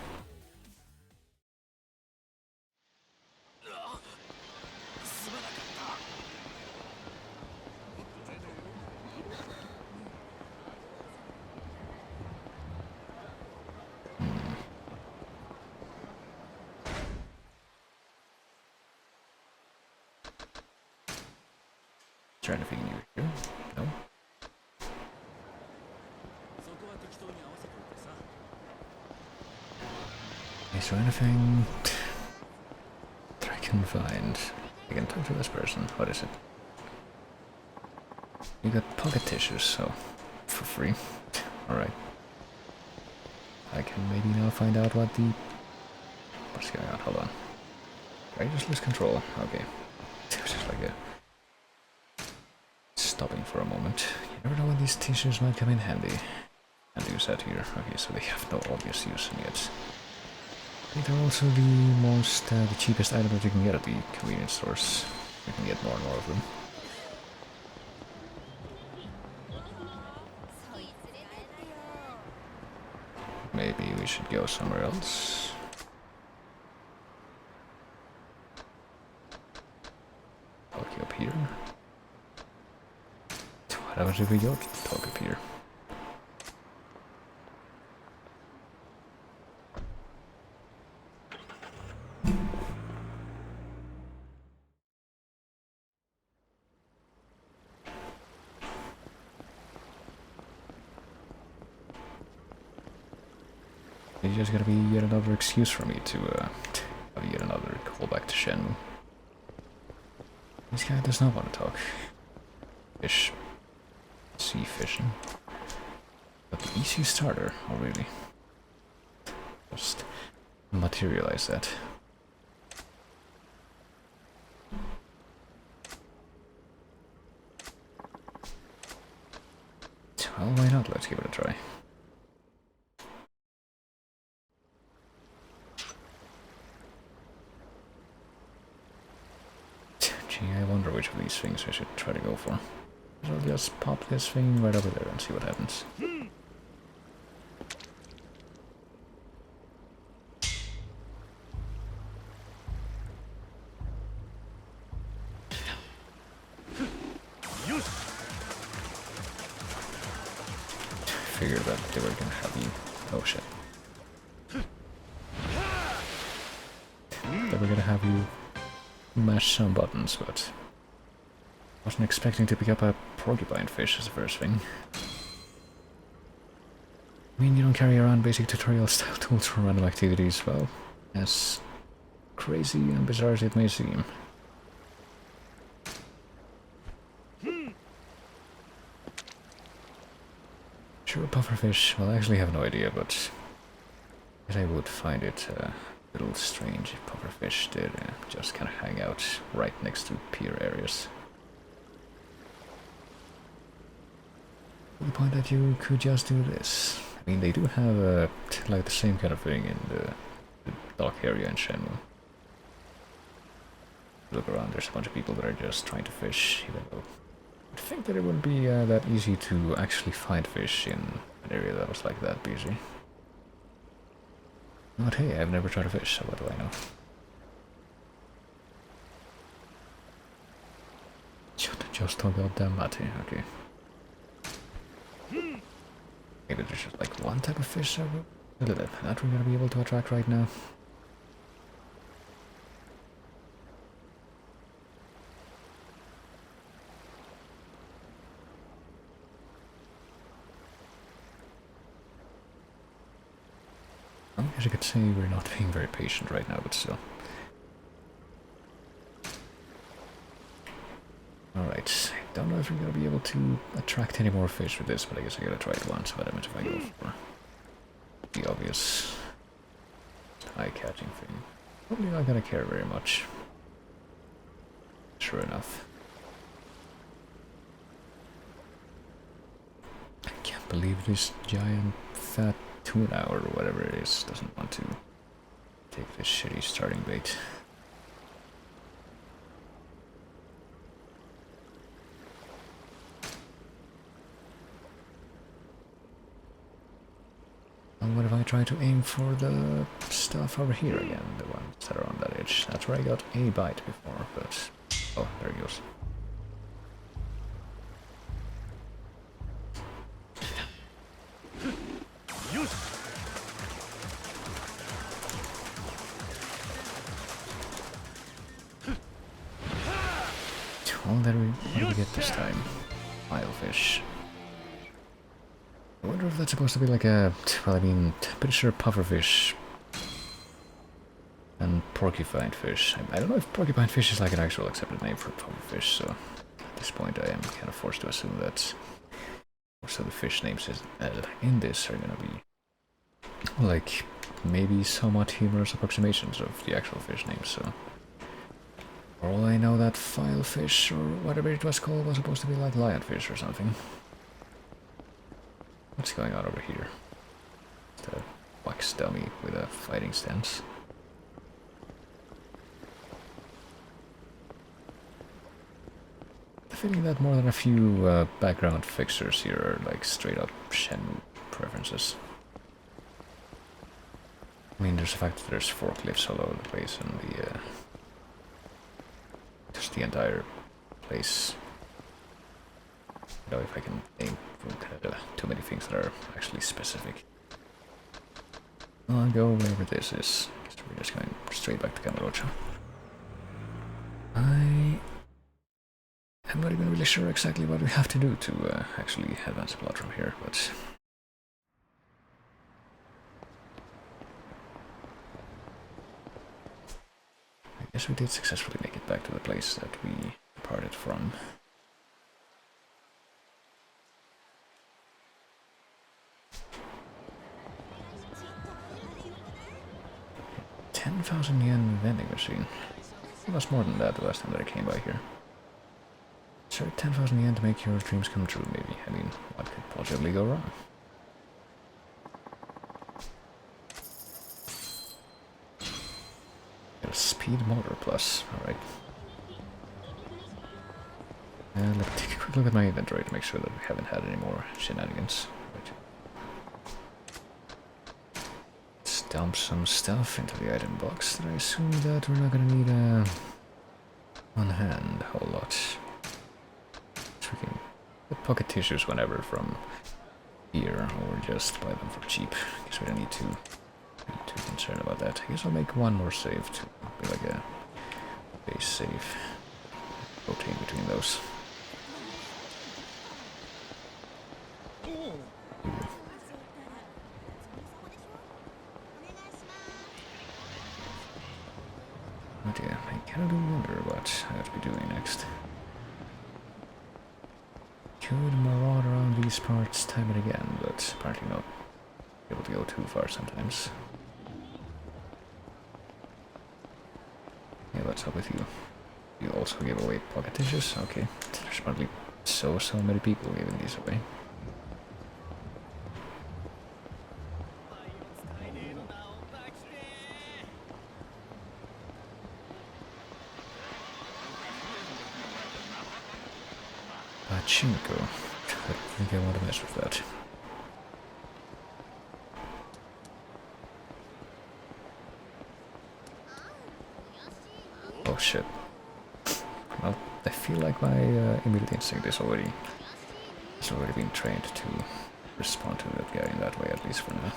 Is there anything new here? No? Is there anything that I can find? I can talk to this person. What is it? You got pocket tissues, so for free. Alright. I can maybe now find out what the... What's going on? Hold on. Did I just lose control? Okay. It was just like a... Stopping for a moment. You never know when these tissues might come in handy. And use that here. Okay, so they have no obvious use yet. I think they're also the most, the cheapest item that you can get at the convenience stores. You can get more and more of them. Maybe we should go somewhere else. Okay, up here. What happens if we go talk up here? It's just gonna be yet another excuse for me to have yet another callback to Shenmue. This guy does not want to talk. Fish. Sea fishing. But the easy starter, oh really? Just materialize that. Well, why not? Let's give it a try. Gee, I wonder which of these things I should try to go for. I'll just pop this thing right over there and see what happens. Figured that they were gonna have you... Oh shit. They were gonna have you mash some buttons, but wasn't expecting to pick up a porcupine fish as the first thing. I mean, you don't carry around basic tutorial style tools for random activities, well, as crazy and bizarre as it may seem. pufferfish, well, I actually have no idea, but I would find it a little strange if pufferfish did just kind of hang out right next to pier areas. To the point that you could just do this. I mean, they do have like the same kind of thing in the dock area in Shenmue. Look around, there's a bunch of people that are just trying to fish, even though I think that it wouldn't be that easy to actually find fish in an area that was like that busy. But hey, I've never tried to fish, so what do I know? Just talk about damn mate, okay. Maybe there's just like one type of fish that we're not really gonna be able to attract right now. I guess you could say we're not being very patient right now, but still. Alright, I don't know if we're gonna be able to attract any more fish with this, but I guess I gotta try it once. What happens if I go for the obvious eye-catching thing? Probably not gonna care very much. Sure enough. I can't believe this giant fat tuna or whatever it is doesn't want to take this shitty starting bait. And what if I try to aim for the stuff over here again, the ones that are on that edge? That's where I got a bite before, but... oh, there he goes. Well, what do we get this time? Filefish. I wonder if that's supposed to be like a... well, I mean, pretty sure pufferfish and porcupine fish. I don't know if porcupine fish is like an actual accepted name for pufferfish, so at this point I am kind of forced to assume that most of the fish names in this are gonna be like maybe somewhat humorous approximations of the actual fish names, so... for all I know, that filefish or whatever it was called was supposed to be like lionfish or something. What's going on over here? It's a wax dummy with a fighting stance. I feeling that more than a few background fixers here are like straight up Shenmue preferences. I mean, there's the fact that there's forklifts all over the place and the just the entire place. I don't know if I can aim for kind of too many things that are actually specific. I'll go wherever this is. I guess we're just going straight back to Kamurocho. I am not even really sure exactly what we have to do to actually advance the plot from here, but... I guess we did successfully make it back to the place that we departed from. 10,000 yen vending machine. It was more than that the last time that I came by here. Sure, 10,000 yen to make your dreams come true, maybe. I mean, what could possibly go wrong? A speed motor plus, alright. And let me take a quick look at my inventory to make sure that we haven't had any more shenanigans. Right. Let's dump some stuff into the item box that I assume that we're not gonna need on hand a whole lot. So we can get pocket tissues whenever from here, or just buy them for cheap. Guess we don't need to be too concerned about that. I guess I'll make one more save to be like a base save. Rotate between those. Oh dear, I kind of do wonder what I have to be doing next. could maraud around these parts time and again, but apparently not able to go too far sometimes. Hey, what's up with you? You also give away pocket tissues? Okay, there's probably so many people giving these away. Pachinko. I don't think I want to mess with that. Oh shit. Well, I feel like my immediate instinct is already been trained to respond to that guy in that way, at least for now.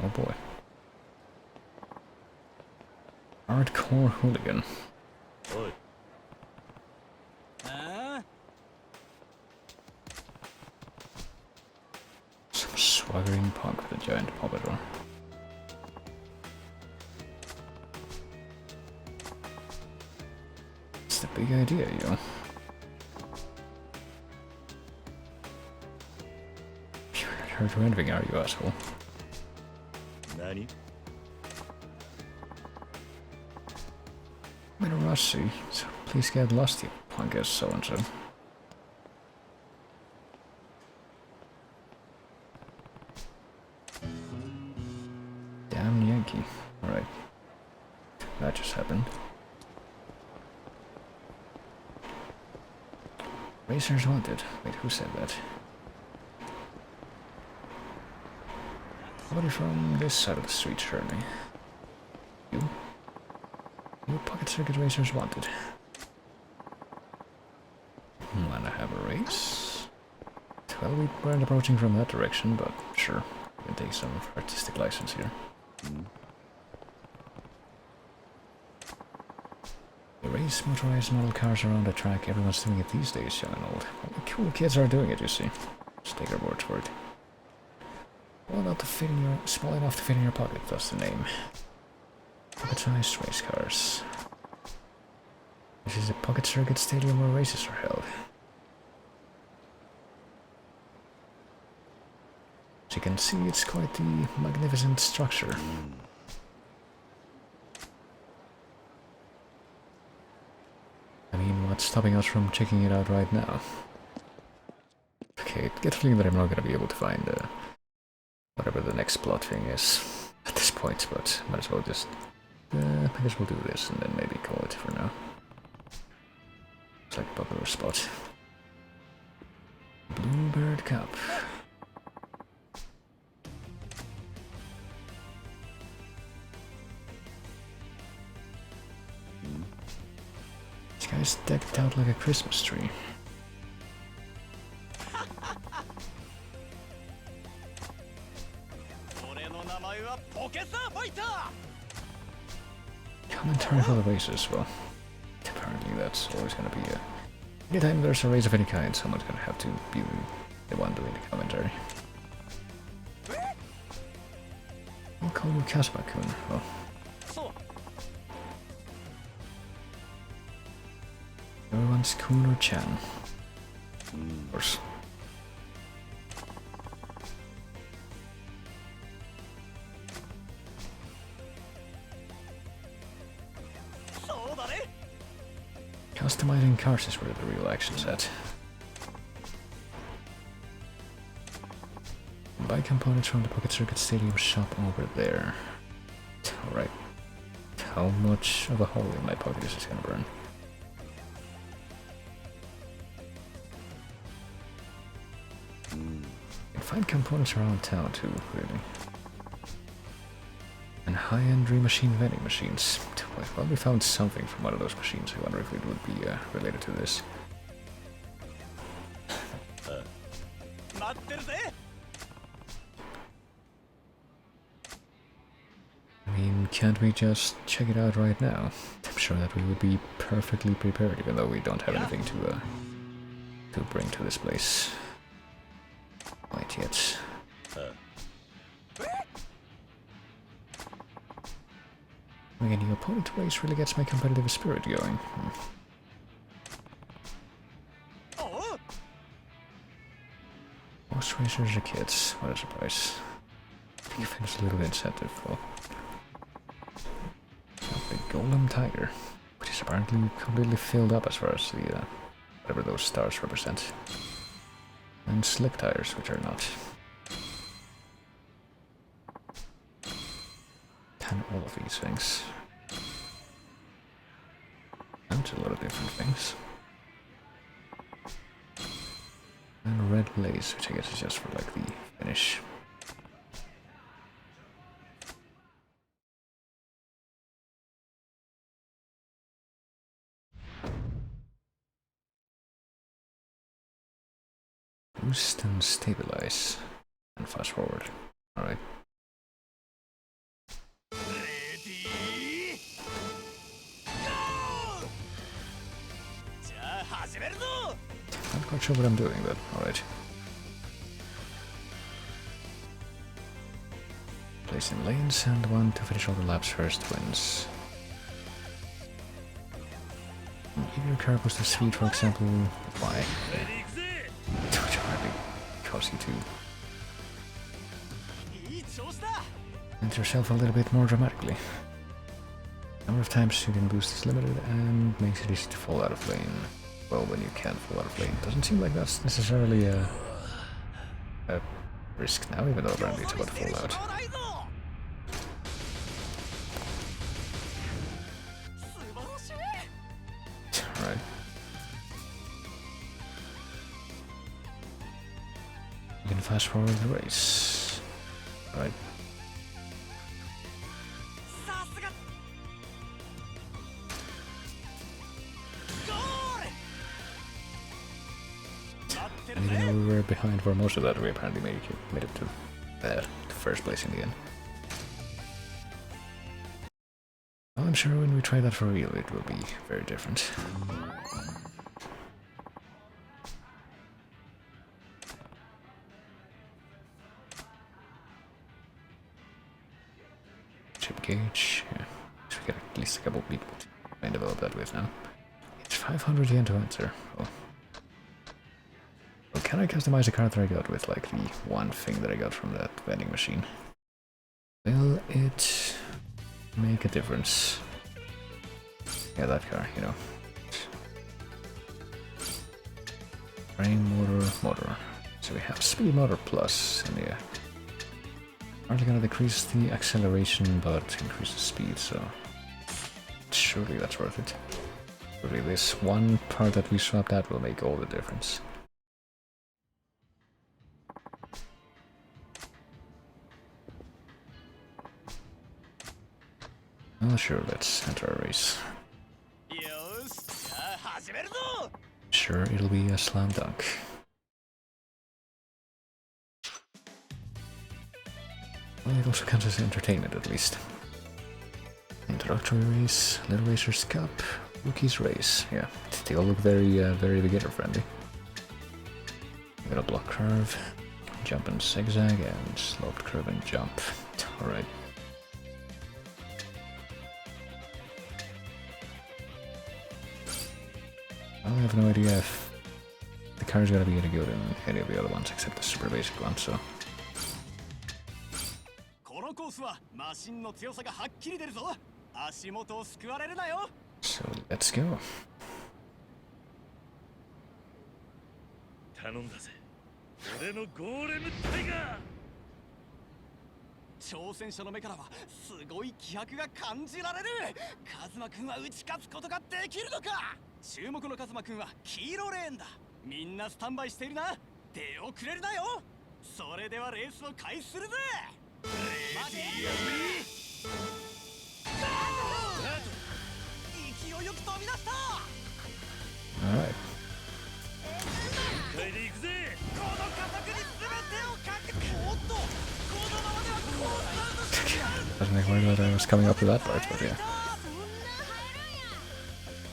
Oh boy. Hardcore hooligan. Some swaggering punk with a giant pompadour. It's the big idea, yo. You're not hurt or anything, are you, asshole? Nani? I'm in a rush, see, so please get lost, you punk ass so-and-so. Damn Yankee. Alright. That just happened. Racers wanted. Wait, who said that? Somebody from this side of the street, surely. You? You pocket circuit racers wanted. Wanna have a race? Well, we weren't approaching from that direction, but sure. We can take some artistic license here. You race motorized model cars around the track. Everyone's doing it these days, young and old. All the cool kids are doing it, you see. Just take our word for it. Small enough to fit in your pocket, that's the name. Pocket-sized race cars. This is a pocket circuit stadium where races are held. As you can see, it's quite the magnificent structure. I mean, what's stopping us from checking it out right now? Okay, I get the feeling that I'm not gonna be able to find whatever the next plot thing is at this point, but might as well just I guess we'll do this and then maybe call it for now. It's like a popular spot. Bluebird Cup. This guy's decked out like a Christmas tree. Commentary for the races, well, apparently that's always gonna be a... Anytime there's a race of any kind, someone's gonna have to be the one doing the commentary. I'll call you Kazuma-kun, well... Everyone's Kun or Chan. Of course. Customizing cars is where the real action's at. Buy components from the Pocket Circuit Stadium shop over there. Alright. How much of a hole in my pocket is this gonna burn? You can find components around town too, really. And high-end remachine vending machines. Well, we found something from one of those machines. I wonder if it would be related to this. I mean, can't we just check it out right now? I'm sure that we would be perfectly prepared, even though we don't have anything to bring to this place. quite yet. Again, your opponent race really gets my competitive spirit going. Most racers are kids, what a surprise. Defense a little incentive for a big golem tiger, which is apparently completely filled up as far as the whatever those stars represent. And slick tires, which are not. Can all of these things. And a lot of different things. And red lace, which I guess is just for like the finish. Boost and stabilize. And fast forward. Alright. Not quite sure what I'm doing, but alright. Place in lanes, and one to finish all the laps first wins. If your car goes to speed, for example, why? Which hardly cause you to enter yourself a little bit more dramatically. Number of times you can boost is limited and makes it easy to fall out of lane. Well, when you can fall out of lane. Doesn't seem like that's necessarily a risk now, even though apparently it's about to fall out. Alright. You can fast forward the race. Alright. And even though we were behind for most of that, we apparently made it to first place in the end. Well, I'm sure when we try that for real, it will be very different. Chip gauge, yeah. So we get at least a couple people to develop that with now. It's 500 yen to enter. Oh. Well, can I customize the card that I got with like the one thing that I got from that vending machine? Will it make a difference? Yeah, that car, you know. Frame, motor. So we have speed, motor plus, and yeah. Aren't gonna decrease the acceleration, but increase the speed, so surely that's worth it. Surely this one part that we swapped out will make all the difference. Well, sure, let's enter a race. Sure, it'll be a slam dunk. Well, it also counts as entertainment, at least. Introductory race, Little Racers Cup, Rookies Race. Yeah, they all look very, very beginner-friendly. We got a block curve, jump and zigzag, and sloped curve and jump. Alright. I have no idea if the car is gonna be any good in any of the other ones except the super basic one, so. So let's go. 挑戦者の目からはすごい気迫が感じられる。カズマくんは打ち勝つことができるのか。注目のカズマくんは黄色レーンだ。みんなスタンバイしているな。出遅れるなよ。それではレースを開始するぜ。レディー勢いよく飛び出した。Alright. この加速に全てをかけ。おっと、このままではコースアウトしてしまう。 Doesn't make me that I was coming up to that part, but yeah.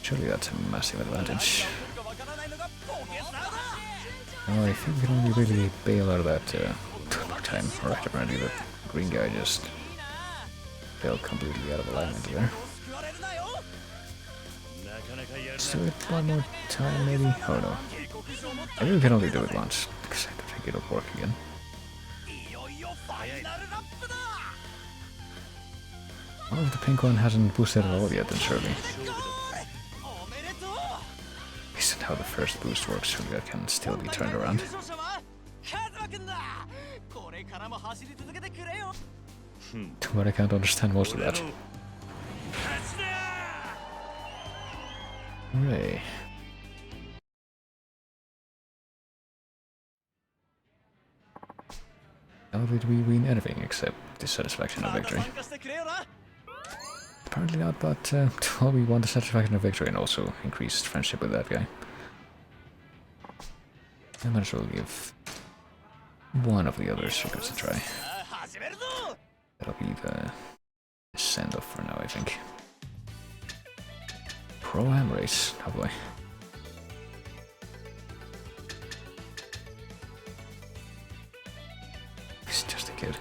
Surely that's a massive advantage. Oh, I think we can only really bail out of that 2 more time. Alright, apparently the green guy just fell completely out of alignment here. Let's do it one more time, maybe? Oh no. I really can only do it once, because I don't think it'll work again. Well, if the pink one hasn't boosted at all yet, then surely. Isn't how the first boost works, surely that can still be turned around. But I can't understand most of that. Hooray. How did we win anything except dissatisfaction of victory? Apparently not, but well, we won the satisfaction of victory and also increased friendship with that guy. I might as well give one of the other circuits a try. That'll be the send-off for now, I think. Pro-Am race, oh boy. He's just a kid.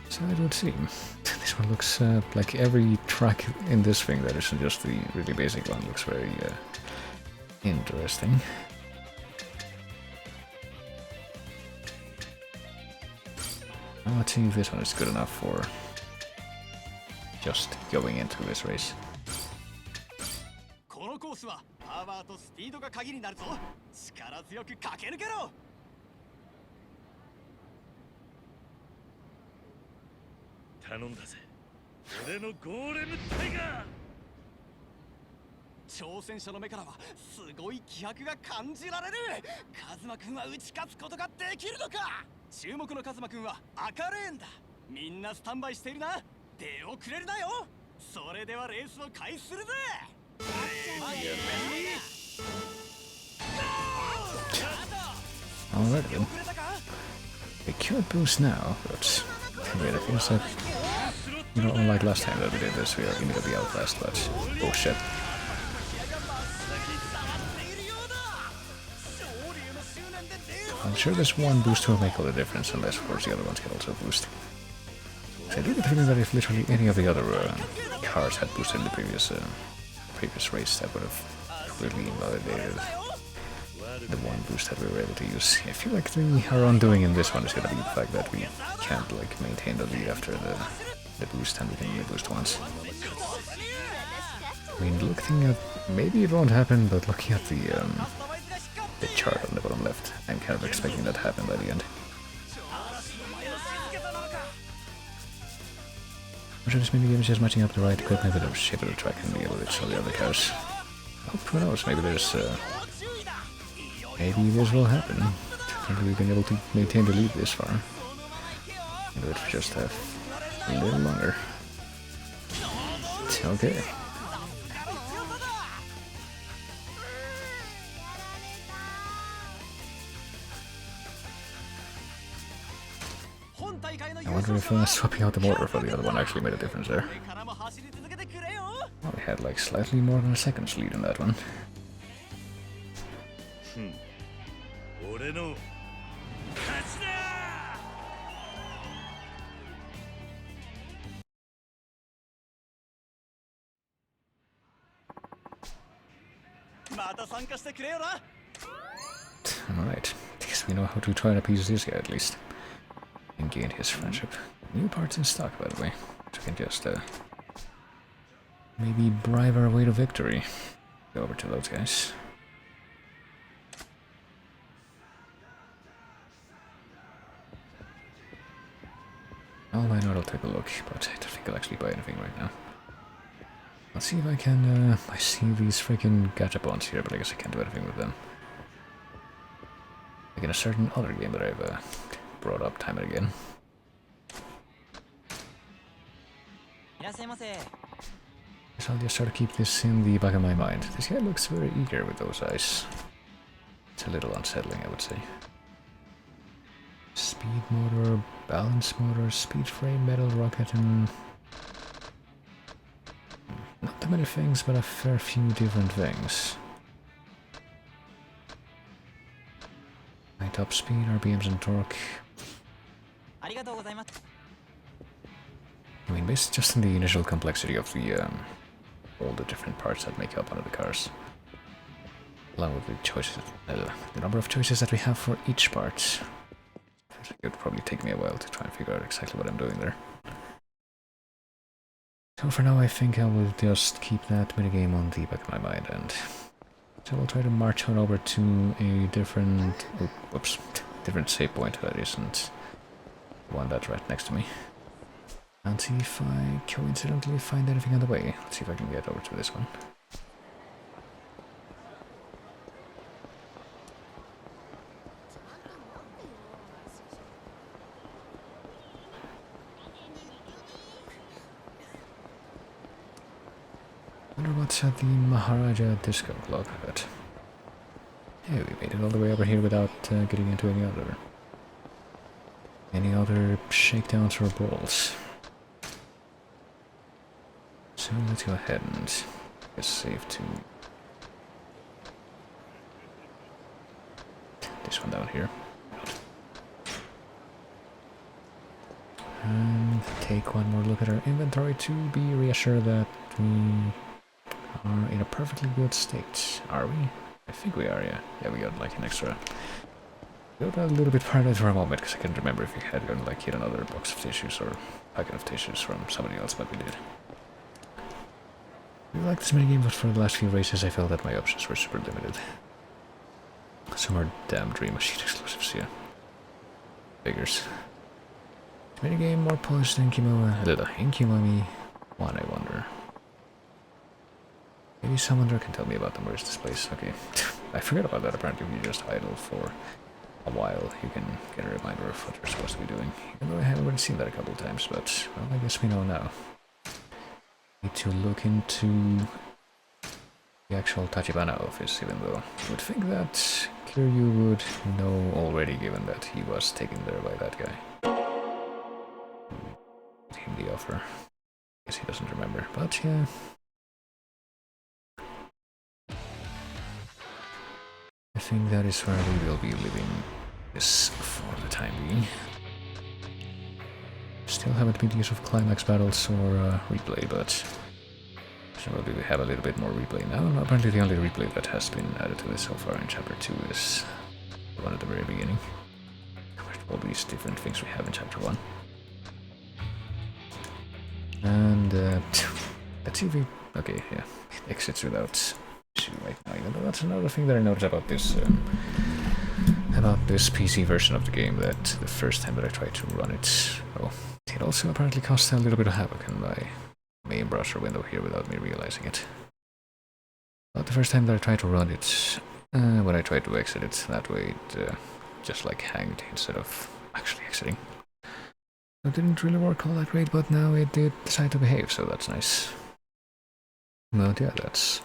So it would seem. This one looks like every track in this thing that isn't just the really basic one looks very interesting. Let's see if this one is good enough for just going into this race. Alright then. We could boost now, but wait, I think that, you know, unlike last time that we did this, we are immediately outclassed, but bullshit. I'm sure this one boost will make all the difference, unless of course the other ones can also boost. So I do get the feeling that if literally any of the other cars had boosted in the previous race, that would have completely invalidated the one boost that we were able to use. I feel like our undoing in this one is gonna be the fact that we can't like maintain the lead after the boost, and we can only boost once. I mean, looking at, maybe it won't happen, but looking at the chart on the bottom left, I'm kind of expecting that to happen by the end. I'm sure this minigame is just matching up the right equipment with the shape of the track and the yellow bits of the other cars. Oh, who knows, maybe there's maybe this will happen. Haven't really been able to maintain the lead this far. Maybe let's just have a little longer. It's okay. I wonder if swapping out the motor for the other one actually made a difference there. Well, we had like slightly more than a second's lead in that one. Alright, I guess we know how to try to appease this guy at least. And gain his friendship. New parts in stock, by the way. So we can just maybe bribe our way to victory. Go over to those guys. Oh, I know I'll take a look, but I don't think I'll actually buy anything right now. Let's see if I can, I see these freaking gachapons here, but I guess I can't do anything with them. Like in a certain other game that I've brought up time and again. So I'll just try to keep this in the back of my mind. This guy looks very eager with those eyes. It's a little unsettling, I would say. Speed motor, balance motor, speed frame, metal rocket, and not too many things, but a fair few different things. top speed, RPMs and torque. I mean, based just on the initial complexity of the all the different parts that make up one of the cars, along with the choices, the number of choices that we have for each part, it would probably take me a while to try and figure out exactly what I'm doing there. So for now, I think I will just keep that minigame on the back of my mind, and so I'll try to march on over to a different, different save point that isn't one that's right next to me, and see if I coincidentally find anything on the way. Let's see if I can get over to this one. Wonder what's at the Maharaja Disco Club, but hey, we made it all the way over here without getting into any other shakedowns or brawls. So let's go ahead and get save to this one down here. And take one more look at our inventory to be reassured that we are in a perfectly good state. Are we? I think we are, yeah. Yeah, we got like an extra. We got a little bit paranoid for a moment because I couldn't remember if we had gotten like yet another box of tissues or packet of tissues from somebody else, but we did. We like this minigame, but for the last few races I felt that my options were super limited. Some are damn Dream Machine exclusives, yeah. Figures. Minigame more polished than Kimami 1, I wonder. Maybe someone there can tell me about them. Where's this place? Okay. I forgot about that. Apparently, if you just idle for a while, you can get a reminder of what you're supposed to be doing. Even though I have already seen that a couple of times, but, well, I guess we know now. Need to look into the actual Tachibana office, even though I would think that Kiryu would know already, given that he was taken there by that guy. Gave him the offer. Guess he doesn't remember, but yeah. I think that is where we will be leaving this for the time being. Still haven't made use of climax battles or replay, but presumably we have a little bit more replay now. No, apparently the only replay that has been added to this so far in chapter 2 is the one at the very beginning. All these different things we have in chapter 1. And let's see if we... okay, yeah, it exits without issue right now. Even though that's another thing that I noticed about this PC version of the game, that the first time that I tried to run it, well, it also apparently caused a little bit of havoc in my main browser window here without me realizing it. But the first time that I tried to run it, when I tried to exit it that way, it just like hanged instead of actually exiting. It didn't really work all that great, but now it did decide to behave, so that's nice. But yeah, that's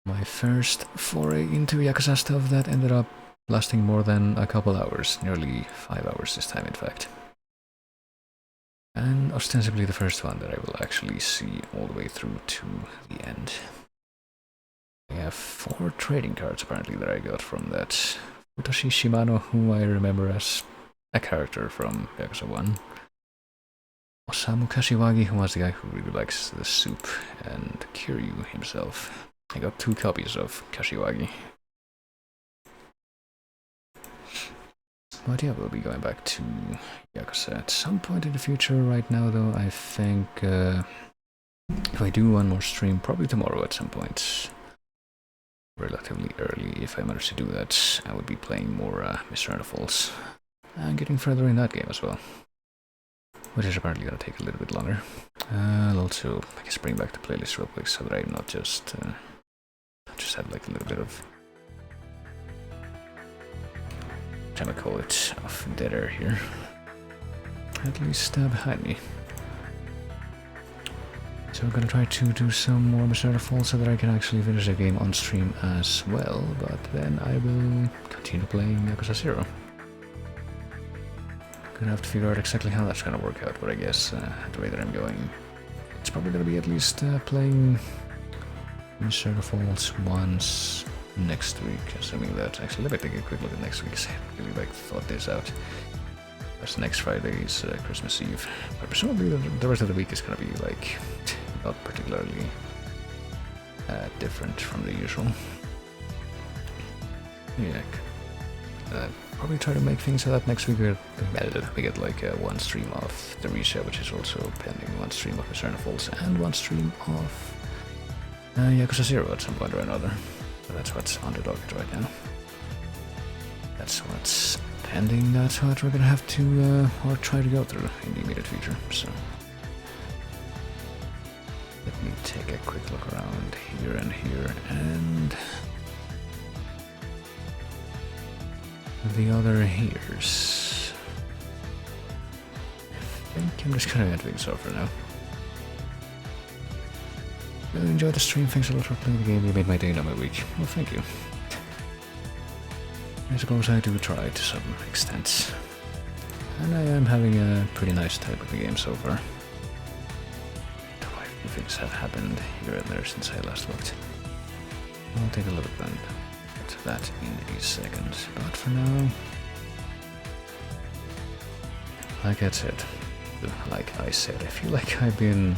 my first foray into Yakuza stuff that ended up lasting more than a couple hours, nearly 5 hours this time in fact. And ostensibly the first one that I will actually see all the way through to the end. I have 4 trading cards apparently that I got from that Futoshi Shimano, who I remember as a character from Yakuza 1. Osamu Kashiwagi, who was the guy who really likes the soup, and Kiryu himself. I got 2 copies of Kashiwagi. But yeah, we'll be going back to Yakuza at some point in the future. Right now though, I think if I do one more stream, probably tomorrow at some point, relatively early, if I manage to do that, I would be playing more Mr. Falls and getting further in that game as well, which is apparently going to take a little bit longer. I'll also, I guess, bring back the playlist real quick so that I'm not just have like a little bit of, I'm gonna call it, of dead air here. At least behind me. So I'm gonna try to do some more Mr. Falls so that I can actually finish the game on stream as well, but then I will continue playing Yakuza 0. Gonna have to figure out exactly how that's gonna work out, but I guess the way that I'm going, it's probably gonna be at least playing Mr. Falls once next week, assuming that... Actually, let me take a quick look at next week, because I haven't really like thought this out. Because next Friday is Christmas Eve. But presumably the rest of the week is gonna be like not particularly different from the usual. Yeah. Probably try to make things so that next week we get like one stream of the Risha, which is also pending, one stream of Return of Falls, and one stream of Yakuza 0 at some point or another. So that's what's on the docket right now. That's what's pending, that's what we're gonna have to, or try to go through in the immediate future, so... Let me take a quick look around here and here, and... the other here's... I think I'm just gonna end things off for now. Really enjoyed the stream, thanks a lot for playing the game, you made my day, not my week. Well, thank you. I suppose I do try to some extent. And I am having a pretty nice time with the game so far. Quite a few things have happened here and there since I last looked. I'll take a look at that in a second, but for now... Like I said, I feel like I've been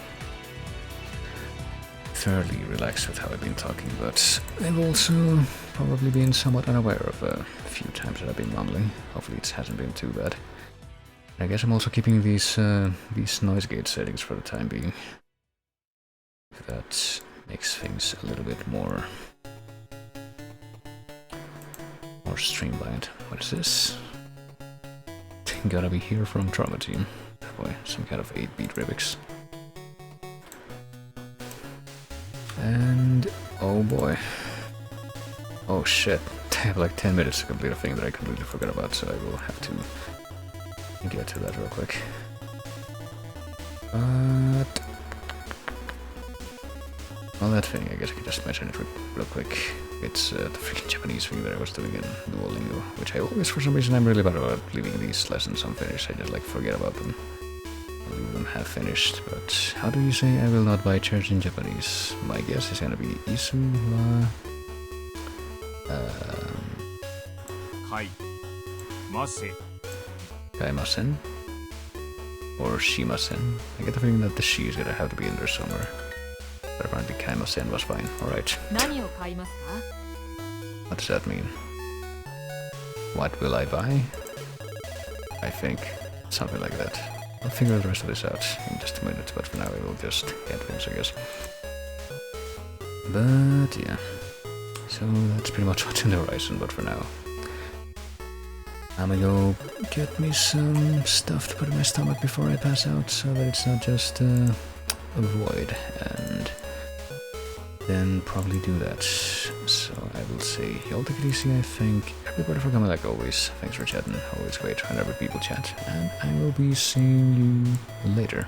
fairly relaxed with how I've been talking, but I've also probably been somewhat unaware of a few times that I've been mumbling. Hopefully it hasn't been too bad. I guess I'm also keeping these noise gate settings for the time being. That makes things a little bit more streamlined. What is this? Gotta be here from Trauma Team. Boy, some kind of 8-beat remix. And oh boy. Oh shit. I have like 10 minutes to complete a thing that I completely forgot about, so I will have to get to that real quick. But... well, that thing, I guess I can just mention it real quick. It's the freaking Japanese thing that I was doing in Duolingo, which I always, for some reason, I'm really bad about leaving these lessons unfinished. I just like forget about them. I'll leave them half finished, but how do you say I will not buy chairs in Japanese? My guess is gonna be Isu wa... Kaimasen? Or Shimasen? I get the feeling that the shi is gonna have to be in there somewhere. But apparently Kaimasen was fine. Alright. What does that mean? What will I buy? I think. Something like that. I'll figure the rest of this out in just a minute, but for now I will just get things, I guess. But yeah. So that's pretty much what's in the horizon, but for now. I'm gonna go get me some stuff to put in my stomach before I pass out, so that it's not just a void, and then probably do that. So I will say, y'all take it easy, I thank everybody for coming like always. Thanks for chatting, always great when other people chat, and I will be seeing you later.